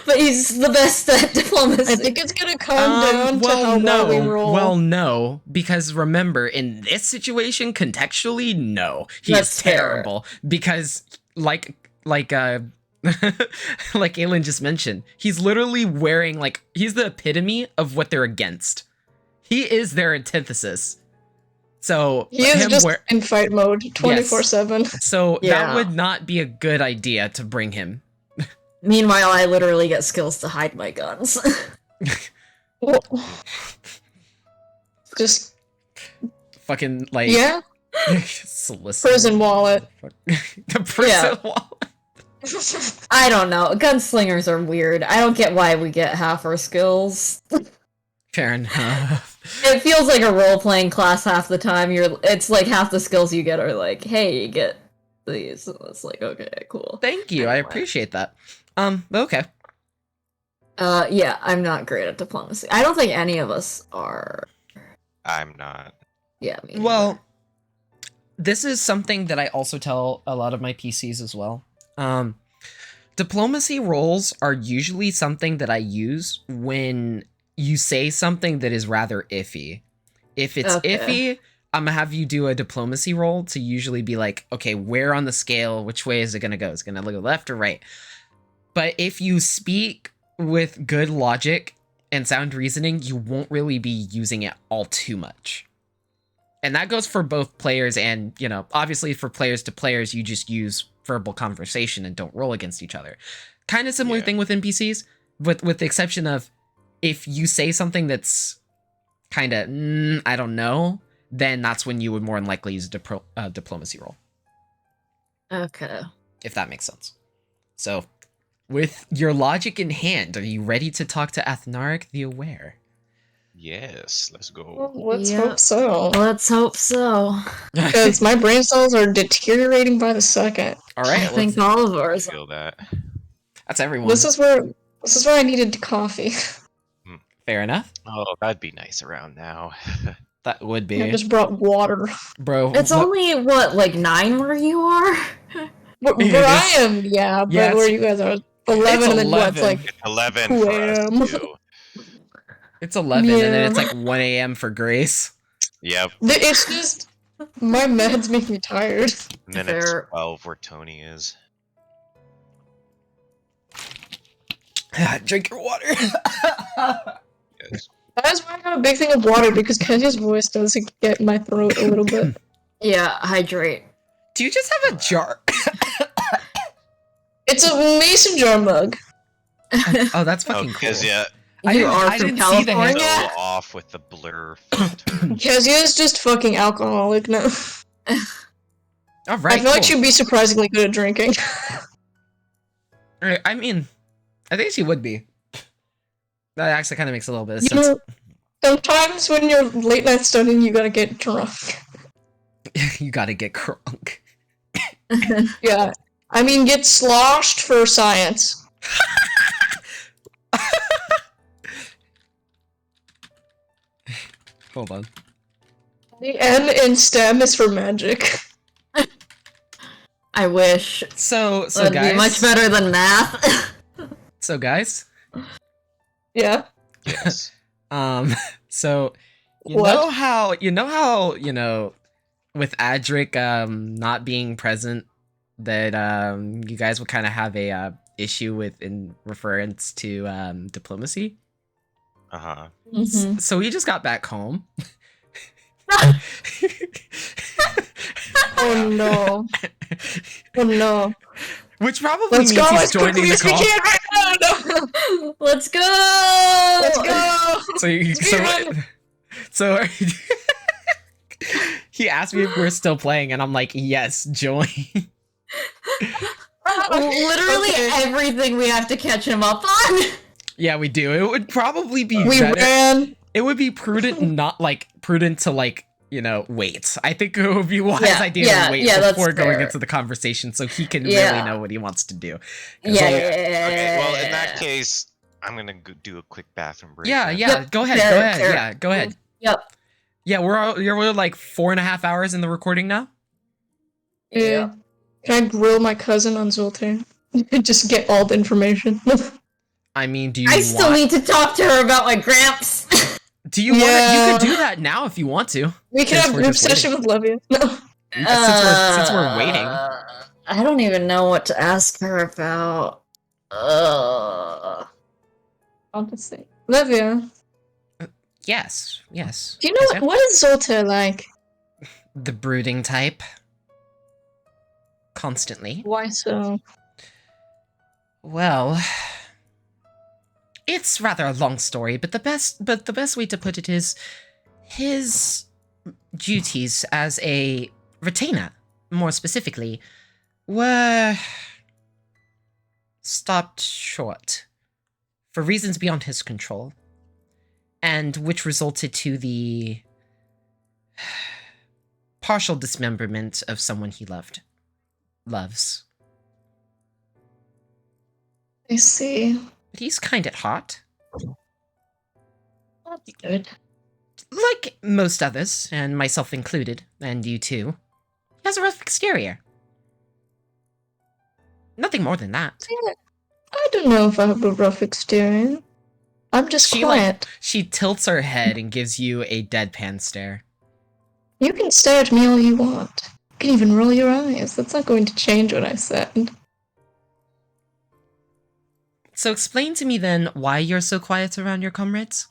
But he's the best at diplomacy. I think it's gonna come down to how well we roll. Well, no, because remember, in this situation, contextually, no, he's terrible. Because like Aelin just mentioned, he's literally wearing, he's the epitome of what they're against. He is their antithesis. So he is just in fight mode 24/7. Yes. So that would not be a good idea to bring him. Meanwhile, I literally get skills to hide my guns. Just fucking yeah. Solicit. Prison wallet. The prison wallet. I don't know. Gunslingers are weird. I don't get why we get half our skills. Fair enough. It feels like a role-playing class half the time. It's like half the skills you get are like, hey, you get these. It's like, okay, cool. Thank you. I appreciate that. Okay. Yeah, I'm not great at diplomacy. I don't think any of us are. I'm not. Yeah, me Well, this is something that I also tell a lot of my PCs as well. Diplomacy roles are usually something that I use when you say something that is rather iffy. If it's iffy, I'm gonna have you do a diplomacy roll to usually be like, okay, where on the scale, which way is it gonna go? Is it gonna go left or right? But if you speak with good logic and sound reasoning, you won't really be using it all too much. And that goes for both players and, you know, obviously for players to players, you just use verbal conversation and don't roll against each other. Kind of similar thing with NPCs, with the exception of if you say something that's kind of, I don't know, then that's when you would more than likely use a diplomacy roll. Okay. If that makes sense. So, with your logic in hand, are you ready to talk to Athnaric the Aware? Yes, let's go. Let's hope so. Let's hope so. Because my brain cells are deteriorating by the second. All right. I think all of ours. I feel that. That's everyone. This is where I needed coffee. Fair enough. Oh, that'd be nice around now. That would be. I just brought water. Bro. It's only, what, like 9 where you are? Where I am, yeah, but Yeah, where you guys are, 11 and then what's like It's 11 2 for us a.m. too. It's 11 and then Yeah. it's like 1 a.m. for Grace. Yep. It's just my meds make me tired. And then it's 12 where Tony is. Drink your water. Yes. That's why I got a big thing of water, because Kenya's voice does get in my throat a little bit. Yeah, hydrate. Do you just have a jar? It's a mason jar mug. Oh, that's fucking cool. Kezia, You are from California? so off with the blur filter. Kezia is just fucking alcoholic now. All right. I feel like she'd be surprisingly good at drinking. I mean, I think she would be. That actually kind of makes a little bit of You sense. know, sometimes when you're late night studying, you gotta get drunk. You gotta get crunk. Yeah. I mean, get sloshed for science. Hold on. The N in STEM is for magic. I wish. So That'd guys. be much better than math. So guys. Yeah. Yes. So you What? know how with Adric not being present, that you guys would kind of have a issue with in reference to diplomacy. Uh-huh. Mm-hmm. So he just got back home. Oh no. Oh no. Which probably Let's means go he's as joining quickly the as we call. can right now. No. Let's go! Let's go. So he asked me if we're still playing, and I'm like, yes, join. Literally Okay. everything we have to catch him up on. Yeah, we do. It would probably be We better. ran. It would be prudent, prudent to wait. I think it would be a wise Yeah, idea yeah, to wait yeah, that's before going fair. into the conversation, so he can Yeah. really know what he wants to do. 'Cause, Yeah, like, Okay, well, in that case, I'm gonna do a quick bathroom break. yeah, then. yeah. Go ahead. fair, Go ahead. fair. Yeah, go ahead. Yep. Yeah, we're like 4.5 hours in the recording now. Yeah. Can I grill my cousin on Zoltan? Just get all the information. I mean, do you I want? still need to talk to her about my gramps. Do you want? Yeah. You could do that now if you want to. We can Since have we're group just waiting. session with Levia. No. Since we're waiting. I don't even know what to ask her about. I'll just say. Levia, Yes. do you know Yes, what is Zoltan like? the brooding type? Constantly. Why so? Well, it's rather a long story, but the best way to put it is his duties as a retainer, more specifically, were stopped short for reasons beyond his control, and which resulted to the partial dismemberment of someone he loves. I see. But he's kind at heart. That's good. Like most others, and myself included, and you too. He has a rough exterior. Nothing more than that. Yeah, I don't know if I have a rough exterior. I'm just quiet. She tilts her head and gives you a deadpan stare. You can stare at me all you want. You can even roll your eyes. That's not going to change what I said. So explain to me then why you're so quiet around your comrades?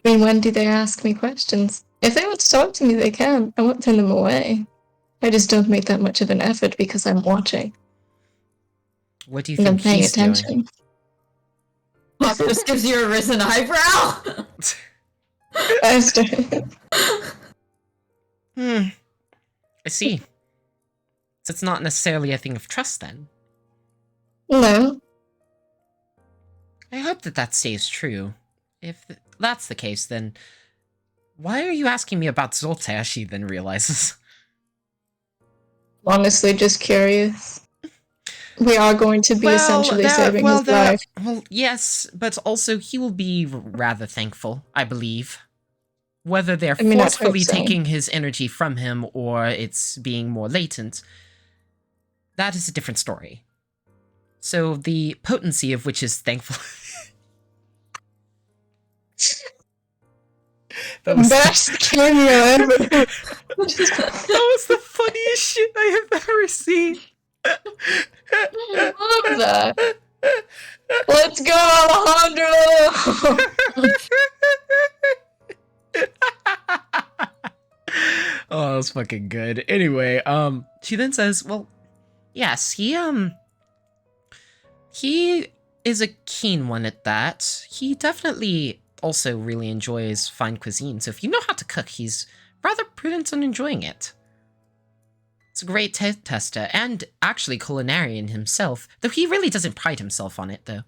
I mean, when do they ask me questions? If they want to talk to me, they can. I won't turn them away. I just don't make that much of an effort because I'm watching. What do you And I'm think paying he's attention. doing? Fuck, this gives you a risen eyebrow. Faster. I see. So it's not necessarily a thing of trust then. No. I hope that stays true. If that's the case, then why are you asking me about Zoltash? She then realizes. Honestly, just curious. We are going to be essentially saving his life. Well, yes, but also he will be rather thankful, I believe. Whether they're forcefully taking his energy from him or it's being more latent, that is a different story. So the potency of which is thankful. That was best cameo ever. That was the funniest shit I have ever seen. I love that. Let's go, Alejandro! Oh, that was fucking good. Anyway, she then says, well, yes, he is a keen one at that. He definitely also really enjoys fine cuisine, so if you know how to cook, he's rather prudent on enjoying it. It's a great tester, and actually culinarian himself, though he really doesn't pride himself on it, though.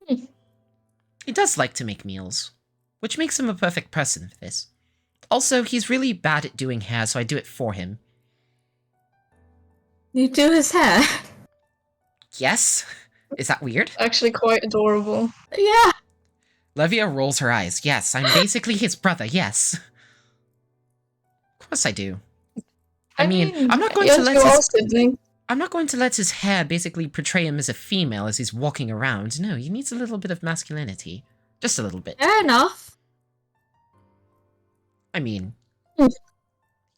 He does like to make meals, which makes him a perfect person for this. Also, he's really bad at doing hair, so I do it for him. You do his hair? Yes? Is that weird? Actually quite adorable. Yeah. Levia rolls her eyes. Yes, I'm basically his brother, yes. Of course I do. I mean, I'm not going to let his hair basically portray him as a female as he's walking around. No, he needs a little bit of masculinity. Just a little bit. Fair enough. I mean,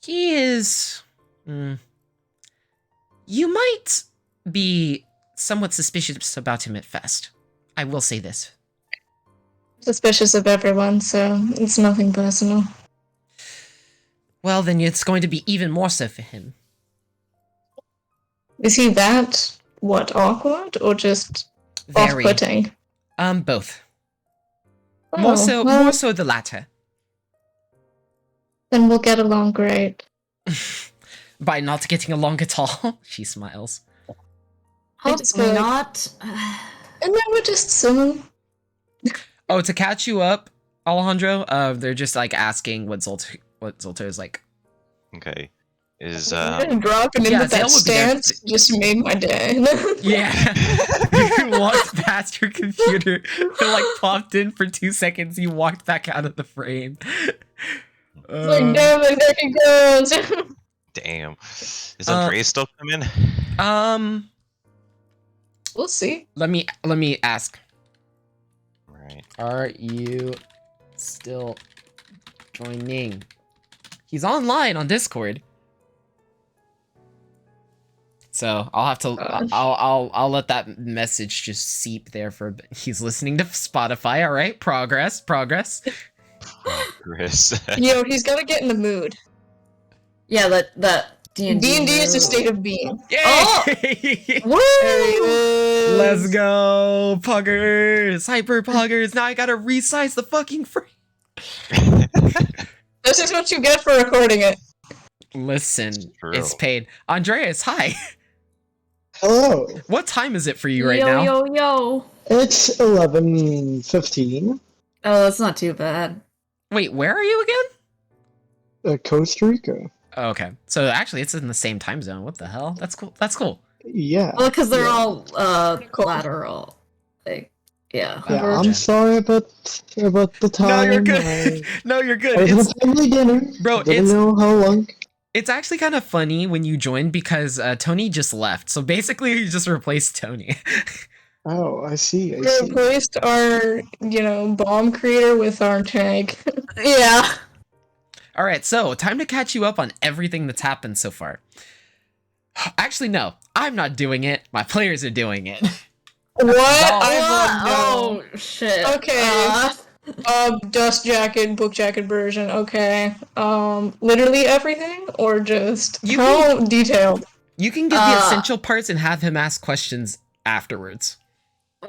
he is... You might be somewhat suspicious about him at first. I will say this. Suspicious of everyone, so it's nothing personal. Well, then it's going to be even more so for him. Is he that, awkward, or just Very. off-putting? Both. Oh, more so the latter. Then we'll get along great. By not getting along at all, she smiles. Hopefully not. And then we're just silly. Oh, to catch you up, Alejandro, they're just like asking what Zoltar is like. Okay. Is dropping into that stance just made my day. Yeah. You walked past your computer, it like popped in for 2 seconds, you walked back out of the frame. Like, damn it, there he goes. Damn. Is Andrea still coming? We'll see. Let me ask. Right. Are you still joining? He's online on Discord. So I'll have to I'll let that message just seep there for a bit. He's listening to Spotify, alright? Progress. Progress. Yo, he's gotta get in the mood. Yeah, that D&D is a state of being. Yay! Oh! Woo! Let's go, Puggers! Hyper Puggers! Now I gotta resize the fucking frame. This is what you get for recording it. Listen, it's paid. Andreas, hi. Hello. What time is it for you right yo, now? Yo, yo, It's 11:15. Oh, that's not too bad. Wait, where are you again? Costa Rica. Oh, okay. So actually, it's in the same time zone. What the hell? That's cool. That's cool. Yeah. Well, because they're yeah. all Cool. lateral. Like, yeah. Yeah, Virgin. I'm sorry about the time. No, you're good. No, you're good. I was It's, at a family dinner. bro, Didn't it's know how long. it's actually kind of funny when you joined because Tony just left. So basically, you just replaced Tony. Oh, I see. I We see. replaced our, bomb creator with our tank. Yeah. All right, so time to catch you up on everything that's happened so far. Actually, no, I'm not doing it. My players are doing it. What? Oh, shit. Okay. Dust jacket, book jacket version. Okay. Literally everything, or just how detailed? You can get the essential parts and have him ask questions afterwards.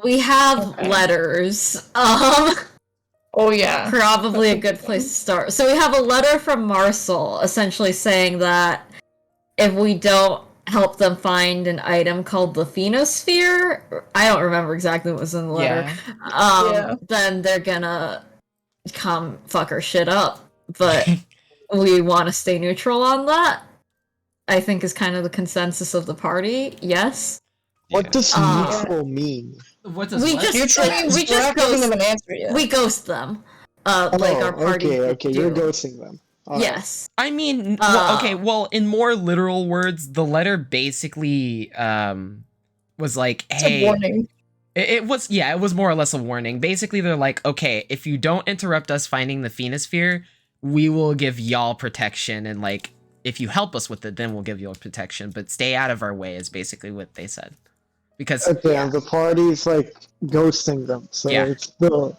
We have letters. Oh yeah. Probably a good place to start. So we have a letter from Marcel, essentially saying that if we don't help them find an item called the Phenosphere, I don't remember exactly what was in the letter, then they're gonna come fuck our shit up. But we want to stay neutral on that. I think is kind of the consensus of the party. Yes. What does neutral mean? What does we what? just we just ghost them an answer yet. We ghost them. Like our party. Okay, you're ghosting them. Yes. I mean, well, in more literal words, the letter basically was like, hey, it's a warning. It was more or less a warning. Basically, they're like, okay, if you don't interrupt us finding the Phenosphere, we will give y'all protection, and like, if you help us with it, then we'll give you protection, but stay out of our way is basically what they said. Because and the party's like ghosting them, so it's the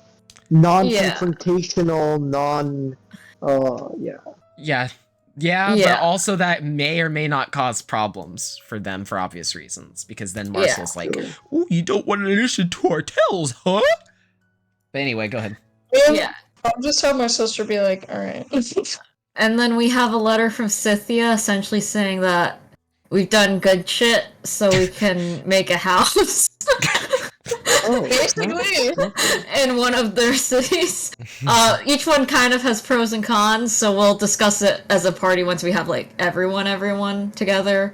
non-confrontational, but also that may or may not cause problems for them for obvious reasons, because then Marcel's like, oh, you don't want to listen to our tales, huh? But anyway, go ahead. Yeah. I'll just have my sister be like, alright. And then we have a letter from Scythia essentially saying that we've done good shit, so we can make a house. Basically. In one of their cities. Each one kind of has pros and cons, so we'll discuss it as a party once we have like everyone together,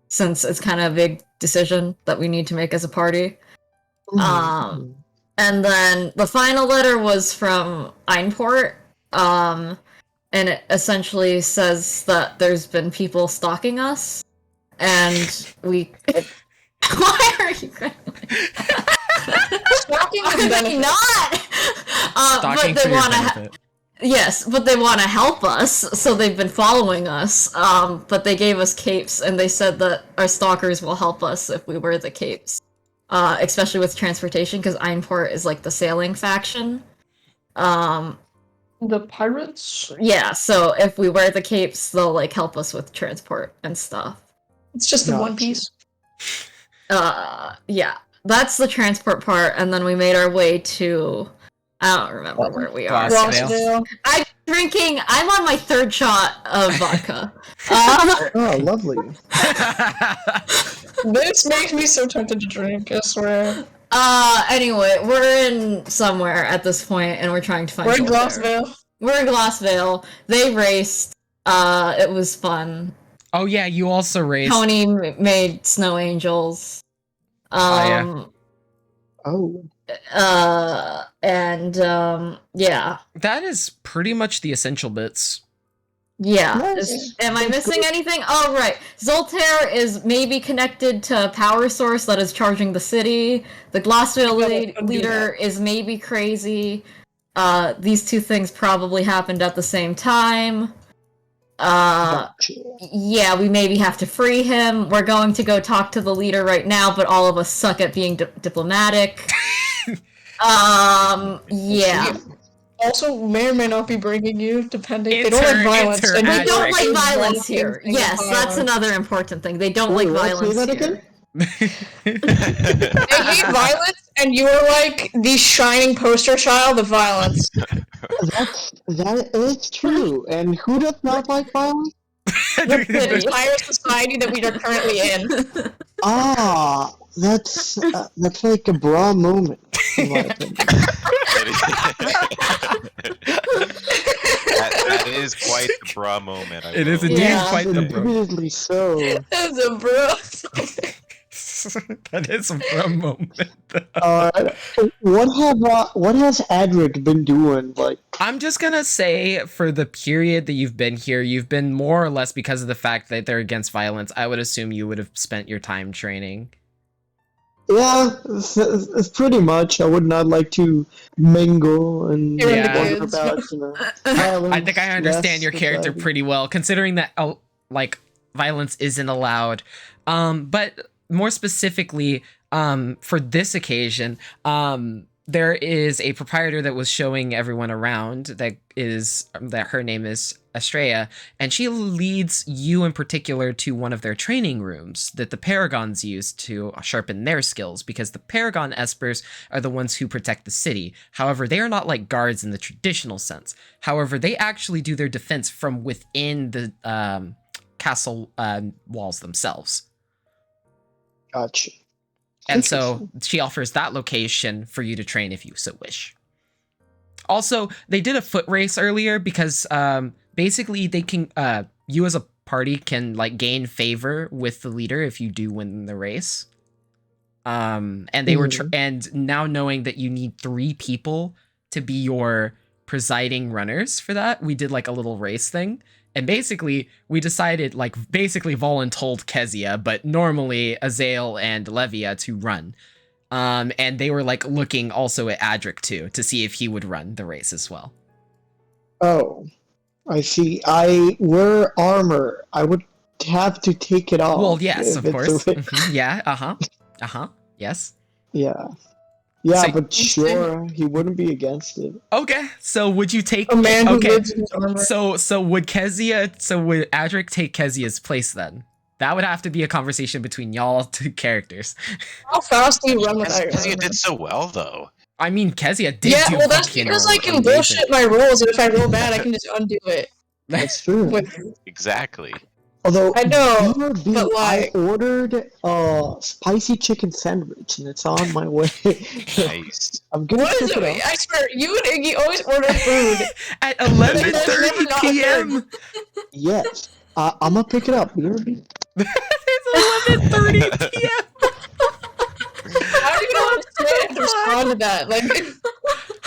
since it's kind of a big decision that we need to make as a party. And then the final letter was from Einport, and it essentially says that there's been people stalking us, and we... Why are you crying? Stalking is benefit. Not! Stalking but they for your want benefit. Yes, but they want to help us, so they've been following us. But they gave us capes, and they said that our stalkers will help us if we wear the capes. Especially with transportation, because Einport is like the sailing faction. The pirates? Yeah, so if we wear the capes, they'll like help us with transport and stuff. It's just the One Piece. Yeah, that's the transport part, and then we made our way to... I don't remember where we are. Rossvale. I'm on my third shot of vodka. Oh, lovely. This makes me so tempted to drink, I swear. Anyway, we're in somewhere at this point, and we're trying to find... We're in Glossvale. We're in Glossvale. They raced. It was fun. Oh yeah, you also raced. Tony made snow angels. Yeah. That is pretty much the essential bits. Yeah. Nice. Am I missing anything? Oh, right. Zoltaire is maybe connected to a power source that is charging the city. The Glossvale leader is maybe crazy. These two things probably happened at the same time. Yeah, we maybe have to free him. We're going to go talk to the leader right now, but all of us suck at being diplomatic. Yeah. Also, may or may not be bringing you, depending. They don't like violence. They don't like violence here. Yes, that's another important thing. They don't like violence here. They hate violence, and you are like the shining poster child of violence. That is true. And who does not like violence? The entire society that we are currently in. That's like a bra moment, in my opinion. That is quite the bra moment. It is will indeed Yeah. quite the bro. Admittedly so. That's a bro. That is a bro moment. What has Adric been doing? Like, I'm just gonna say, for the period that you've been here, you've been more or less, because of the fact that they're against violence, I would assume you would have spent your time training. yeah, it's pretty much. I would not like to mingle and You're into wonder kids. about violence. I think I understand your character society. pretty well, considering that like violence isn't allowed. But more specifically, for this occasion, there is a proprietor that was showing everyone around that her name is Estrella, and she leads you in particular to one of their training rooms that the Paragons use to sharpen their skills, because the Paragon Espers are the ones who protect the city. However, they are not like guards in the traditional sense. However, they actually do their defense from within the castle walls themselves. Gotcha. And so she offers that location for you to train if you so wish. Also, they did a foot race earlier because basically they can you as a party can like gain favor with the leader if you do win the race. And they were and now knowing that you need 3 people to be your presiding runners for that, we did like a little race thing. And basically, we decided, like, basically voluntold Kezia, but normally Azael and Levia to run. And they were, like, looking also at Adric, too, to see if he would run the race as well. Oh, I see. I wear armor. I would have to take it off. Well, yes, of if course. it's a- Yeah, yes. Yeah. Yeah, So- but sure, he wouldn't be against it. Okay, so would you take... A man who okay, lives in his armor. so would Adric take Kezia's place, then? That would have to be a conversation between y'all 2 characters. How fast do you run with that? Kezia did so well, though. I mean, Kezia did Yeah, do well, that's fucking because I can amazing. bullshit my rolls, and if I roll bad, I can just undo it. That's true. With, Exactly. Although I know, BRB, but, like- I ordered a spicy chicken sandwich and it's on my way. Nice. I'm gonna what is pick it it? up. I swear, you and Iggy always order food. At There's never 11:30 not a p.m. Yes, I'm gonna pick it up. BRB. It's 11:30 p.m. I don't even know how to say it to respond to that. Like,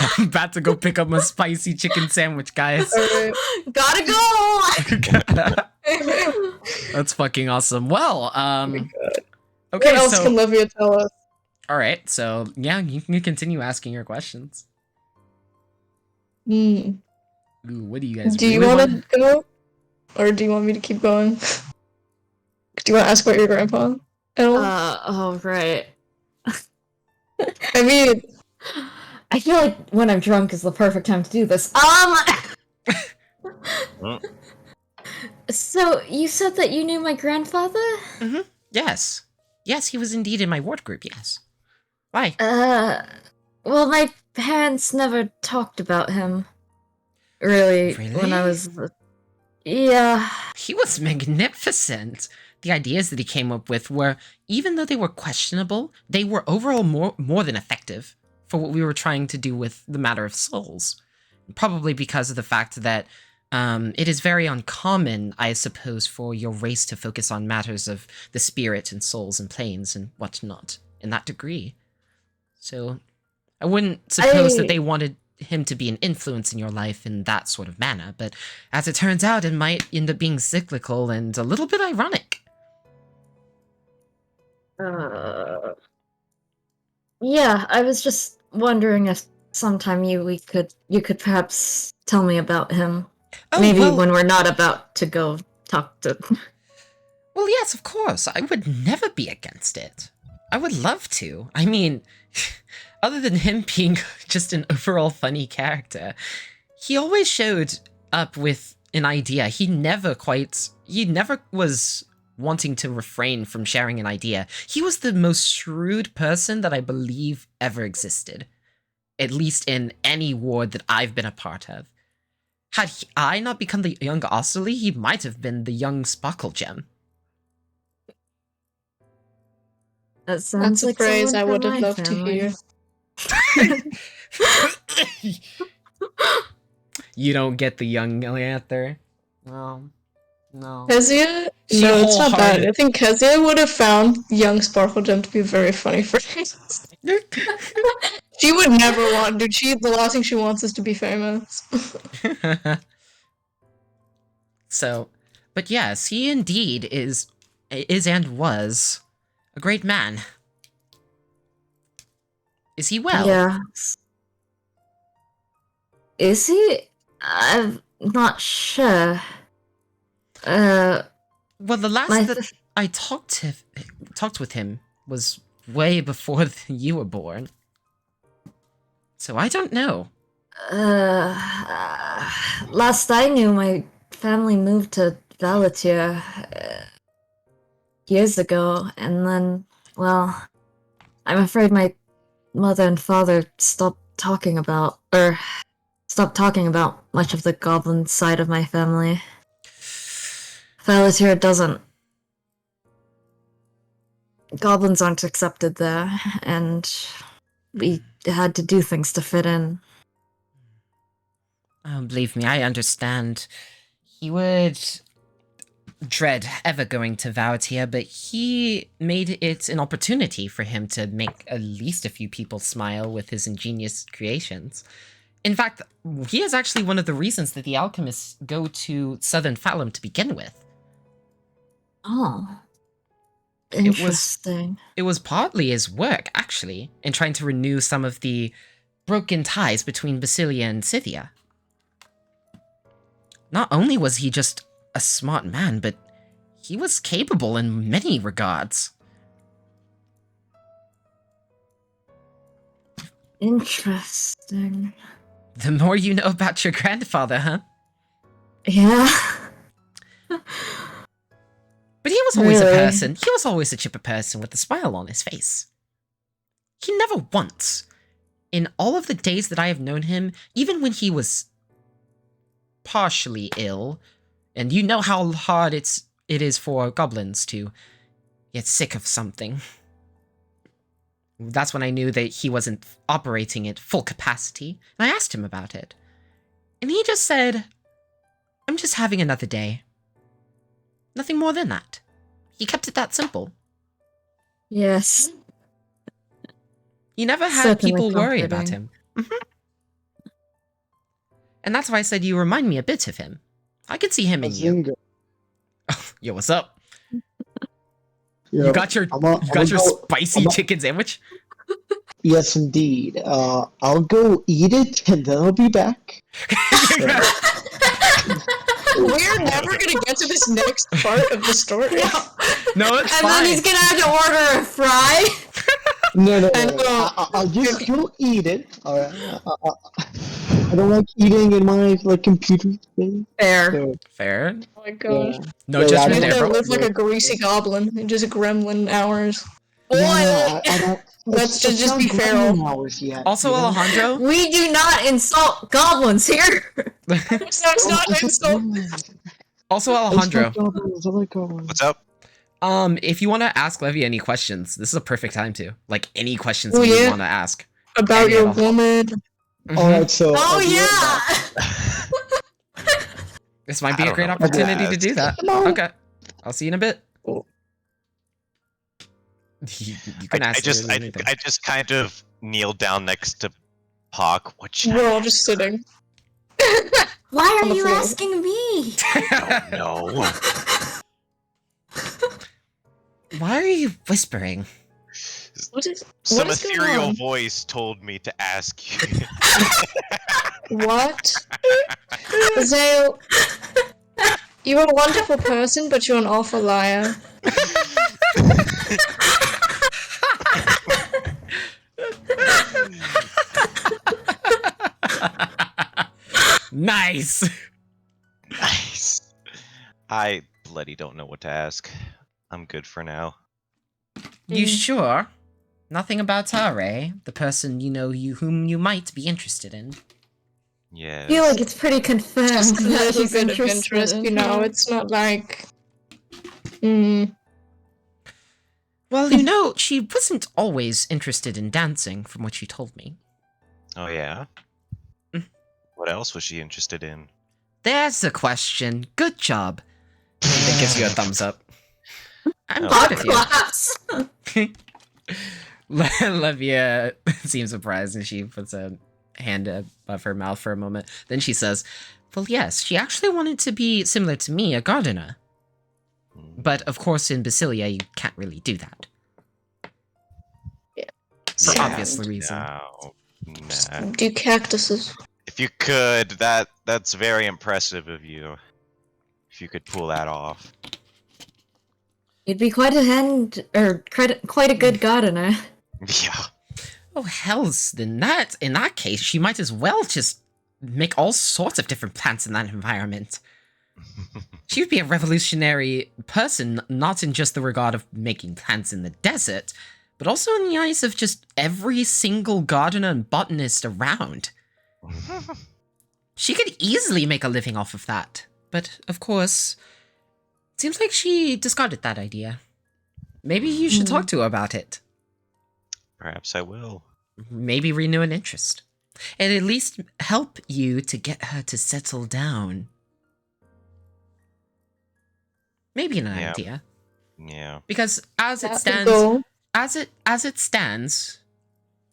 I'm about to go pick up my spicy chicken sandwich, guys. alright. Gotta go! That's fucking awesome. Well, okay, What else so can Livia tell us? all right, so yeah, you can continue asking your questions. Hmm. Ooh, what do you guys? Do you really want to go, or do you want me to keep going? Do you want to ask about your grandpa at all? Oh, right. I mean, I feel like when I'm drunk is the perfect time to do this. So, you said that you knew my grandfather? Yes, he was indeed in my ward group. Yes. Why? Well, my parents never talked about him. Really? When I Really? was... Yeah. He was magnificent. The ideas that he came up with were, even though they were questionable, they were overall more than effective for what we were trying to do with the matter of souls. Probably because of the fact that it is very uncommon, I suppose, for your race to focus on matters of the spirit and souls and planes and whatnot in that degree. So I wouldn't suppose that they wanted him to be an influence in your life in that sort of manner, but as it turns out, it might end up being cyclical and a little bit ironic. Yeah, I was just wondering if sometime you could perhaps tell me about him. Oh, Maybe well, when we're not about to go talk to... Well, yes, of course. I would never be against it. I would love to. I mean, other than him being just an overall funny character, he always showed up with an idea. He never was wanting to refrain from sharing an idea. He was the most shrewd person that I believe ever existed. At least in any ward that I've been a part of. Had I not become the young Osterley, he might have been the young Sparkle Gem. That sounds That's a like phrase someone I from would have my loved to family. hear. You don't get the young Leanther? No. No. Kezia? She No, it's not that. wholehearted- I think Kezia would have found young Sparklegem to be a very funny phrase. She would never want, dude. The last thing she wants is to be famous. So, but yes, he indeed is and was a great man. Is he well? Yeah. Is he? I'm not sure. Well, the last my that I talked with him was way before you were born. So I don't know. Last I knew, my family moved to Valatir years ago, and then, well, I'm afraid my mother and father stopped talking about much of the goblin side of my family. Valatir doesn't. Goblins aren't accepted there, and we had to do things to fit in. Oh, believe me, I understand. He would dread ever going to Valatir, but he made it an opportunity for him to make at least a few people smile with his ingenious creations. In fact, he is actually one of the reasons that the alchemists go to Southern Falum to begin with. Oh. Interesting. It was partly his work, actually, in trying to renew some of the broken ties between Basilia and Scythia. Not only was he just a smart man, but he was capable in many regards. Interesting. The more you know about your grandfather, huh? Yeah. But he was always a Really? person. He was always a chipper person with a smile on his face. He never once, in all of the days that I have known him, even when he was partially ill, and you know how hard it is for goblins to get sick of something. That's when I knew that he wasn't operating at full capacity, and I asked him about it. And he just said, I'm just having another day. Nothing more than that. He kept it that simple. Yes. He never had Certainly people worry about comforting. him. And that's why I said you remind me a bit of him. I could see him in you. Bazinga. Yo, what's up? Yo, You got your spicy I'm a- chicken sandwich? Yes, indeed. I'll go eat it, and then I'll be back. We're never gonna get to this next part of the story. No, it's And fine. then he's gonna have to order a fry. No. And, I'll just go eat it. Alright. I don't like eating in my computer space. Fair. So, Fair. Oh my gosh. No Yeah, judgment Maybe there, they bro. live like a greasy goblin in just gremlin hours. yeah, I don't. Let's it's just not be feral. gremlin hours yet. Also, you know? Alejandro, We do not insult goblins here. It's not an insult. also I Alejandro, like goblins. I like goblins. What's up? if you want to ask Levy any questions, this is a perfect time to. Like, any questions Oh, you yeah? want to ask. About Any your at all. woman. Mhm. Alright, so. Oh I'll be right yeah. This might be I a don't great know what to opportunity to ask. do that. Come on. Okay. I'll see you in a bit. Cool. You can ask I anything. just kind of kneeled down next to Hawk. What should We're all just sitting. Why On are the you floor. asking me? I don't know. Why are you whispering? Some What is going ethereal on? voice told me to ask you. What? Zale, you're a wonderful person, but you're an awful liar. Nice. Nice. I bloody don't know what to ask. I'm good for now. You sure? Nothing about Tare, the person whom you might be interested in. Yeah. I feel like it's pretty confirmed Just a that little he's bit of interested interest, in you know, her. it's not like... Mm. Well, Well, you know, she wasn't always interested in dancing, from what she told me. Oh yeah? What else was she interested in? There's the question. Good job. And then gives you a thumbs up. I'm Oh, proud of you. Claps. Levia seems surprised and she puts a hand above her mouth for a moment. Then she says, well, yes, she actually wanted to be similar to me, a gardener. But, of course, in Basilia, you can't really do that. For obvious reason. No, nah. Do cactuses. If you could, that's very impressive of you. If you could pull that off. You'd be quite a good gardener. Yeah. Oh, hells, in that case, she might as well just make all sorts of different plants in that environment. She would be a revolutionary person, not in just the regard of making plants in the desert, but also in the eyes of just every single gardener and botanist around. She could easily make a living off of that. But, of course, it seems like she discarded that idea. Maybe you should talk to her about it. Perhaps I will. Maybe renew an interest. And at least help you to get her to settle down. Maybe an idea. Yeah. Because as it That's a stands, goal. as it stands,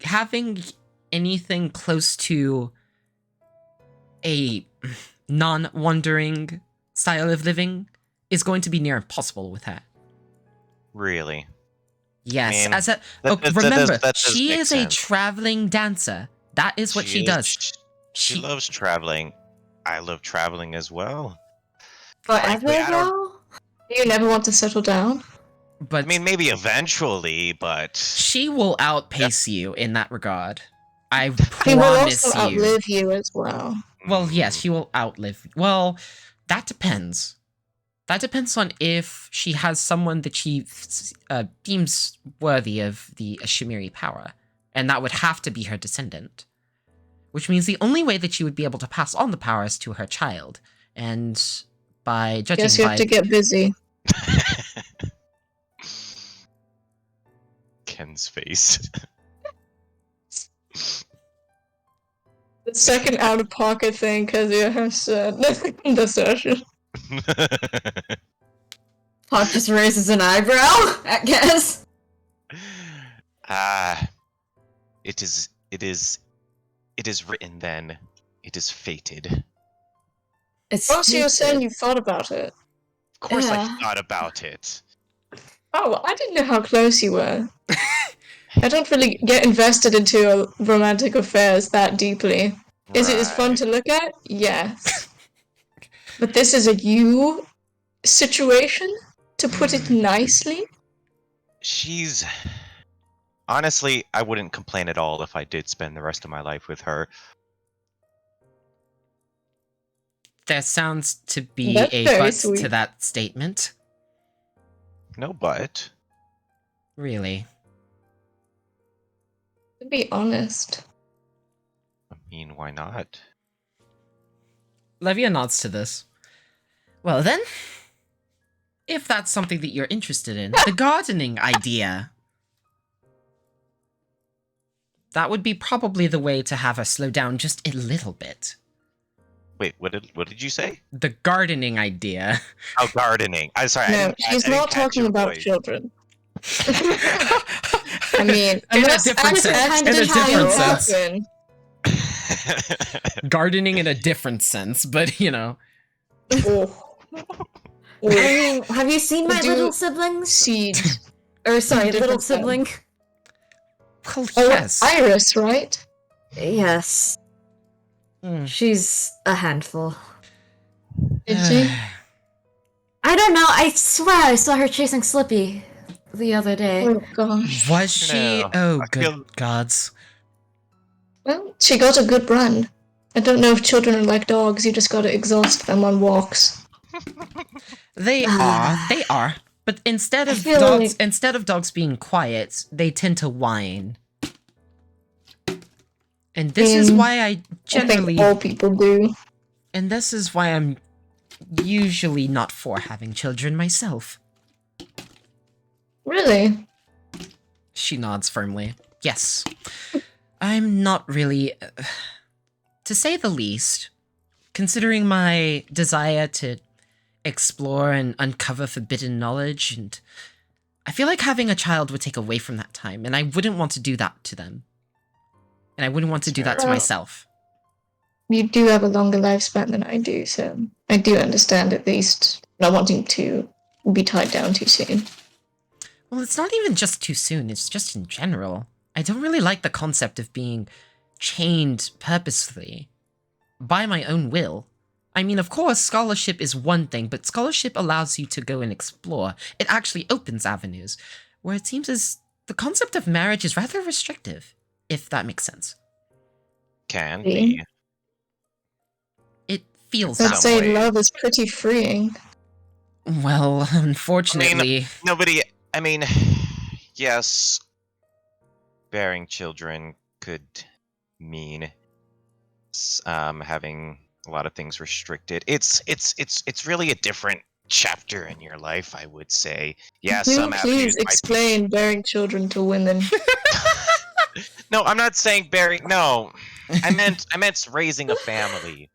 having anything close to a non-wandering style of living is going to be near impossible with her. Really? Yes, Man, remember, that does she make is sense. a traveling dancer. That is what she does. She loves traveling. I love traveling as well. Forever, Frankly, I don't- though? Do you never want to settle down? But I mean, maybe eventually, but she will outpace you in that regard. I He will promise also you. outlive you as well. Well, yes, she will outlive. Well, that depends. That depends on if she has someone that she deems worthy of the Ashimiri power. And that would have to be her descendant. Which means the only way that she would be able to pass on the power is to her child. And by judging Guess you by... have to get busy. Ken's face. The second out-of-pocket thing Kazuya has said in the session. Hawk just raises an eyebrow, I guess. It is written then. It is fated. It's Oh, so you're saying stupid. you thought about it? Of course Yeah. I thought about it. Oh, well, I didn't know how close you were. I don't really get invested into romantic affairs that deeply. Is it as fun Right. to look at? Yes. But this is a you situation, to put it nicely. She's... Honestly, I wouldn't complain at all if I did spend the rest of my life with her. There sounds to be That's a very but sweet. to that statement. No but. Really. To be honest. I mean, why not? Levia nods to this. Well then, if that's something that you're interested in, the gardening idea. That would be probably the way to have her slow down just a little bit. Wait, what did you say? The gardening idea. Oh, gardening. I'm sorry. No, she's not talking about children. I mean, in a unless different sense. In a accidentally different sense. happen. Gardening in a different sense, but you know. Oh. I mean, have you seen my Do- little siblings? Seed. Or sorry, little Different sibling? Well, Oh, yes. Iris, right? Yes. Hmm. She's a handful. Did she? I don't know, I swear I saw her chasing Slippy the other day. Oh gosh. Was she? No, Oh, I good feel- gods. Well, she got a good run. I don't know if children are like dogs, you just gotta exhaust them on walks. They are. But instead of feel dogs being quiet, they tend to whine. And this is why I I generally think all people do. and this is why I'm usually not for having children myself. Really? She nods firmly. Yes. I'm not really... to say the least, considering my desire to explore and uncover forbidden knowledge, and I feel like having a child would take away from that time, and I wouldn't want to do that to them. And I wouldn't want to do that to myself. You do have a longer lifespan than I do, so I do understand at least not wanting to be tied down too soon. Well, it's not even just too soon, it's just in general. I don't really like the concept of being chained purposefully by my own will. I mean, of course, scholarship is one thing, but scholarship allows you to go and explore. It actually opens avenues, where it seems as the concept of marriage is rather restrictive, if that makes sense. Can be. It feels I'd that say way. love is pretty freeing. Well, unfortunately... yes, bearing children could mean having a lot of things restricted. It's really a different chapter in your life, I would say. Yeah, some Please explain bearing children to women. No, I'm not saying bearing. No, I meant raising a family.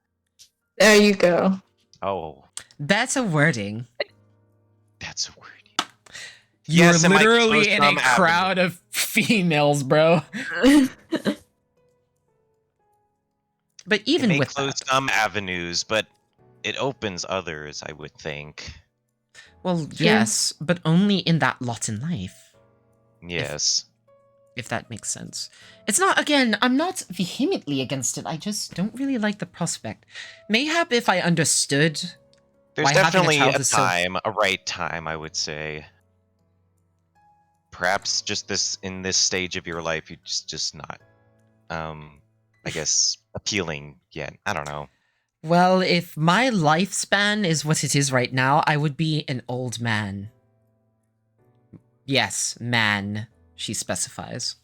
There you go. Oh, that's a wording. That's a wording. You're literally in a crowd of females, bro. But even with close some avenues, but it opens others, I would think. Well, yes, but only in that lot in life. Yes. If that makes sense. It's not, again, I'm not vehemently against it, I just don't really like the prospect. Mayhap if I understood. There's definitely a time, a right time, I would say. Perhaps just in this stage of your life, you're just not, I guess, appealing yet. I don't know. Well, if my lifespan is what it is right now, I would be an old man. Yes, man, she specifies.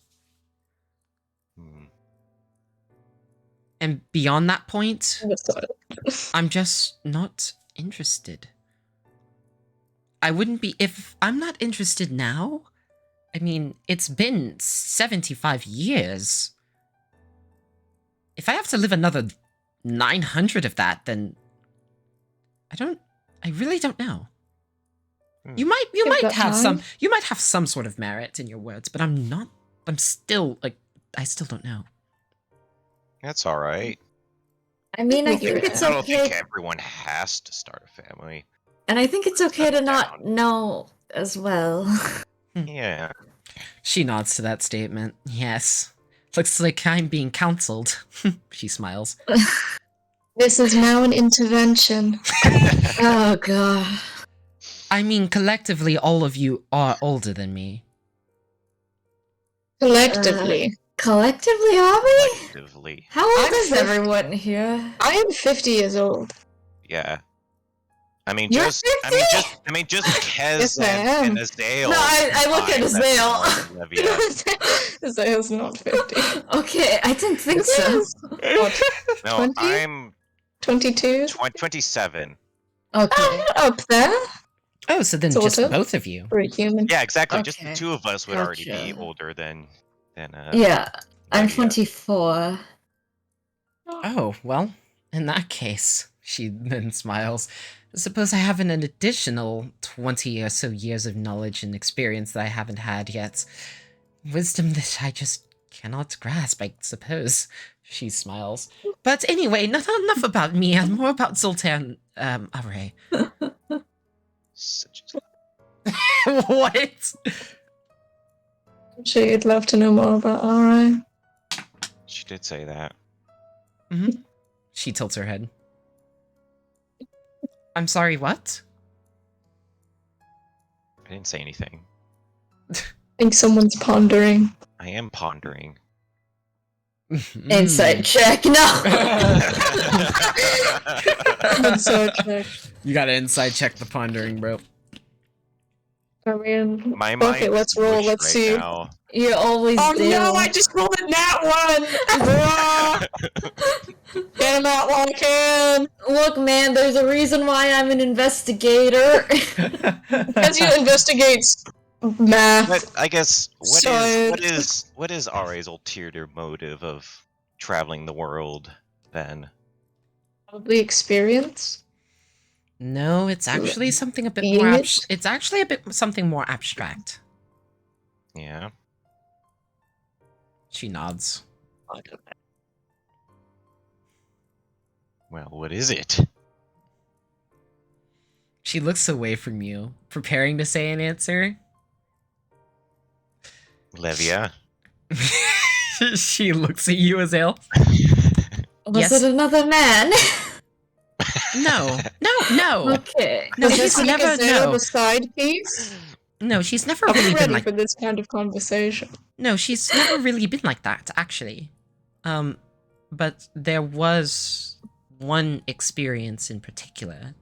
And beyond that point, I'm just not interested. I wouldn't be, if I'm not interested now, I mean, it's been 75 years. If I have to live another 900 of that, then I really don't know. You might have some sort of merit in your words, but I'm still, like, I still don't know. That's all right. I mean, I think it's okay. I don't think everyone has to start a family. And I think it's okay to not know as well. Yeah. She nods to that statement. Yes. Looks like I'm being counseled. She smiles. This is now an intervention. Oh, God. I mean, collectively, all of you are older than me. Collectively. Collectively, are we? Collectively. How old is everyone here? I am 50 years old. Yeah. I mean, You're just 50? just Kez Yes, I am. and Azale. No, I look at Azale. Azale's not 50. Okay, I didn't think so. What? No, 20? I'm 22? 27. Okay. Up there? Oh, so then Sort just of. both of you. For a human. Yeah, exactly. Okay. Just the two of us would already be Gotcha. older than Yeah, I'm Lydia. 24. Oh, well, in that case, she then smiles. I suppose I have an additional 20 or so years of knowledge and experience that I haven't had yet. Wisdom that I just cannot grasp, I suppose. She smiles. But anyway, not enough about me, and more about Zoltan, Array. What? I'm sure you'd love to know more about Ara. She did say that. Mm-hmm. She tilts her head. I'm sorry, what? I didn't say anything. I think someone's pondering. I am pondering. Insight check, no! Inside check. You gotta inside check the pondering, bro. I mean, My fuck mind it, let's is roll, mush let's right see. now. You always Oh do. no, I just rolled a nat one! Get him out while I can! Look, man, there's a reason why I'm an investigator. As you investigate Math. But I guess what Science. is Ra's ulterior motive of traveling the world then? Probably experience. No, it's actually something a bit Being more. it? It's actually a bit something more abstract. Yeah. She nods. Well, what is it? She looks away from you, preparing to say an answer. Levia. She looks at you, Azale. Was Yes. it another man? No. Okay. No, Is she's this never. like a No, side piece? no, she's never I'm really been ready like. for this kind of conversation. No, she's never really been like that, actually. But there was one experience in particular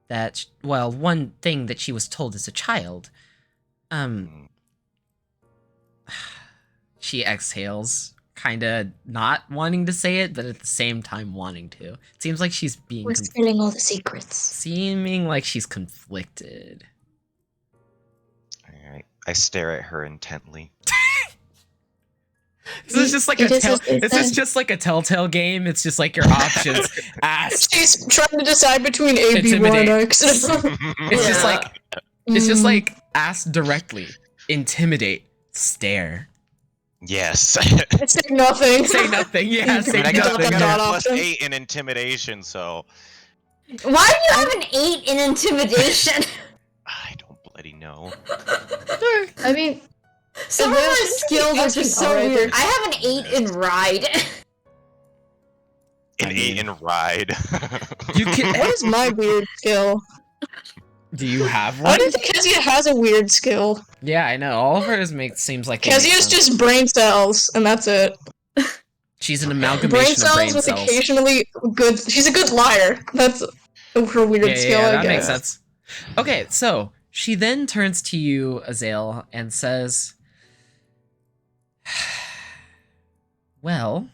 that, well, one thing that she was told as a child. She exhales, kind of not wanting to say it, but at the same time wanting to. It seems like she's being. We're spilling all the secrets. Seeming like she's conflicted. Alright. I stare at her intently. This is just like just like a telltale game. It's just like your options. Ask. She's trying to decide between A, B, Intimidate. 1, X. It's just like ask directly, intimidate, stare. Yes. Say nothing. Say nothing. Yeah, say I got nothing. a +8 in intimidation, so Why do you have an 8 in intimidation? I don't bloody know. I mean, Some of my skills are just so Alright, weird. I have an 8 in ride. An 8 in ride. You can. what is my weird skill? Do you have I one? don't think Kezia has a weird skill. Yeah, I know. All of hers seems like they make Kezia's sense. just brain cells, and that's it. She's an Brain amalgamation of cells brain with cells. occasionally good. She's a good liar. That's her weird skill, I that guess. makes sense. Okay, so she then turns to you, Azale, and says, well,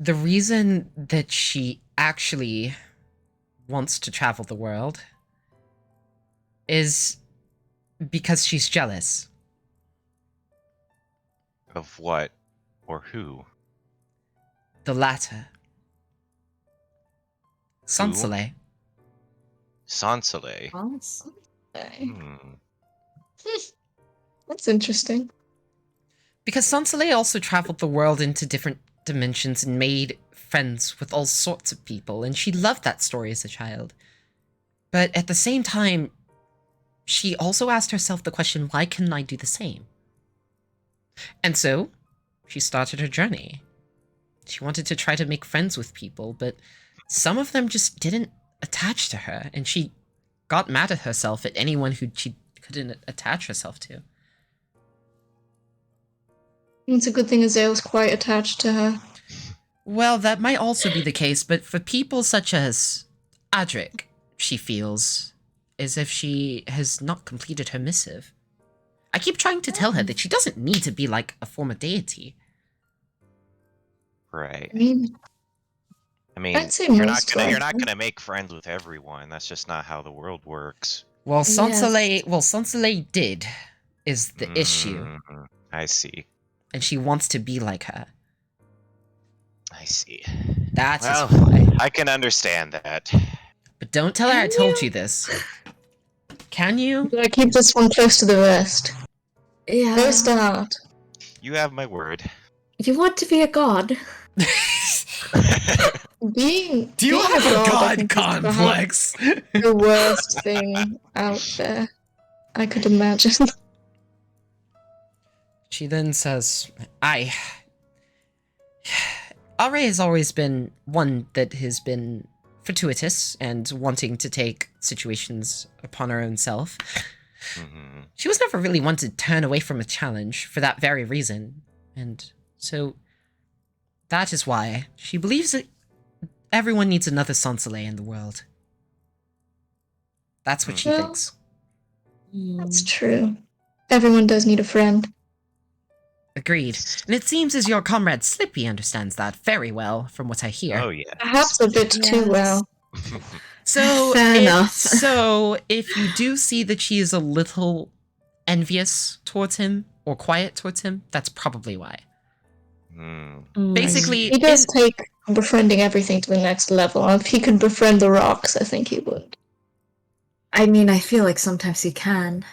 the reason that she actually wants to travel the world is because she's jealous. Of what? Or who? The latter. Sansale. Sansale. Okay. Hmm. That's interesting. Because Sansale also traveled the world into different dimensions and made friends with all sorts of people, and she loved that story as a child. But at the same time, she also asked herself the question, why couldn't I do the same? And so, she started her journey. She wanted to try to make friends with people, but some of them just didn't attach to her, and she got mad at herself at anyone who she couldn't attach herself to. It's a good thing Azale's quite attached to her. Well, that might also be the case, but for people such as Adric, she feels as if she has not completed her missive. I keep trying to tell her that she doesn't need to be like a former deity. Right. I mean, I'd say you're most not likely. gonna make friends with everyone. That's just not how the world works. Well, Yes. Sansale did, is the issue. I see. And she wants to be like her. I see. That's Well, why. I can understand that. But don't tell her I told you this. Can you? Gotta keep this one close to the vest. Yeah. Close to heart. You have my word. You want to be a god? Being Do you being have a I god think, is complex? perhaps the worst thing out there I could imagine. She then says, Ra has always been one that has been fortuitous and wanting to take situations upon her own self. She was never really one to turn away from a challenge for that very reason. And so that is why she believes that everyone needs another Sansale in the world. That's what she Well, thinks. That's true. Everyone does need a friend. Agreed. And it seems as your comrade Slippy understands that very well, from what I hear. Oh, yeah. Perhaps a bit too well. So, Fair enough. So, if you do see that she is a little envious towards him or quiet towards him, that's probably why. Basically, he does take befriending everything to the next level. If he could befriend the rocks, I think he would. I mean, I feel like sometimes he can.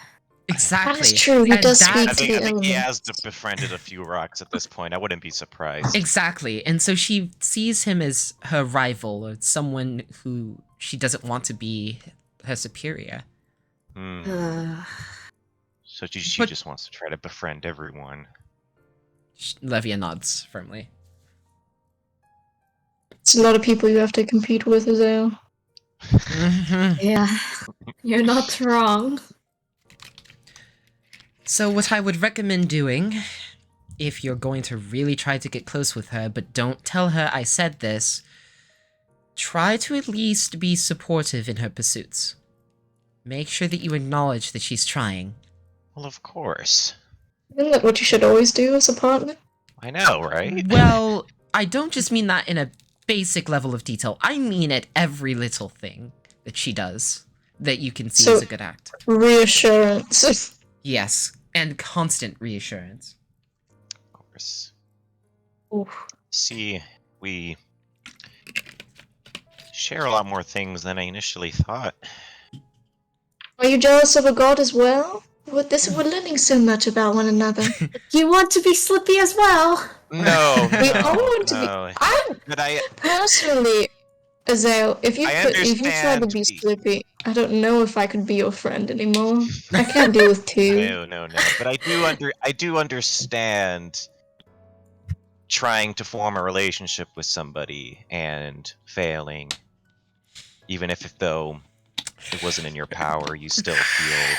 Exactly. That's true. He And does that- speak I to think the he elements. has befriended a few rocks at this point. I wouldn't be surprised. Exactly. And so she sees him as her rival or someone who she doesn't want to be her superior. So she just wants to try to befriend everyone. Levia nods firmly. It's a lot of people you have to compete with, Azale. Yeah, you're not wrong. So what I would recommend doing, if you're going to really try to get close with her, but don't tell her I said this, try to at least be supportive in her pursuits. Make sure that you acknowledge that she's trying. Well, of course. Isn't that what you should always do as a partner? I know, right? Well, I don't just mean that in a basic level of detail. I mean at every little thing that she does that you can see So- as a good act. Reassurance. Yes, and constant reassurance. Of course. Oof. See, we share a lot more things than I initially thought. Are you jealous of a god as well? We're learning so much about one another. You want to be Slippy as well? No, We all want to be. no. I'm But I personally, Azale, if you try to understand be the- Slippy, I don't know if I could be your friend anymore. I can't deal with two. no. But I do understand trying to form a relationship with somebody and failing, even if though it wasn't in your power, you still feel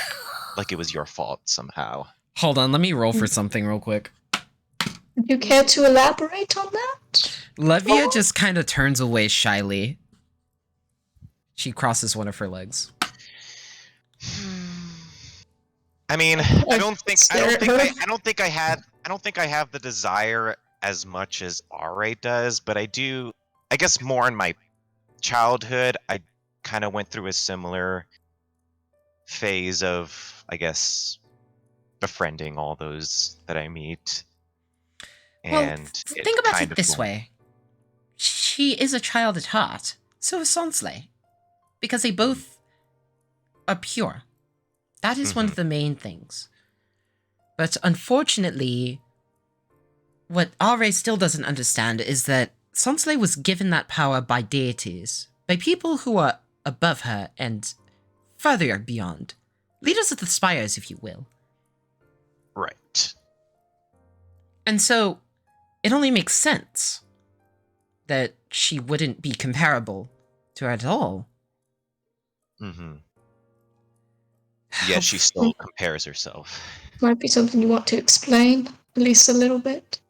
like it was your fault somehow. Hold on, let me roll for something real quick. Would you care to elaborate on that? Levia just kind of turns away shyly. She crosses one of her legs. I mean, I don't think I have the desire as much as RA does, but I do. I guess more in my childhood, I kind of went through a similar phase of, I guess, befriending all those that I meet. And Well, think about it this way. She is a child at heart. So is Sonsley. Because they both are pure. That is one of the main things. But unfortunately, what Are still doesn't understand is that Sonsley was given that power by deities, by people who are above her and further beyond. Leaders of the spires, if you will. Right. And so, it only makes sense that she wouldn't be comparable to her at all. Yet she still compares herself. Might be something you want to explain, at least a little bit.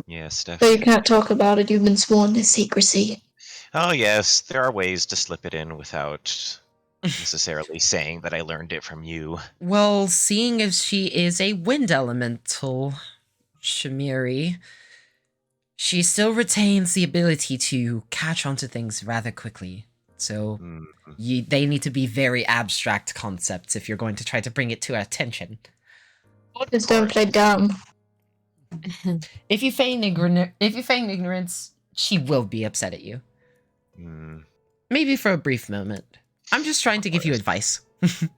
Yes, So you definitely. can't talk about it, you've been sworn to secrecy. Oh yes, there are ways to slip it in without necessarily saying that I learned it from you. Well, seeing as she is a wind elemental, Shamiri, she still retains the ability to catch onto things rather quickly. So they need to be very abstract concepts if you're going to try to bring it to her attention. Just don't play dumb. If you feign ignorance, she will be upset at you. Maybe for a brief moment. I'm just trying to give you advice.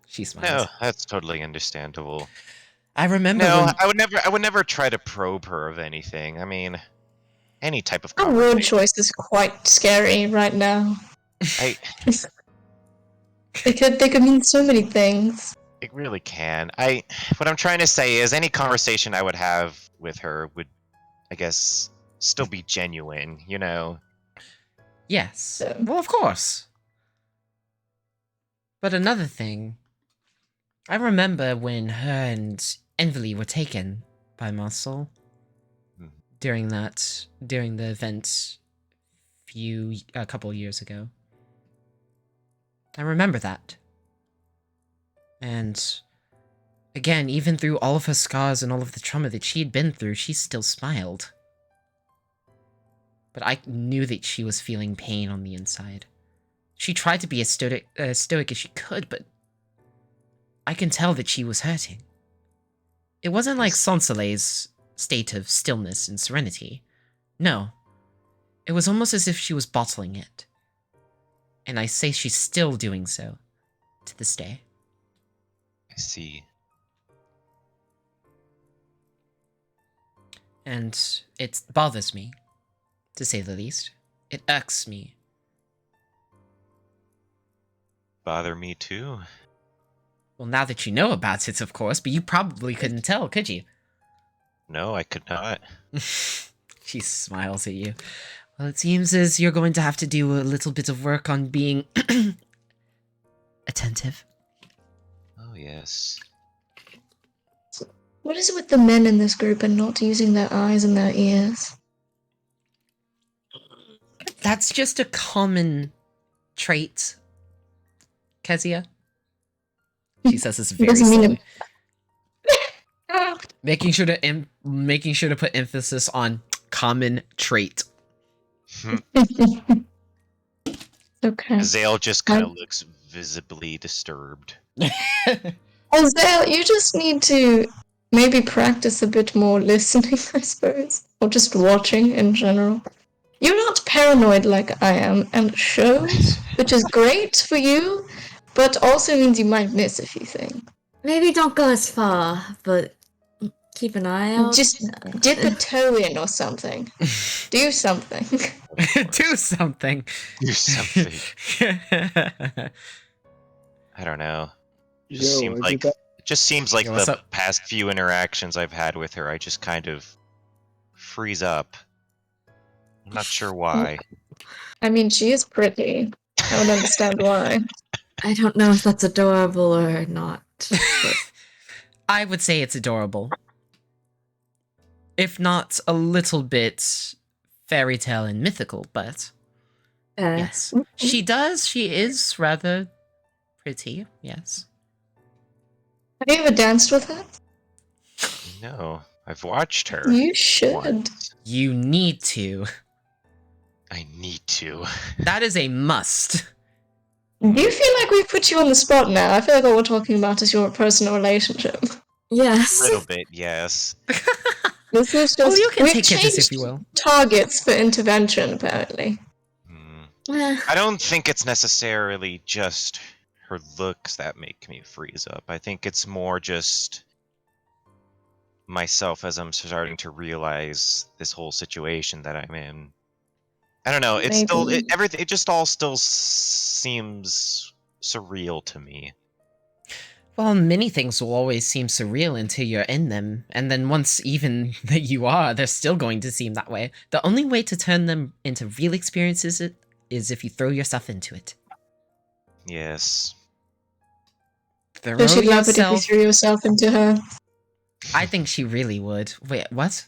She smiles. No, that's totally understandable. I remember. No, I would never try to probe her of anything. I mean, any type of Our conversation. word choice is quite scary right now. They could mean so many things. It really can. What I'm trying to say is any conversation I would have with her would, I guess, still be genuine, you know? Yes. Well, of course. But another thing, I remember when her and Envily were taken by Marcel during the event a couple years ago. I remember that. And again, even through all of her scars and all of the trauma that she'd been through, she still smiled. But I knew that she was feeling pain on the inside. She tried to be as stoic as she could, but I can tell that she was hurting. It wasn't like Sansoleil's state of stillness and serenity. No. It was almost as if she was bottling it. And I say she's still doing so, to this day. I see. And it bothers me, to say the least. It irks me. Bother me too. Well, now that you know about it, of course, but you probably couldn't tell, could you? No, I could not. She smiles at you. Well, it seems as you're going to have to do a little bit of work on being attentive. Oh, yes. What is it with the men in this group and not using their eyes and their ears? That's just a common trait, Kezia. She says this very Doesn't mean slowly. Making sure to put emphasis on common trait. Okay. Zale just kind of looks visibly disturbed. Zale, you just need to maybe practice a bit more listening, I suppose. Or just watching in general. You're not paranoid like I am, and it shows, which is great for you, but also means you might miss a few things. Maybe don't go as far, but keep an eye out. Just dip a toe in or something. Do something. Do something. Do something. I don't know. It just seems like Yo, what's the up? past few interactions I've had with her, I just kind of freeze up. I'm not sure why. I mean, she is pretty. I don't understand why. I don't know if that's adorable or not. But... I would say it's adorable. If not a little bit fairy tale and mythical, but yes. She is rather pretty, yes. Have you ever danced with her? No, I've watched her. You should. once. You need to. I need to. That is a must. Do you feel like we've put you on the spot now? I feel like all we're talking about is your personal relationship. Yes. A little bit, yes. This is just, Oh, you can we've take it as if changed you will. targets for intervention, apparently. I don't think it's necessarily just her looks that make me freeze up. I think it's more just myself as I'm starting to realize this whole situation that I'm in. I don't know. It's still everything. It just all still seems surreal to me. Well, many things will always seem surreal until you're in them, and then once even that you are, they're still going to seem that way. The only way to turn them into real experiences is if you throw yourself into it. Yes. Throw Does she love it if you yourself. threw yourself into her? I think she really would. Wait, what?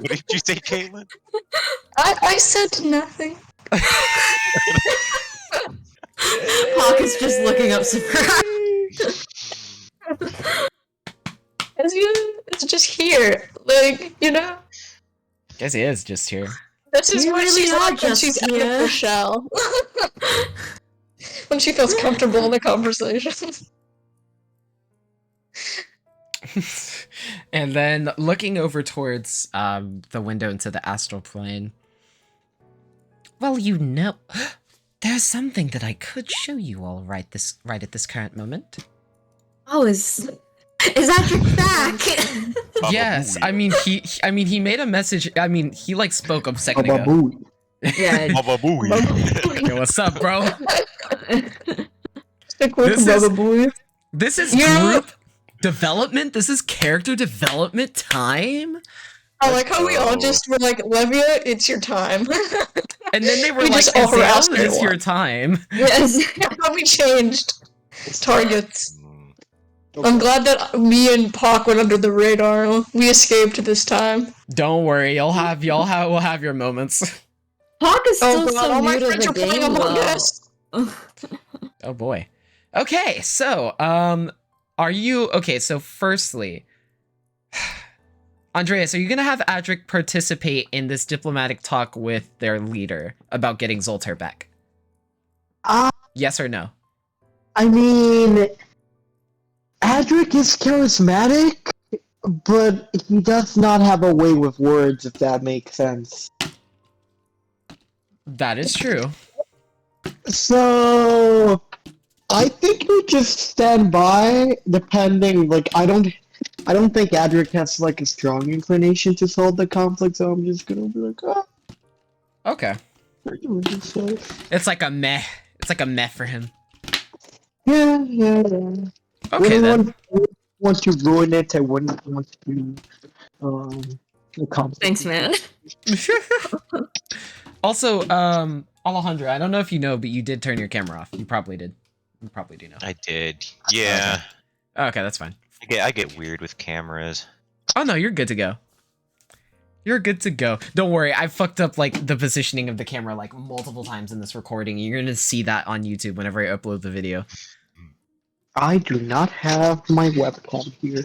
What did you say, Caitlin? I said nothing. Hawk is just looking up surprised. It's just here. Like, you know? Guess he is just here. This is You what really she's are like when just she's out of here. her shell. When she feels comfortable in the conversation. And then looking over towards the window into the astral plane. Well, you know, there's something that I could show you all right at this current moment. Oh, is that your back? Yes, I mean he made a message. I mean he like spoke a second ago. Yeah. Baba Booey. Yo, what's up, bro? Stick with This the is- Baba Booey. This is Yeah. group development. This is character development time. I like how we all just were like, Levia, it's your time. And then they were We like, just all harassed Azale, it's your everyone. time. Yes, we changed targets. Mm, I'm glad that me and Pac went under the radar. We escaped this time. Don't worry, we'll have your moments. Hawk is still Oh god, all so my new to friends the are playing game, Among though. Us. Oh boy. Okay, so are you okay? So firstly, Andreas, are you gonna have Adric participate in this diplomatic talk with their leader about getting Zoltar back? Yes or no? I mean, Adric is charismatic, but he does not have a way with words, if that makes sense. That is true. So, I think we just stand by, depending, like, I don't think Adric has, like, a strong inclination to solve the conflict, so I'm just gonna be like, Okay. we're doing this stuff. It's like a meh. It's like a meh for him. Yeah. Okay, then. Want to ruin it, I wouldn't want to, accomplish. Thanks, man. Also, Alejandro, I don't know if you know, but you did turn your camera off. You probably did. You probably do know. I did. Yeah. Okay, that's fine. I get weird with cameras. Oh no, you're good to go. You're good to go. Don't worry, I fucked up like the positioning of the camera like multiple times in this recording. You're gonna see that on YouTube whenever I upload the video. I do not have my webcam here.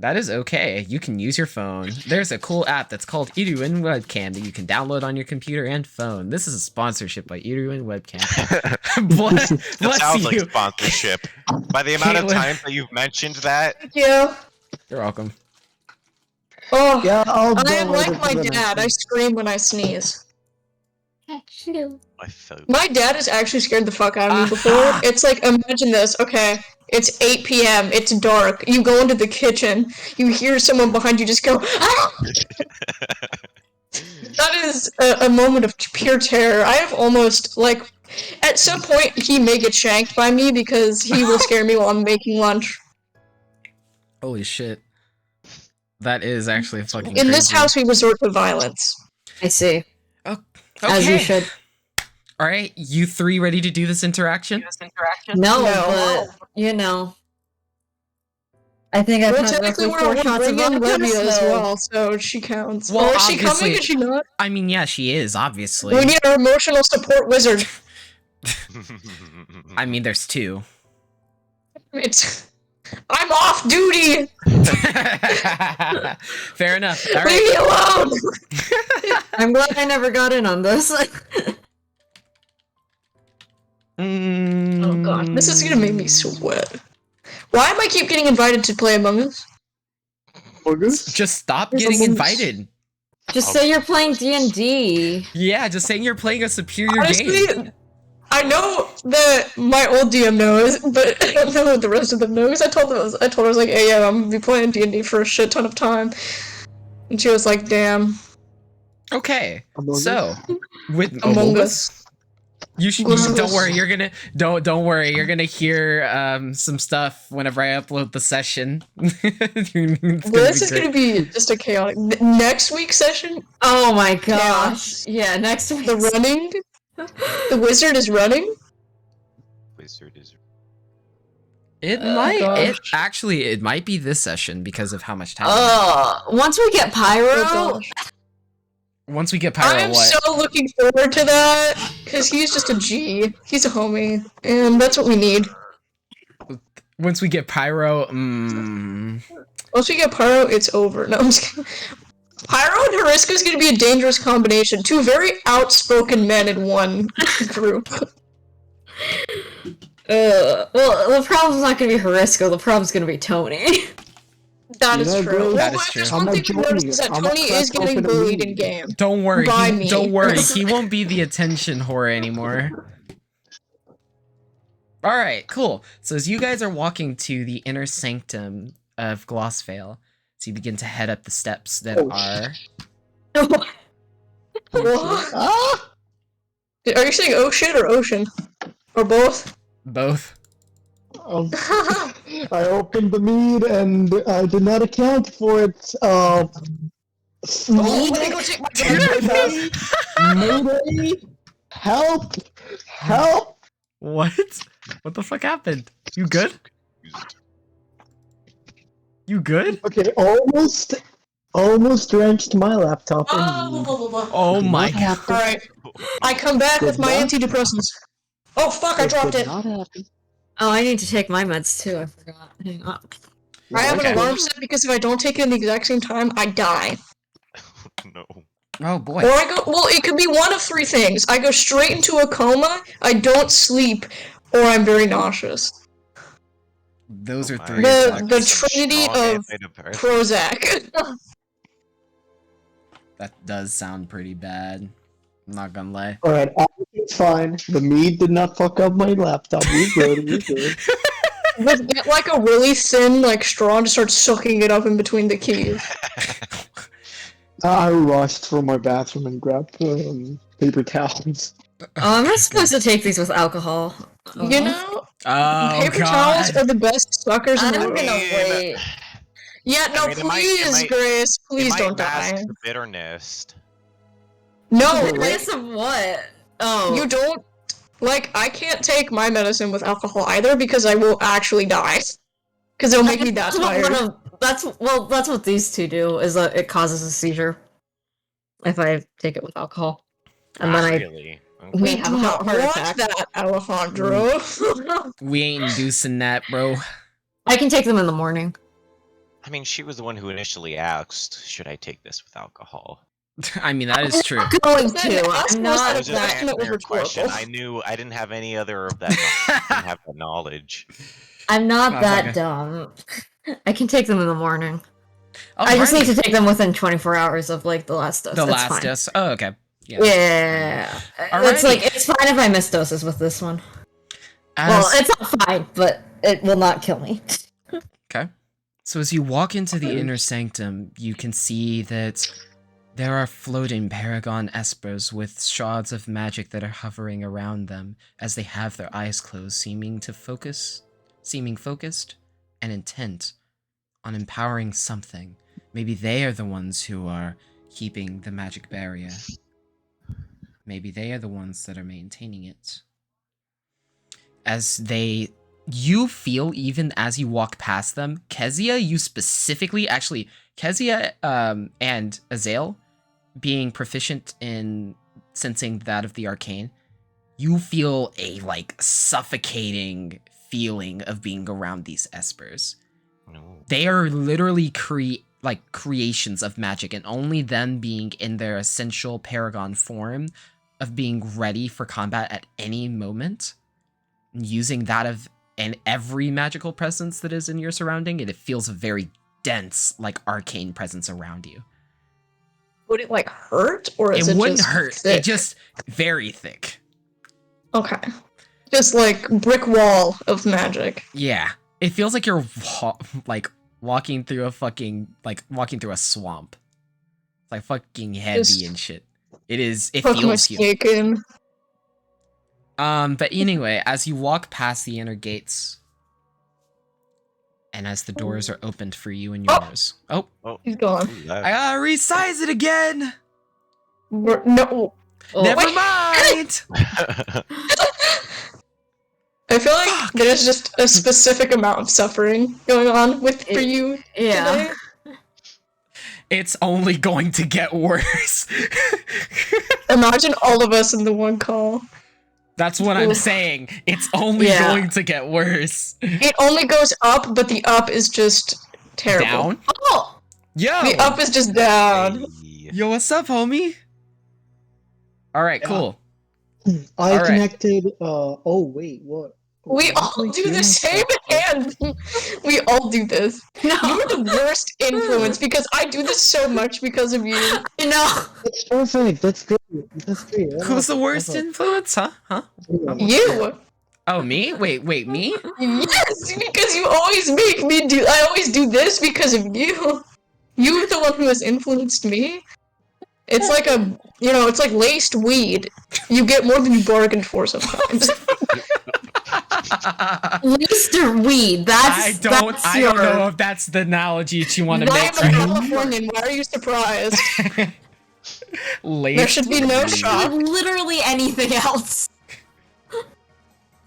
That is okay. You can use your phone. There's a cool app that's called Iruin Webcam that you can download on your computer and phone. This is a sponsorship by Iruin Webcam. Bless That sounds you. like sponsorship. By the amount of Caitlin. times that you've mentioned that. Thank you. You're welcome. Oh, Yeah, I am like my dad. I scream when I sneeze. My phone. My dad has actually scared the fuck out of me before. It's like, imagine this, okay, it's 8 p.m., it's dark, you go into the kitchen, you hear someone behind you just go, ah! That is a moment of pure terror. I have almost, like, at some point, he may get shanked by me because he will scare me while I'm making lunch. Holy shit. That is actually fucking In this crazy. house, we resort to violence. I see. Okay. As you should. All right, you three ready to do this interaction? No, No. but you know, I think I've Well, had technically, roughly 4 we're shots of bringing vodka, Livia as so- well, so she counts. Well, Or is she obviously- coming? Is she not? I mean, yeah, she is, obviously. We need our emotional support wizard. I mean, there's two. I'm off duty! Fair enough. All Leave right. me alone! I'm glad I never got in on this. Oh god, this is gonna make me sweat. Why am I keep getting invited to play Among Us? Just stop There's getting Among Us. invited. Just say you're playing D&D. Yeah, just saying you're playing a superior Honestly, game. I know that my old DM knows, but I don't know what the rest of them know. Because I told her I was like, hey, yeah, I'm gonna be playing D&D for a shit ton of time. And she was like, damn. Okay, Among so with Among Us. You should don't worry. You're gonna don't worry. You're gonna hear some stuff whenever I upload the session. This is gonna be just a chaotic. Next week's session, Oh my gosh. Yeah, next week. the running, the wizard is running. Wizard is. It Oh, might. It gosh. actually it might be this session because of how much time. Once we get Pyro, Oh gosh. Once we get Pyro, I am what? so looking forward to that because he's just a G. He's a homie, and that's what we need. Once we get Pyro, Once we get Pyro, it's over. No, I'm just kidding. Pyro and Hariska is going to be a dangerous combination. Two very outspoken men in one group. well, the problem's not gonna be Harisko, the problem's gonna be Tony. That is Yeah, true. bro. That Well, is true. There's I'm one a thing to notice Johnny. is that I'm a Tony is crack getting open a bullied meme. in game. don't worry. By me. Don't worry. He won't be the attention whore anymore. All right, cool. So as you guys are walking to the inner sanctum of Glossvale, so you begin to head up the steps that Oh, are. What? Ah! Are you saying oh shit or ocean? Or both? Both. I opened the mead and I did not account for it. Oh, let me go take my drink. Mayday! Help! Help! What? What the fuck happened? You good? You good? Okay, almost drenched my laptop in mead. Oh my Not god. happen. Alright. I come back with my Good luck. antidepressants. Oh fuck, I dropped did it. not happen. Oh, I need to take my meds too, I forgot. Hang on. I have Okay. an alarm set because if I don't take it in the exact same time, I die. No. Oh boy. Or I go, well, it could be one of three things. I go straight into a coma, I don't sleep, or I'm very nauseous. Those are my three. God. The Some trinity strong of antidepressants. Prozac. That does sound pretty bad. I'm not gonna lie. Alright, everything's fine. The mead did not fuck up my laptop. We're good, we're good. Just get like a really thin like straw and just start sucking it up in between the keys. I rushed from my bathroom and grabbed paper towels. I'm not supposed to take these with alcohol. You know, Oh paper god. towels are the best suckers in the I'm world. gonna wait. Yeah, no, I mean, please, Grace, It please might don't mask die. the bitterness. No, like, Bitterness of what? Oh. you don't. Like, I can't take my medicine with alcohol either because I will actually die. Because it'll make me that tired. That's what these two do. Is it causes a seizure if I take it with alcohol, and then Really? Okay. we We have do a not heart want attack. that, Alejandro. We ain't inducing that, bro. I can take them in the morning. I mean, she was the one who initially asked, should I take this with alcohol? I mean, that is true. Going Was that an to. ask I'm or was I that not was just that- answering that was her question. rhetorical. I didn't have any other of that. I didn't have the knowledge. I'm not that Okay. dumb. I can take them in the morning. Oh, I just right. need to take them within 24 hours of like the last dose. The It's last fine. dose. Oh, okay. Yeah. Yeah. It's Alrighty. like it's fine if I miss doses with this one. As- Well, it's not fine, but it will not kill me. Okay. So as you walk into the inner sanctum, you can see that there are floating Paragon Espers with shards of magic that are hovering around them as they have their eyes closed, seeming focused and intent on empowering something. Maybe they are the ones who are keeping the magic barrier. Maybe they are the ones that are maintaining it. You feel, even as you walk past them, Kezia, you specifically, actually, Kezia and Azael, being proficient in sensing that of the arcane, you feel a, like, suffocating feeling of being around these espers. No. They are literally creations of magic, and only them being in their essential paragon form of being ready for combat at any moment, using that of and every magical presence that is in your surrounding, and it feels a very dense, like, arcane presence around you. Would it like hurt, or is it wouldn't just hurt. thick? It just very thick. Okay, just like brick wall of magic. Yeah, it feels like you're walking through a swamp. It's like fucking heavy Just and shit. It is. It Put my feels huge. snake in. But anyway, as you walk past the inner gates, and as the doors are opened for you and yours, He's gone. I gotta resize it again. No. Never wait. mind. I feel like there's just a specific amount of suffering going on for you Yeah. today. It's only going to get worse. Imagine all of us in the one call. That's what I'm saying. It's only going to get worse. It only goes up, but the up is just terrible. Down? Oh! Yo! The up is just down. Yo, what's up, homie? Alright, cool. I Alright. connected, oh wait, what? We all do the same hand. We all do this. No. You're the worst influence because I do this so much because of you. No. That's perfect, that's great, that's great. Who's the worst influence, huh? You. Oh, me? Wait, me? Yes, because you always make me do. I always do this because of you. You're the one who has influenced me. It's like it's like laced weed. You get more than you bargained for sometimes. Laced or weed? I don't know if that's the analogy you want to make. I'm a Californian. Why are you surprised? Laced. There should be no shock. Literally anything else.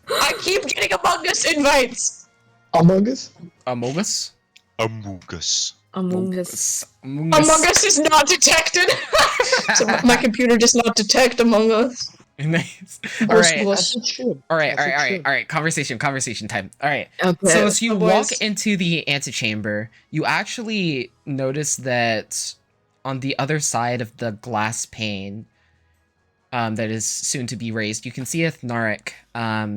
I keep getting Among Us invites. Among Us? Among Us? Amogus. Among Us. Among Us is not detected. So my computer does not detect Among Us. Nice. All Bless, right. bless. That's true. All right, That's all right, a all right, true. all right. Conversation time. All right. Okay. So as you Oh, walk boys. into the antechamber, you actually notice that on the other side of the glass pane, that is soon to be raised, you can see Athnaric,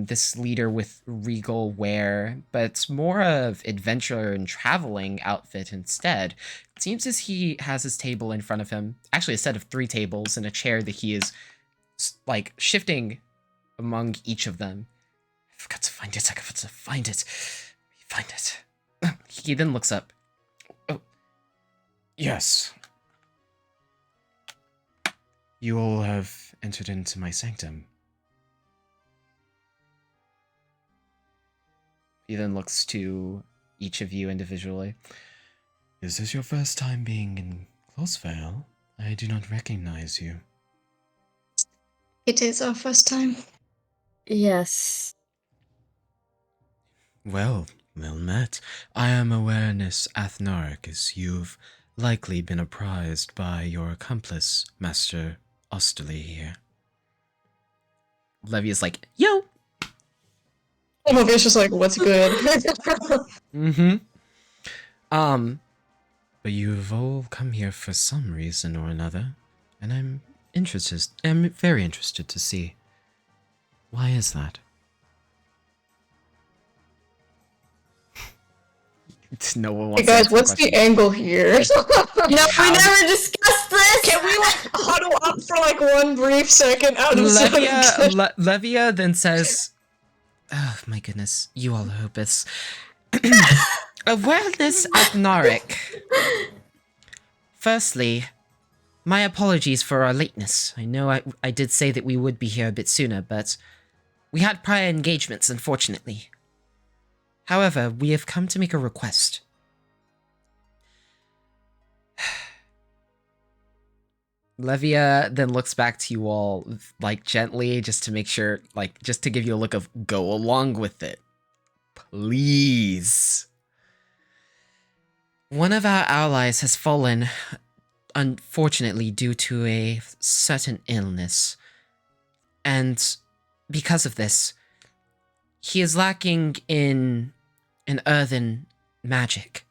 this leader with regal wear, but more of adventure and traveling outfit instead. It seems as he has his table in front of him, actually a set of 3 tables and a chair that he is like shifting among each of them. I forgot to find it. Find it. He then looks up. Oh, Yes. You all have entered into my sanctum. he then looks to each of you individually. Is this your first time being in Closevale? I do not recognize you. It is our first time. Yes. Well met. I am awareness Athnaric, as you've likely been apprised by your accomplice, Master Osterley here. Levia's like, yo! Olivia's just like, what's good? Mm-hmm. But you've all come here for some reason or another, and I'm very interested to see. Why is that? No one Hey wants to guys, answer the what's the question. angle here? No, How- we never discussed this. Can we like huddle up for like one brief second out of Levia then says, oh my goodness, you all are opus. Awareness Athnaric. Firstly, my apologies for our lateness. I know I did say that we would be here a bit sooner, but we had prior engagements, unfortunately. However, we have come to make a request. Levia then looks back to you all, like, gently, just to make sure, like, just to give you a look of, go along with it. Please. One of our allies has fallen, unfortunately, due to a certain illness. And because of this, he is lacking in an earthen magic.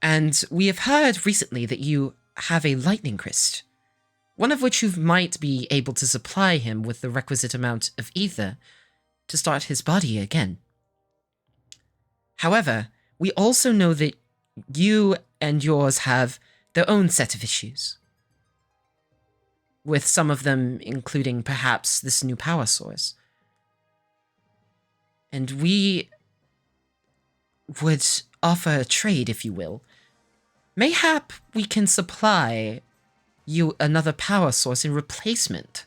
And we have heard recently that you have a lightning crystal, one of which you might be able to supply him with the requisite amount of ether to start his body again. However, we also know that you and yours have their own set of issues, with some of them including perhaps this new power source. And we would offer a trade, if you will. Mayhap we can supply you another power source in replacement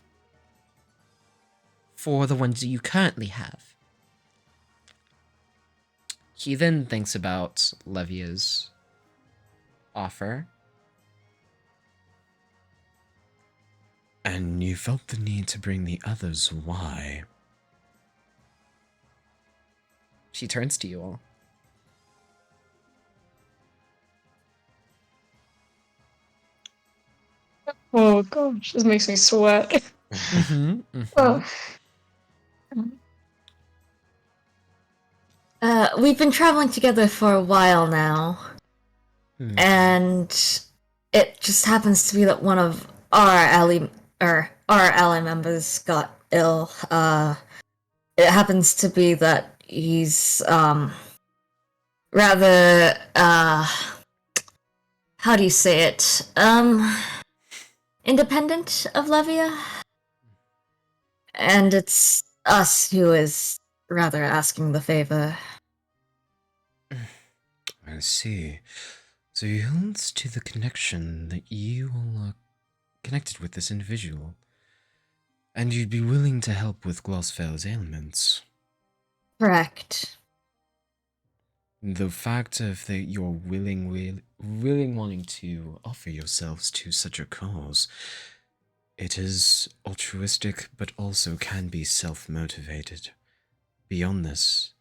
for the ones you currently have. He then thinks about Levia's offer. And you felt the need to bring the others. Why? She turns to you all. Oh gosh, this makes me sweat. Oh. We've been traveling together for a while now, and it just happens to be that one of our ally members got ill. It happens to be that he's rather how do you say it? Independent of Levia, and it's us who is rather asking the favor. I see. So you held to the connection that you all are connected with this individual, and you'd be willing to help with Glossvale's ailments. Correct. The fact of that you're willing wanting to offer yourselves to such a cause, it is altruistic but also can be self-motivated. Beyond this,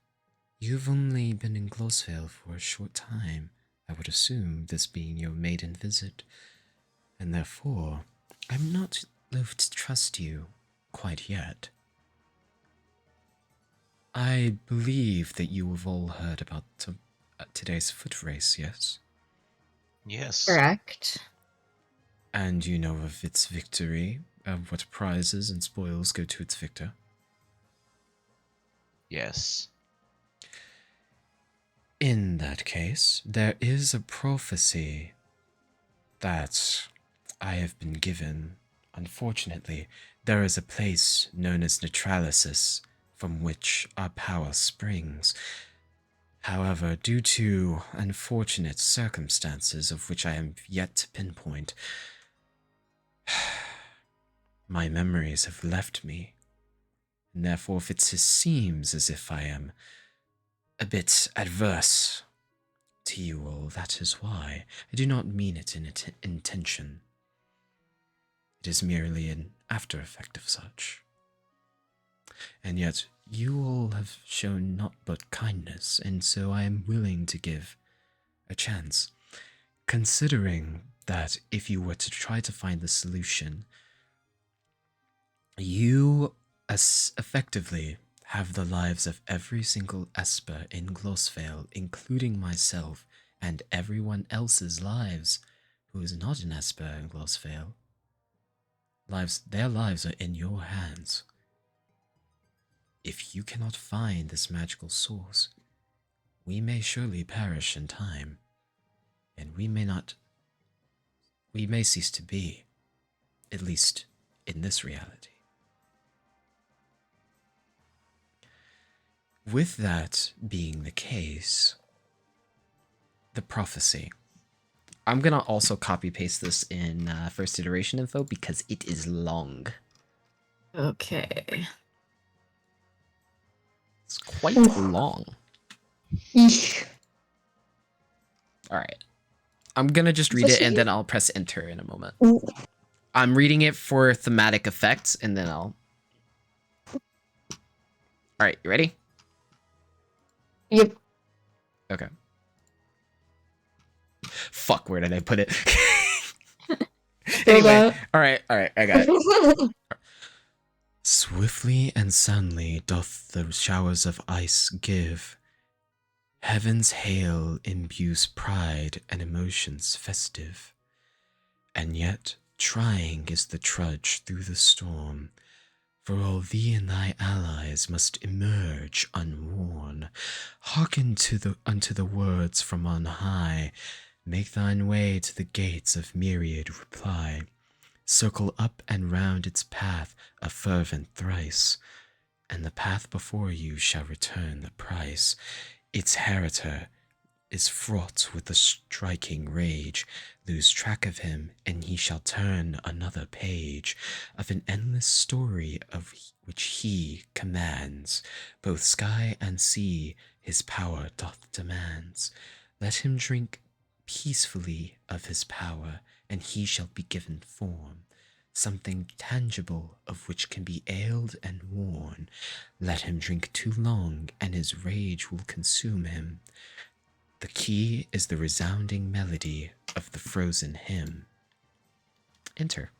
you've only been in Glossvale for a short time, I would assume, this being your maiden visit, and therefore, I'm not loath to trust you quite yet. I believe that you have all heard about today's foot race, yes? Yes. Correct. And you know of its victory, of what prizes and spoils go to its victor? Yes. In that case, there is a prophecy that I have been given. Unfortunately, there is a place known as Neutralysis from which our power springs. However, due to unfortunate circumstances of which I am yet to pinpoint, my memories have left me, and therefore if it seems as if I am a bit adverse to you all, that is why. I do not mean it in intention. It is merely an after effect of such. And yet, you all have shown naught but kindness, and so I am willing to give a chance. Considering that if you were to try to find the solution, you effectively have the lives of every single Esper in Glossvale, including myself, and everyone else's lives who is not an Esper in Glossvale. Their lives are in your hands. If you cannot find this magical source, we may surely perish in time, and we may cease to be, at least in this reality. With that being the case, the prophecy. I'm gonna also copy paste this in first iteration info because it is long. Okay. It's quite long. Alright. I'm gonna just read it and then I'll press enter in a moment. I'm reading it for thematic effects and then I'll... Alright, you ready? Yep. Okay. Fuck, where did I put it? Anyway, alright, I got it. Swiftly and suddenly doth the showers of ice give. Heaven's hail imbues pride and emotions festive. And yet trying is the trudge through the storm, for all thee and thy allies must emerge unworn. Hearken unto the words from on high, make thine way to the gates of myriad reply. Circle up and round its path a fervent thrice, and the path before you shall return the price. Its heritor is fraught with a striking rage. Lose track of him, and he shall turn another page of an endless story of which he commands. Both sky and sea his power doth demands. Let him drink peacefully of his power, and he shall be given form, something tangible of which can be ailed and worn. Let him drink too long, and his rage will consume him. The key is the resounding melody of the frozen hymn. Enter.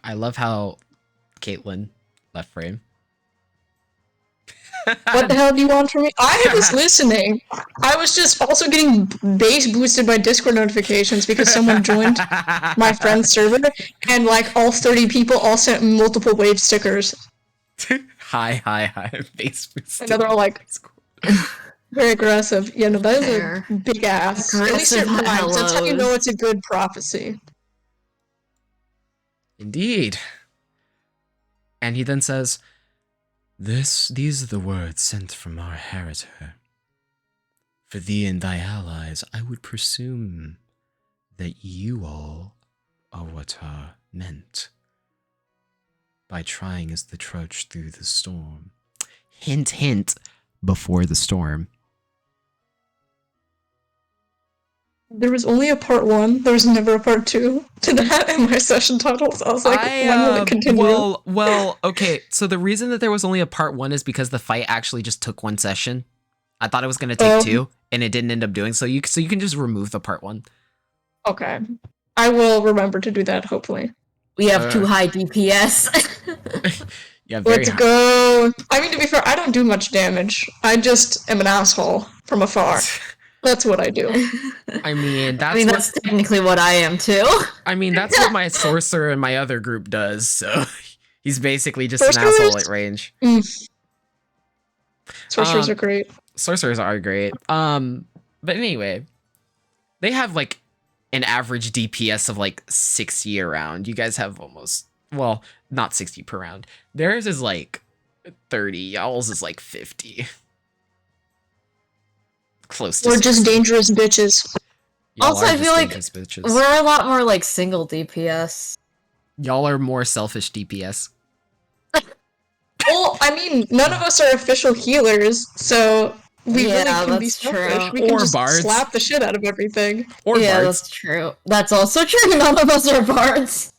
I love how Caitlin left frame. What the hell do you want from me? I was listening. I was just also getting base boosted by Discord notifications because someone joined my friend's server, and like all 30 people all sent multiple wave stickers. Hi. Base boosted. And they're all like very aggressive. Yeah, no, that is a big ass. At least it rhymes. That's how you know it's a good prophecy. Indeed. And he then says, These are the words sent from our heritor. For thee and thy allies, I would presume that you all are what are meant. By trying as the trudge through the storm. Hint, hint, before the storm. There was only a part 1. There was never a part 2 to that in my session titles. I was like, when will it continue? Well, okay. So the reason that there was only a part 1 is because the fight actually just took 1 session. I thought it was going to take 2, and it didn't end up doing so. You can just remove the part 1. Okay. I will remember to do that, hopefully. We have too high DPS. Yeah, very Let's high. go. I mean, to be fair, I don't do much damage. I just am an asshole from afar. That's what I do. I mean, that's technically what I am too. I mean, that's what my sorcerer in my other group does, so he's basically just an Sorcerers? asshole at range. Sorcerers are great. Sorcerers are great. But anyway, they have like an average DPS of like 60 a round. You guys have almost, well, not 60 per round. Theirs is like 30. Y'all's is like 50. Close to We're 60. just dangerous bitches. Y'all Also, are I just feel like dangerous bitches. we're a lot more like single DPS. Y'all are more selfish DPS. Well, I mean, none of us are official healers, so we really can be that's selfish. true. We can Or just bards. slap the shit out of everything. Or Yeah, bards. that's true. That's also true. None of us are bards.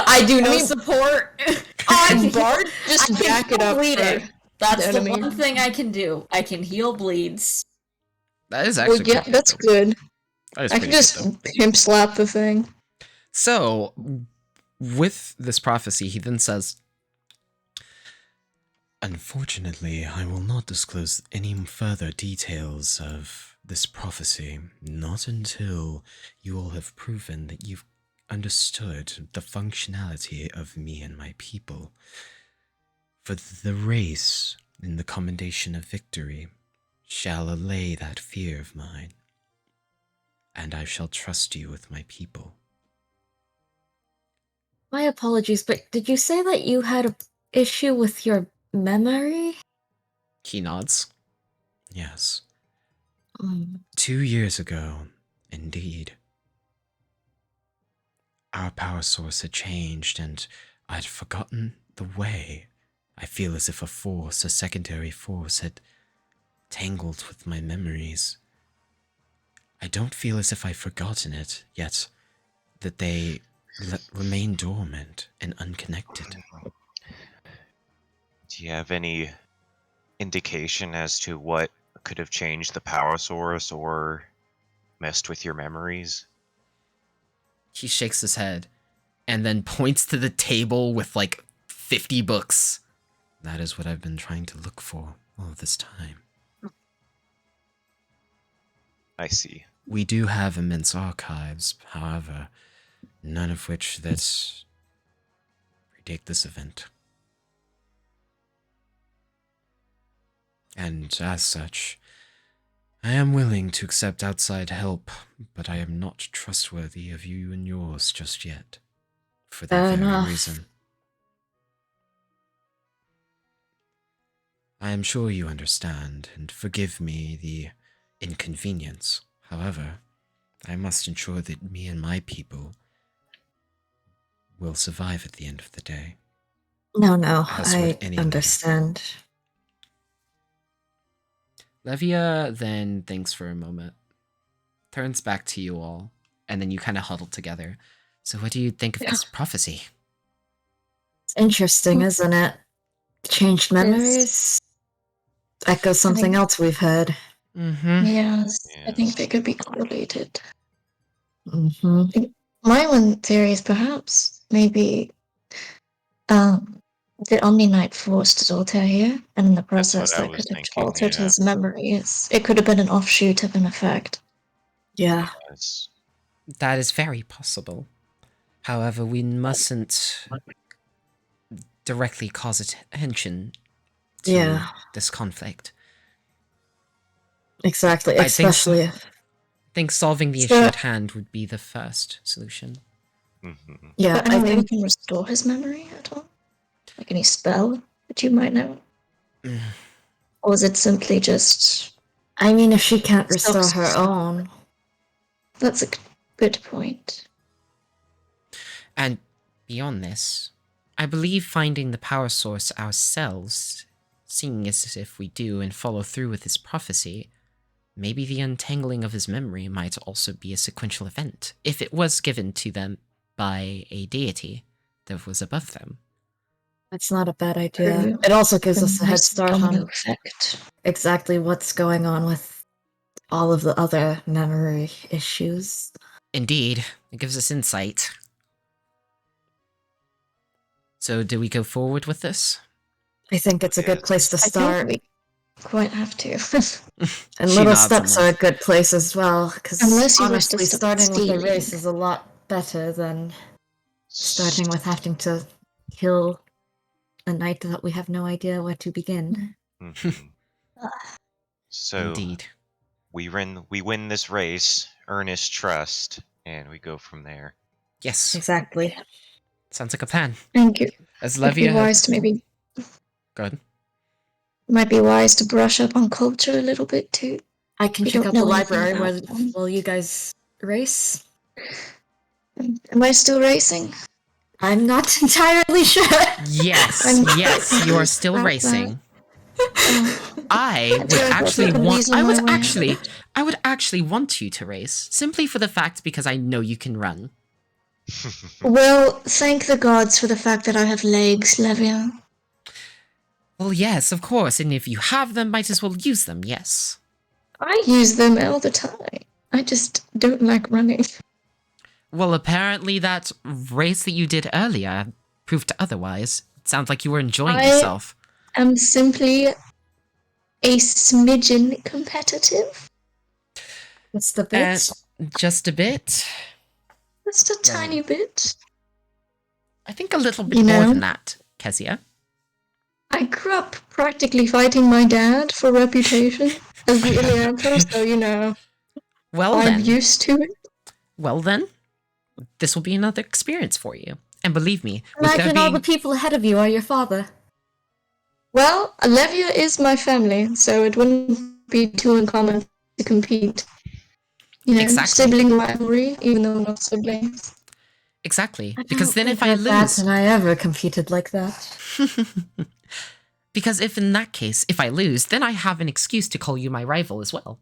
I do no support. Bard, just I can back it heal up. bleeding. That's the enemy. one thing I can do. I can heal bleeds. That is Well, actually yeah, pretty that's good. That is I pretty can good, just though. pimp slap the thing. So, with this prophecy, he then says, Unfortunately, I will not disclose any further details of this prophecy, not until you all have proven that you've understood the functionality of me and my people. For the race, in the commendation of victory, shall allay that fear of mine, and I shall trust you with my people. My apologies, but did you say that you had an issue with your memory? he nods. Yes. Mm. 2 years ago, indeed. Our power source had changed, and I'd forgotten the way. I feel as if a secondary force, had tangled with my memories. I don't feel as if I've forgotten it, yet that they remain dormant and unconnected. Do you have any indication as to what could have changed the power source or messed with your memories? He shakes his head and then points to the table with like 50 books. That is what I've been trying to look for all this time. I see. We do have immense archives, however, none of which that predate this event. And as such, I am willing to accept outside help, but I am not trustworthy of you and yours just yet. For that very reason. I am sure you understand, and forgive me the inconvenience. However, I must ensure that me and my people will survive at the end of the day. No, As would I any understand. Levia then thinks for a moment, turns back to you all, and then you kind of huddle together. So what do you think of this prophecy? It's interesting, isn't it? Changed memories. Echoes something else we've heard. Mm-hmm. Yes, I think they could be correlated. Mm-hmm. My one theory is perhaps maybe the Omni Knight forced Zoltar here, and in the process what I that was could have thinking, altered yeah. his memories. It could have been an offshoot of an effect. Yeah. Yes. That is very possible. However, we mustn't directly cause attention to this conflict. Exactly, I especially I think solving the issue at hand would be the first solution. Mm-hmm. Yeah, But I anyone think can restore his memory at all? Like any spell that you might know? Or is it simply just... I mean, if she can't restore her Self-sustaining. own. That's a good point. And beyond this, I believe finding the power source ourselves, seeing as if we do and follow through with his prophecy, maybe the untangling of his memory might also be a sequential event, if it was given to them by a deity that was above them. It's not a bad idea. True. It also gives A us a head nice start domino on effect. exactly what's going on with all of the other memory issues. Indeed, It gives us insight. So, do we go forward with this? I think it's a good place to I start. think we quite have to. And She little nods steps and are a laughs. good place as well, because Unless you wish to honestly, stop starting with a stealing. race is a lot better than starting with having to kill a knight that we have no idea where to begin. Mhm. So Indeed. we win this race, earn his trust, and we go from there. Yes. Exactly. Sounds like a plan. Thank you. As It'd be Levia wise to maybe Good. might be wise to brush up on culture a little bit too. I can We check don't out the know anything library about them. while you guys race. Am I still racing? I'm not entirely sure. Yes, I'm yes, you are still about racing. Oh, I would terrible. actually Fucking want. weasel I my would way. actually want you to race simply for the fact because I know you can run. Well, thank the gods for the fact that I have legs, Levia. Well, yes, of course, and if you have them, might as well use them. Yes. I use them all the time. I just don't like running. Well, apparently that race that you did earlier proved otherwise. It sounds like you were enjoying yourself. I'm simply a smidgen competitive. What's the bit? Just a bit. Just a tiny bit. I think a little bit You more know? than that, Kezia. I grew up practically fighting my dad for reputation as the Iliantha, so you know, Well I'm then. used to it. Well then, this will be another experience for you. And believe me, with there Imagine all being... the people ahead of you are your father. Well, Levia is my family, so it wouldn't be too uncommon to compete. You know, Exactly. sibling rivalry, even though we're not siblings. Exactly. I Because don't then think if I my dad lose... and I ever competed like that. Because if in that case, if I lose, then I have an excuse to call you my rival as well.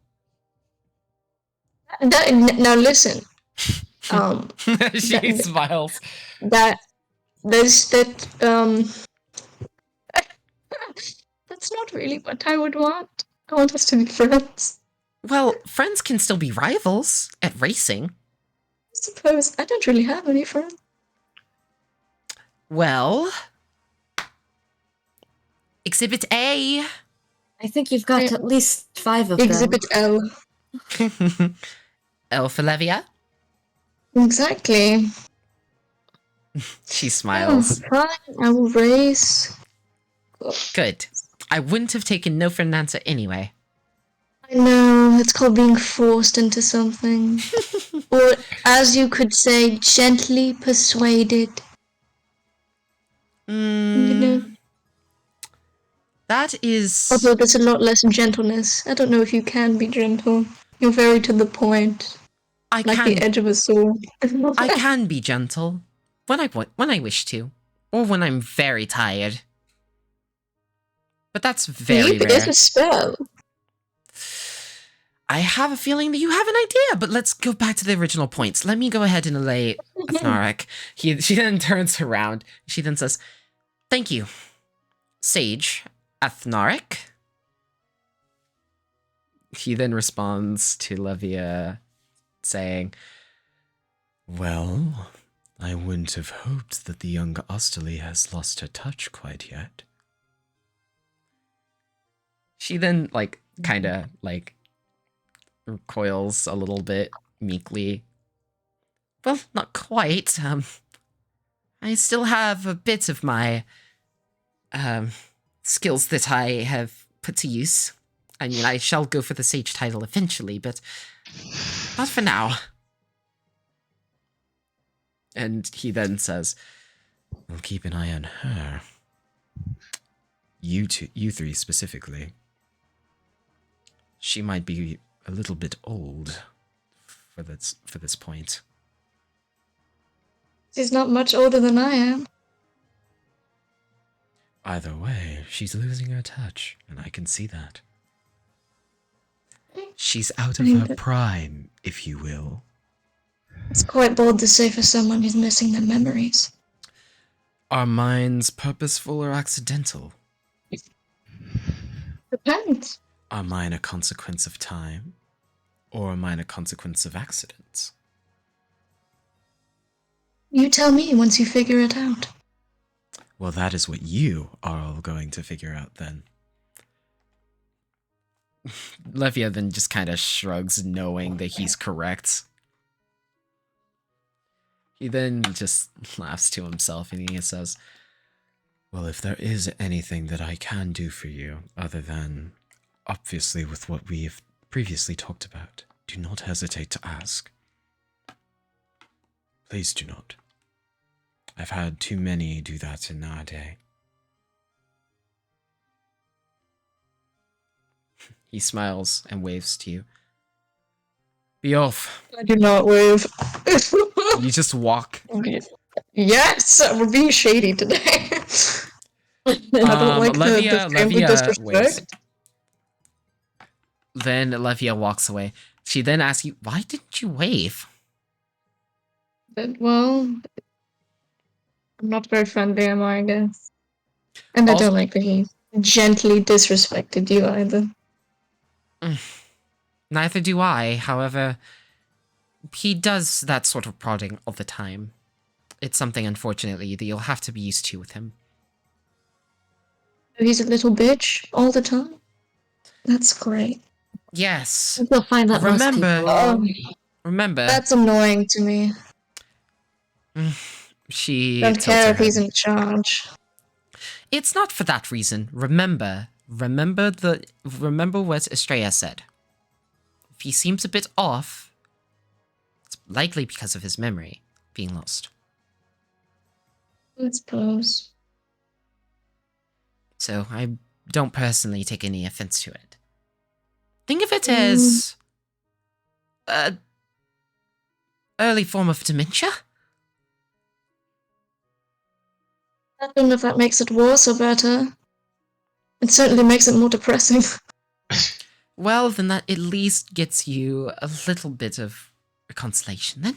Now listen, She smiles. that's not really what I would want. I want us to be friends. Well, friends can still be rivals at racing. I suppose I don't really have any friends. Well... Exhibit A! I think you've got at least 5 of them. Exhibit L. L for Levia? Exactly. She smiles. Oh, fine, I will race. Good. I wouldn't have taken no for an answer anyway. I know, it's called being forced into something. Or, as you could say, gently persuaded. You know? That is... Although there's a lot less gentleness. I don't know if you can be gentle. You're very to the point. I Like can... the edge of a sword. I can be gentle. When I wish to. Or when I'm very tired. But that's very Maybe rare. it's a spell. I have a feeling that you have an idea, but let's go back to the original points. Let me go ahead and allay Athnarek. She then turns around. She then says, "Thank you, Sage Athnarek." He then responds to Levia, saying, Well, I wouldn't have hoped that the young Osterly has lost her touch quite yet. She then, kinda, recoils a little bit meekly. Well, not quite. I still have a bit of my, skills that I have put to use. I mean, I shall go for the Sage title eventually, but not for now. And he then says, We'll keep an eye on her. You three specifically. She might be a little bit old for this point. She's not much older than I am. Either way, she's losing her touch, and I can see that. She's out of her prime, if you will. It's quite bold to say for someone who's missing their memories. Are minds purposeful or accidental? Depends. Are mine a consequence of time, or are mine a consequence of accidents? You tell me once you figure it out. Well, that is what you are all going to figure out then. Levia then just kind of shrugs, knowing that he's correct. He then just laughs to himself and he says, Well, if there is anything that I can do for you, other than, obviously, with what we have previously talked about, do not hesitate to ask. Please do not. I've had too many do that in our day. he smiles and waves to you. Be off. I do not wave. You just walk. Yes, we're being shady today. I don't like the family disrespect. waves. Then Levia walks away. She then asks you, why didn't you wave? But, well, I'm not very friendly, am I guess? And I don't like that he gently disrespected you either. Neither do I, however, he does that sort of prodding all the time. It's something, unfortunately, that you'll have to be used to with him. He's a little bitch all the time? That's great. Yes. You'll find that Remember. That's annoying to me. She don't care if he's in charge. It's not for that reason. Remember what Estrella said. If he seems a bit off, it's likely because of his memory being lost. I suppose. So I don't personally take any offense to it. Think of it as a early form of dementia. I don't know if that makes it worse or better. It certainly makes it more depressing. Well, then that at least gets you a little bit of a consolation, then.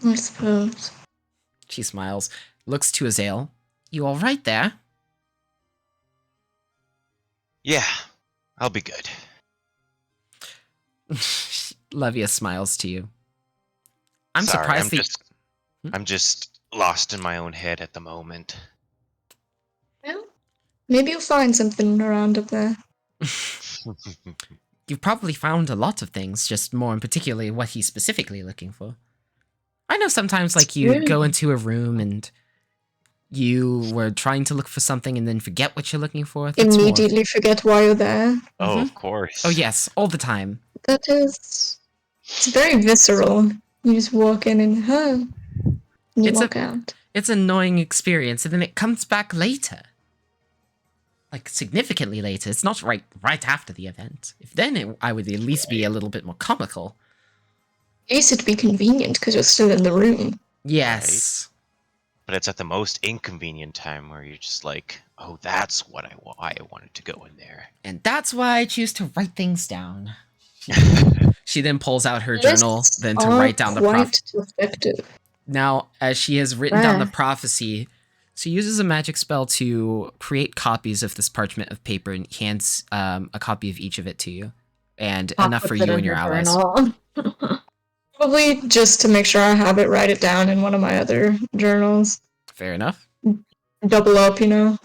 I suppose. She smiles, looks to Azael. You all right there? Yeah, I'll be good. Levia smiles to you. I'm Sorry, surprised I'm just lost in my own head at the moment. Well, maybe you'll find something around up there. You've probably found a lot of things, just more in particularly what he's specifically looking for. I know sometimes, like, you go into a room and you were trying to look for something and then forget what you're looking for. That's immediately forget why you're there. Oh, of course. Oh, yes, all the time. That is... It's very visceral. You just walk in and, and you walk out. It's an annoying experience, and then it comes back later. Like, significantly later. It's not right after the event. If then I would at least be a little bit more comical. At least it'd be convenient, because you're still in the room. Yes. Right. But it's at the most inconvenient time where you're just like, oh, that's why I wanted to go in there. And that's why I choose to write things down. She then pulls out her journal, then to write down the prophecy. Now, as she has written down the prophecy, she uses a magic spell to create copies of this parchment of paper and hands a copy of each of it to you. And enough for you and your allies. Probably just to make sure I have it, write it down in one of my other journals. Fair enough. Double up, you know?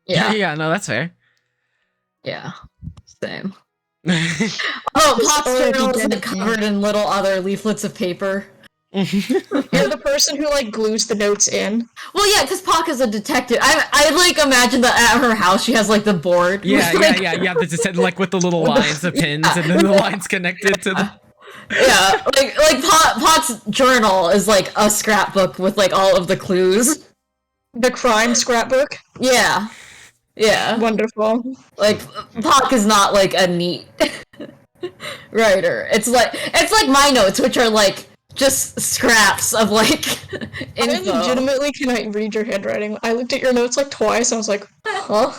Yeah, no, that's fair. Yeah, same. Pot's journal is like covered in little other leaflets of paper. You're the person who, like, glues the notes in. Well, yeah, because Pock is a detective. I like, imagine that at her house she has, like, the board. Yeah, yeah, the detective, like, with the little lines of pins, and then the lines connected to the... Yeah, like Pot's journal is, like, a scrapbook with, like, all of the clues. The crime scrapbook? Yeah. Yeah. Wonderful. Like, Pock is not, like, a neat writer. It's like my notes, which are, like, just scraps of, like, info. I legitimately cannot read your handwriting. I looked at your notes, like, twice, and I was like, huh?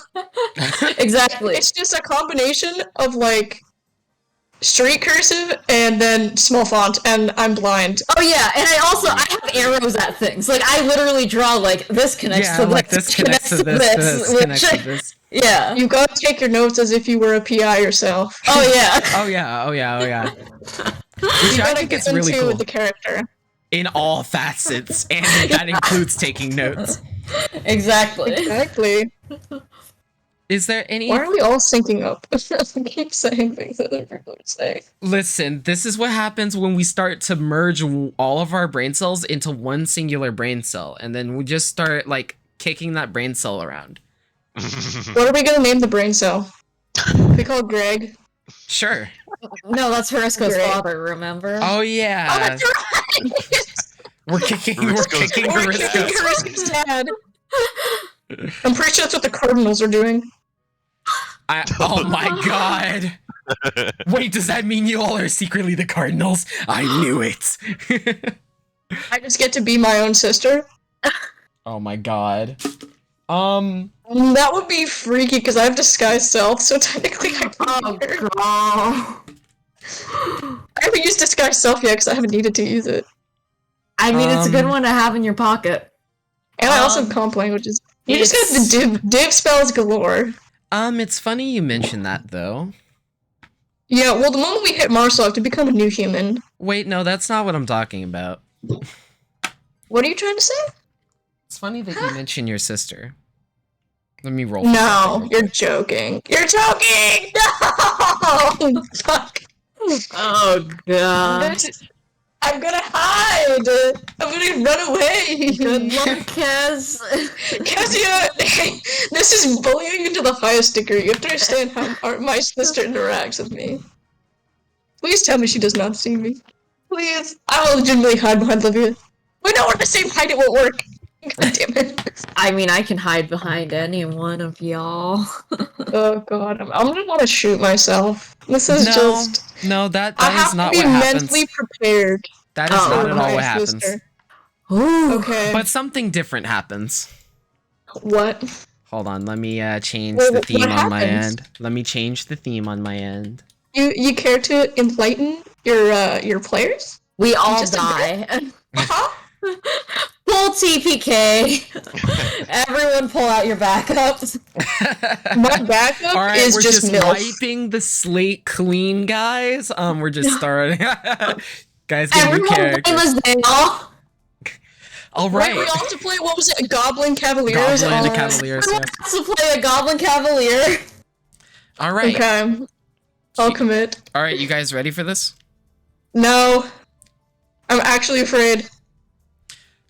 Exactly. It's just a combination of, like, street cursive and then small font, and I'm blind. Oh yeah, and I have arrows at things. Like, I literally draw, like, this connects to like this, this connects to this, connects to this. Yeah. You gotta take your notes as if you were a PI yourself. Oh yeah. Oh yeah. You Which I gotta think get it's really into cool. the character. in all facets, and that includes taking notes. Exactly. Exactly. Is there any... Why are we all syncing up? I keep saying things that other people would say. Listen, this is what happens when we start to merge all of our brain cells into one singular brain cell, and then we just start, like, kicking that brain cell around. What are we gonna name the brain cell? We call it Greg. Sure. No, that's Herisko's Great. father, remember? Oh, yeah. Oh, that's right! We're kicking Herisko's Herisko's dad. I'm pretty sure that's what the Cardinals are doing. Oh my god. Wait, does that mean you all are secretly the Cardinals? I knew it. I just get to be my own sister. Oh my god. That would be freaky because I have disguised self, so technically I can Oh, be her. God. I haven't used disguised self yet because I haven't needed to use it. I mean, it's a good one to have in your pocket. And I also have comp languages. You just got the div spells galore. It's funny you mention that, though. Yeah, well, the moment we hit Mars, I have to become a new human. Wait, no, that's not what I'm talking about. What are you trying to say? It's funny that you mention your sister. Let me roll. No, you're joking. You're joking! No! Fuck. Oh, God. I'm gonna hide! I'm gonna run away! Good luck, Kaz. Cassia, this is bullying to the highest degree. You have to understand how my sister interacts with me. Please tell me she does not see me. Please. I will legitimately hide behind Livia. Wait, no, we're the same height, it won't work. God damn it. I mean, I can hide behind any one of y'all. Oh god, I'm gonna want to shoot myself. This is just... No, that I is have not to be what happens. mentally prepared. That is not at all what happens. Sister. Ooh. Okay. But something different happens. What? Hold on, let me change Well, the what theme on my happens? end. Let me change the theme on my end. You care to enlighten your players? We all Just a die. Uh-huh. Pull TPK. Everyone pull out your backups. My backup All right, is we're just milk. wiping the slate clean, guys. We're just starting. Guys, get new Everyone blame characters. us now. All Right, right. we all have to play, what was it, Goblin Cavaliers? Goblin Oh. Cavaliers. Everyone has to play a Goblin Cavalier. All right. Okay. I'll commit. All right, you guys ready for this? No. I'm actually afraid.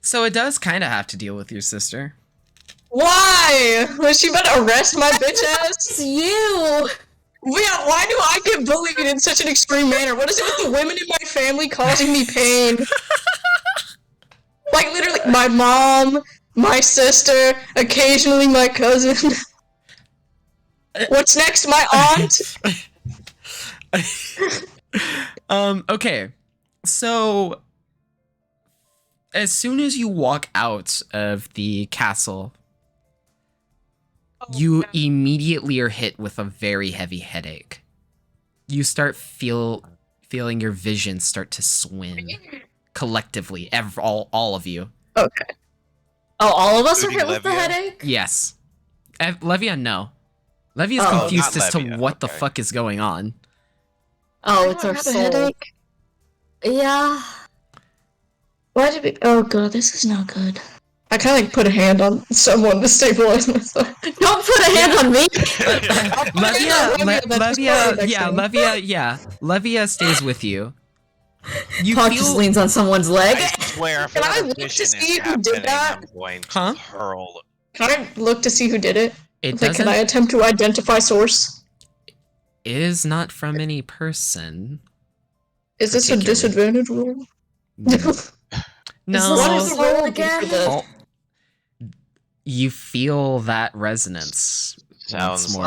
So it does kind of have to deal with your sister. Why? Was she about to arrest my bitch ass? It's you. Yeah, why do I get bullied in such an extreme manner? What is it with the women in my family causing me pain? Like, literally, my mom, my sister, occasionally my cousin. What's next, my aunt? Okay. So as soon as you walk out of the castle, you immediately are hit with a very heavy headache. You start feeling your vision start to swim collectively, all of you. Okay. Oh, all of us are Including hit with the Levia? headache? Yes. Levia, no. Levia's Oh, confused not as to Levia, what the okay. fuck is going on. Oh, it's our soul. Yeah. Why did we? Oh god, this is not good. I kind of like put a hand on someone to stabilize myself. Don't put a hand on me. Levia stays with you. You Puck just leans on someone's leg. I swear, if Can I another look to mission is see who did happening, that? I'm going to Huh? hurl. Can I look to see who did it? It Like, can I doesn't attempt to identify source? is not from any person. Is this a Particularly. disadvantage roll? No. What What is is the the roll roll again? again? Oh. You feel that resonance. Sounds once more.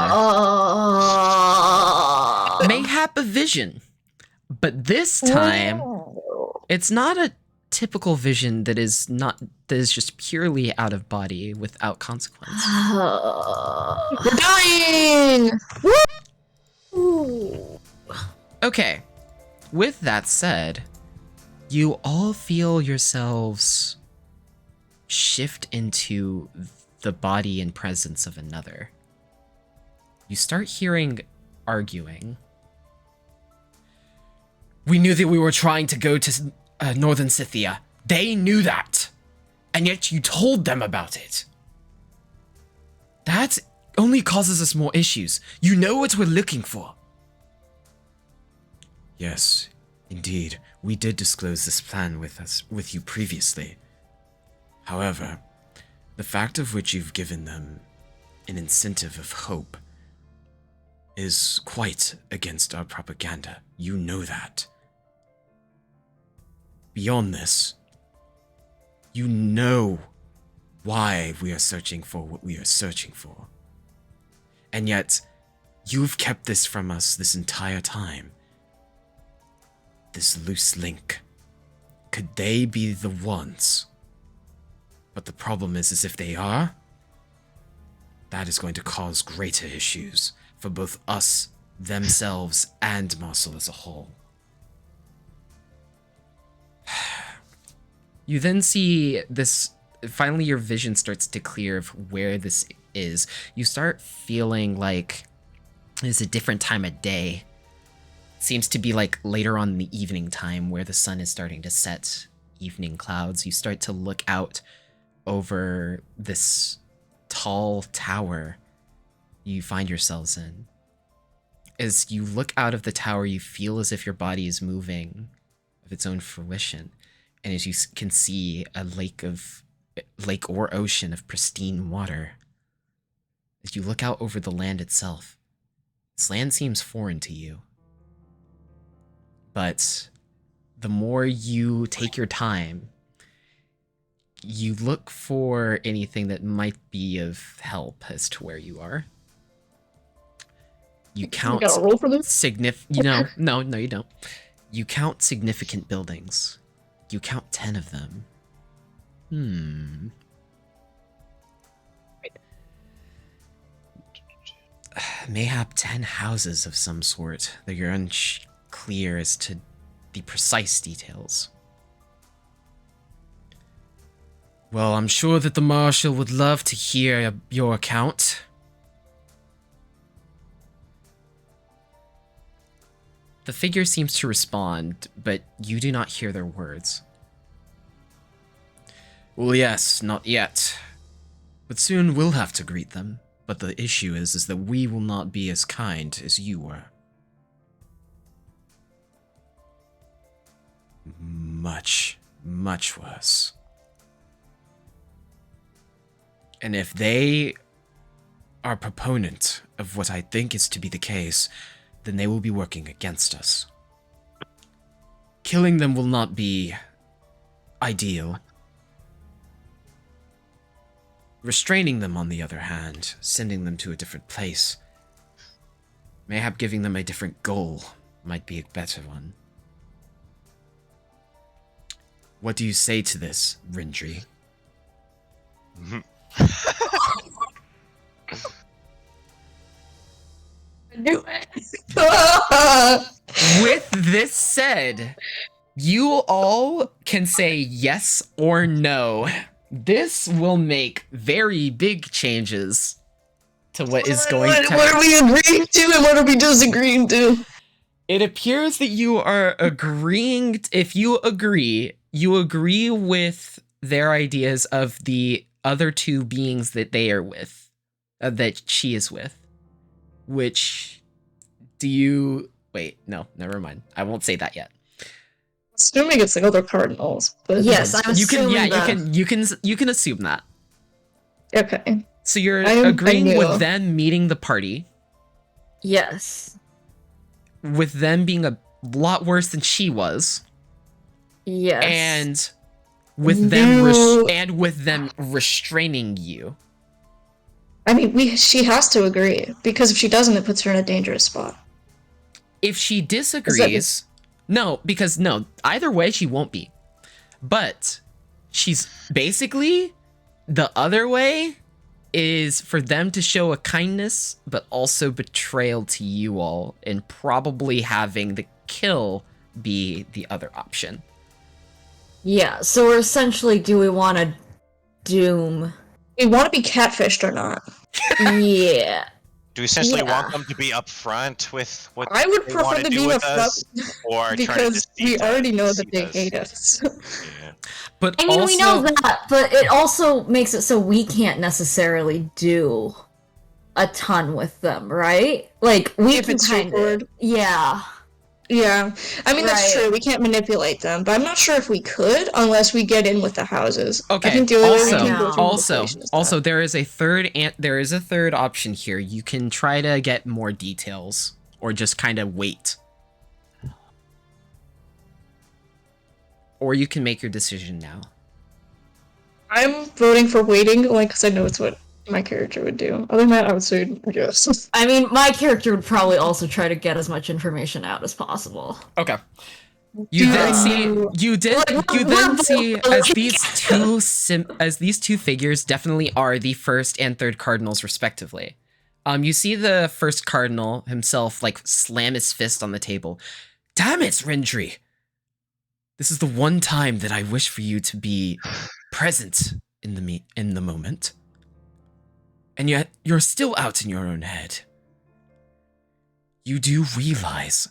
Mayhap a vision. But this time, it's not a typical vision that is just purely out of body without consequence. We're dying! Okay. With that said, you all feel yourselves shift into the body and presence of another. You start hearing arguing. We knew that we were trying to go to Northern Scythia. They knew that, and yet you told them about it. That only causes us more issues. You know what we're looking for. Yes, indeed. We did disclose this plan with you previously. However, the fact of which you've given them an incentive of hope is quite against our propaganda. You know that. Beyond this, you know why we are searching for what we are searching for. And yet, you've kept this from us this entire time. This loose link. Could they be the ones? But the problem is if they are, that is going to cause greater issues for both us, themselves, and Marcel as a whole. You then see this, finally your vision starts to clear of where this is. You start feeling like it's a different time of day. It seems to be like later on in the evening time where the sun is starting to set, evening clouds. You start to look out over this tall tower you find yourselves in. As you look out of the tower, you feel as if your body is moving of its own fruition. And as you can see a lake or ocean of pristine water. As you look out over the land itself, this land seems foreign to you. But the more you take your time, you look for anything that might be of help as to where you are. You count You gotta roll for this? No, you don't. You count significant buildings. You count 10 of them. Mayhap 10 houses of some sort, though you're unclear as to the precise details. Well, I'm sure that the Marshal would love to hear your account. The figure seems to respond, but you do not hear their words. Well, yes, not yet. But soon we'll have to greet them. But the issue is that we will not be as kind as you were. Much, much worse. And if they are a proponent of what I think is to be the case, then they will be working against us. Killing them will not be ideal. Restraining them, on the other hand, sending them to a different place, mayhap giving them a different goal, might be a better one. What do you say to this, Rindri? Do it. With this said, you all can say yes or no. This will make very big changes to what is going to happen. What are we agreeing to and what are we disagreeing to? It appears that you are agreeing, if you agree with their ideas of the other two beings that they are with, that she is with. Which, do you... Wait, no, never mind. I won't say that yet. Assuming it's the other cardinals, but Yes, I'm assuming that. You can assume that. Okay. So you're I agreeing with knew. them meeting the party, Yes. with them being a lot worse than she was, Yes. and with them You- with them restraining you. I mean, she has to agree because if she doesn't, it puts her in a dangerous spot. If she disagrees, either way she won't be. But she's basically, the other way is for them to show a kindness, but also betrayal to you all, and probably having the kill be the other option. Yeah, so we're essentially, do we want to doom... We want to be catfished or not? Yeah. Do we essentially Yeah. want them to be upfront with what I would they prefer want to to do be with upfront us, or try to because we deceive already know that deceive they us? hate us. Yeah. But I mean, also, we know that, but it also makes it so we can't necessarily do a ton with them, right? Like, we If can it's kind of... straightforward. Yeah. Yeah, I mean that's Right. true. We can't manipulate them, but I'm not sure if we could unless we get in with the houses. I okay. think the only way we I can know. go through Also, manipulation is that. also, there is a third option here. You can try to get more details, or just kind of wait, or you can make your decision now. I'm voting for waiting, like, because I know it's what my character would do. Other than that, I would say yes. I mean, my character would probably also try to get as much information out as possible. Okay. You Do then I see know- you then see as these two figures definitely are the first and third cardinals respectively. You see the first cardinal himself like slam his fist on the table. Damn it, Rendry! This is the one time that I wish for you to be present in the moment. And yet you're still out in your own head. You do realize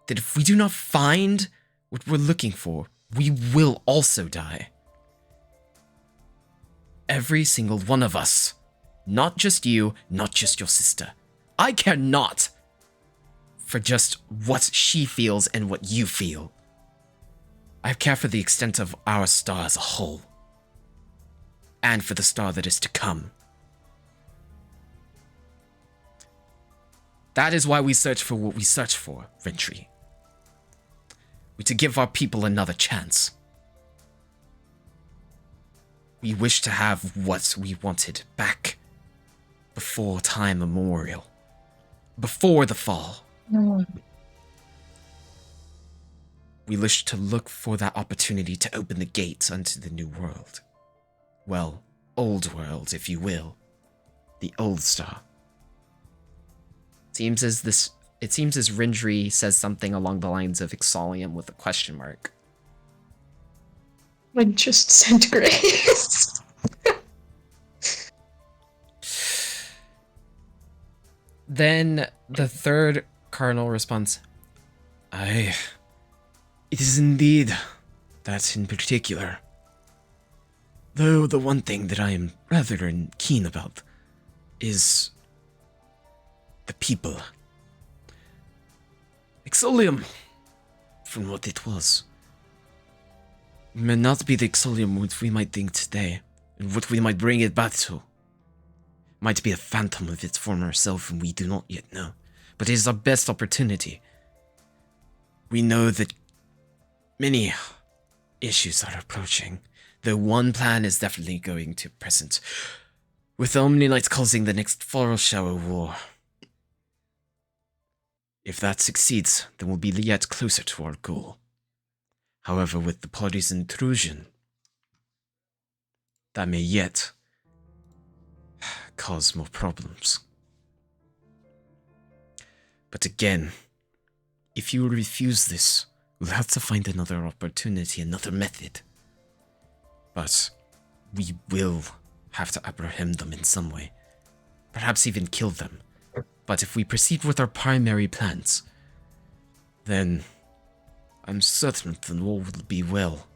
that if we do not find what we're looking for, we will also die. Every single one of us. Not just you, not just your sister. I care not for just what she feels and what you feel. I care for the extent of our star as a whole. And for the star that is to come. That is why we search for what we search for, Ventry. We to give our people another chance. We wish to have what we wanted back before time immemorial. Before the fall. We wish to look for that opportunity to open the gates unto the new world. Well, old world, if you will. The old star. It seems as Rindri says something along the lines of Exolium with a question mark. Like, just sent grace. Then the third cardinal responds, Aye, it is indeed that in particular. Though the one thing that I am rather keen about is the people. Exolium, from what it was, may not be the Exolium which we might think today, and what we might bring it back to. Might be a phantom of its former self, and we do not yet know. But it is our best opportunity. We know that many issues are approaching, though one plan is definitely going to present, with the Omni Knights causing the next floral shower war. If that succeeds, then we'll be yet closer to our goal. However, with the party's intrusion, that may yet cause more problems. But again, if you refuse this, we'll have to find another opportunity, another method. But we will have to apprehend them in some way. Perhaps even kill them. But if we proceed with our primary plans, then I'm certain that all will be well.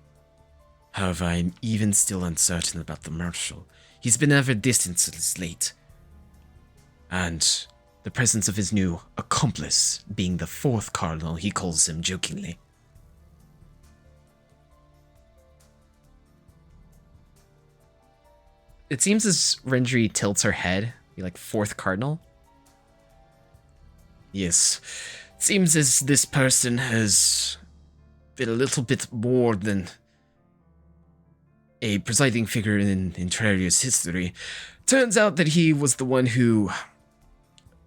However, I'm even still uncertain about the Marshal. He's been ever distant since late. And the presence of his new accomplice being the fourth cardinal, he calls him jokingly. It seems as Rendry tilts her head, be like fourth cardinal. Yes, it seems as this person has been a little bit more than a presiding figure in Terraria's history. Turns out that he was the one who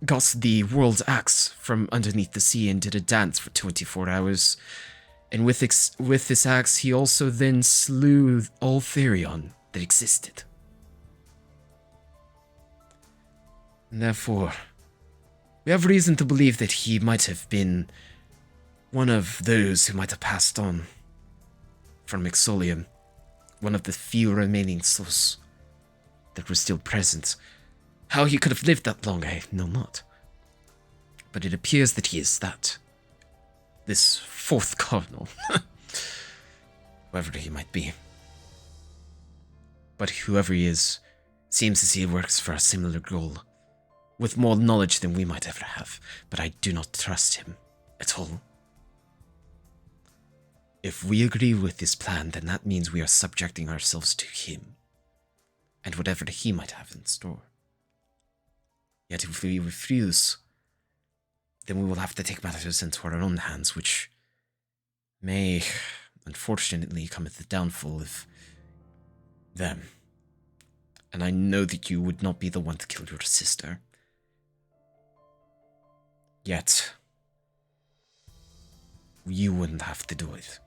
got the world's axe from underneath the sea and did a dance for 24 hours. And with this axe, he also then slew all Therion that existed. And therefore, we have reason to believe that he might have been one of those who might have passed on from Exolium, one of the few remaining souls that were still present. How he could have lived that long, I know not. But it appears that he is that. This fourth cardinal. Whoever he might be. But whoever he is, seems as he works for a similar goal. With more knowledge than we might ever have. But I do not trust him at all. If we agree with this plan, then that means we are subjecting ourselves to him. And whatever he might have in store. Yet if we refuse, then we will have to take matters into our own hands, which may, unfortunately, come at the downfall of them. And I know that you would not be the one to kill your sister. Yet, you wouldn't have to do it.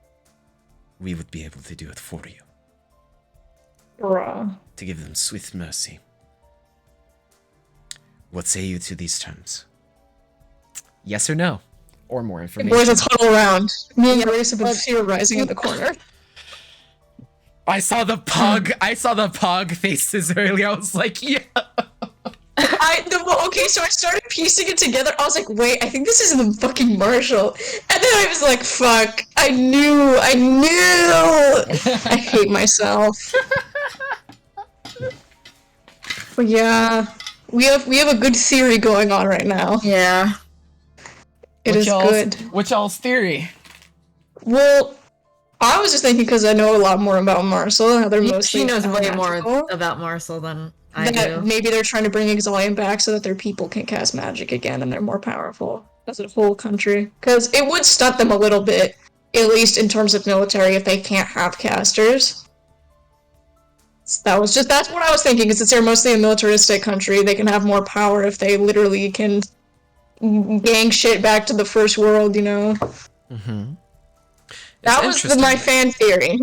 We would be able to do it for you. Bruh. To give them swift mercy. What say you to these terms? Yes or no? Or more Hey, information. boys, let's huddle around. Me and Grace have been theorizing in the corner. I saw the pog faces earlier. I was like, yeah. Okay, so I started piecing it together. I was like, wait, I think this is the fucking Marshall. And then I was like, fuck, I knew. I hate myself. But yeah, we have a good theory going on right now. Yeah. It is good. What's y'all's theory? Well, I was just thinking because I know a lot more about Marcel and how they're mostly She knows way magical, more about Marcel than I do. maybe they're trying to bring Exilium back so that their people can cast magic again and they're more powerful as a whole country. Because it would stunt them a little bit, at least in terms of military, if they can't have casters. That's what I was thinking, because since they're mostly a militaristic country, they can have more power if they literally can gang shit back to the first world, you know? Mm-hmm. That was my fan theory.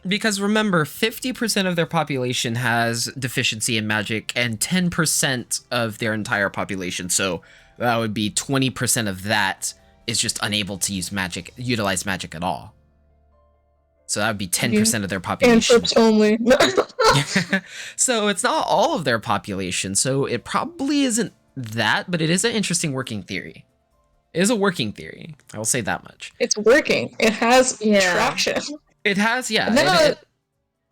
Because remember, 50% of their population has deficiency in magic, and 10% of their entire population, so that would be 20% of that is just unable to utilize magic at all. So that would be 10% of their population. Cantrips only. So it's not all of their population, so it probably isn't that, but it is an interesting working theory. It is a working theory. I will say that much. It's working. It has traction. It has, yeah.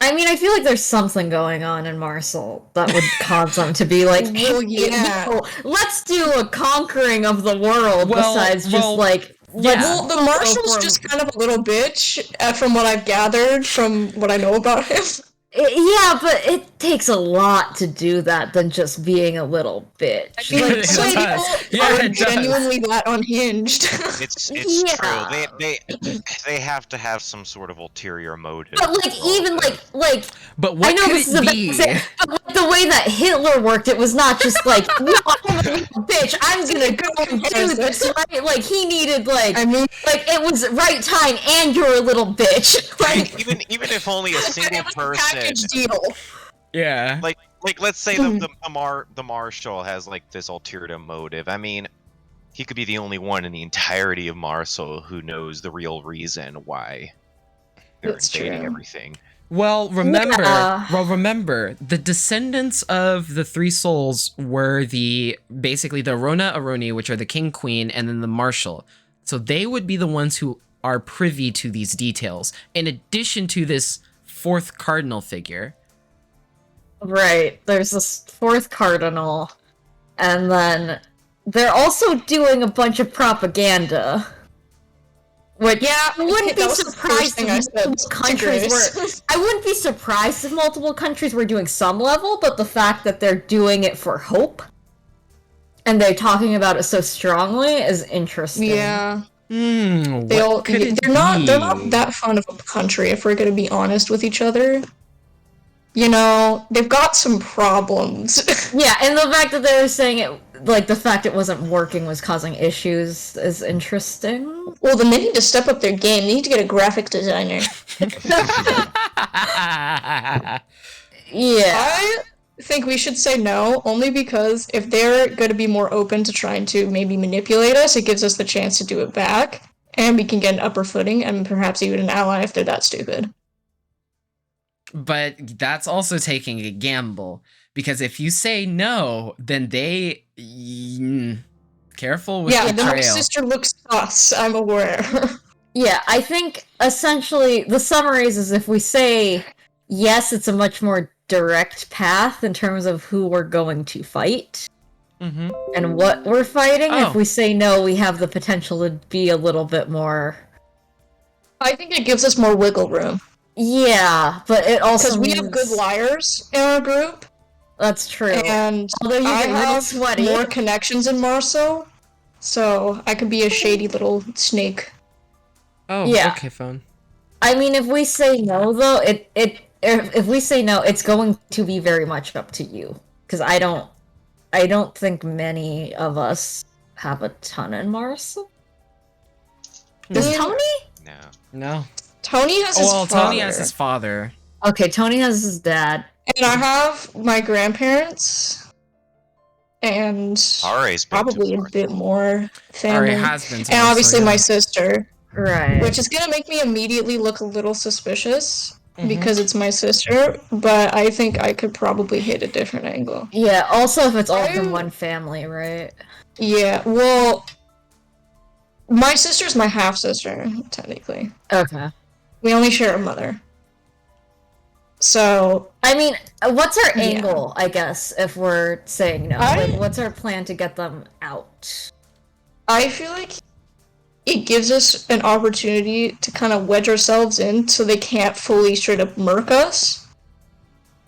I mean, I feel like there's something going on in Marcel that would cause them to be like, well, yeah. Let's do a conquering of the world besides just like... Yeah. Well, the Marshal's just kind of a little bitch, from what I've gathered from what I know about him. Yeah, but it takes a lot to do that than just being a little bitch. I feel like some people are genuinely that unhinged. It's true. They have to have some sort of ulterior motive. But even but what I know could this it is be? but like, the way that Hitler worked, it was not just like, no, I'm a little bitch, I'm gonna go and do this, right? Like he needed it was right time and you're a little bitch. Like even if only a single person. Deal. Yeah. Like let's say the Marshal has like this ulterior motive. I mean, he could be the only one in the entirety of Marshal who knows the real reason why they're invading everything. Well, remember, the descendants of the Three Souls were basically the Arona Aroni, which are the King Queen, and then the Marshal. So they would be the ones who are privy to these details, in addition to this fourth cardinal figure. Right, there's this fourth cardinal, and then they're also doing a bunch of propaganda. Which I wouldn't be surprised if multiple countries were. I wouldn't be surprised if multiple countries were doing some level, but the fact that they're doing it for hope and they're talking about it so strongly is interesting. Yeah. They're not that fun of a country, if we're gonna be honest with each other. You know, they've got some problems. Yeah, and the fact that they were saying it, like, the fact it wasn't working was causing issues is interesting. Well, then they need to step up their game. They need to get a graphic designer. Yeah. I think we should say no, only because if they're going to be more open to trying to maybe manipulate us, it gives us the chance to do it back, and we can get an upper footing, and perhaps even an ally if they're that stupid. But that's also taking a gamble, Because if you say no, then they careful with Yeah, the then my trail. sister looks sus, I'm aware. Yeah, I think essentially the summaries is if we say yes, it's a much more direct path in terms of who we're going to fight and what we're fighting. Oh. If we say no, we have the potential to be a little bit more. I think it gives us more wiggle room. Yeah, but it also Because we have good liars in our group. That's true. And Although you I get real have sweaty. more connections in Marso, so I could be a shady little snake. Oh, Yeah. okay, phone. I mean, if we say no, though, if we say no, it's going to be very much up to you. Because I don't think many of us have a ton in Mars. Does Tony? No. Tony has his father. Tony has his father. Okay, Tony has his dad. And I have my grandparents. And RA's been probably a bit more family. RA has been to and Marso, obviously yeah. my sister. Right. Which is gonna make me immediately look a little suspicious. Because it's my sister, but I think I could probably hit a different angle. Yeah, also if it's all from one family, right? Yeah, well, my sister's my half-sister, technically. Okay. We only share a mother. So... I mean, what's our angle, I guess, if we're saying no? Like, what's our plan to get them out? I feel like it gives us an opportunity to kind of wedge ourselves in so they can't fully straight up murk us.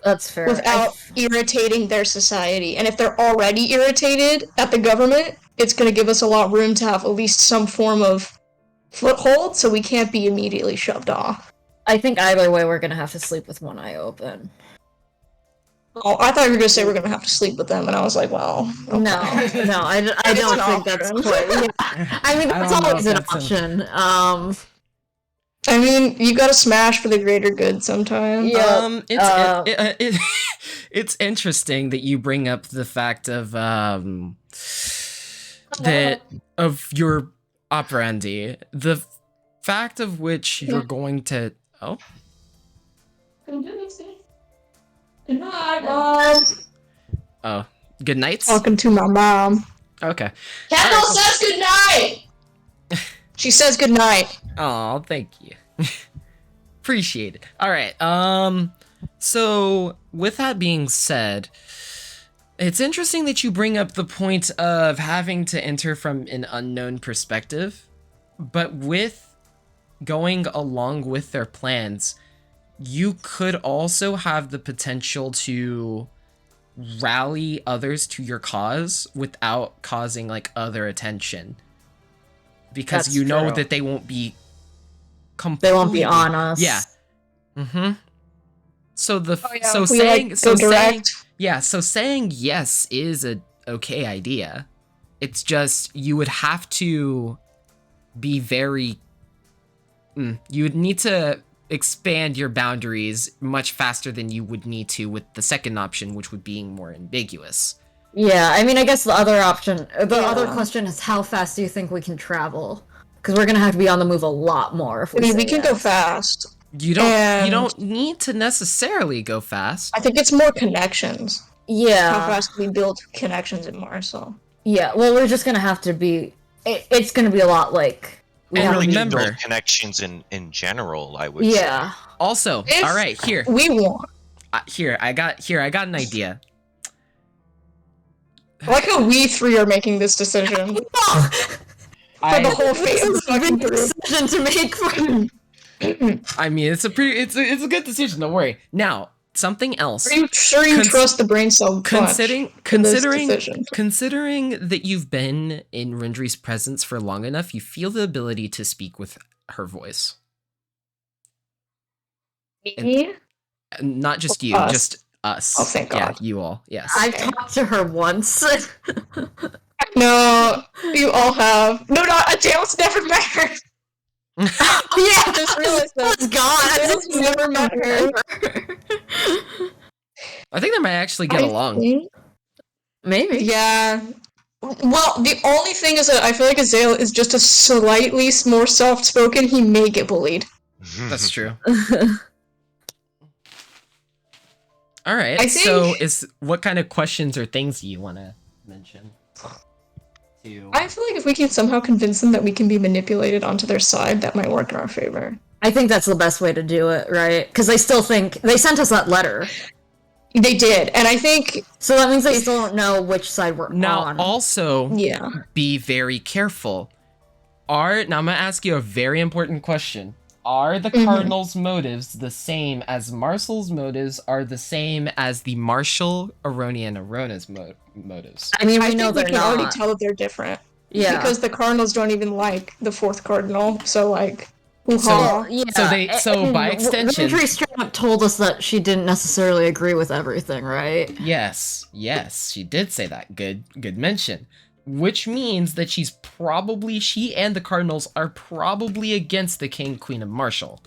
That's fair. Without irritating their society. And if they're already irritated at the government, it's going to give us a lot of room to have at least some form of foothold so we can't be immediately shoved off. I think either way we're going to have to sleep with one eye open. Oh, I thought you were going to say we're going to have to sleep with them, and I was like, well... Okay. No, I don't think that's quite... Yeah. I mean, that's always an option. I mean, you gotta smash for the greater good sometimes. Yeah. It's interesting that you bring up the fact of that of your operandi, the fact of which you're going to Good night, Mom. Oh, good nights. Talking to my mom. Okay. Kendall says good night. She says good night. Oh, thank you. Appreciate it. All right. So with that being said, it's interesting that you bring up the point of having to enter from an unknown perspective, but with going along with their plans, you could also have the potential to rally others to your cause without causing like other attention. Because That's you know true. that they won't be They won't be on us. Yeah. So so saying yes is a okay idea. It's just you would have to be very you would need to expand your boundaries much faster than you would need to with the second option, which would be more ambiguous. Yeah, I mean, I guess the other option, other question is how fast do you think we can travel? Because we're gonna have to be on the move a lot more. If we can go fast. You don't need to necessarily go fast. I think it's more connections. Yeah. How fast can we build connections in Marso? Yeah, well, we're just gonna have to be. It's gonna be a lot like. We really remember need build connections in general. I would. Yeah. Say. Also, all right, here we want. I got an idea. I like how we three are making this decision. For the whole face of the fucking group. Decision to make for. I mean, it's a good decision. Don't worry. Now, something else. Are you sure you trust the brain cell? Considering that you've been in Rindri's presence for long enough, you feel the ability to speak with her voice. Me? And not just you, Us. just us. Oh, thank God. Yeah, you all. Yes. I've talked to her once. No, you all have. No, Adele's never met her. Yeah, I just realized that. God, Adele's never met her. I think they might actually get along. Maybe. Yeah. Well, the only thing is that I feel like Azale is just a slightly more soft-spoken. He may get bullied. That's true. All right. I think- So, what kind of questions or things do you want to mention? I feel like if we can somehow convince them that we can be manipulated onto their side, that might work in our favor. I think that's the best way to do it, right? Because they still think they sent us that letter. They did, and I think so that means they still don't know which side we're now, on. Also, yeah, be very careful. Now I'm gonna ask you a very important question. Are the Cardinals' motives the same as Marcel's motives are the same as the Marshall, Aroni, and Arona's motives? I mean, I know think we they're can not. already tell that they're different. Yeah. Because the Cardinals don't even like the fourth Cardinal, so like, So, hoo-ha. so by extension, Ventry straight up told us that she didn't necessarily agree with everything, right? Yes, she did say that. Good mention. Which means that she and the Cardinals are probably against the King, Queen, and Marshall.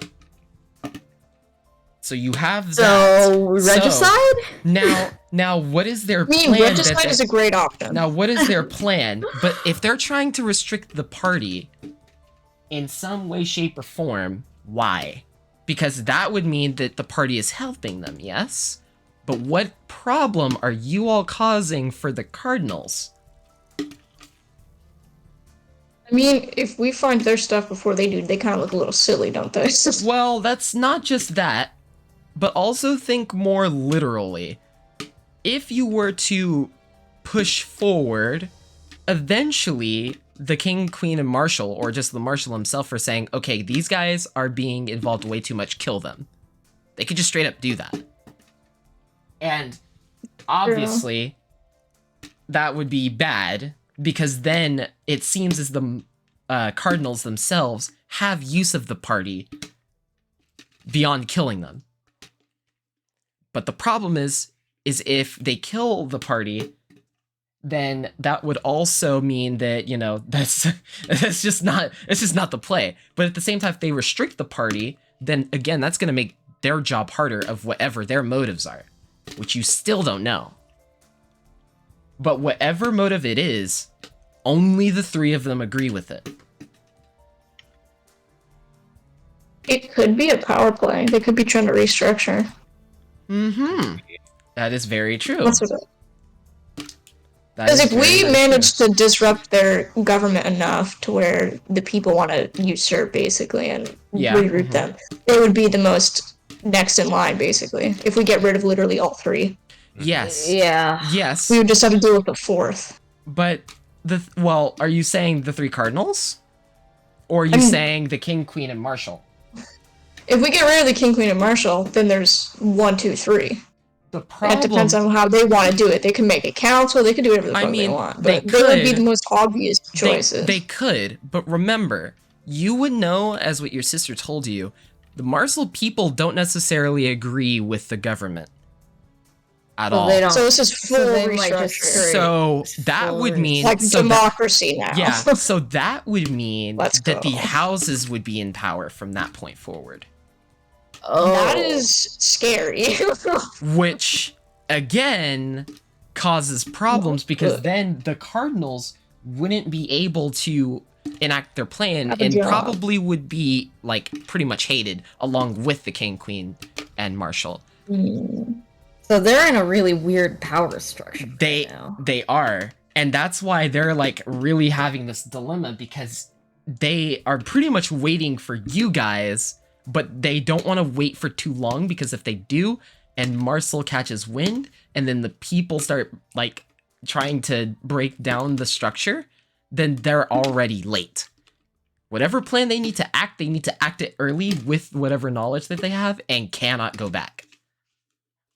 So you have that. So, regicide? Now, what is their I mean, plan? regicide is a great option. Now, what is their plan? But if they're trying to restrict the party in some way, shape, or form, why? Because that would mean that the party is helping them, yes? But what problem are you all causing for the Cardinals? I mean, if we find their stuff before they do, they kind of look a little silly, don't they? Well, that's not just that, but also think more literally. If you were to push forward, eventually the King, Queen, and Marshal, or just the Marshal himself, are saying, okay, these guys are being involved way too much, kill them. They could just straight up do that. And obviously, that would be bad, because then it seems as the Cardinals themselves have use of the party beyond killing them. But the problem is if they kill the party, then that would also mean that, that's just not the play. But at the same time, if they restrict the party, then again, that's going to make their job harder of whatever their motives are, which you still don't know. But whatever motive it is, only the three of them agree with it. It could be a power play. They could be trying to restructure. Mm-hmm. That is very true. That's what because if we manage to disrupt their government enough to where the people want to usurp, basically, and reroute them, they would be the most next in line, basically. If we get rid of literally all three. Yes. Yeah. Yes. We would just have to deal with the fourth. But are you saying the three Cardinals? Or are you saying the King, Queen, and Marshal? If we get rid of the King, Queen, and Marshal, then there's 1, 2, 3. The problem... It depends on how they want to do it. They can make a council, they can do whatever the fuck they want. But they would be the most obvious choices. They could, but remember, you would know, as what your sister told you, the Marshal people don't necessarily agree with the government. At all. So this is full restructure. So that would mean... Like democracy now. Yeah, so that would mean that the houses would be in power from that point forward. Oh. That is scary. Which, again, causes problems because then the Cardinals wouldn't be able to enact their plan and probably would be, pretty much hated along with the King, Queen, and Marshal. So they're in a really weird power structure. They are. And that's why they're, really having this dilemma because they are pretty much waiting for you guys, but they don't want to wait for too long because if they do and Marcel catches wind and then the people start trying to break down the structure, then they're already late. Whatever plan they need to act it early with whatever knowledge that they have and cannot go back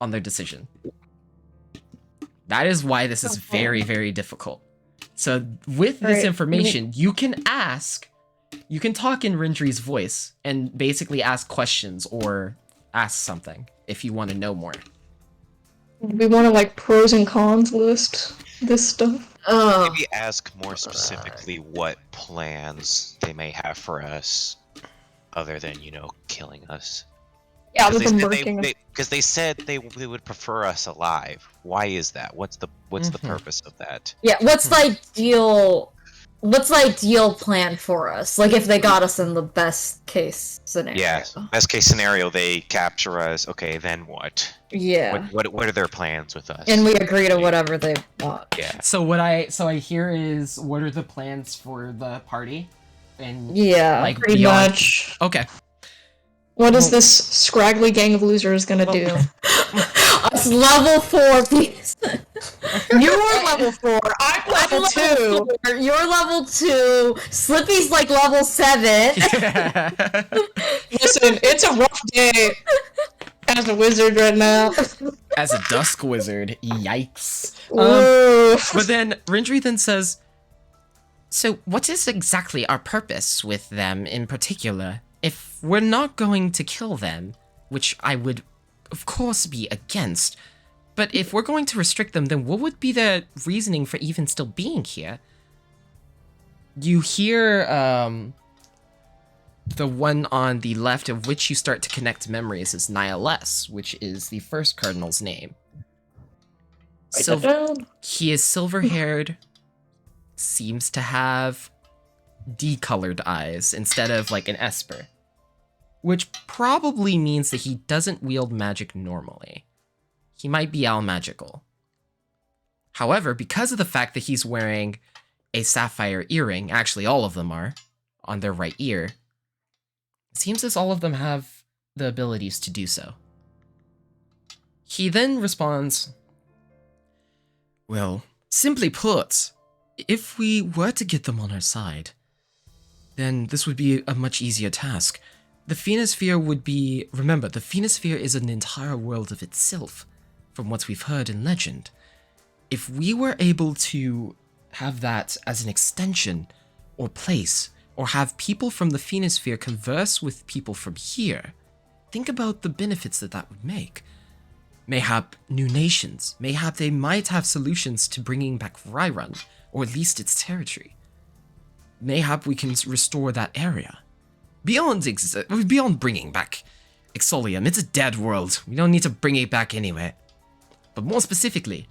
on their decision. That is why this is very, very difficult. So with this information, you can talk in Rindri's voice and basically ask questions or ask something if you want to know more. We want to pros and cons list this stuff. Maybe ask more specifically what plans they may have for us, other than killing us. Yeah, because they said they would prefer us alive. Why is that? What's the purpose of that? Yeah, what's the ideal what's the ideal plan for us? Like, if they got us in the best case scenario. Yeah, best case scenario, they capture us. Okay, then what? Yeah. What are their plans with us? And we agree to whatever they want. Yeah. So what I hear is, what are the plans for the party? And Yeah, like Pretty beyond. much. Okay. What is this scraggly gang of losers gonna do? Us level 4, please. You're level 4. I'm level 2. 4, you're level 2. Slippy's like level 7. Listen, it's a rough day as a wizard right now. As a dusk wizard, yikes. Ooh. But then Rindri then says, so what is exactly our purpose with them in particular? If we're not going to kill them, which I would of course be against, but if we're going to restrict them, then what would be the reasoning for even still being here? You hear the one on the left, of which you start to connect memories, is Nihiless, which is the first cardinal's name. He is silver-haired, seems to have decolored eyes instead of like an Esper, which probably means that he doesn't wield magic normally. He might be al-magical. However, because of the fact that he's wearing a sapphire earring, actually all of them are, on their right ear, it seems as all of them have the abilities to do so. He then responds, well, simply put, if we were to get them on our side, then this would be a much easier task. The Phoenosphere would be... Remember, the Phoenosphere is an entire world of itself, from what we've heard in legend. If we were able to have that as an extension, or place, or have people from the Phoenosphere converse with people from here, think about the benefits that that would make. Mayhap new nations, mayhap they might have solutions to bringing back Ryrun, or at least its territory. Mayhap we can restore that area. Beyond bringing back Exolium, it's a dead world. We don't need to bring it back anyway. But more specifically,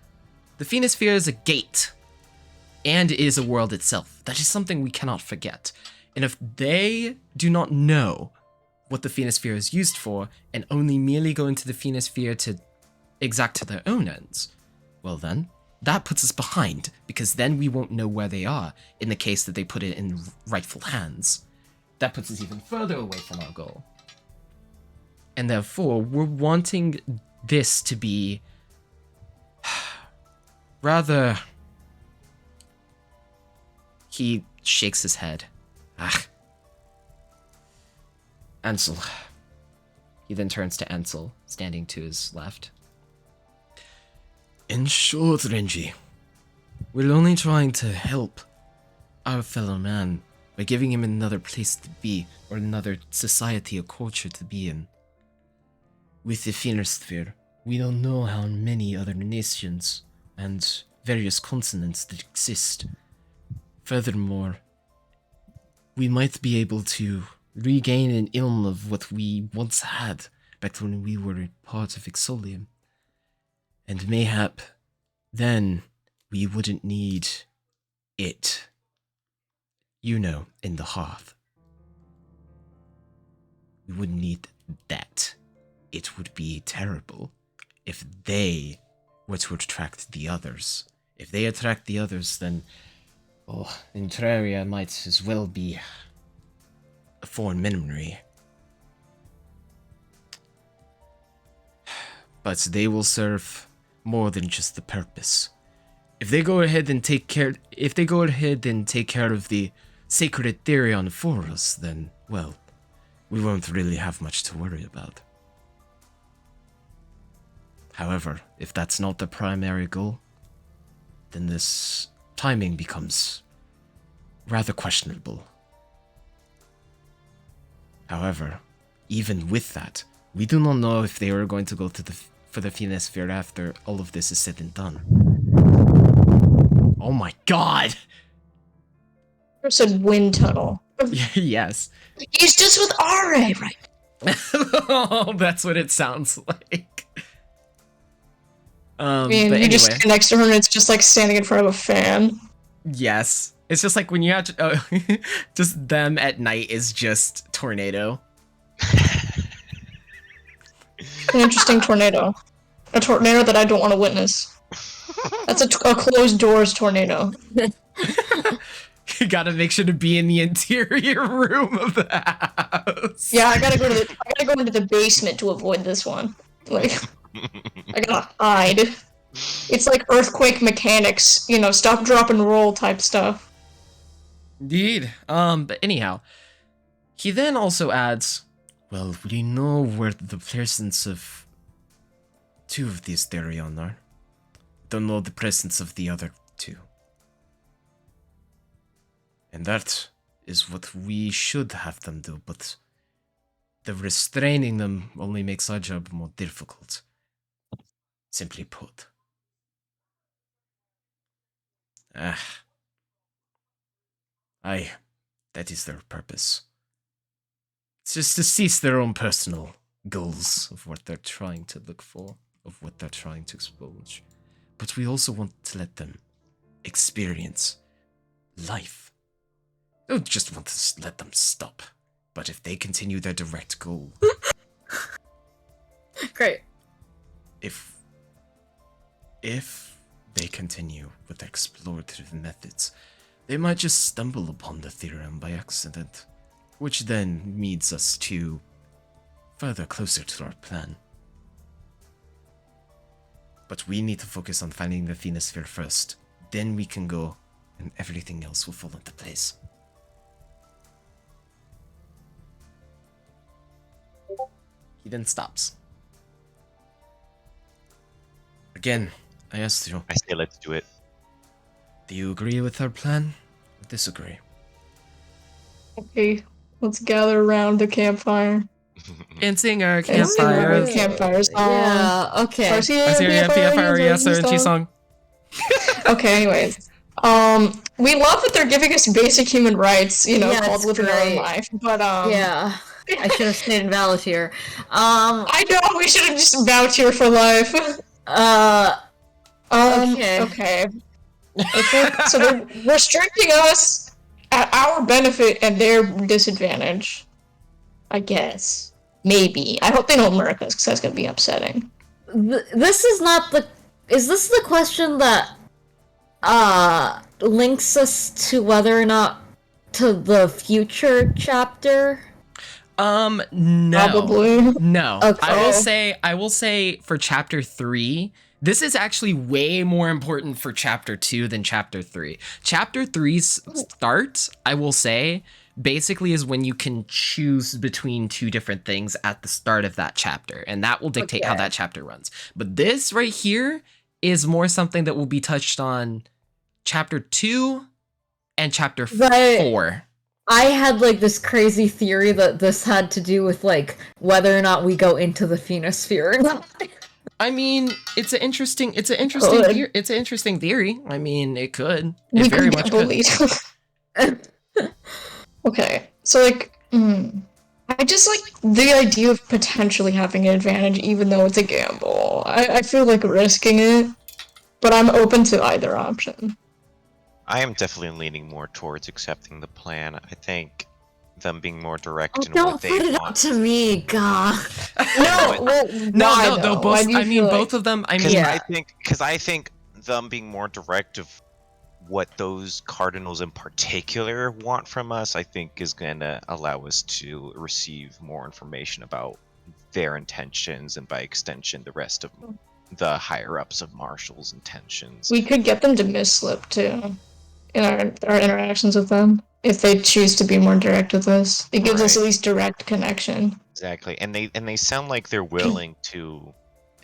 the Phoenosphere is a gate, and is a world itself. That is something we cannot forget. And if they do not know what the Phoenosphere is used for, and only merely go into the Phoenosphere to exact to their own ends, well then, that puts us behind, because then we won't know where they are, in the case that they put it in rightful hands. That puts us even further away from our goal. And therefore, we're wanting this to be rather... He shakes his head. Ansel. He then turns to Ansel, standing to his left. In short, Renji, we're only trying to help our fellow man by giving him another place to be, or another society or culture to be in. With the Phoenosphere, we don't know how many other nations and various continents that exist. Furthermore, we might be able to regain an ilm of what we once had back when we were part of Exolium. And mayhap then we wouldn't need it. You know, in the hearth. We wouldn't need that. It would be terrible if they were to attract the others. If they attract the others, then, oh, Intraria might as well be a foreign memory. But they will serve more than just the purpose. If they go ahead and take care of the sacred Ethereon for us, then, well, we won't really have much to worry about. However, if that's not the primary goal, then this timing becomes rather questionable. However, even with that, we do not know if they are going to go to for the Phoenosphere after all of this is said and done. Oh my god! I said wind tunnel. Yes. He's just with RA, right? Oh, that's what it sounds like. I mean, but you anyway. just stand next to her and it's just like standing in front of a fan. Yes. It's just like when you have to, just them at night is just tornado. An interesting tornado. A tornado that I don't want to witness. That's a closed doors tornado. You gotta make sure to be in the interior room of the house. Yeah, I gotta go into the basement to avoid this one. Like, I gotta hide. It's like earthquake mechanics, you know, stop, drop, and roll type stuff. Indeed. But anyhow, he then also adds, well, we know where the presence of 2 of these Therion are. Don't know the presence of the other 2. And that is what we should have them do, but the restraining them only makes our job more difficult. Simply put. That is their purpose. It's just to cease their own personal goals of what they're trying to look for, of what they're trying to expose. But we also want to let them experience life. We don't just want to let them stop. But if they continue their direct goal... Great. If they continue with explorative methods, they might just stumble upon the theorem by accident, which then leads us to further closer to our plan. But we need to focus on finding the Phenosphere first. Then we can go, and everything else will fall into place. He then stops. Again, I asked you. I say let's do it. Do you agree with our plan or disagree? Okay, let's gather around the campfire. And sing our And sing our campfires. campfires. Yeah, okay. RCA song. Okay, anyways. We love that they're giving us basic human rights, you know, Yeah, called it's living our own great. life. But, Yeah. I should have stayed in Valatir. I know, we should have just vouched here for life. Okay. Okay. So they're restricting us at our benefit and their disadvantage. I guess. Maybe. I hope they don't murk us, because that's gonna be upsetting. This is not the... Is this the question that, links us to whether or not to the future chapter? No. Probably. No. Okay. I will say for chapter 3, this is actually way more important for chapter 2 than chapter 3. Chapter 3's start, I will say, basically is when you can choose between 2 different things at the start of that chapter, and that will dictate how that chapter runs. But this right here is more something that will be touched on chapter 2 and chapter 4. I had, like, this crazy theory that this had to do with, like, whether or not we go into the Phenosphere or not. I mean, it's an interesting theory. I mean, it could. We It very could much get could. bullied. Okay, so, like, I just like the idea of potentially having an advantage, even though it's a gamble. I feel like risking it, but I'm open to either option. I am definitely leaning more towards accepting the plan. I think them being more direct in Don't what they put it want. up to me, God. No, well, why, no, though? both. Why do you I mean, feel both like... of them. I Because mean, I think them being more direct of what those cardinals in particular want from us, I think is going to allow us to receive more information about their intentions, and by extension, the rest of the higher ups of Marshall's intentions. We could get them to mislip too in our interactions with them if they choose to be more direct with us. It gives us at least direct connection. Exactly, and they sound like they're willing to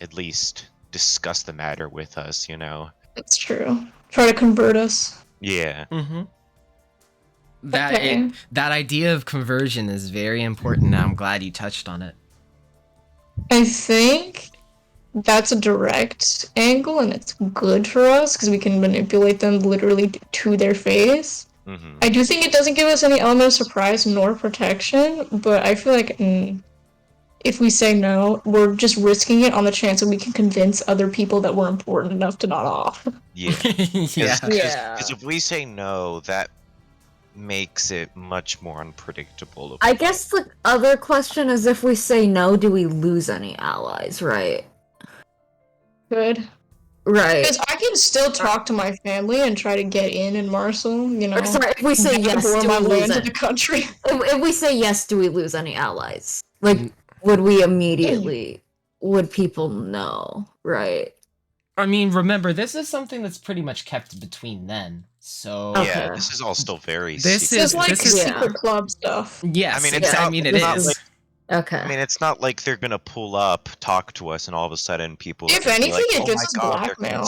at least discuss the matter with us. You know. That's true. Try to convert us. Yeah. Mm-hmm. Okay. That idea of conversion is very important. Now I'm glad you touched on it. I think that's a direct angle, and it's good for us because we can manipulate them literally to their face. Mm-hmm. I do think it doesn't give us any element of surprise nor protection, but I feel like if we say no, we're just risking it on the chance that we can convince other people that we're important enough to nod off. Yeah. Yeah. Because if we say no, that makes it much more unpredictable. I guess the other question is if we say no, do we lose any allies, right? Good. Right. Because I can still talk to my family and try to get in Marshall, you know. Or, sorry, if we say yes, bore do my we lose land to it? the country. If we say yes, do we lose any allies? Like, would we immediately... Would people know, right? I mean, remember, this is something that's pretty much kept between them. So yeah, Okay. this is all still very. This secret. is It's like this is secret club stuff. yes. I mean, it's, it's I not- mean, it it's not is. like- Okay. I mean, it's not like they're gonna pull up, talk to us, and all of a sudden people. If are gonna be anything, like, it oh just my is God, blackmail.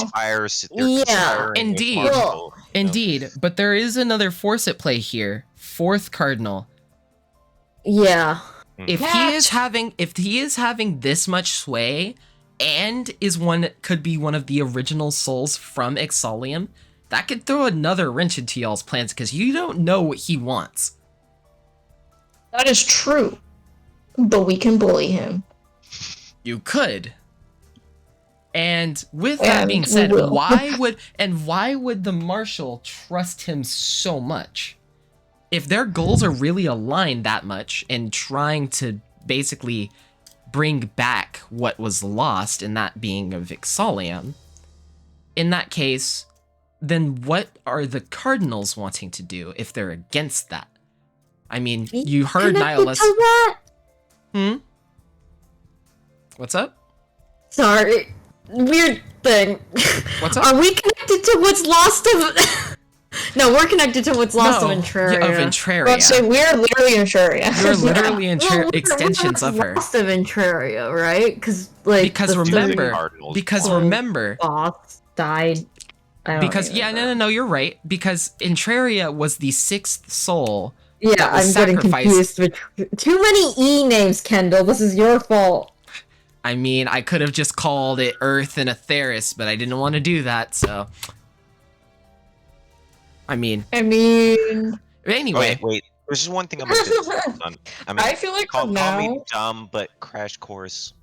They're Yeah, conspiring with indeed. Marshall, Well, you know? Indeed, but there is another force at play here. Fourth cardinal. Yeah. If he is having this much sway, and could be one of the original souls from Exolium, that could throw another wrench into y'all's plans because you don't know what he wants. That is true. But we can bully him. You could. And with that And being we said, will. why would the Marshal trust him so much? If their goals are really aligned that much and trying to basically bring back what was lost, and that being of Exolium, in that case, then what are the Cardinals wanting to do if they're against that? I mean, you heard Nihilus. What's up? Sorry. Weird thing. What's up? Are we connected to what's lost of... No, we're connected to what's lost of Entraria. Of Entraria. Let's say we're literally Entraria. You're literally Well, extensions of her. Lost of Entraria, right? Because the remember, boss died. No, you're right. Because Entraria was the sixth soul. Yeah, that was I'm getting sacrificed. confused. Too many E names, Kendall. This is your fault. I mean, I could have just called it Earth and Atheris, but I didn't want to do that, so. I mean. Anyway. Wait. There's just one thing I'm gonna do. I feel like call now... me dumb, but crash course,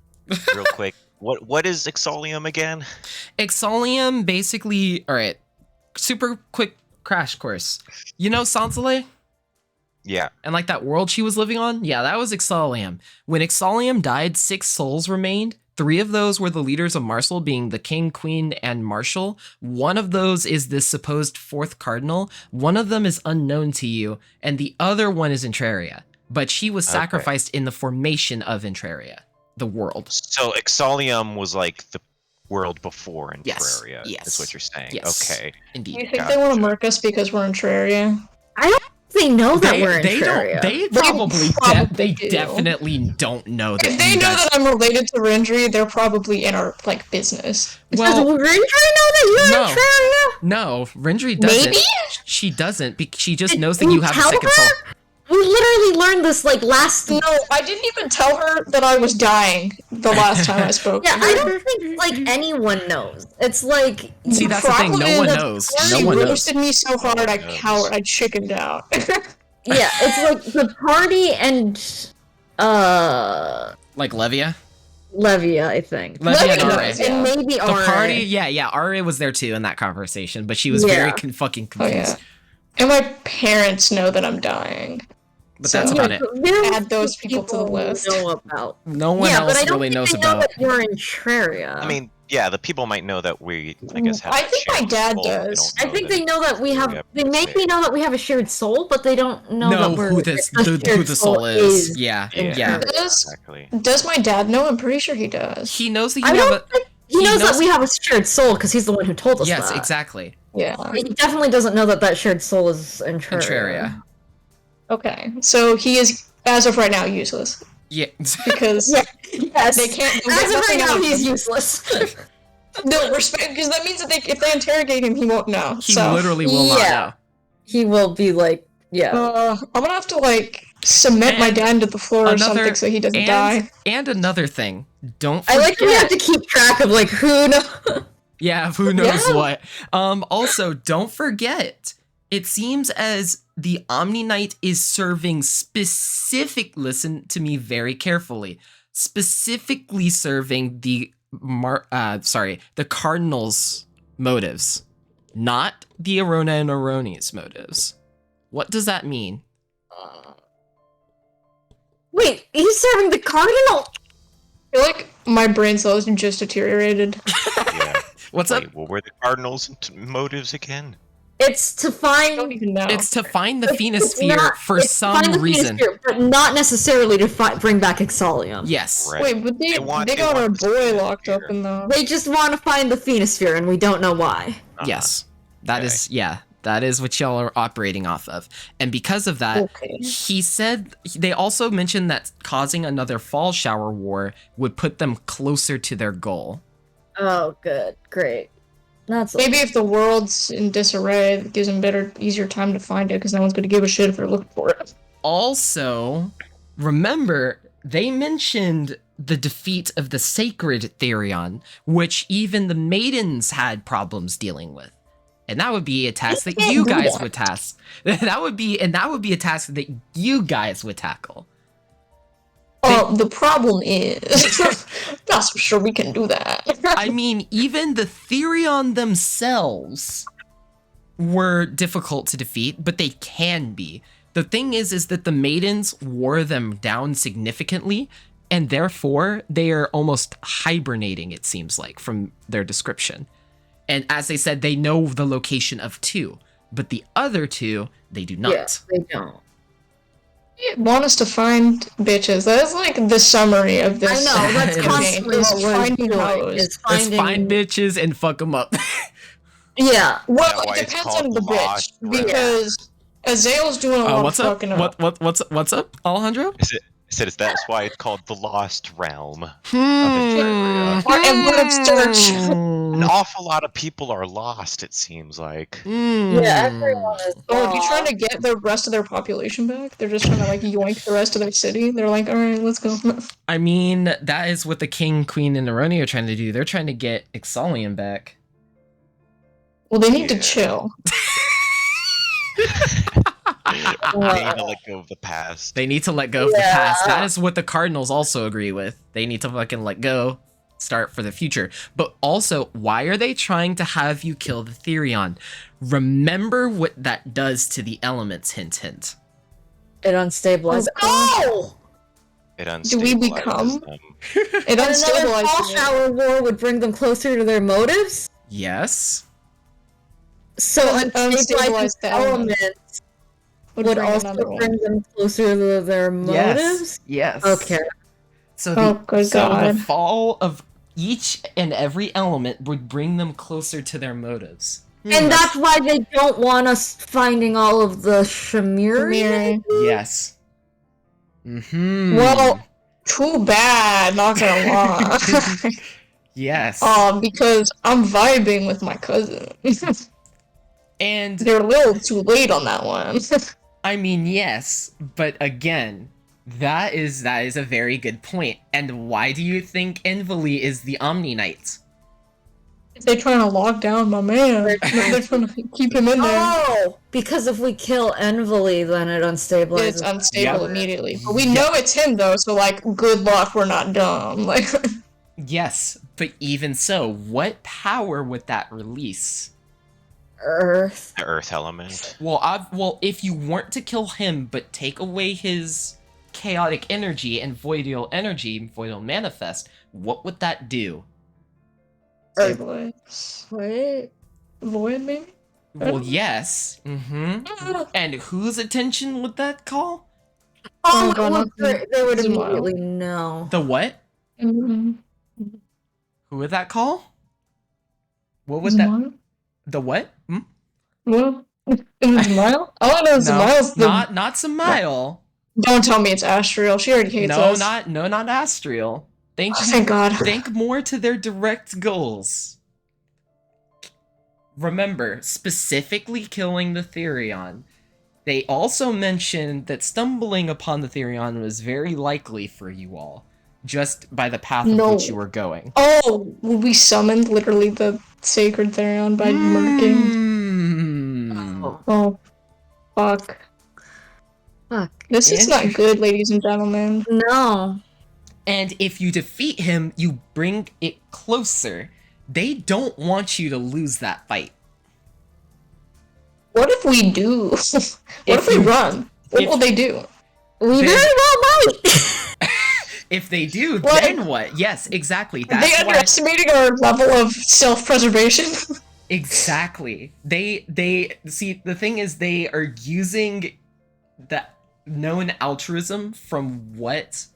real quick. What is Exolium again? Exolium basically. All right, super quick crash course. You know Sansale? Yeah. And like that world she was living on? Yeah, that was Exolium. When Exolium died, 6 souls remained. 3 of those were the leaders of Marshall, being the King, Queen, and Marshall. One of those is this supposed 4th cardinal. One of them is unknown to you, and the other one is Entraria. But she was sacrificed in the formation of Entraria, the world. So Exolium was like the world before Entraria. Yes. Is what you're saying. Yes. Okay. Indeed. You think they want to mark us because we're Entraria? I don't think they know that we're Entraria. They definitely don't know that. If they know that I'm related to Rendry, they're probably in our place. Does Rendry know that you're Entraria? No, Rendry doesn't. Maybe? She doesn't. She just knows that you have a second soul. We literally learned this like last. No, I didn't even tell her that I was dying the last time I spoke. Yeah, I don't think like anyone knows. It's like see, that's the thing. No one knows. She roasted me so hard, I cowered. I chickened out. Yeah, it's like the party and like Levia. Levia, I think. Levia and RA. And maybe the RA. party, yeah, RA was there too in that conversation, but she was very fucking confused. And my parents know that I'm dying. But that's about it. Add those people to the list. No one else really knows about. That you're in Entraria. I mean, yeah, the people might know that we, I guess, have I that think my shared dad soul. does. I think they know that we have. They maybe know that we have a shared soul, but they don't know that we're who the soul is. Yeah. Does my dad know? I'm pretty sure he does. He knows that you have a. He knows that we have a shared soul because he's the one who told us that. Yes, exactly. Yeah. He definitely doesn't know that shared soul is Entraria. Okay, so he is, as of right now, useless. Yeah. Because yes. They can't. As of right now, he's useless. No, respect, because that means that if they interrogate him, he won't know. He literally will not know. He will be like, I'm gonna have to cement my dad into the floor or something so he doesn't die. And another thing, don't forget. I like we have to keep track of who knows. Yeah, who knows what. Also, don't forget, it seems as the Omni Knight is serving listen to me very carefully, specifically serving the the Cardinals' motives, not the Arona and Aroni's motives. What does that mean? Wait, he's serving the Cardinal? I feel like my brain cells just deteriorated. Yeah. What's up? Wait, what were the Cardinals' motives again? It's to I find. don't even know. It's to find the It's Phenosphere not- for it's to some find the reason. Phenosphere, but not necessarily to bring back Exalium. Yes. Right. Wait, but they want got our the boy locked Phenosphere. up in the. They just want to find the Phenosphere, and we don't know why. Yes. That Okay. is, yeah. That is what y'all are operating off of. And because of that, Okay. he said, they also mentioned that causing another fall shower war would put them closer to their goal. Oh, good. Great. That's Maybe if the world's in disarray, it gives them easier time to find it, because no one's going to give a shit if they're looking for it. Also, remember, they mentioned the defeat of the sacred Therion, which even the maidens had problems dealing with. And that would be a task that you guys would task. That would be a task that you guys would tackle. The problem is, not so sure we can do that. I mean, even the Therion themselves were difficult to defeat, but they can be. The thing is that the maidens wore them down significantly, and therefore they are almost hibernating, it seems like, from their description. And as they said, they know the location of 2, but the other 2, they do not. Yeah, they don't. You want us to find bitches. That is like the summary of this. I know, that's It is. constantly Is what we're finding doing. hoes. Is Let's finding... find bitches and fuck them up. Yeah. Well, Is that why it it's depends called on the bitch, Lost Realm? because Azale's doing a lot What's of up? fucking up. What's up, Alejandro? That's why it's called the Lost Realm. And what of search? An awful lot of people are lost, it seems like. Yeah, everyone is. Oh, are you trying to get the rest of their population back? They're just trying to like yoink the rest of their city. They're like, all right, let's go. I mean, that is what the King, Queen, and Aroni are trying to do. They're trying to get Exalium back. Well, they need to Yeah. chill. They need to let go of the past. They need to let go of the past. That is what the Cardinals also agree with. They need to fucking let go, start for the future. But also, why are they trying to have you kill the Therion? Remember what that does to the elements, hint, hint. It unstabilizes. Oh! It Do we unstabilizes become- them. It And another fall unstabilizes it. shower war would bring them closer to their motives. Yes. So Does it unstabilized unstabilize the elements? elements Would would bring also another one. bring them closer to their motives. Yes. Okay. So Oh, good so the God. fall of each and every element would bring them closer to their motives. And that's why they don't want us finding all of the Shamiri. Mirroring. Yes. Mm-hmm. Well, too bad, not gonna lie. Yes. Because I'm vibing with my cousin. And They're a little too late on that one. I mean, yes, but again, that is a very good point. And why do you think Enveli is the Omni Knight? They're trying to lock down my man. They're trying to keep him in there. Oh, because if we kill Enveli, then it unstabilizes. It's unstable Yep. immediately. But we know it's him though, so like, good luck, we're not dumb. Like, Yes, but even so, what power would that release? Earth. The Earth element. Well, if you weren't to kill him, but take away his chaotic energy and voidal manifest, what would that do? Earth. Wait. Void, maybe? Well, yes. Mm-hmm. And whose attention would that call? Oh, God, well, not they would Smile. immediately know. The what? Mm-hmm. Who would that call? What would that? The what? Hmm? What? Is it Smile? All I know is Smile's the... not Samile. Don't tell me it's Astriel. She already hates us. Not Astriel. Thank God. Think more to their direct goals. Remember, specifically killing the Therion. They also mentioned that stumbling upon the Therion was very likely for you all, just by the path of No. which you were going. Oh, we summoned literally the sacred Therion by murking. Mm. Oh, fuck. Fuck. This is not good, ladies and gentlemen. No. And if you defeat him, you bring it closer. They don't want you to lose that fight. What if we do? What if we run? What will they do? We very well might. If they do, Like, then what? Yes, exactly. Are That's they why. underestimating our level of self-preservation? Exactly. They see, the thing is, they are using the known altruism from what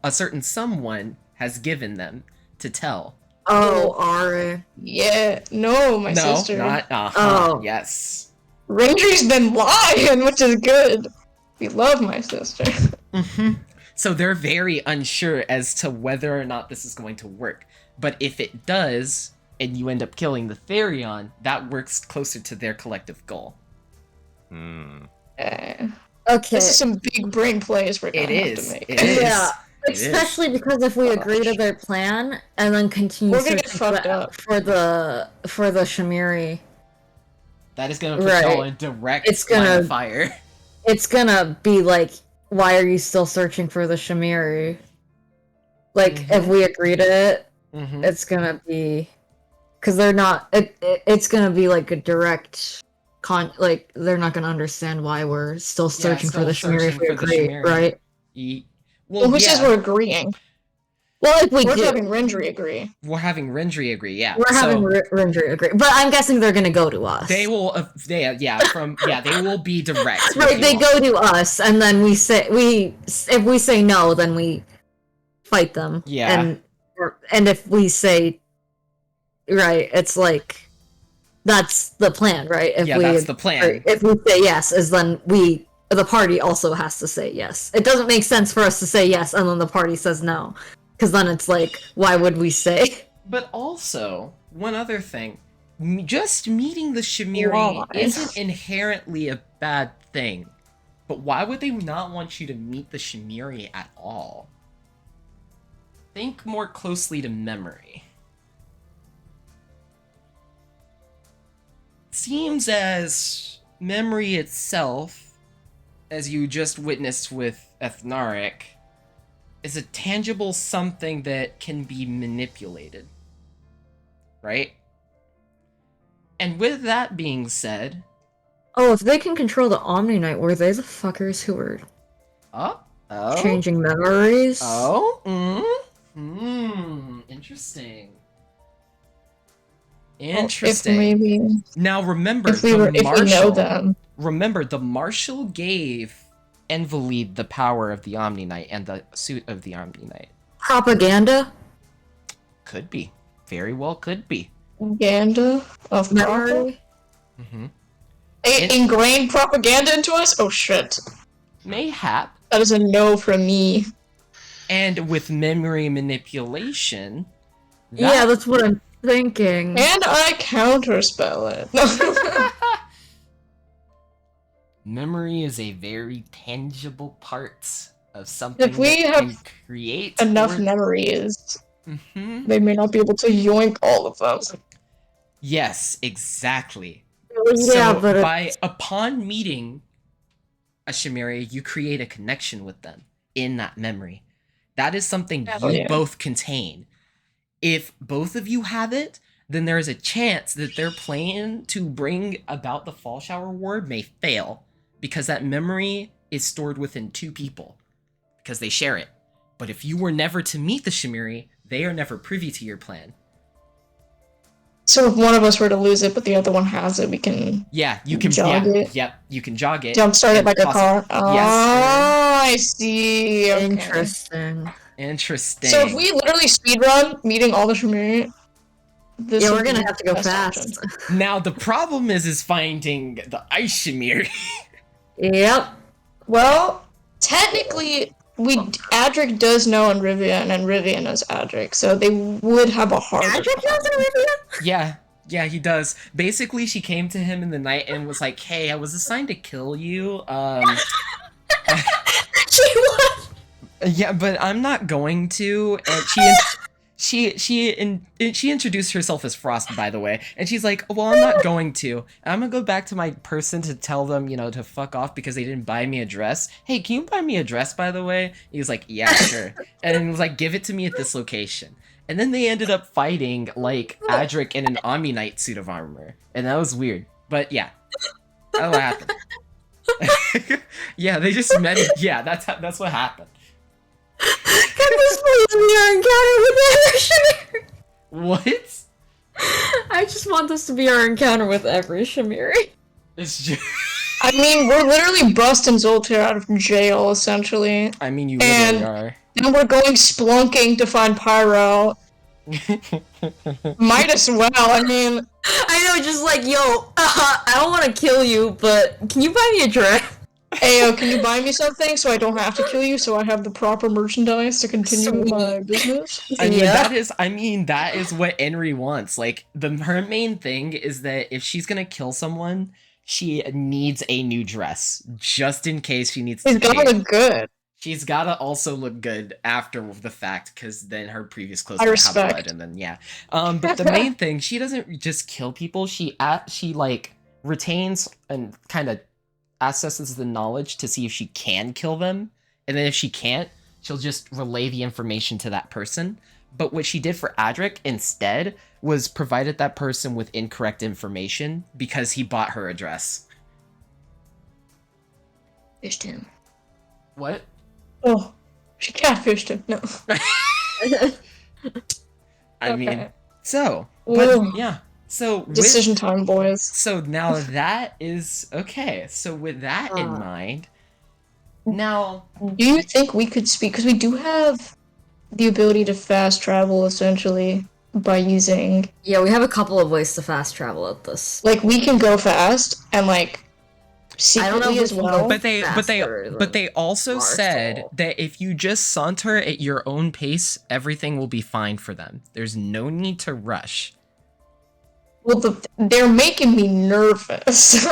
a certain someone has given them to tell. Oh, Ari. Yeah, no, my sister. No, not Oh. Yes. Randy's been lying, which is good. We love my sister. Mm-hmm. So they're very unsure as to whether or not this is going to work. But if it does, and you end up killing the Therion, that works closer to their collective goal. Okay. This is some big brain plays we're gonna have to make. It is. Yeah. It is. Especially because if we agree to their plan and then continue We're gonna get searching fucked up. for the Shamiri, That is gonna put y'all in direct line of fire. It's gonna be like, why are you still searching for the Shamiri? Like, if we agree to it, it's gonna be... Because they're not... It's gonna be like a direct... like, they're not gonna understand why we're still searching for the Shamiri if we agree, right? Well, who says we're agreeing? Well, if we we're do. having Rendry agree. We're having Rendry agree, yeah. We're having Rendry agree. But I'm guessing they're gonna go to us. They will, they will be direct. Right, they go to us, and then if we say no, then we fight them. Yeah. And if we say, right, it's like, that's the plan, right? That's the plan. If we say yes, is then the party also has to say yes. It doesn't make sense for us to say yes, and then the party says no. Because then it's like, why would we say? But also, one other thing. Just meeting the Shamiri isn't inherently a bad thing. But why would they not want you to meet the Shamiri at all? Think more closely to memory. Seems as memory itself, as you just witnessed with Ethnaric, is a tangible something that can be manipulated. Right? And with that being said... Oh, if they can control the Omni Knight, were they the fuckers who were... changing memories? Interesting. Interesting. Maybe... Now remember, if we know them. Remember, the Marshal gave Envalid the power of the Omni Knight and the suit of the Omni Knight. Propaganda? Could be. Very well could be. Propaganda of memory? Ingrained propaganda into us? Oh shit. Mayhap. That is a no from me. And with memory manipulation... Yeah, that's what I'm thinking. And I counterspell it. Memory is a very tangible part of something if we that have can create enough memories, they may not be able to yoink all of them. Yes, exactly. Yeah, so upon meeting a Shamiri, you create a connection with them in that memory. That is something you both contain. If both of you have it, then there is a chance that their plan to bring about the Fall Shower Ward may fail, because that memory is stored within two people, because they share it. But if you were never to meet the Shamiri, they are never privy to your plan. So if one of us were to lose it, but the other one has it, we can you can jog it. Yep, you can jog it. Jumpstart it like a car. Oh, yes. I see. Okay. Interesting. So if we literally speedrun meeting all the Shamiri, we're gonna have to go fast. Now the problem is finding the Ice Shamiri. Yep. Well, technically, Adric does know Rivian, and Rivian knows Adric, so they would have a hard. Adric knows Rivian? Yeah, he does. Basically, she came to him in the night and was like, "Hey, I was assigned to kill you. She was. Yeah, but I'm not going to." And she introduced herself as Frost, by the way, and she's like, well, I'm not going to. I'm gonna go back to my person to tell them, to fuck off because they didn't buy me a dress. Hey, can you buy me a dress, by the way? He was like, yeah, sure. And he was like, give it to me at this location. And then they ended up fighting like Adric in an Omni Knight suit of armor, and that was weird. But yeah, that's what happened. Yeah, they just met. Yeah, that's what happened. Can this please be our encounter with every Shamiri? What? I just want this to be our encounter with every Shamiri. It's just... I mean, we're literally busting Zoltar out of jail, essentially. I mean, you literally are. And we're going splunking to find Pyro. Might as well, I mean... I know, just like, yo, I don't want to kill you, but can you buy me a dress? Ayo, can you buy me something so I don't have to kill you, so I have the proper merchandise to continue my business? I mean, that is what Enri wants. Like, her main thing is that if she's gonna kill someone, she needs a new dress, just in case she needs to She's gotta look good. She's gotta also look good after the fact, because then her previous clothes I have respect. blood, and then, yeah. But the main thing, she doesn't just kill people, she like, retains and kind of accesses the knowledge to see if she can kill them, and then if she can't, she'll just relay the information to that person. But what she did for Adric instead was provided that person with incorrect information because he bought her a dress. Fished him. What? Oh, she catfished him. No. I mean, Okay. so, but Ooh. yeah. So Decision time, boys. So now that is okay. So with that in mind, now do you think we could speak? Because we do have the ability to fast travel, essentially, by using. Yeah, we have a couple of ways to fast travel at this. Like, we can go fast and like I don't know secretly if as we can well. go but they also said Marshall. that if you just saunter at your own pace, everything will be fine for them. There's no need to rush. Well, they're making me nervous.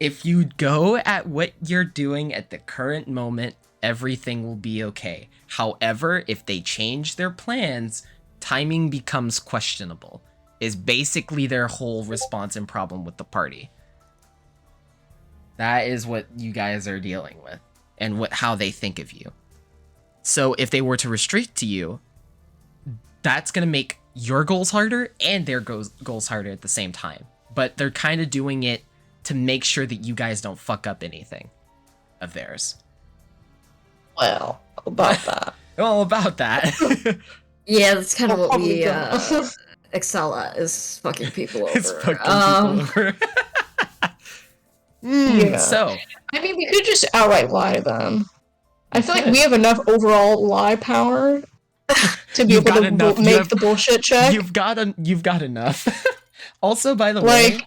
If you go at what you're doing at the current moment, everything will be okay. However, if they change their plans, timing becomes questionable, is basically their whole response and problem with the party. That is what you guys are dealing with, and how they think of you. So if they were to restrict you, that's going to make your goals harder and their goals harder at the same time. But they're kind of doing it to make sure that you guys don't fuck up anything of theirs. Well, about that. Well, about that. Yeah, that's kind of what we Probably excel at, is fucking people over. It's fucking people over. Yeah. So, I mean, we could just outright lie to them. I feel like we have enough overall lie power to be able to make the bullshit check. You've got enough. Also, by the way,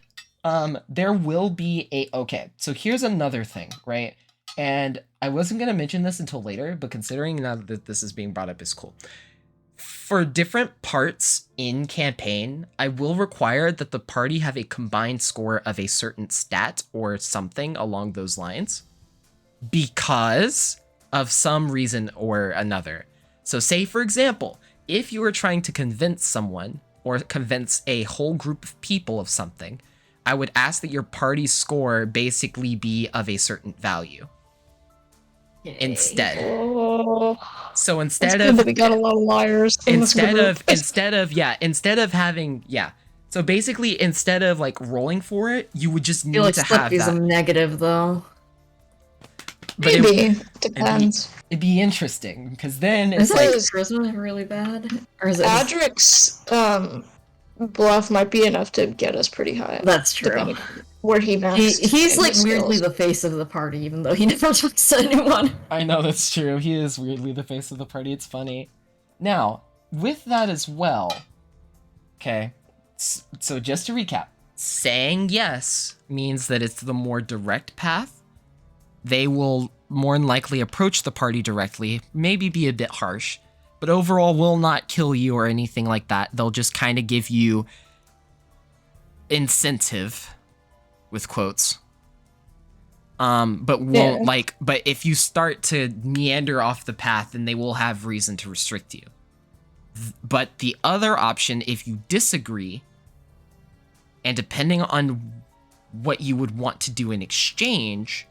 there will be okay, so here's another thing, right? And I wasn't going to mention this until later, but considering now that this is being brought up is cool. For different parts in campaign, I will require that the party have a combined score of a certain stat or something along those lines, because of some reason or another. So say, for example, if you were trying to convince someone or convince a whole group of people of something, I would ask that your party's score basically be of a certain value. Instead. Oh, So it's instead good of that we got a lot of liars. in this group. instead of having so basically instead of like rolling for it, you would just I need feel like to have Slippy's that. a negative, though. But Maybe. Depends. it'd be interesting because then Is it's like his charisma really bad? Or is it Adric's bluff might be enough to get us pretty high. That's true. Depending on where he maxed. He's in like his weirdly skills. the face of the party, even though he never talks to anyone. I know that's true. He is weirdly the face of the party. It's funny. Now, with that as well, okay, so just to recap, saying yes means that it's the more direct path. They will more than likely approach the party directly, maybe be a bit harsh, but overall will not kill you or anything like that. They'll just kind of give you incentive, with quotes. But won't but if you start to meander off the path, then they will have reason to restrict you. But the other option, if you disagree, and depending on what you would want to do in exchange,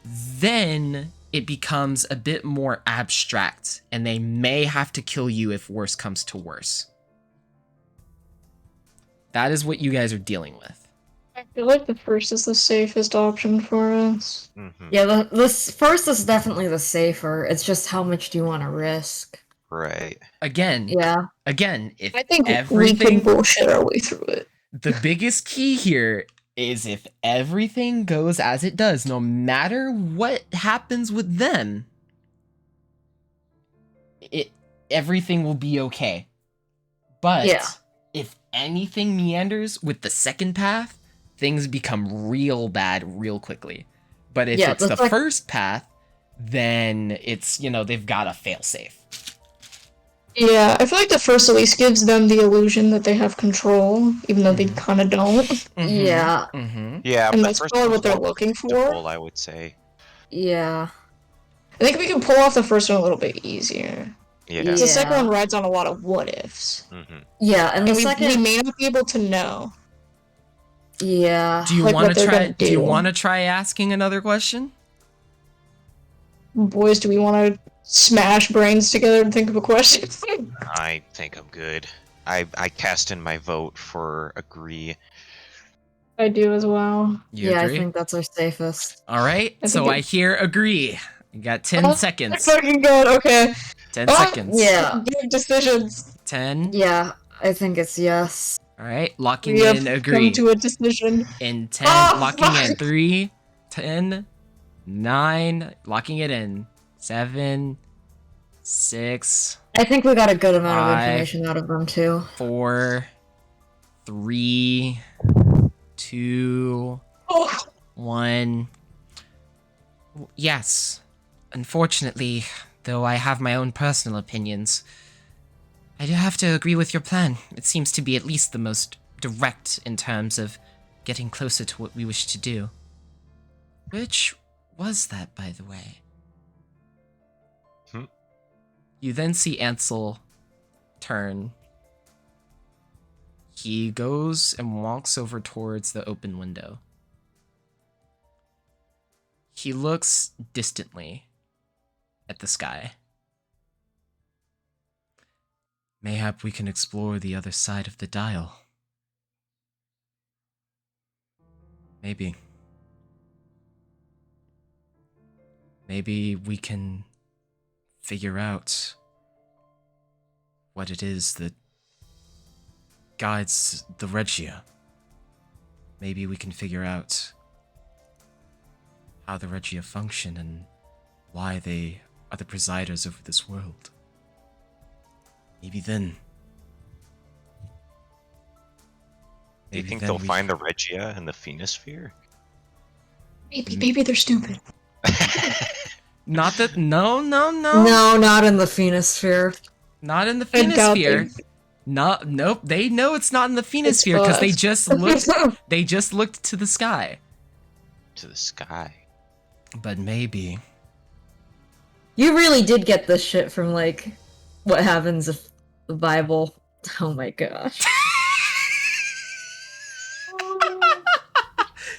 then it becomes a bit more abstract, and they may have to kill you if worse comes to worse. That is what you guys are dealing with. I feel like the first is the safest option for us. Mm-hmm. Yeah, this first is definitely the safer. It's just how much do you want to risk? Right. Again, Yeah. If I think everything, we could bullshit our way through it. the biggest key here is if everything goes as it does, no matter what happens with them, everything will be okay. But Yeah. if anything meanders with the second path, things become real bad real quickly. But if it's the first path, then it's, they've got a failsafe. Yeah, I feel like the first at least gives them the illusion that they have control, even though they kind of don't. Yeah. Yeah, and that's probably what they're looking for. I would say. Yeah. I think we can pull off the first one a little bit easier. Yeah. The second one rides on a lot of what ifs. Yeah, and the second we may not be able to know. Yeah. Do you want to try? Do you want to try asking another question? Boys, do we want to smash brains together and think of a question? I think I'm good. I cast in my vote for agree. I do as well. You agree? I think that's our safest. All right, so I hear agree. You got 10 seconds. Fucking good. Okay. 10 seconds. Yeah. Give decisions. 10. Yeah, I think it's yes. All right, locking in agree. Come to a decision. In 10, locking in 3, 10, 9, locking it in 7, 6. I think we got a good amount 5, of information out of them too. 4, 3, 2, 1. Yes. Unfortunately, though I have my own personal opinions, I do have to agree with your plan. It seems to be at least the most direct in terms of getting closer to what we wish to do. Which was that, by the way? You then see Ansel turn. He goes and walks over towards the open window. He looks distantly at the sky. Mayhap we can explore the other side of the dial. Maybe. Maybe we can figure out what it is that guides the Regia. Maybe we can figure out how the Regia function and why they are the presiders over this world. Maybe then. Do you think they'll find the Regia in the Phenosphere? Maybe they're stupid. Not that. No. No, not in the Phenosphere. Not in the Phenosphere. Nope. They know it's not in the Phenosphere because they just looked. They just looked to the sky. To the sky. But maybe. You really did get this shit from like what happens if the Bible. Oh my gosh.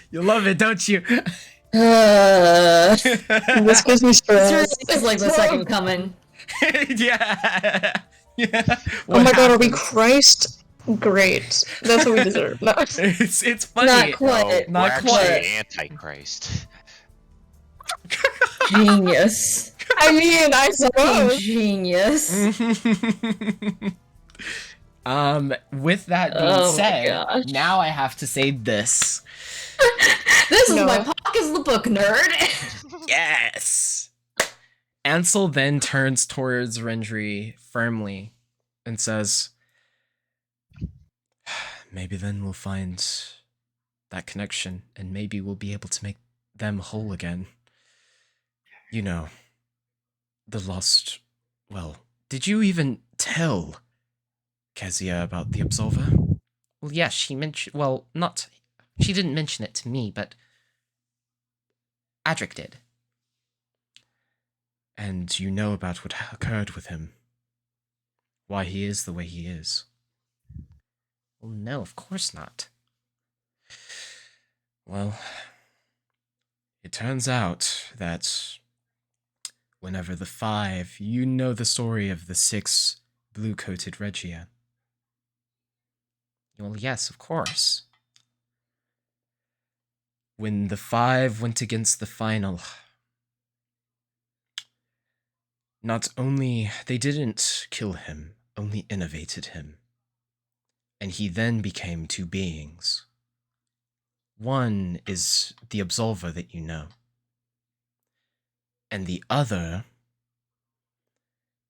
You love it, don't you? This gives me stress. It's like the second coming. Yeah. Oh my god, are we Christ? Great. That's what we deserve. No. It's funny. Not quite. We're actually Antichrist. Genius. I mean, I suppose. Genius. With that being said, now I have to say this. This is my Pock is the Book Nerd. Yes. Ansel then turns towards Rendry firmly and says, maybe then we'll find that connection and maybe we'll be able to make them whole again. You know, the lost... Well, did you even tell Kezia about the Absolver? Well, yes, she mentioned... Well, not... She didn't mention it to me, but Adric did. And you know about what occurred with him. why he is the way he is. Well, no, of course not. Well, it turns out that whenever the 5, you know the story of the 6 blue-coated Regia. Well, yes, of course. When the 5 went against the final, not only they didn't kill him, only innovated him. And he then became 2 beings. One is the Absolver that you know. And the other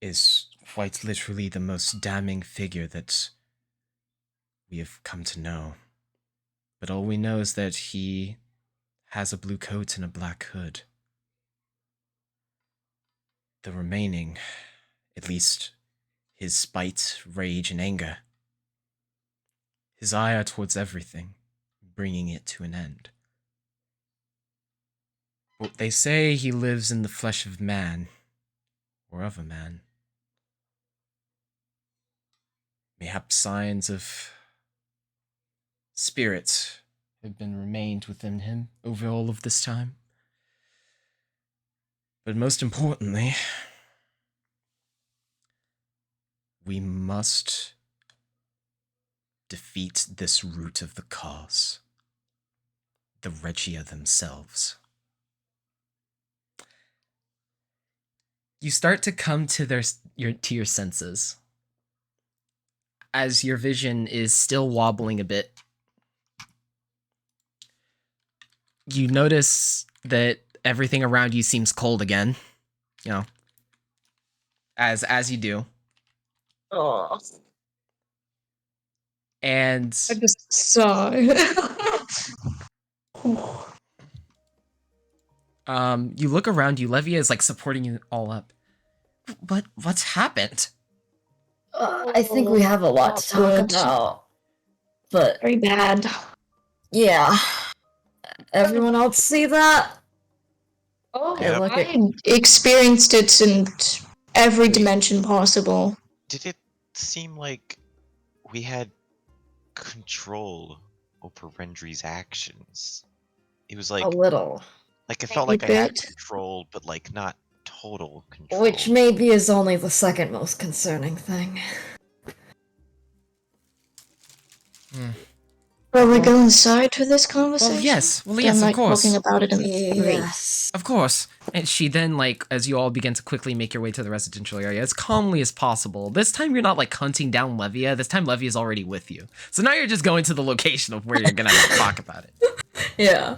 is quite literally the most damning figure that we have come to know. But all we know is that he has a blue coat and a black hood. The remaining, at least his spite, rage, and anger, his ire towards everything, bringing it to an end. Well, they say he lives in the flesh of man, or of a man. Mayhaps signs of spirit have been remained within him over all of this time. But most importantly, we must defeat this root of the cause, the Regia themselves. You start to come to your senses as your vision is still wobbling a bit. You notice that everything around you seems cold again, you know, as you do. Oh, And I just sigh. you look around you. Levia is like supporting you all up. What's happened? I think we have a lot to talk Good. about. But Very bad. yeah. Everyone else see that? Oh, Yep. I experienced it in every dimension possible. Did it seem like we had control over Rendry's actions? It was like A little. it felt Maybe like I had bit. control, but like not total control. Which maybe is only the second most concerning thing. Will we go inside for this conversation? Well, yes, of course. Talking about it in Yes. Of course. And she then, like, as you all begin to quickly make your way to the residential area, as calmly as possible. This time you're not, like, hunting down Levia. This time Levia's already with you. So now you're just going to the location of where you're gonna talk about it. Yeah.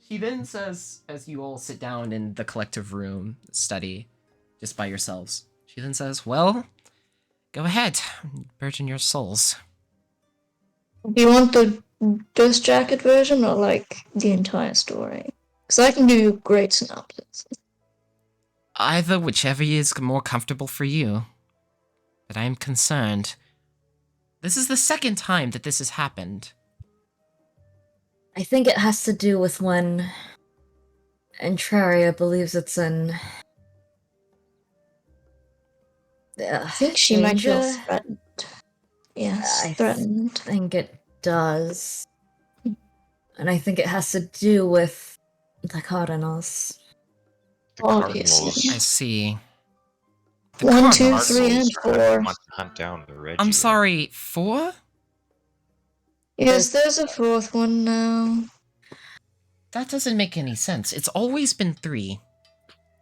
She then says, as you all sit down in the collective room, study, just by yourselves, she then says, well, go ahead, burden your souls. Do you want the Dust Jacket version or like the entire story? Because I can give you a great synopsis. Either, whichever is more comfortable for you. But I am concerned. This is the second time that this has happened. I think it has to do with when Entraria believes it's in. I think she might feel danger? threatened. Yes, I threatened. think it does. And I think it has to do with the Cardinals. The Obviously. Cardinals. I see. The 1, 2, Cardinals. 3, and Cardinals 4. want to hunt down the Regia. I'm sorry, 4? Yes, there's a 4th one now. That doesn't make any sense. It's always been 3.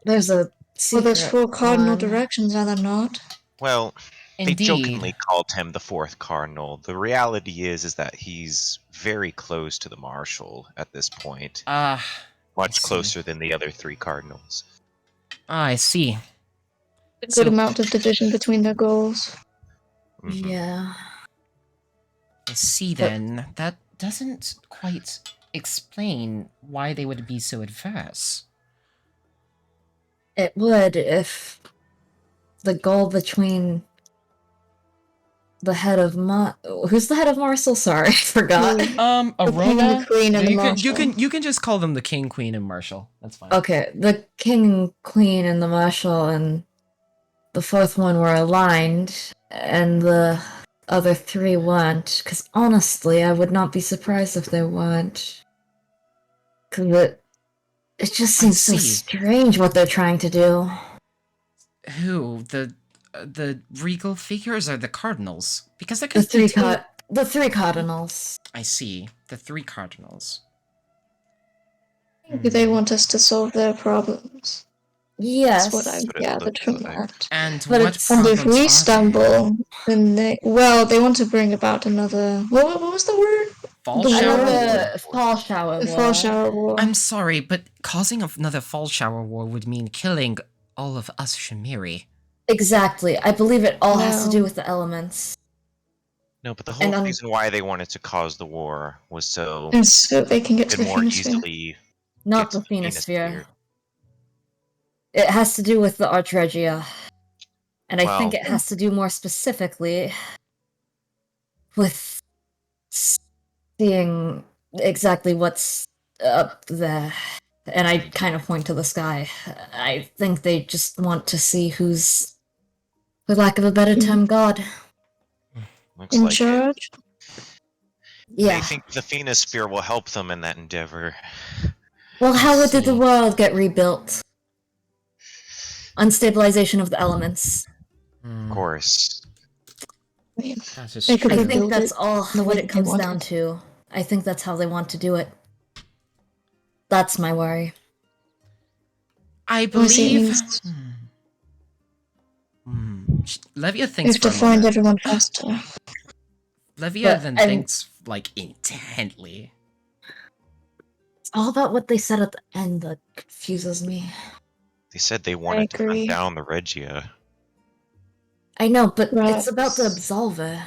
There's a Well, secret there's 4 cardinal one. directions, are there not? Well, they Indeed. jokingly called him the 4th Cardinal. The reality is that he's very close to the Marshal at this point. I Much see. closer than the other 3 Cardinals. I see. A good So- amount of division between their goals. Mhm. Yeah. I see then. That doesn't quite explain why they would be so adverse. It would if the goal between the head of who's the head of Marcel? Sorry, I forgot. The king, Arona? the queen, and the you marshal. can just call them the king, queen, and marshal. That's fine. Okay, the king and queen and the marshal and the fourth one were aligned, and the other three weren't. Because honestly, I would not be surprised if they weren't. Because it just seems so strange what they're trying to do. Who? The regal figures or the cardinals? Because there could be the three cardinals. I see. The three cardinals. Maybe they want us to solve their problems. Yes. That's what I've gathered from that. And if we stumble, then they want to bring about another. What was the word? Fall shower war. Fall shower war. Fall shower war. I'm sorry, but causing another fall shower war would mean killing all of us Shamiri. Exactly. I believe it all has to do with the elements. No, but the whole reason why they wanted to cause the war was so they can get to the more Phoenix easily. Not the Phoenix Sphere. It has to do with the Archregia. And I think it has to do more specifically with seeing exactly what's up there. And I kind of point to the sky. I think they just want to see who's, for lack of a better term, God. Looks in like charge? Yeah. They think the Phoenix Sphere will help them in that endeavor. Well, how did the world get rebuilt? Unstabilization of the elements. Of course. I think that's all what it comes down to. I think that's how they want to do it. That's my worry. I believe... Levia thinks we have to find everyone faster. Levia then thinks, like, intently. It's all about what they said at the end that confuses me. They said they wanted to hunt down the Regia. I know, but it's about the Absolver.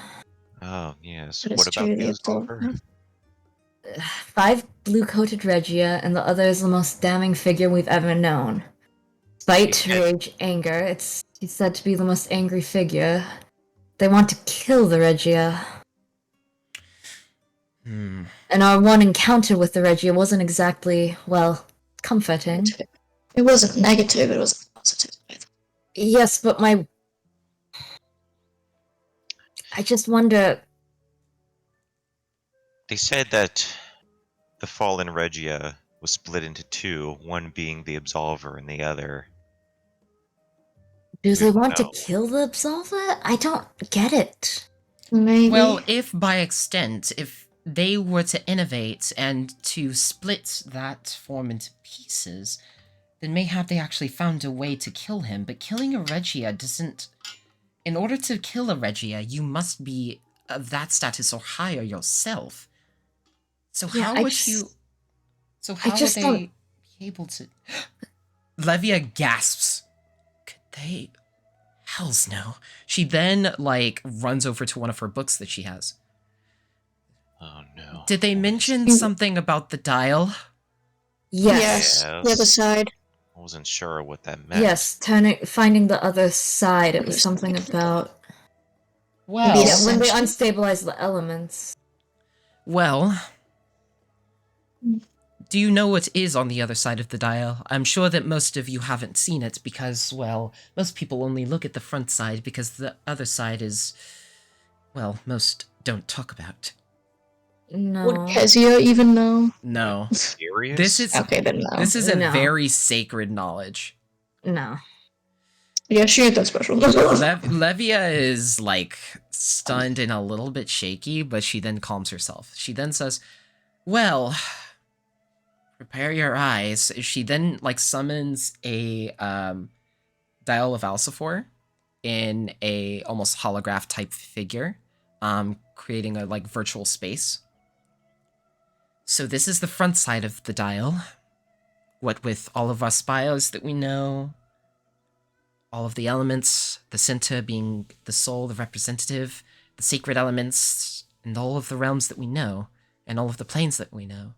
Oh, yes. What about the Absolver? 5 blue-coated Regia, and the other is the most damning figure we've ever known. Spite, rage, anger. It's said to be the most angry figure. They want to kill the Regia. And our one encounter with the Regia wasn't exactly, well, comforting. It wasn't negative, it was positive. Yes, but I just wonder... They said that the fallen Regia was split into two, one being the Absolver and the other... Do they want to kill the Absolver? I don't get it. Maybe. Well, if by extent, if they were to innovate and to split that form into pieces, then mayhap they actually found a way to kill him. But killing a Regia doesn't... In order to kill a Regia, you must be of that status or higher yourself. So how would you... So how would they be able to... Levia gasps. They... Hells no. She then, like, runs over to one of her books that she has. Oh no. Did they mention something about the dial? Yes. The other side. I wasn't sure what that meant. Yes, finding the other side. It was something about... Well... Yeah, when they unstabilize the elements. Well... Do you know what is on the other side of the dial? I'm sure that most of you haven't seen it because, well, most people only look at the front side because the other side is, well, most don't talk about. No. Would Kezia even know? No. Serious? This is okay, then no. This is a very sacred knowledge. No. Yeah, she ain't that special. Levia is, like, stunned and a little bit shaky, but she then calms herself. She then says, well... Prepare your eyes. She then, like, summons a Dial of Alcifor in a almost holograph type figure, creating a, like, virtual space. So this is the front side of the dial. What with all of our bios that we know, all of the elements, the center being the soul, the representative, the sacred elements, and all of the realms that we know, and all of the planes that we know.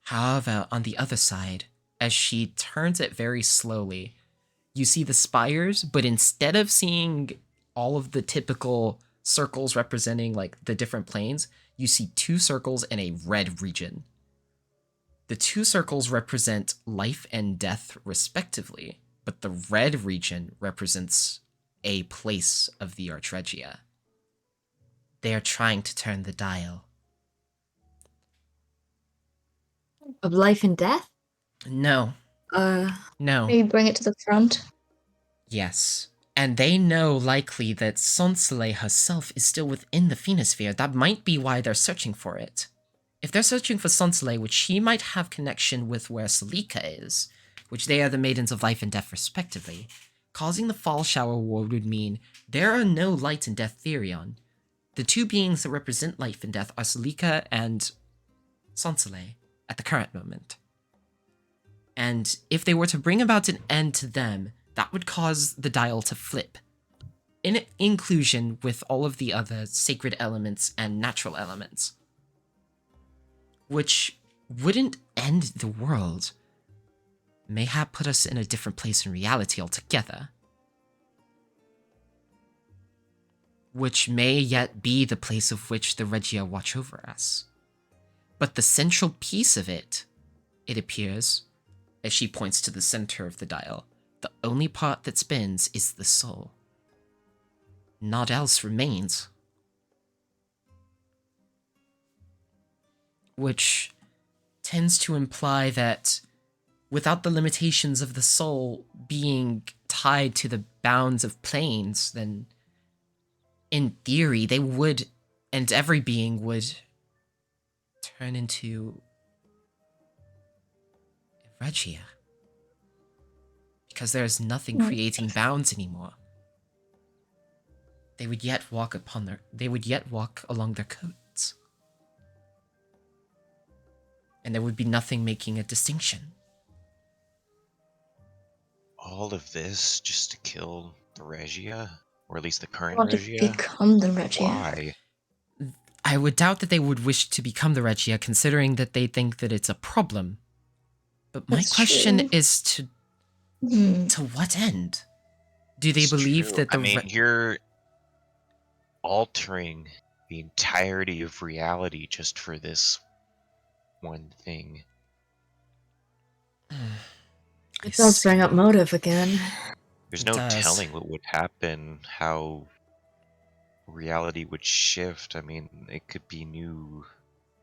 However, on the other side, as she turns it very slowly, you see the spires, but instead of seeing all of the typical circles representing, like, the different planes, you see 2 circles in a red region. The 2 circles represent life and death, respectively, but the red region represents a place of the Archregia. They are trying to turn the dial. Of life and death? No. No. Maybe bring it to the front. Yes. And they know likely that Sonsole herself is still within the Phoenosphere. That might be why they're searching for it. If they're searching for Sonsole, which she might have connection with where Salika is, which they are the Maidens of Life and Death respectively, causing the Fall Shower War would mean there are no light and death Therion. The two beings that represent life and death are Salika and Sonsole at the current moment. And if they were to bring about an end to them, that would cause the dial to flip. In inclusion with all of the other sacred elements and natural elements. Which wouldn't end the world. Mayhap put us in a different place in reality altogether. Which may yet be the place of which the Regia watch over us. But the central piece of it, it appears, as she points to the center of the dial, the only part that spins is the soul. Naught else remains. Which tends to imply that without the limitations of the soul being tied to the bounds of planes, then in theory they would, and every being would, turn into Regia. Because there is nothing creating bounds anymore. They would yet walk along their codes. And there would be nothing making a distinction. All of this just to kill the Regia? Or at least the current Want to Regia? become the Regia. Why? I would doubt that they would wish to become the Regia, considering that they think that it's a problem. But my That's question true. is to what end? Do they It's believe true. that the I mean, you're altering the entirety of reality just for this one thing. It does bring up motive again. There's It no does. telling what would happen, how reality would shift. I mean, it could be new.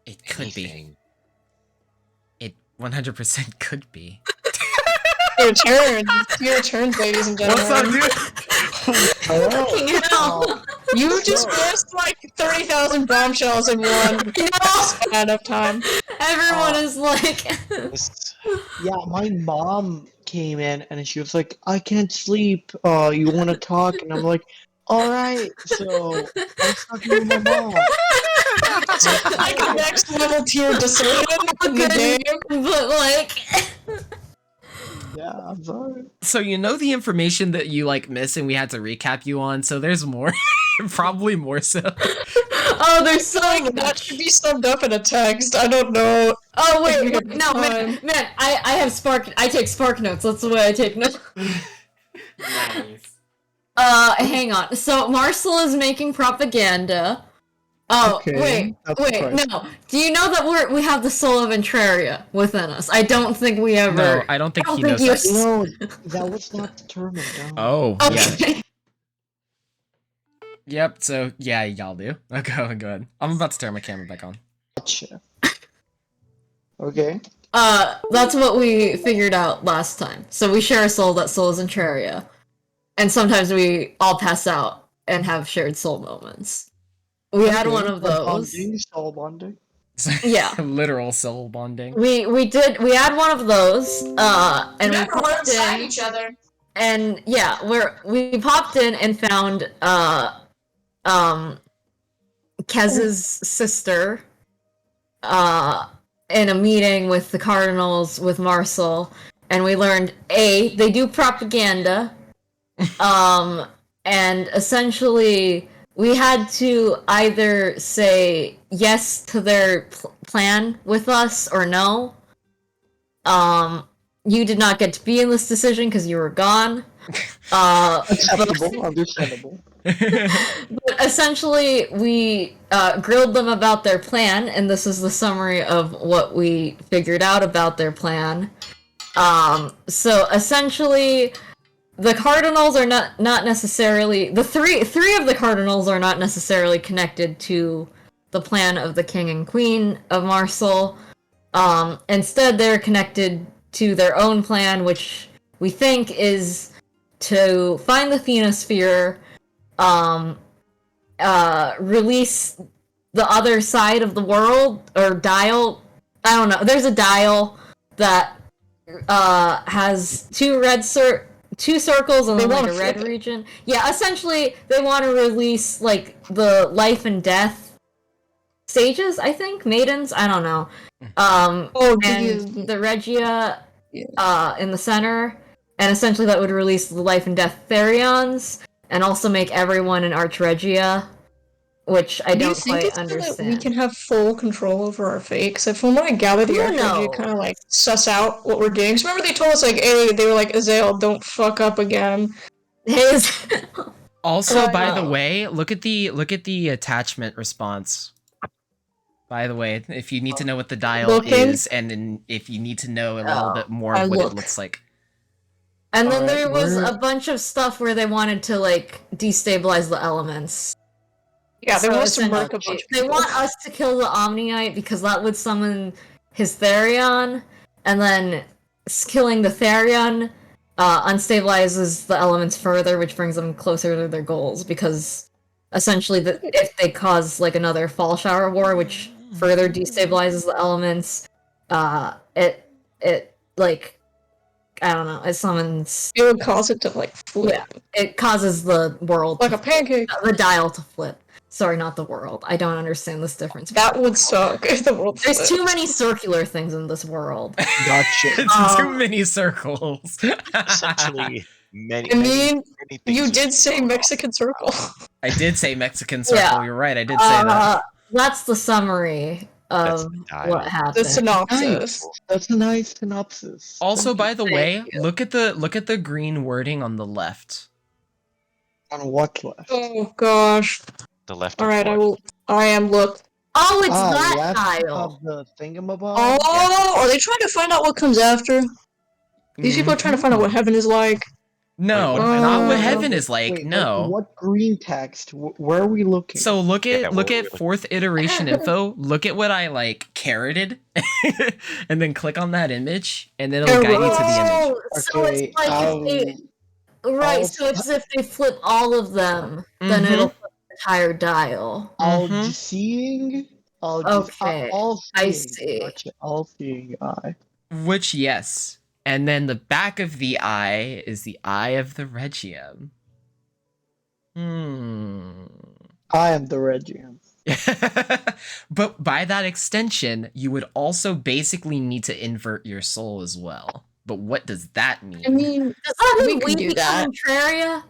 It could be. Anything. It 100% could be. Your turn, ladies and gentlemen. What's up, dude? Fucking hell! You just missed like 30,000 bombshells in one span of time. Everyone is like... This- Yeah, my mom came in and she was like, I can't sleep. You want to talk? And I'm like, alright. So I was talking to my mom. Like a next level tier decision in the game. But like... Yeah, I'm sorry. So you know the information that you like miss and we had to recap you on, so there's more. Probably more so. Oh, there's so Like, that should be summed up in a text. I don't know. Oh if wait, you have no, time. man, I have Spark. I take Spark notes. That's the way I take notes. Nice. Hang on. So Marcel is making propaganda. Oh, Okay, that's wait, right. no. Do you know that we have the soul of Entraria within us? I don't think we ever. No, I don't think he knows you that. No, that was not determined. No. Oh, yeah. Okay. Yep, so yeah, y'all do. Oh, go ahead. I'm about to turn my camera back on. Gotcha. Okay. That's what we figured out last time. So we share a soul. That soul is Entraria, and sometimes we all pass out and have shared soul moments. We had one of those. Bonding, soul bonding. Yeah. Literal soul bonding. We had one of those, and we popped in, each other. and yeah, we popped in and found Kez's sister in a meeting with the Cardinals with Marcel, and we learned they do propaganda, and essentially we had to either say yes to their plan with us or no. You did not get to be in this decision because you were gone. Acceptable, understandable. But essentially, we grilled them about their plan, and this is the summary of what we figured out about their plan. So essentially, the cardinals are not necessarily the three of the cardinals are not necessarily connected to the plan of the king and queen of Marseille. Instead, they're connected to their own plan, which we think is to find the Thenosphere, release the other side of the world, or dial. I don't know. There's a dial that has two circles and then like a red region. Yeah, essentially they want to release like the life and death sages, I think, maidens, I don't know. And the Regia in the center, and essentially that would release the life and death Therions, and also make everyone an Archregia, which I don't quite understand. That we can have full control over our fate? Because from what I gather, the Archregia kind of like suss out what we're doing. So remember they told us like, hey, they were like, Azael, don't fuck up again. Also, by the way, look at the attachment response. By the way, if you need to know what the dial is, and then if you need to know a little bit more of what it looks like. And then there was a bunch of stuff where they wanted to like destabilize the elements. Yeah, they want to murk a bunch of They want us to kill the Omniite because that would summon his Therion, and then killing the Therion unstabilizes the elements further, which brings them closer to their goals, because essentially if they cause like another fall shower war, which further destabilizes the elements, it like, I don't know, it summons... It would cause it to like flip. Yeah, it causes the world like a pancake. The dial to flip. Sorry, not the world. I don't understand this difference. That would suck if the world There's flipped. too many circular things in this world. Gotcha. It's too many circles. Essentially, many you things did say Mexican circle. I did say Mexican circle, you're right, I did say that. That's the summary of what happened. The synopsis. That's a nice synopsis. Also, by the way, look at the green wording on the left. On what left? Oh gosh. The left. All right, I am look. Oh, it's that dial. The thingamabob. Oh, are they trying to find out what comes after? These people are trying to find out what heaven is like. No, not what heaven is like. Wait, no. Like, what green text? Where are we looking? So look at fourth iteration info. Look at what I like carroted, and then click on that image, and then it'll guide you to the image. So it's like so it's if they flip all of them, then it'll flip the entire dial. All seeing. I see. Gotcha. All seeing eye. Which, yes. And then the back of the eye is the eye of the Regium. I am the Regium. But by that extension, you would also basically need to invert your soul as well. But what does that mean? I mean, does that mean we can do that? Contraria?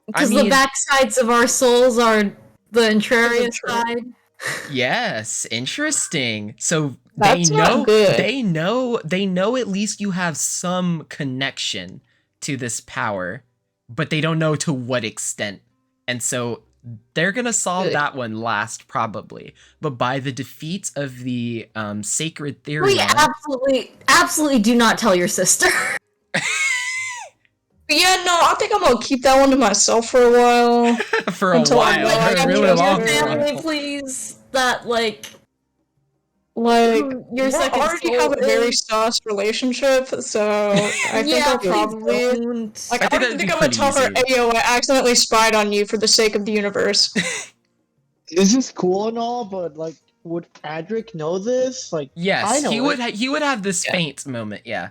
Because I mean, the backsides of our souls are the Intraria side. Yes, interesting. So That's not good. they know at least you have some connection to this power, but they don't know to what extent. And so they're gonna solve that one last, probably. But by the defeat of the sacred Therion... We absolutely do not tell your sister. Yeah, no, I think I'm gonna keep that one to myself for a while. For a while, really long. Family, please. That like your second already have a very sauce relationship, so I think I'll probably like. I don't think I'm gonna tell her, "Ayo, I accidentally spied on you for the sake of the universe." This is cool and all, but like, would Adric know this? Like, yes, I know he would have this faint moment. Yeah.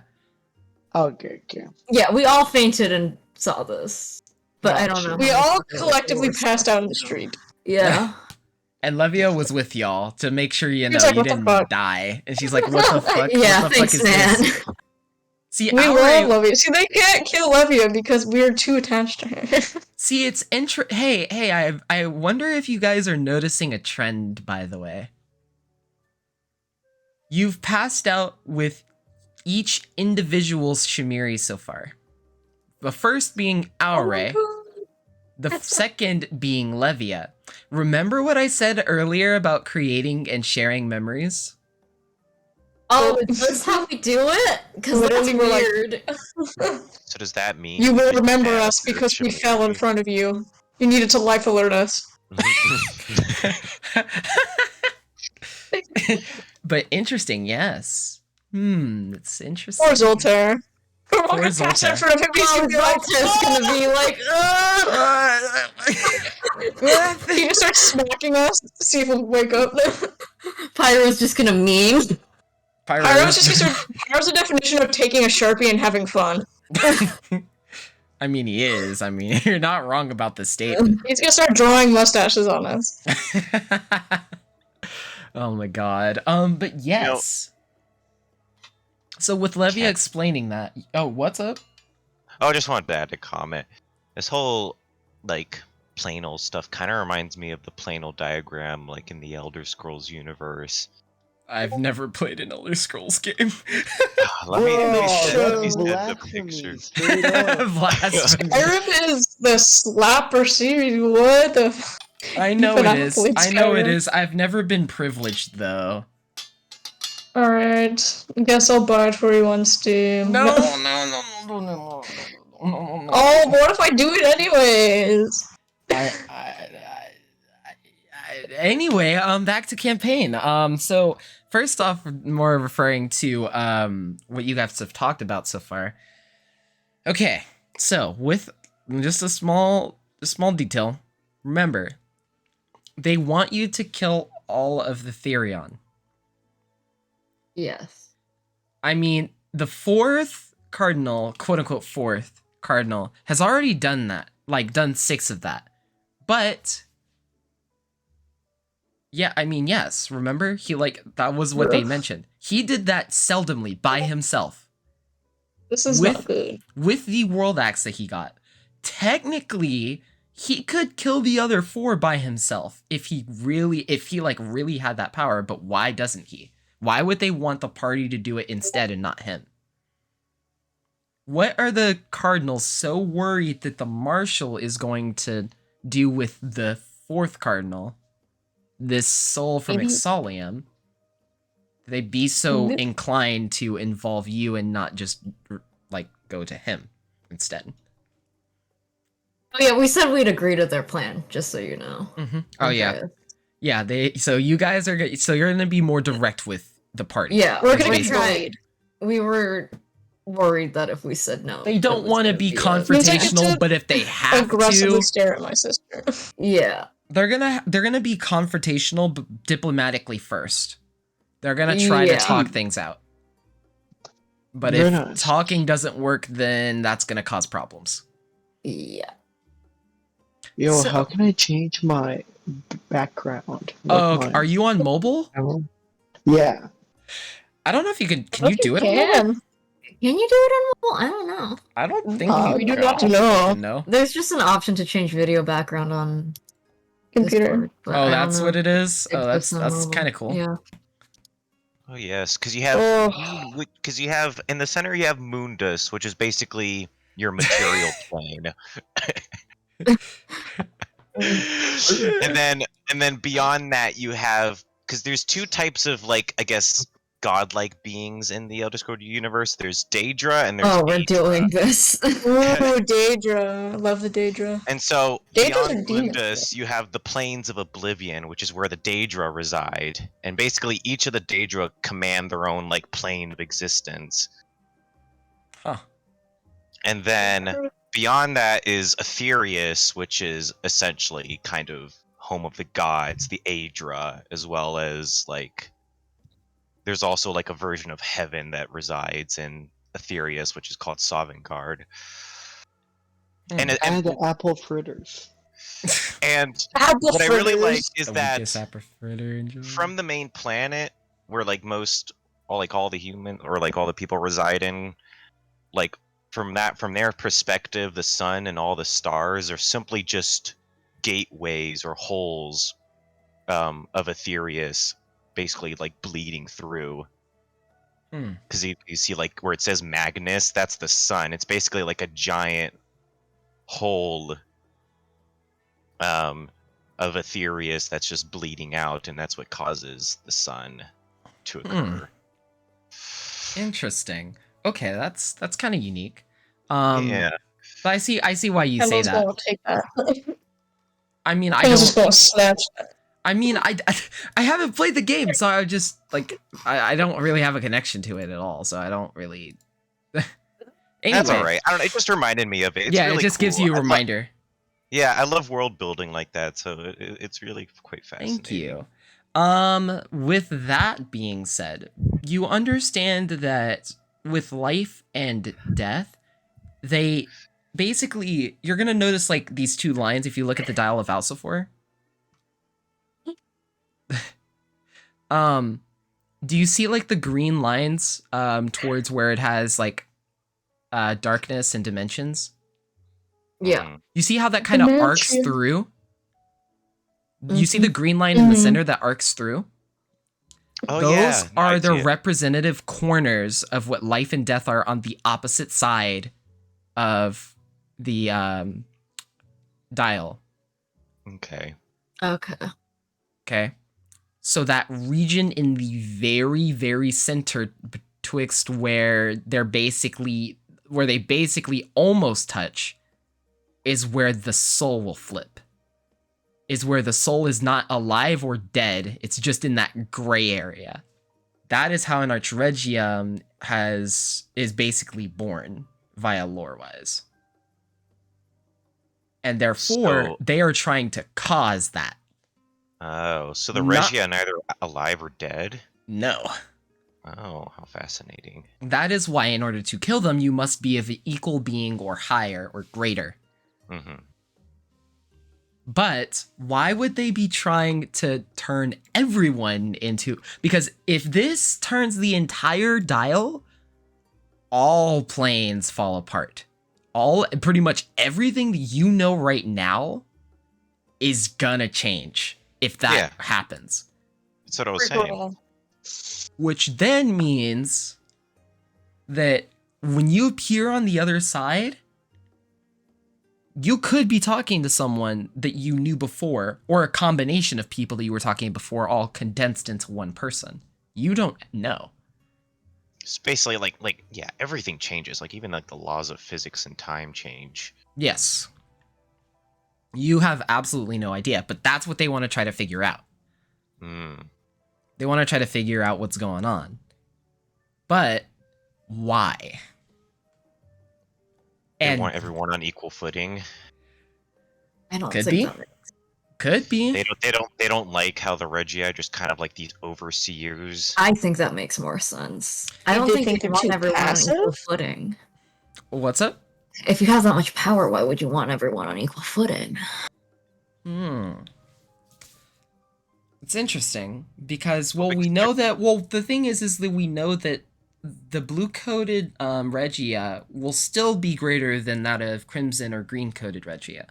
Okay. Yeah, we all fainted and saw this, but I don't know. We all collectively passed out in the street. Yeah. And Levia was with y'all to make sure you know like, you didn't die. And she's like, "What the fuck? Yeah, what the thanks, fuck is man. this?" See, we love Levia. See, they can't kill Levia because we're too attached to her. See, it's Hey, I wonder if you guys are noticing a trend. By the way, you've passed out with each individual's Shamiri so far. The first being Aure, the second being Levia. Remember what I said earlier about creating and sharing memories? Oh, is this how we do it? Because that's Literally, we're like- weird. So does that mean You will could remember have us because we spiritual fell in front of you. You needed to life alert us. But interesting, yes. It's interesting. Poor Zoltar. We're Poor walking past Zoltar. in front of him. He's gonna be like, Zoltar's gonna be like, he just starts smacking us to see if we'll wake up. Pyro's just gonna meme. Pyro's the definition of taking a Sharpie and having fun. I mean, he is. I mean, you're not wrong about the statement. He's gonna start drawing mustaches on us. Oh my god. But yes. So with Levia explaining that, oh, what's up? Oh, I just wanted to add a comment. This whole, like, planal stuff kind of reminds me of the planal diagram, like, in the Elder Scrolls universe. I've never played an Elder Scrolls game. Let me send the blasphemy, picture. straight up. Blasphemy. Skyrim is the slapper series. What the? I know But it I is. played I know it Skyrim. is. I've never been privileged though. All right. I guess I'll buy it for you on Steam. No. Oh, but what if I do it anyways? Anyway, back to campaign. So first off, more referring to what you guys have talked about so far. Okay, so with just a small detail, remember, they want you to kill all of the Therion. Yes. I mean, the fourth cardinal, quote unquote fourth cardinal, has already done that, like done 6 of that. But yeah, I mean, yes, remember? He that was what they mentioned. He did that seldomly by himself. This is not good. With the world axe that he got. Technically, he could kill the other 4 by himself if he really had that power, but why doesn't he? Why would they want the party to do it instead and not him? What are the cardinals so worried that the marshal is going to do with the 4th cardinal, this soul from Exolium? They be so inclined to involve you and not just go to him instead. Oh yeah, we said we'd agree to their plan, just so you know. Mm-hmm. Oh yeah. Yeah, so you guys are you're gonna be more direct with the party. Yeah, we're gonna try. We were worried that if we said no, they don't want to be confrontational, but if they have aggressively to stare at my sister. Yeah, they're gonna be confrontational, but diplomatically first. They're gonna try to talk things out. But if talking doesn't work, then that's gonna cause problems. Yeah. Yo, how can I change my background? Are you on mobile? Yeah. I don't know if you could. Can you do it on mobile? Can you do it on mobile? I don't know. I don't think we do not know. No. There's just an option to change video background on computer. Discord, oh, that's what it is. Oh, that's mobile. kind of cool. Yeah. Oh yes, because you have in the center you have Mundus, which is basically your material plane. and then beyond that you have, because there's 2 types of I guess godlike beings in the Elder Scrolls universe. There's Daedra and there's we're doing this. Ooh, Daedra. Love the Daedra. And so Daedra's beyond Mundus, you have the Plains of Oblivion, which is where the Daedra reside. And basically each of the Daedra command their own plane of existence. Huh. And then beyond that is Aetherius, which is essentially kind of home of the gods, the Aedra, as well as there's also a version of heaven that resides in Aetherius, which is called Sovngarde. And apple fritters. And apple what fritters. I really like is The that weakest apple fritter in general. from the main planet, where all the human or all the people reside in, from their perspective, the sun and all the stars are simply just gateways or holes of Aetherius, basically bleeding through. Because you see where it says Magnus, that's the sun. It's basically a giant hole of Aetherius that's just bleeding out, and that's what causes the sun to occur. Interesting. Okay, that's kind of unique. Yeah. But I see why you say Kendall's that. gonna take that. I mean, I Kendall's just don't. gonna snatch that. I mean, I haven't played the game, so I just like I don't really have a connection to it at all. So I don't really. Anyway, That's all right. I don't know. It just reminded me of it. It's yeah, really it just cool. gives you a reminder. Yeah, I love world building like that, so it's really quite fascinating. Thank you. With that being said, you understand that with life and death, they basically, you're gonna notice like these two lines if you look at the dial of Alcifor. Do you see like the green lines towards where it has like darkness and dimensions? Yeah. You see how that kind of arcs Dimension. through? You see the green line in the center that arcs through? Oh, Those yeah. are I the see it. representative corners of what life and death are on the opposite side of the dial. Okay. Okay. Okay. So that region in the very, very center betwixt where they basically almost touch is where the soul will flip. Is where the soul is not alive or dead. It's just in that gray area. That is how an Archregium is basically born via lore-wise. And therefore, they are trying to cause that. Oh, so the Regia are neither alive or dead? No. Oh, how fascinating. That is why in order to kill them, you must be of equal being or higher or greater. Mm-hmm. But why would they be trying to turn everyone into... Because if this turns the entire dial, all planes fall apart. Pretty much everything that you know right now is gonna change if that happens. That's what I was saying. Which then means that when you appear on the other side, you could be talking to someone that you knew before, or a combination of people that you were talking before, all condensed into one person. You don't know. It's basically like yeah, everything changes. Like even like the laws of physics and time change. Yes. You have absolutely no idea, but that's what they want to try to figure out. They want to try to figure out what's going on. But why? They want everyone on equal footing. I don't Could think be. that Could be. They don't like how the Regia are just kind of like these overseers. I think that makes more sense. I don't They think they're you want too everyone on passive? equal footing. What's up? If you have that much power, why would you want everyone on equal footing? It's interesting because, well, we know that, well, the thing is that we know that the blue-coated Regia will still be greater than that of crimson or green-coated Regia.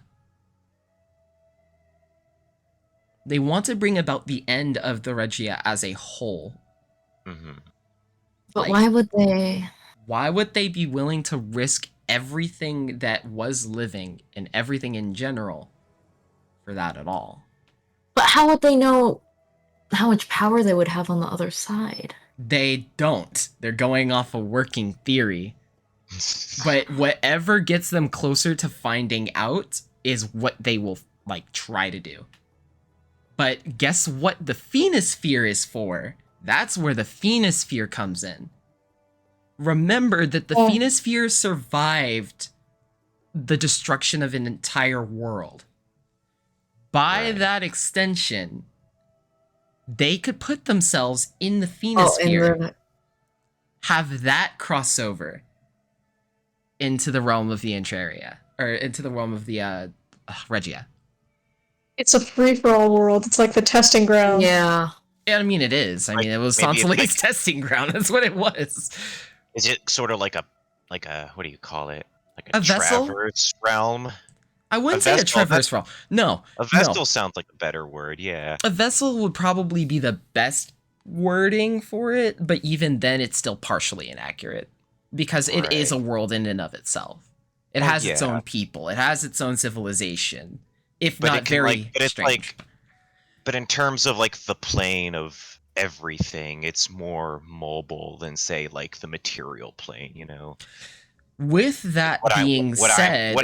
They want to bring about the end of the Regia as a whole. But why would they? Why would they be willing to risk everything that was living and everything in general for that at all? But how would they know how much power they would have on the other side? They don't. They're going off a working theory. But whatever gets them closer to finding out is what they will, like, try to do. But guess what the Phenosphere is for? That's where the Phenosphere comes in. Remember that the Phenosphere survived the destruction of an entire world. By that extension, they could put themselves in the Phenosphere, have that crossover into the realm of the Intraria, or into the realm of the Regia. It's a free-for-all world. It's like the testing ground. Yeah. Yeah, I mean, it is. I mean, it was Sansalei's testing ground. That's what it was. Is it sort of like a what do you call it? Like A vessel? traverse realm? I wouldn't say a traverse realm. No. A vestal sounds like a better word, yeah. A vessel would probably be the best wording for it, but even then it's still partially inaccurate. Because it is a world in and of itself. It has its own people. It has its own civilization. If not very strange. But in terms of like the plane of everything. It's more mobile than, say, like the material plane, you know. With that being said,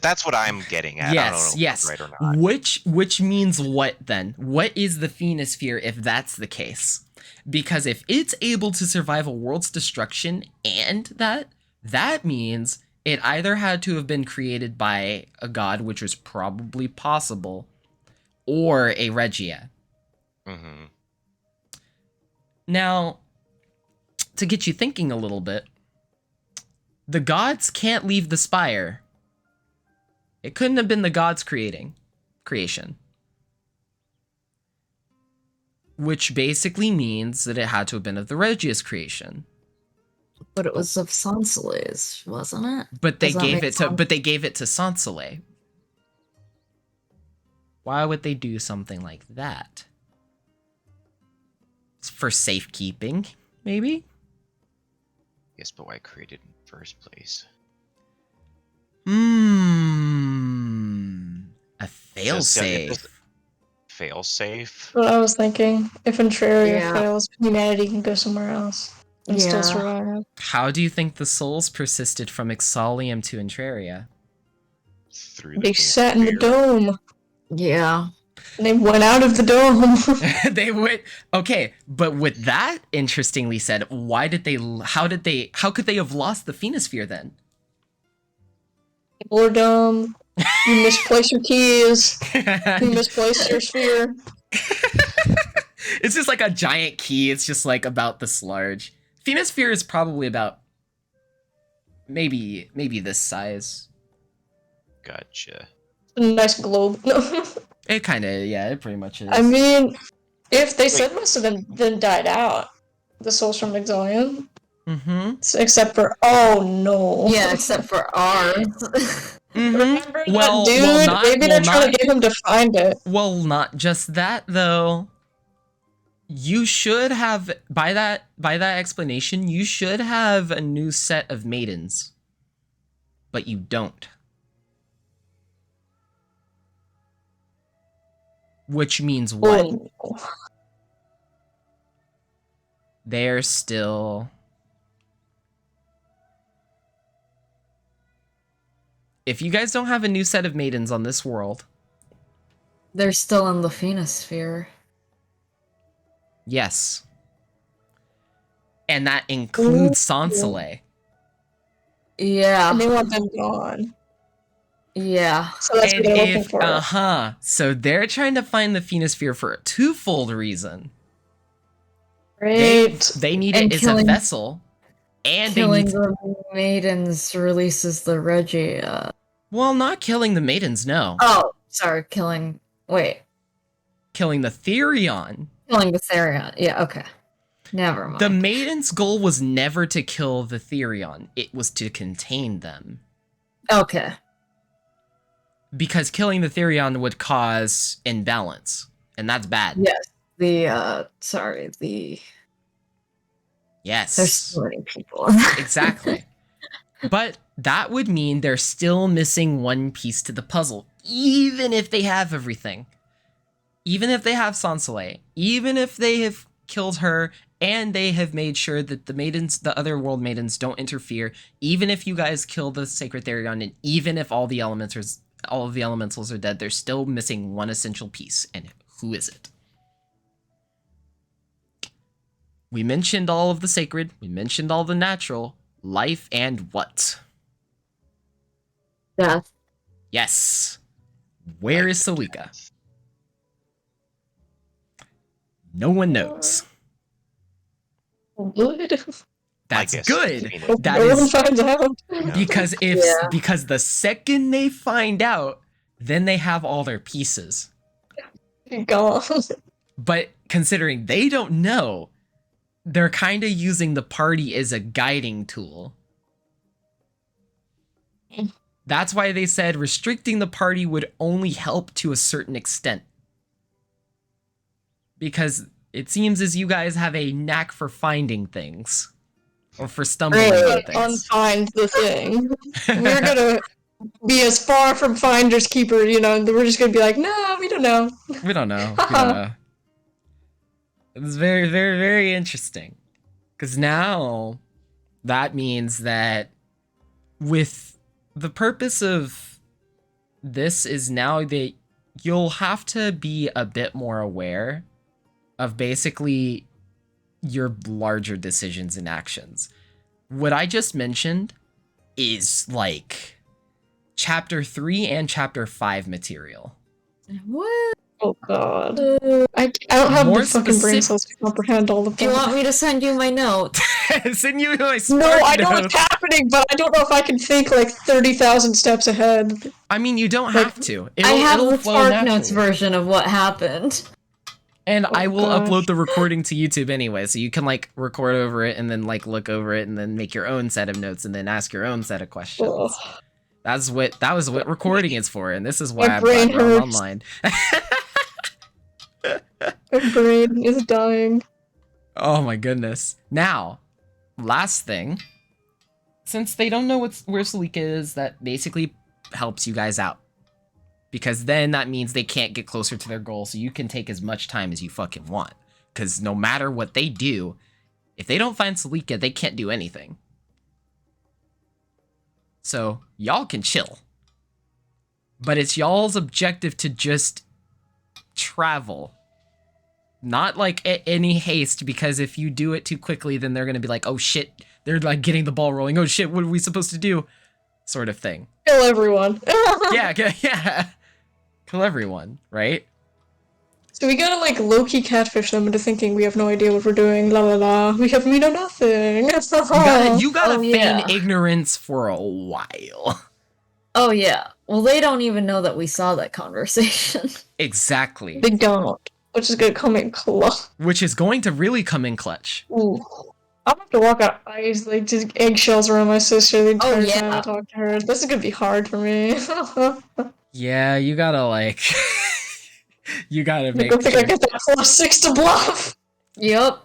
that's what I'm getting at. Yes, I don't know yes. if I'm right or not. Which means what then? What is the Phoenosphere if that's the case? Because if it's able to survive a world's destruction and that means it either had to have been created by a god, which was probably possible, or a Regia. Mm-hmm. Now, to get you thinking a little bit, the gods can't leave the spire. It couldn't have been the gods creation. Which basically means that it had to have been of the Regia's creation. But it was of Sansoleil's, wasn't it? But they gave it to Sansole. Why would they do something like that? It's for safekeeping, maybe? Yes, but why create it in the first place? A failsafe. Failsafe? What I was thinking. If Intraria fails, humanity can go somewhere else and still Yeah. survive. How do you think the souls persisted from Exalium to Intraria? They sat in the dome. Yeah. And they went out of the dome. They went okay, but with that, interestingly said, how could they have lost the Phoenosphere then? People are dumb. You misplace your keys. You misplace your sphere. It's just like a giant key. It's just like about this large. Phoenosphere is probably about maybe this size. Gotcha. A nice globe. It kind of, it pretty much is. I mean, if they said most of them then died out, the souls from Exalium. Mm-hmm. Except for, oh no. Yeah, except for ours. Remember Well, that dude? Maybe they're trying to get him to find it. Well, not just that though. You should have, by that explanation, you should have a new set of maidens. But you don't. Which means what? Oh. They're still... If you guys don't have a new set of maidens on this world... They're still in the Phoenosphere. Yes. And that includes Sansole. Yeah. And they want them gone. Yeah. So that's what they're looking for. So they're trying to find the Phoenosphere for a twofold reason. Great. They need it as a vessel. And killing they need the maidens releases the Regia. Well, not killing the maidens, no. Oh, sorry, killing... Wait. Killing the Therion. Killing the Therion. Yeah, okay. Never mind. The maidens' goal was never to kill the Therion. It was to contain them. Okay. Because killing the Therion would cause imbalance. And that's bad. Yes. Yes. There's so many people. Exactly. But that would mean they're still missing one piece to the puzzle, even if they have everything. Even if they have Sansole, even if they have killed her and they have made sure that the other world maidens don't interfere, even if you guys kill the Sacred Therion, and even if all of the elementals are dead, they're still missing one essential piece. And who is it? We mentioned all of the sacred, we mentioned all the natural, life, and what? Death. Yes. Where is Salika? No one knows. Good. That's good. That No one is finds out. because the second they find out, then they have all their pieces. Gone. But considering they don't know, they're kind of using the party as a guiding tool. That's why they said restricting the party would only help to a certain extent. Because it seems as you guys have a knack for finding things. Or for stumbling on things. Unfind the thing. We're gonna be as far from Finders Keeper, we're just gonna be like, no, we don't know. We don't know. We don't know. It's very, very, very interesting. Because now that means that with the purpose of this is now that you'll have to be a bit more aware of basically your larger decisions and actions. What I just mentioned is like chapter 3 and chapter 5 material. What? Oh god. I don't have More the fucking brain specific- cells to comprehend all of Do you that. want me to send you my notes? Send you my No, Spark I know what's notes. happening, but I don't know if I can think like 30,000 steps ahead. I mean, you don't Like, have to. I have It'll the flow Spark Notes naturally. version of what happened. And Oh, I will gosh. upload the recording to YouTube anyway, so you can like record over it and then like look over it and then make your own set of notes and then ask your own set of questions. Ugh. That was what recording is for, and this is why My I'm brain glad we're all hurts. online. My brain is dying. Oh my goodness. Now, last thing, since they don't know where Salika is, that basically helps you guys out. Because then that means they can't get closer to their goal, so you can take as much time as you fucking want. Because no matter what they do, if they don't find Salika, they can't do anything. So, y'all can chill. But it's y'all's objective to just travel. Not like at any haste, because if you do it too quickly, then they're gonna be like, oh shit, they're like getting the ball rolling. Oh shit, what are we supposed to do? Sort of thing. Kill everyone. Yeah. Kill everyone, right? So we gotta like low-key catfish them into thinking we have no idea what we're doing. La la la. We know nothing. You gotta Oh, feign yeah. ignorance for a while. Oh yeah. Well, they don't even know that we saw that conversation. Exactly. They don't. Which is gonna come in clutch. Which is going to really come in clutch. Ooh. I'm gonna have to walk on ice, like just eggshells around my sister the entire yeah. time I talk to her. This is gonna be hard for me. Yeah, you gotta like... you gotta I make don't think I sure. get that +6 to bluff. Yep.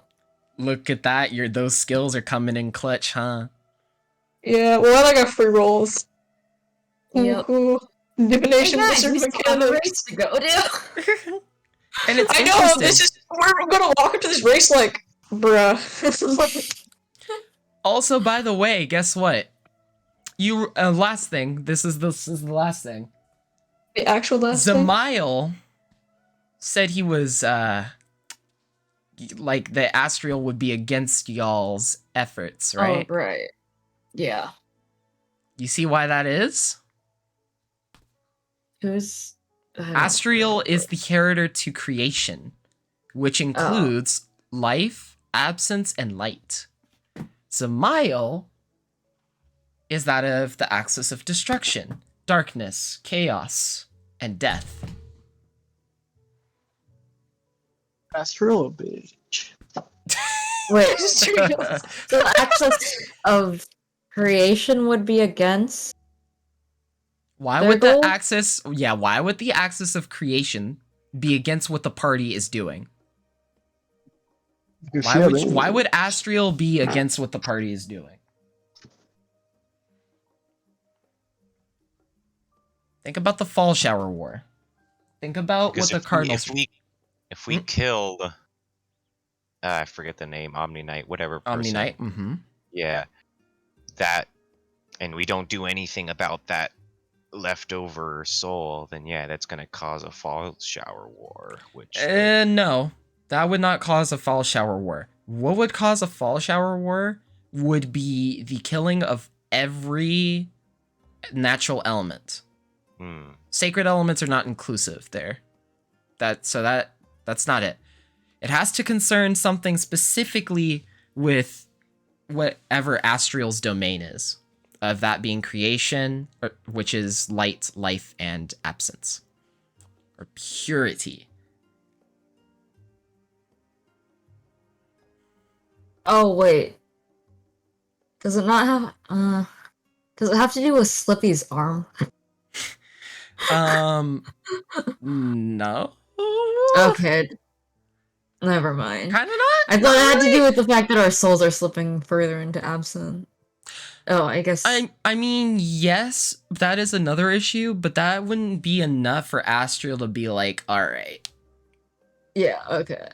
Look at that, those skills are coming in clutch, huh? Yeah, well I got free rolls. Yep. Ooh. Divination, Hey guys, wizard we still have a mechanics. race to go to. And it's I know, interesting. we're gonna walk into this race like, bruh. Also, by the way, guess what? You last thing. This is the last thing. The actual last thing? Zamail said he was like the Astriel would be against y'all's efforts, right? Oh, right. Yeah. You see why that is? Who's... Astriel is the character to creation, which includes life, absence, and light. Zamail is that of the axis of destruction, darkness, chaos, and death. Astral bitch. Wait, the axis of creation would be against? Why Their would goal? the axis? Yeah, why would the axis of creation be against what the party is doing? Why would Astriel be against what the party is doing? Think about the Fall Shower War. Think about Because what the Cardinals. if we killed, I forget the name, Omni Knight, whatever. Omni person. Knight. Mm-hmm. Yeah, that, and we don't do anything about that leftover soul, then yeah, that's gonna cause a fall shower war. Which No, that would not cause a Fall Shower War. What would cause a Fall Shower War would be the killing of every natural element. Sacred elements are not inclusive there. That's not it. It has to concern something specifically with whatever Astriel's domain is, of that being creation, which is light, life, and absence, or purity. Oh wait. Does it not have does it have to do with Slippy's arm? No. Okay. Never mind. Kind of not. I thought it had to do with the fact that our souls are slipping further into absent. Oh, I guess. I mean, yes, that is another issue, but that wouldn't be enough for Astriel to be like, all right. Yeah. Okay.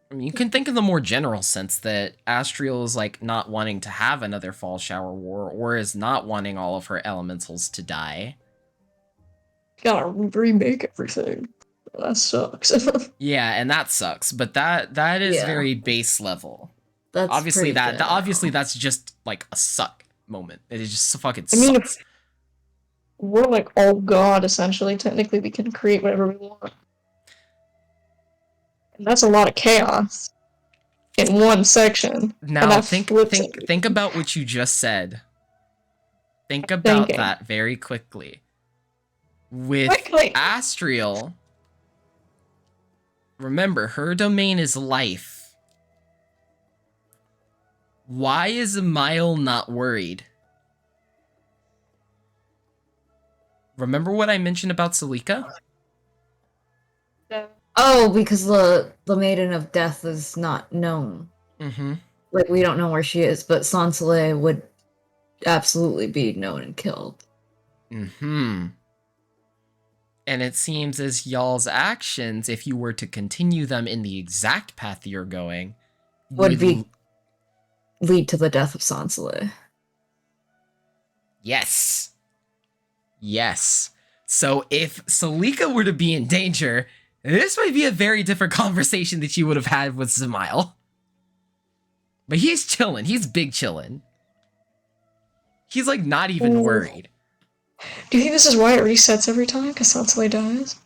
I mean, you can think in the more general sense that Astriel is like not wanting to have another fall shower war, or is not wanting all of her elementals to die. Gotta remake everything. That sucks. Yeah, and that sucks. But that is very base level. That's obviously pretty obviously that's just like a suck moment. It is just fucking I mean, sucks. if we're like all god, essentially, technically we can create whatever we want. And that's a lot of chaos in one section. Now think about what you just said. Think about that very quickly. With Astriel, remember, her domain is life. Why is Emile not worried? Remember what I mentioned about Salika? Oh, because the Maiden of Death is not known. Mm-hmm. Like, we don't know where she is, but Sansale would absolutely be known and killed. Mm-hmm. And it seems as y'all's actions, if you were to continue them in the exact path you're going, would lead to the death of Sansale. Yes. Yes. So if Salika were to be in danger, this might be a very different conversation that you would have had with Zemile. But he's chilling. He's big chilling. He's like not even worried. Do you think this is why it resets every time? Because Sansale dies?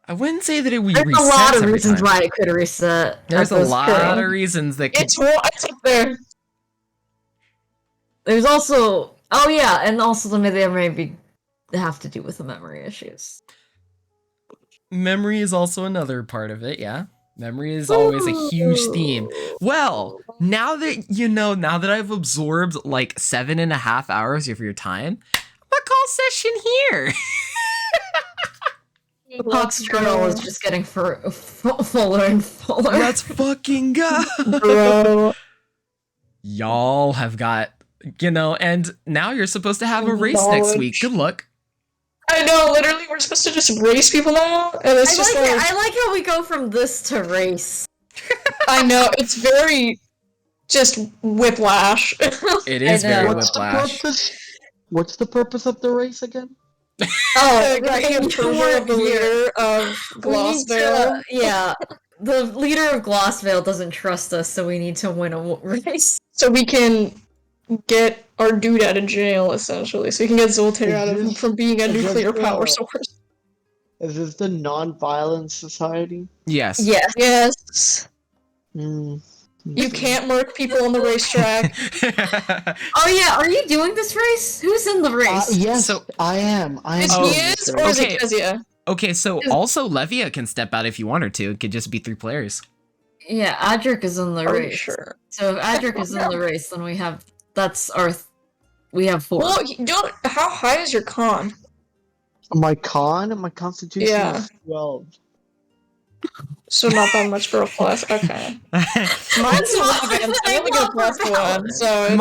I wouldn't say that it would reset. There's a lot of reasons why it could reset. There's a lot of reasons that could. It's up there. There's also, oh yeah, and also there may have to do with the memory issues. Memory is also another part of it, yeah. Memory is always a huge theme. Well, now that I've absorbed like 7.5 hours of your time, I'm gonna call session here. Puck's journal is just getting fuller and fuller. Let's fucking go. Bro. Y'all have got, and now you're supposed to have a race next week. Good luck. I know, literally, we're supposed to just race people now, and it's just like... I like how we go from this to race. I know, it's very... just whiplash. It is very whiplash. What's the purpose of the race again? Getting approval of the leader of Glossvale. Yeah, the leader of Glossvale doesn't trust us, so we need to win a race. So we can get our dude out of jail, essentially. So we can get Zoltaire out of him from being a nuclear power source. Is this the non-violent society? Yes. Yes. Mm. You can't murk people on the racetrack. Oh yeah, are you doing this race? Who's in the race? Yes, so, I am. Is he is, or is it Kezia? Okay, so also Levia can step out if you want her to. It could just be 3 players. Yeah, Adric is in the race. Sure. So if Adric is in the race, then we have we have 4. Well, how high is your con? My constitution is 12. So not that much for a plus. Okay. Mine's 11. I only get a +1, so it's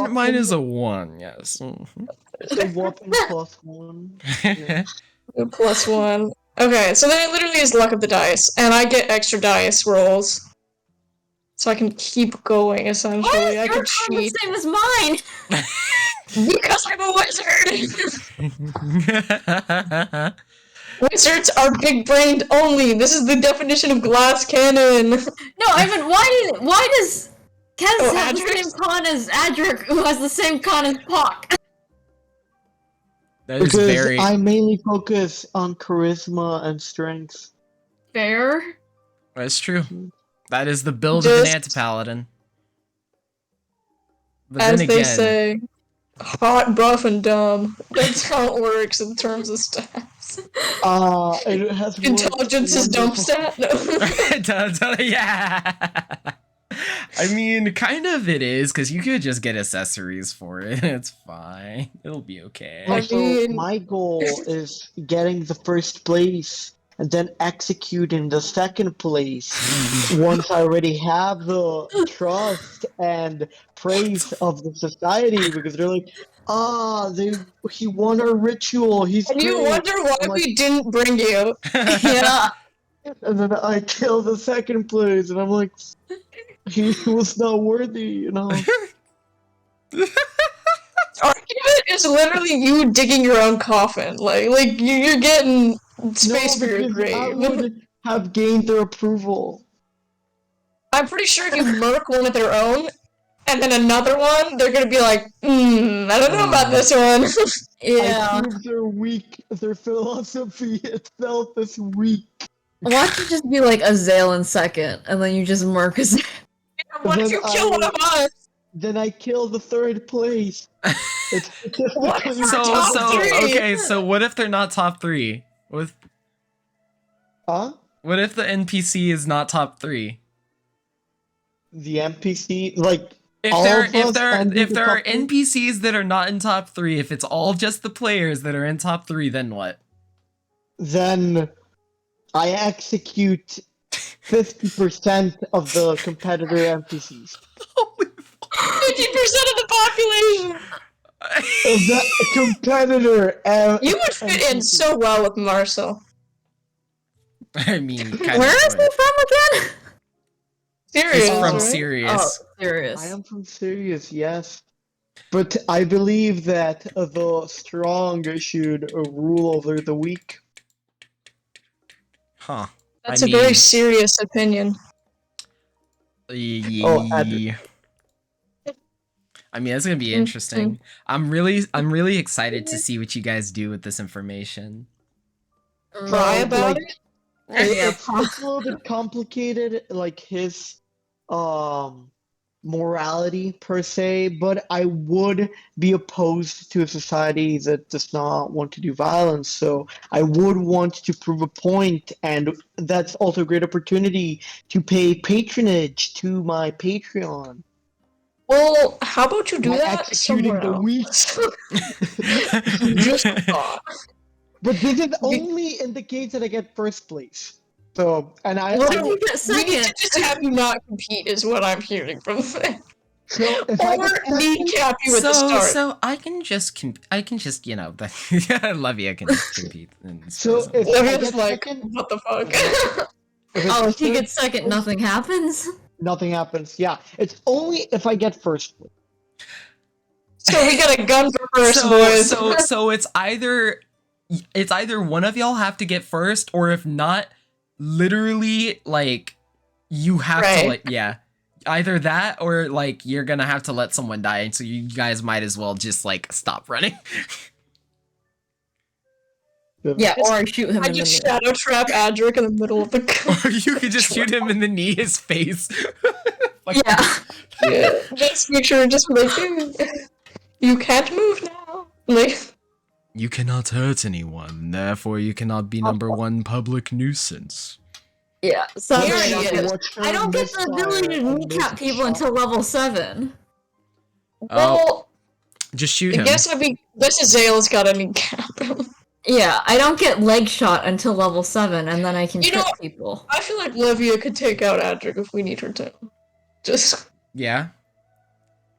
mine is a 1. Yes. Mm-hmm. It's a whopping +1. Yeah. +1. Okay, so then it literally is luck of the dice, and I get extra dice rolls, so I can keep going. Essentially, I can cheat. The same as mine. Because I'm a wizard. Wizards are big-brained only. This is the definition of glass cannon. No, I mean, why does Kez have the same con as Adric, who has the same con as Puck? That is because I mainly focus on charisma and strength. Fair. That's true. That is the build of an anti-paladin. But as then they again, say, hot, buff, and dumb. That's how it works in terms of stats. It has intelligence is dumb stat. No. Yeah. I mean, kind of it is, because you could just get accessories for it. It's fine. It'll be okay. Also, my goal is getting the first place and then executing the second place once I already have the trust and praise of the society, because they're like, he won our ritual. He's and you great. wonder why we didn't bring you. Yeah. And then I kill the second place, and I'm like, he was not worthy, you know. Argument is literally you digging your own coffin. Like you're getting space No, for your because I grave. would have gained their approval. I'm pretty sure if you murk one of their own, and then another one, they're gonna be like, I don't know about this one. Yeah. I proved they're weak. Their philosophy itself is weak. Watch it just be like Azale in second, and then you just murk Azale. What if Then you kill one of us? Then I kill the third place. It's What if specifically we're top three? Okay, so what if they're not top 3? Huh? What if the NPC is not top 3? The NPC, like If all there of us ending if the there are top three? NPCs that are not in top 3, if it's all just the players that are in top 3, then what? Then I execute 50% of the competitor NPCs. 50% of the population. Of the competitor. You would fit in NPC. so well with Marcel. I mean, kind Where is of. he from again? Serious, He's from right? Sirius. Oh, serious. I am from Sirius, yes. But I believe that the strong should rule over the weak. Huh. That's a very serious opinion. Yeah. I mean, that's gonna be interesting. I'm really excited to see what you guys do with this information. Cry about it? It's a little bit complicated, like his morality per se, but I would be opposed to a society that does not want to do violence. So I would want to prove a point, and that's also a great opportunity to pay patronage to my Patreon. Well, how about you do By that executing somewhere the weak. Just a thought. But this is only in the case that I get first place. So, and What if you get second? We need to just have you not compete, is what I'm hearing from them. So if I get kneecap you at the start. So I can just you know, Levia can just compete. So if I get like, second, what the fuck? If he gets second, nothing happens? Nothing happens, yeah. It's only if I get first place. So we got a gun for first, boys. So it's either one of y'all have to get first, or if not, literally, like, you have to, like, yeah. Either that, or, like, you're gonna have to let someone die, and so you guys might as well just, like, stop running. Yeah, or I shoot him in the knee. I just shadow trap Adric in the middle of the Or you could just shoot him in the knee, his face. Yeah. Just make sure, just like, you can't move now. Like, you cannot hurt anyone, therefore you cannot be number 1 public nuisance. Yeah, so I don't get the ability to kneecap people until level 7. Well, just shoot him. I guess Azale's got a kneecap him. Yeah, I don't get leg shot until level 7, and then I can trip people. I feel like Levia could take out Adric if we need her to. Just... Yeah.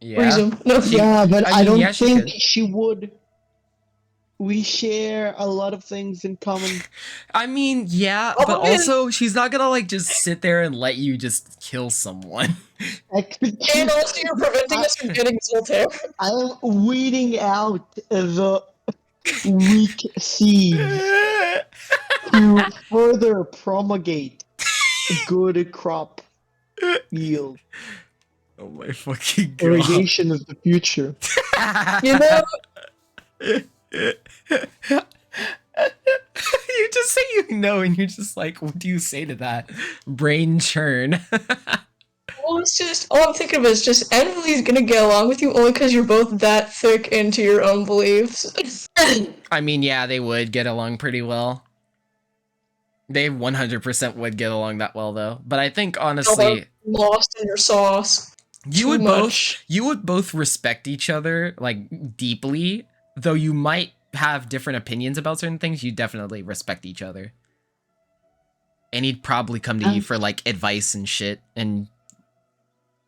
Freeze him. No. Yeah, but I don't think could. she would. We share a lot of things in common. I mean, yeah, but also she's not gonna like just sit there and let you just kill someone. And also you're preventing us from getting Zoltaire. I am weeding out the weak seeds to further promulgate good crop yield. Oh my fucking god. Irrigation is the future. You know... You just say you know, and you're just like, what do you say to that? Brain churn. Well, it's just, all I'm thinking of is just Emily's gonna get along with you only because you're both that thick into your own beliefs. I mean, yeah, they would get along pretty well. They 100% would get along that well, though. But I think, honestly... Lost in your sauce. You would both respect each other, like, deeply. Though you might have different opinions about certain things, you definitely respect each other. And he'd probably come to you for, like, advice and shit and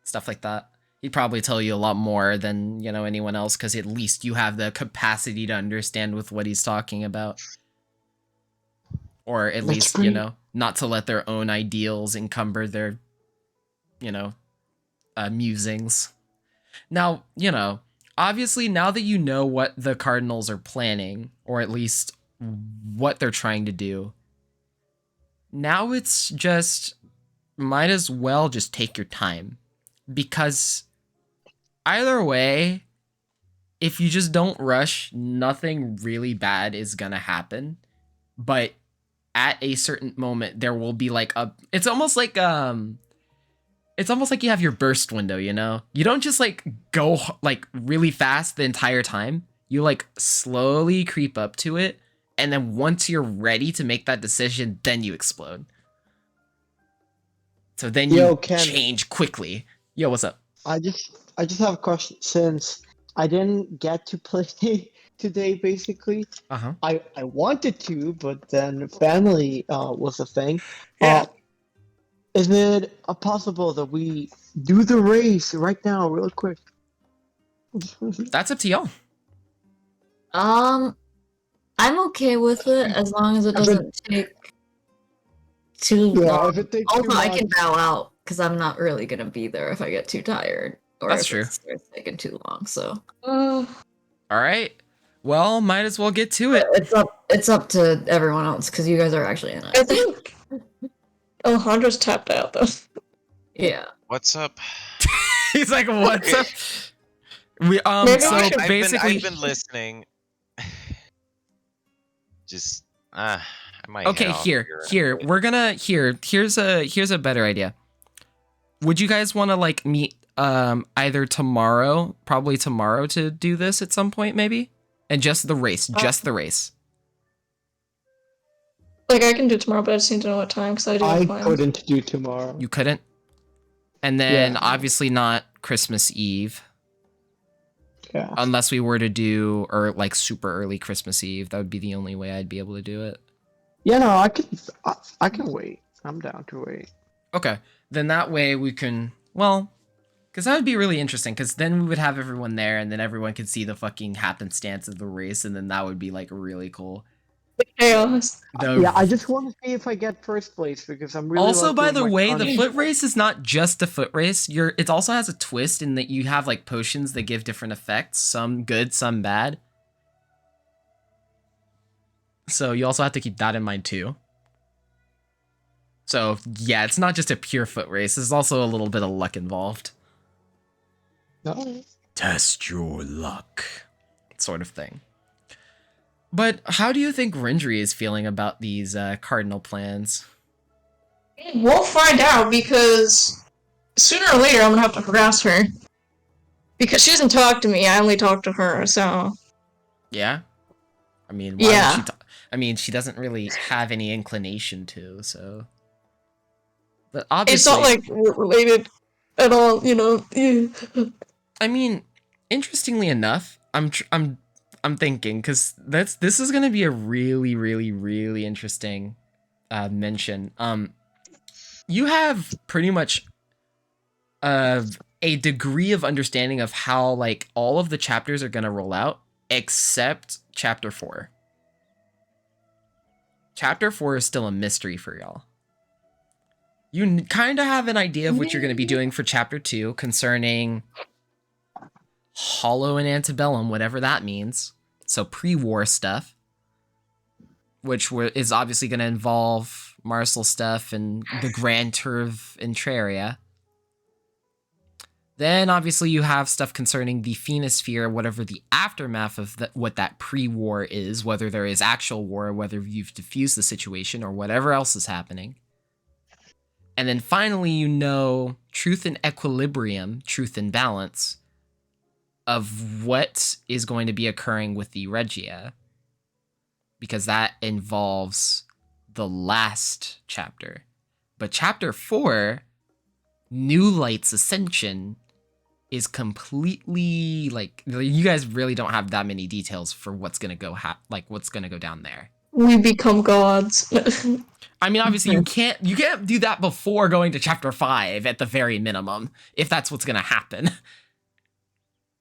stuff like that. He'd probably tell you a lot more than, you know, anyone else, because at least you have the capacity to understand with what he's talking about. Or at least, you know, not to let their own ideals encumber their, musings. Now, obviously, now that you know what the Cardinals are planning, or at least what they're trying to do, now it's just, might as well just take your time. Because either way, if you just don't rush, nothing really bad is gonna happen. But at a certain moment, there will be like it's almost like you have your burst window, You don't just like go like really fast the entire time. You like slowly creep up to it, and then once you're ready to make that decision, then you explode. So then you change quickly. Yo, what's up? I just have a question. Since I didn't get to play today, basically, I wanted to, but then family was a thing. Yeah. Is it possible that we do the race right now, real quick? That's up to y'all. I'm okay with it as long as it doesn't take too long. If it takes also, too I much... can bow out because I'm not really gonna be there if I get too tired or That's if true. it starts taking too long. So, all right. Well, might as well get to it. It's up to everyone else because you guys are actually in it. I think Alejandro's tapped out though. Yeah. What's up? He's like, what's up? We Maybe so we should- basically I've been listening. Just I might. Okay, here. We're gonna here's a better idea. Would you guys want to like meet either tomorrow, probably tomorrow, to do this at some point, maybe? And just the race. Like I can do tomorrow, but I just need to know what time because I do have plans. couldn't do tomorrow. You couldn't? And then obviously not Christmas Eve. Yeah. Unless we were to do or like super early Christmas Eve. That would be the only way I'd be able to do it. Yeah, no, I can wait. I'm down to wait. Okay. Then that way we can, well, because that would be really interesting, because then we would have everyone there, and then everyone could see the fucking happenstance of the race, and then that would be, like, really cool. The chaos. Yeah, I just want to see if I get first place, because I'm really Also, lucky by with the my way, country. the foot race is not just a foot race. It also has a twist in that you have, like, potions that give different effects. Some good, some bad. So you also have to keep that in mind, too. So, yeah, it's not just a pure foot race. There's also a little bit of luck involved. No. Test your luck. Sort of thing. But how do you think Rendry is feeling about these cardinal plans? We'll find out because sooner or later I'm gonna have to harass her. Because she doesn't talk to me, I only talk to her, so... Yeah? I mean, why would she I mean, she doesn't really have any inclination to, so... But obviously... It's not, like, related at all, I mean, interestingly enough, I'm thinking, because this is going to be a really, really, really interesting mention. You have pretty much a degree of understanding of how, like, all of the chapters are going to roll out, except Chapter 4. Chapter 4 is still a mystery for y'all. You kind of have an idea of what you're going to be doing for Chapter 2 concerning Hollow and Antebellum, whatever that means. So pre-war stuff, which is obviously going to involve Marcel stuff and the Grand Tour of Intraria. Then obviously you have stuff concerning the Phenosphere, whatever the aftermath of what that pre-war is, whether there is actual war, whether you've diffused the situation, or whatever else is happening. And then finally, truth and equilibrium, truth and balance, of what is going to be occurring with the Regia. Because that involves the last chapter. But Chapter 4, New Light's Ascension, is completely, like, you guys really don't have that many details for what's going to go what's going to go down there. We become gods. I mean, obviously, you can't do that before going to Chapter 5 at the very minimum, if that's what's going to happen.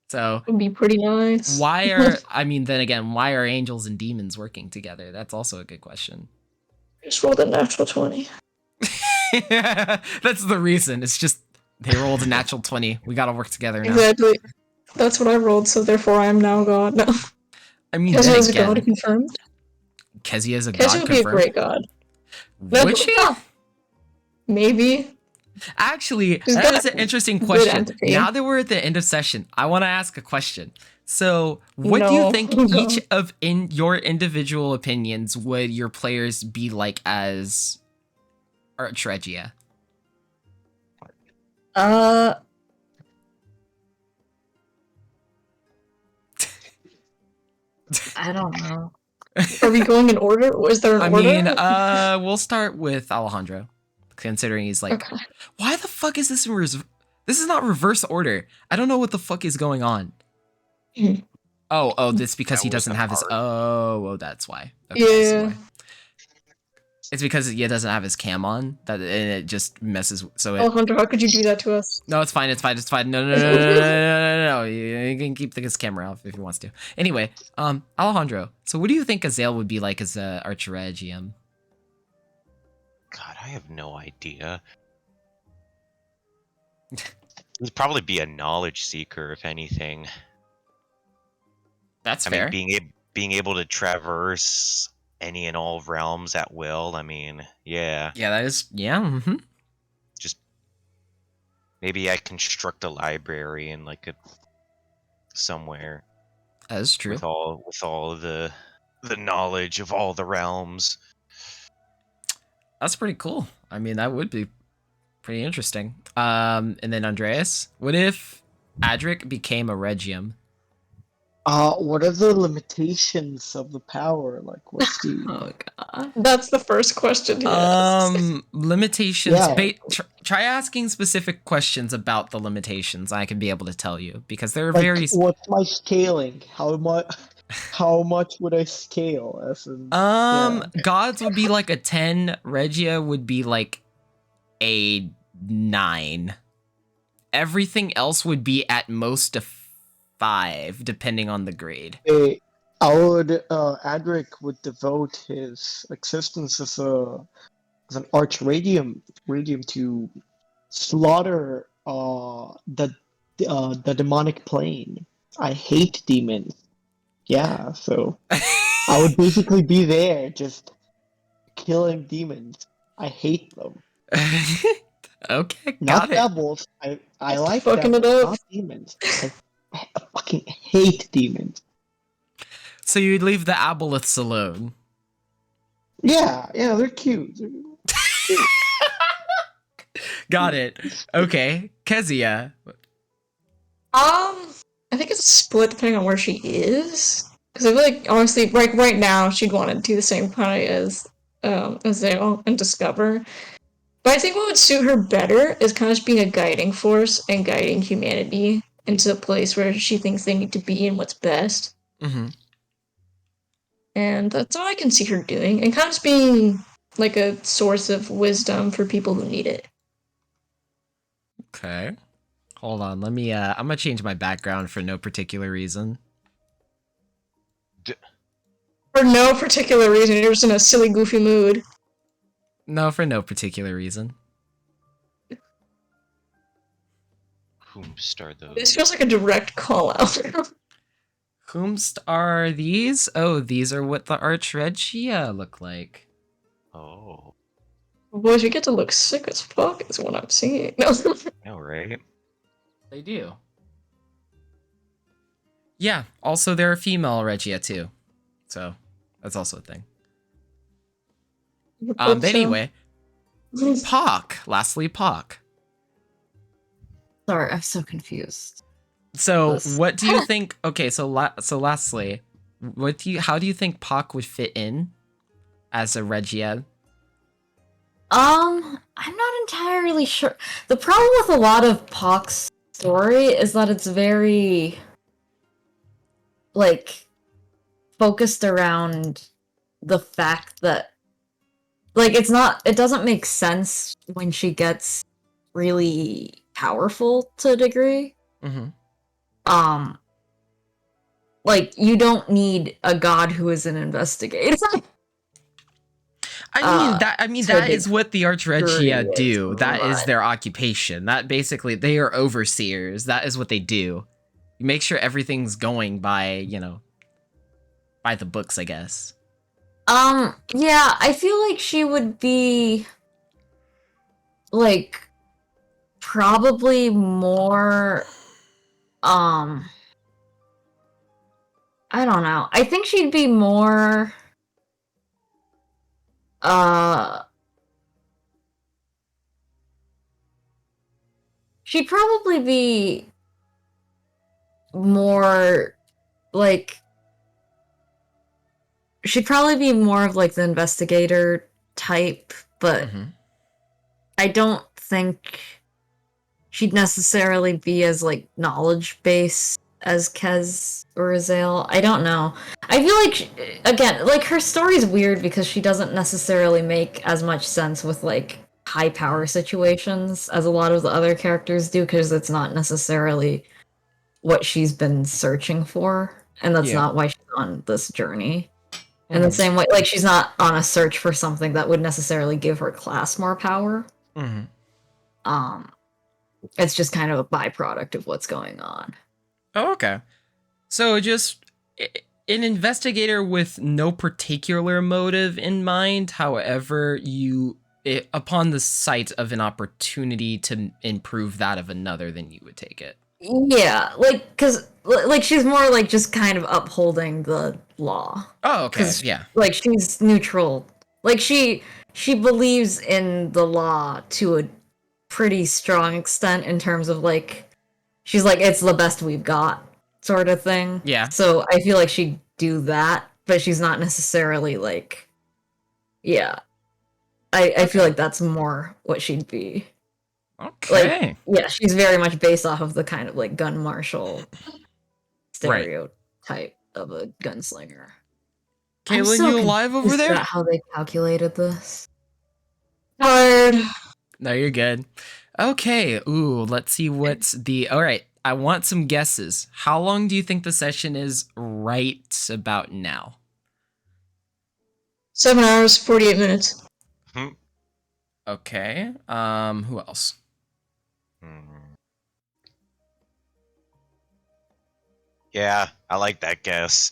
So, It would be pretty nice. why are angels and demons working together? That's also a good question. Just rolled a natural 20. That's the reason. It's just they rolled a natural 20. We gotta work together now. Exactly. That's what I rolled, so therefore I am now God. No. I mean, Kezia then is a god again, confirmed. Kezia is a Kezia god would be a confirmed. great god. Would she? Maybe. Actually, She's that got is an interesting good question. empathy. Now that we're at the end of session, I want to ask a question. So, what do you think each of in your individual opinions would your players be like as Archregia? I don't know. Are we going in order? Is there an order? I mean, we'll start with Alejandro, considering he's like, Okay. why the fuck is this in this is not reverse order. I don't know what the fuck is going on. Oh, this because he doesn't have his. Oh, that's why. Okay, I see why. It's because he doesn't have his cam on that, and it just messes. So Alejandro, how could you do that to us? No, it's fine. It's fine. It's fine. No. You can keep his camera off if he wants to. Anyway, Alejandro. So, what do you think Azale would be like as a Archregium? God, I have no idea. He'd probably be a knowledge seeker, if anything. That's fair. I mean, being able to traverse any and all realms at will. I mean, yeah. Yeah, that is. Yeah. Mm-hmm. Just maybe I construct a library in like somewhere. That is true. With all the knowledge of all the realms. That's pretty cool. I mean, that would be pretty interesting. And then Andreas, what if Adric became a Regium? What are the limitations of the power? Like, what's the? Oh god. That's the first question he asks. Limitations. Yeah. Try asking specific questions about the limitations. I can be able to tell you because they're Like, very. what's my scaling? How much would I scale? As in, yeah. Gods would be like a 10. Regia would be like a 9. Everything else would be at most a 5, depending on the grade. Adric would devote his existence as an archradium to slaughter the demonic plane. I hate demons. Yeah, so I would basically be there just killing demons. I hate them. Okay, Not got it. devils. I like fucking devils, it up. not demons. I fucking hate demons. So you'd leave the aboleths alone. Yeah, they're cute. Got it. Okay, Kezia. I think it's a split depending on where she is. Because I feel like, honestly, right now, she'd want to do the same kind as Azale and Discover. But I think what would suit her better is kind of just being a guiding force and guiding humanity into a place where she thinks they need to be and what's best. Mm-hmm. And that's all I can see her doing. And kind of just being like a source of wisdom for people who need it. Okay. Hold on. Let me, I'm gonna change my background for no particular reason. For no particular reason, you're just in a silly, goofy mood. No, for no particular reason. Whomst are those? This feels like a direct call out. Whomst are these? Oh, these are what the Archregia look like. Oh. Boys, you get to look sick as fuck is what I'm seeing. No. No, right? They do. Yeah, also they're a female Regia too. So, that's also a thing. But anyway, Pock. Lastly, Pock. Sorry, I'm so confused. So, what do you think? Okay, so lastly, how do you think Pock would fit in as a Regia? I'm not entirely sure. The problem with a lot of Pock's story is that it's very, like, focused around the fact that, like, it doesn't make sense when she gets really powerful to a degree. Mm-hmm. Like, you don't need a god who is an investigator. That is what the Archregia degree do. is That is right. their occupation. That basically, they are overseers. That is what they do. You make sure everything's going by, by the books, I guess. Yeah, I feel like she would be like probably more I don't know. I think she'd be more she'd probably be more like she'd probably be more of like the investigator type, but I don't think she'd necessarily be as like knowledge based as Kez or Azale. I don't know. I feel like again, like her story's weird because she doesn't necessarily make as much sense with like high power situations as a lot of the other characters do because it's not necessarily what she's been searching for, and that's not why she's on this journey. In the same way, like she's not on a search for something that would necessarily give her class more power. It's just kind of a byproduct of what's going on. Oh, okay. So just an investigator with no particular motive in mind. However, upon the sight of an opportunity to improve that of another, then you would take it. Yeah, like, because, like, she's more, like, just kind of upholding the law. Oh, okay, yeah. Like, she's neutral. Like, she believes in the law to a pretty strong extent in terms of, like, she's like, it's the best we've got, sort of thing. Yeah. So I feel like she'd do that, but she's not necessarily, like, yeah. I feel like that's more what she'd be. Okay. Like, yeah, she's very much based off of the kind of like gun marshal stereotype of a gunslinger. Caitlin, you alive over there? How they calculated this? Hard. No, you're good. Okay. Ooh, let's see what's the. All right. I want some guesses. How long do you think the session is right about now? 7 hours, 48 minutes. Okay. Who else? Yeah, I like that guess.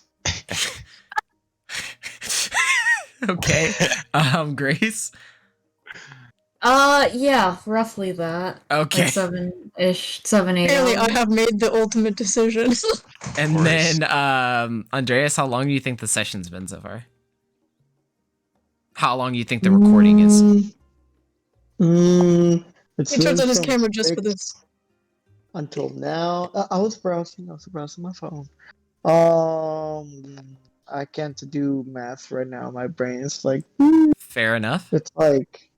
Okay. Grace? Yeah, roughly that. Okay. Like 7-ish, 7, 8 Apparently, hours. I have made the ultimate decision. And then, Andreas, how long do you think the session's been so far? How long do you think the recording is? It's He turns on his from camera just for 6 this. until now. I was browsing my phone. I can't do math right now. My brain is like, Fair enough. it's like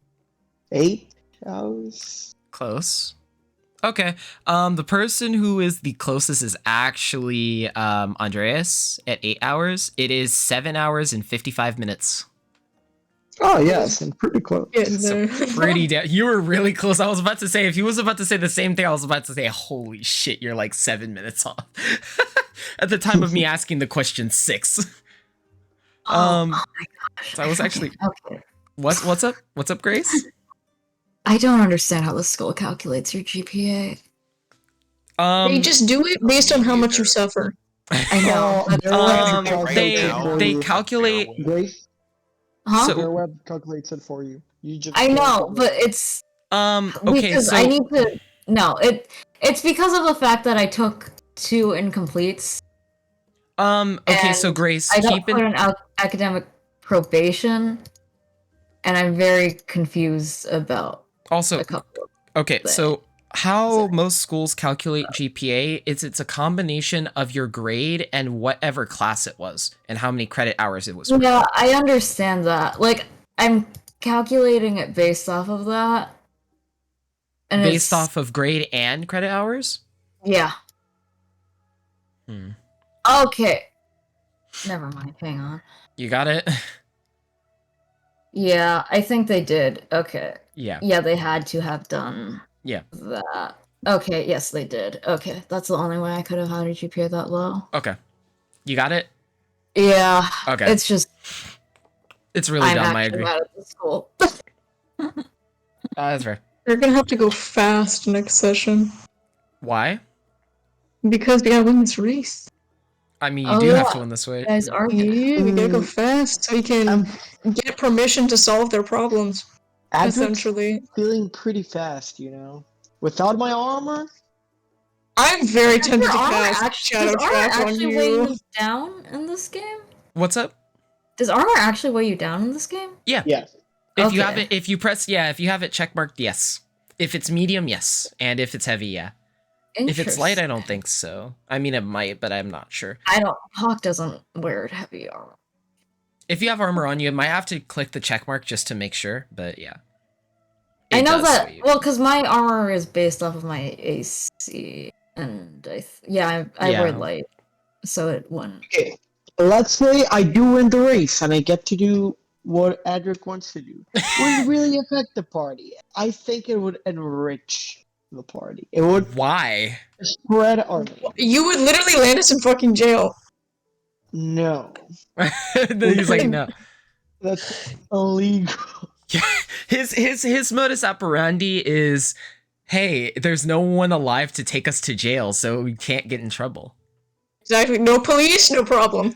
8 hours. Close. Okay. The person who is the closest is actually Andreas at 8 hours. It is 7 hours and 55 minutes. Oh yes, I'm pretty close. So pretty you were really close. I was about to say, if he was about to say the same thing, I was about to say, holy shit, you're like 7 minutes off. At the time of me asking the question 6. Oh my gosh. So I was actually okay. What's up? What's up, Grace? I don't understand how the skull calculates your GPA. They just do it based on how much you suffer. I know. They calculate. Grace, Huh? your web calculates it for you. You just. I know, but it's okay. because So I need to. No, it's because of the fact that I took 2 incompletes. Okay, so Grace, I got put on academic probation, and I'm very confused about also a couple. Okay, so how most schools calculate GPA is it's a combination of your grade and whatever class it was and how many credit hours it was. Yeah, I understand that. Like, I'm calculating it based off of that. And based off of grade and credit hours? Yeah. Okay. Never mind, hang on. You got it? Yeah, I think they did. Okay. Yeah. Yeah, they had to have done that. Okay, yes, they did. Okay, that's the only way I could have had a GPA that low. Okay. You got it? Yeah. Okay. It's just... It's really I'm dumb. I actually agree. mad at the school. That's fair. You're gonna have to go fast next session. Why? Because we gotta win this race. I mean, you do have to win this way. Guys are Yeah, we gotta go fast so we can get permission to solve their problems. Adric's Essentially. feeling pretty fast, you know. Without my armor, I'm very tempted to Does cast Shadow armor Trap on actually weigh you. you down in this game? What's up? Does armor actually weigh you down in this game? Yeah. yes. If you have Okay. it, if you have it checkmarked, yes. If it's medium, yes. And if it's heavy, yeah. If it's light, I don't think so. I mean, it might, but I'm not sure. Hawk doesn't wear heavy armor. If you have armor on you, it might have to click the checkmark just to make sure, but yeah. I know does that. sway you. Well, because my armor is based off of my AC, and I wear light, so it wouldn't. Okay. Let's say I do win the race and I get to do what Adric wants to do. Would really affect the party. I think it would enrich the party. It would Why? spread our name. You would literally land us in fucking jail. No. Then he's like, no. That's illegal. His modus operandi is, hey, there's no one alive to take us to jail, so we can't get in trouble. Exactly. No police, no problem.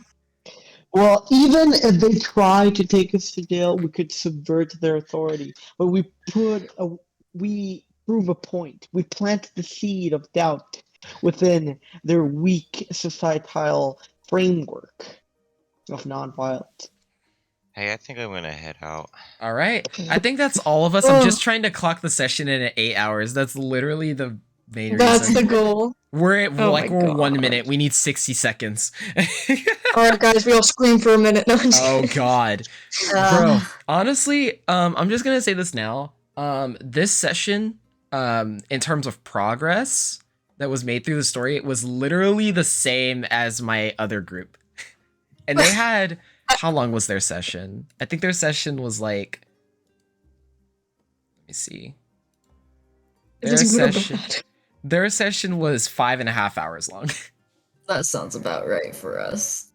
Well, even if they try to take us to jail, we could subvert their authority. But we prove a point. We plant the seed of doubt within their weak societal framework of nonviolence. Hey, I think I'm gonna head out. All right. I think that's all of us. I'm just trying to clock the session in at 8 hours. That's literally the main reason. That's the goal. We're at, Oh we're my 1 God. minute. We need 60 seconds. Alright, guys, we all scream for a minute. No, I'm just Oh kidding. God, bro. Honestly, I'm just gonna say this now. This session, in terms of progress that was made through the story, it was literally the same as my other group, and they had. How long was their session? I think their session was like. Let me see. It doesn't go bad. Their session was 5.5 hours long. That sounds about right for us.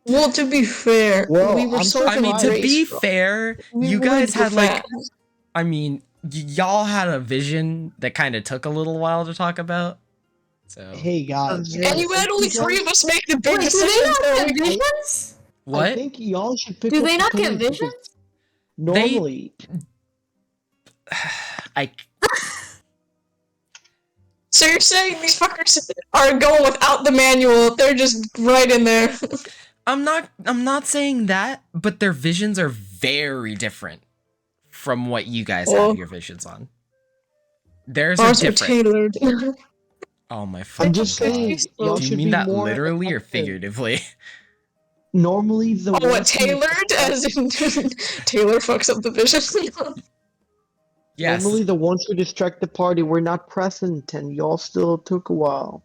Well, to be fair, Well, we were I'm so I mean, to race, be bro. fair, We you would guys go had like, fast. I mean, y'all had a vision that kind of took a little while to talk about. So Hey guys. And you had only 3 of us make the big Wait, do they decision. not so get we- visions? I what? think y'all should pick Do up they the not get pace because visions? normally I So you're saying these fuckers are going without the manual? They're just right in there. I'm not saying that, but their visions are very different from what you guys Oh. have your visions on. Theirs are Ours are different. tailored. Oh my I'm fucking just God. saying y'all Do you should mean be that more literally or effective. figuratively? Normally the Oh, what, ones who tailored? distract- As in, Taylor fucks up the vision. Yes. Normally the ones who distract the party were not present and y'all still took a while.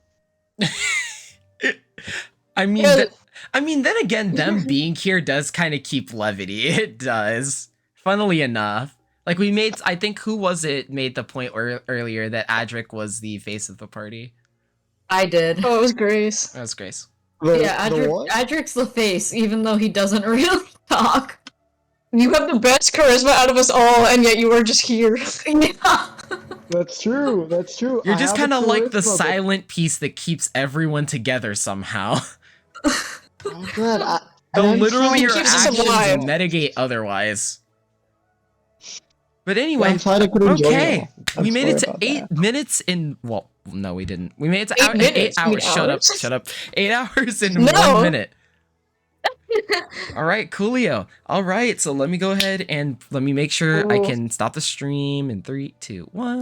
I mean, Yeah. then again, them being here does kind of keep levity. It does. Funnily enough, like I think who was it made the point earlier that Adric was the face of the party. I did. Oh, it was Grace. That was Grace. Yeah, The what? Adric's the face, even though he doesn't really talk. You have the best charisma out of us all, and yet you are just here. Yeah. That's true. That's true. You're I just have a kind of like the charisma, but- silent piece that keeps everyone together somehow. Oh, God, Though I'm literally trying your to- keeps us actions alive. mitigate otherwise. But I'm anyway, sorry I couldn't join okay. y'all. I'm We made it sorry to about 8 minutes in. Well, no, we didn't. We made it to 8 minutes? 8 You mean hours. Shut up. hours? Shut up. 8 hours in No. 1 minute. All right, coolio. All right, so let me go ahead and let me make sure I Ooh. can stop the stream in 3, 2, 1.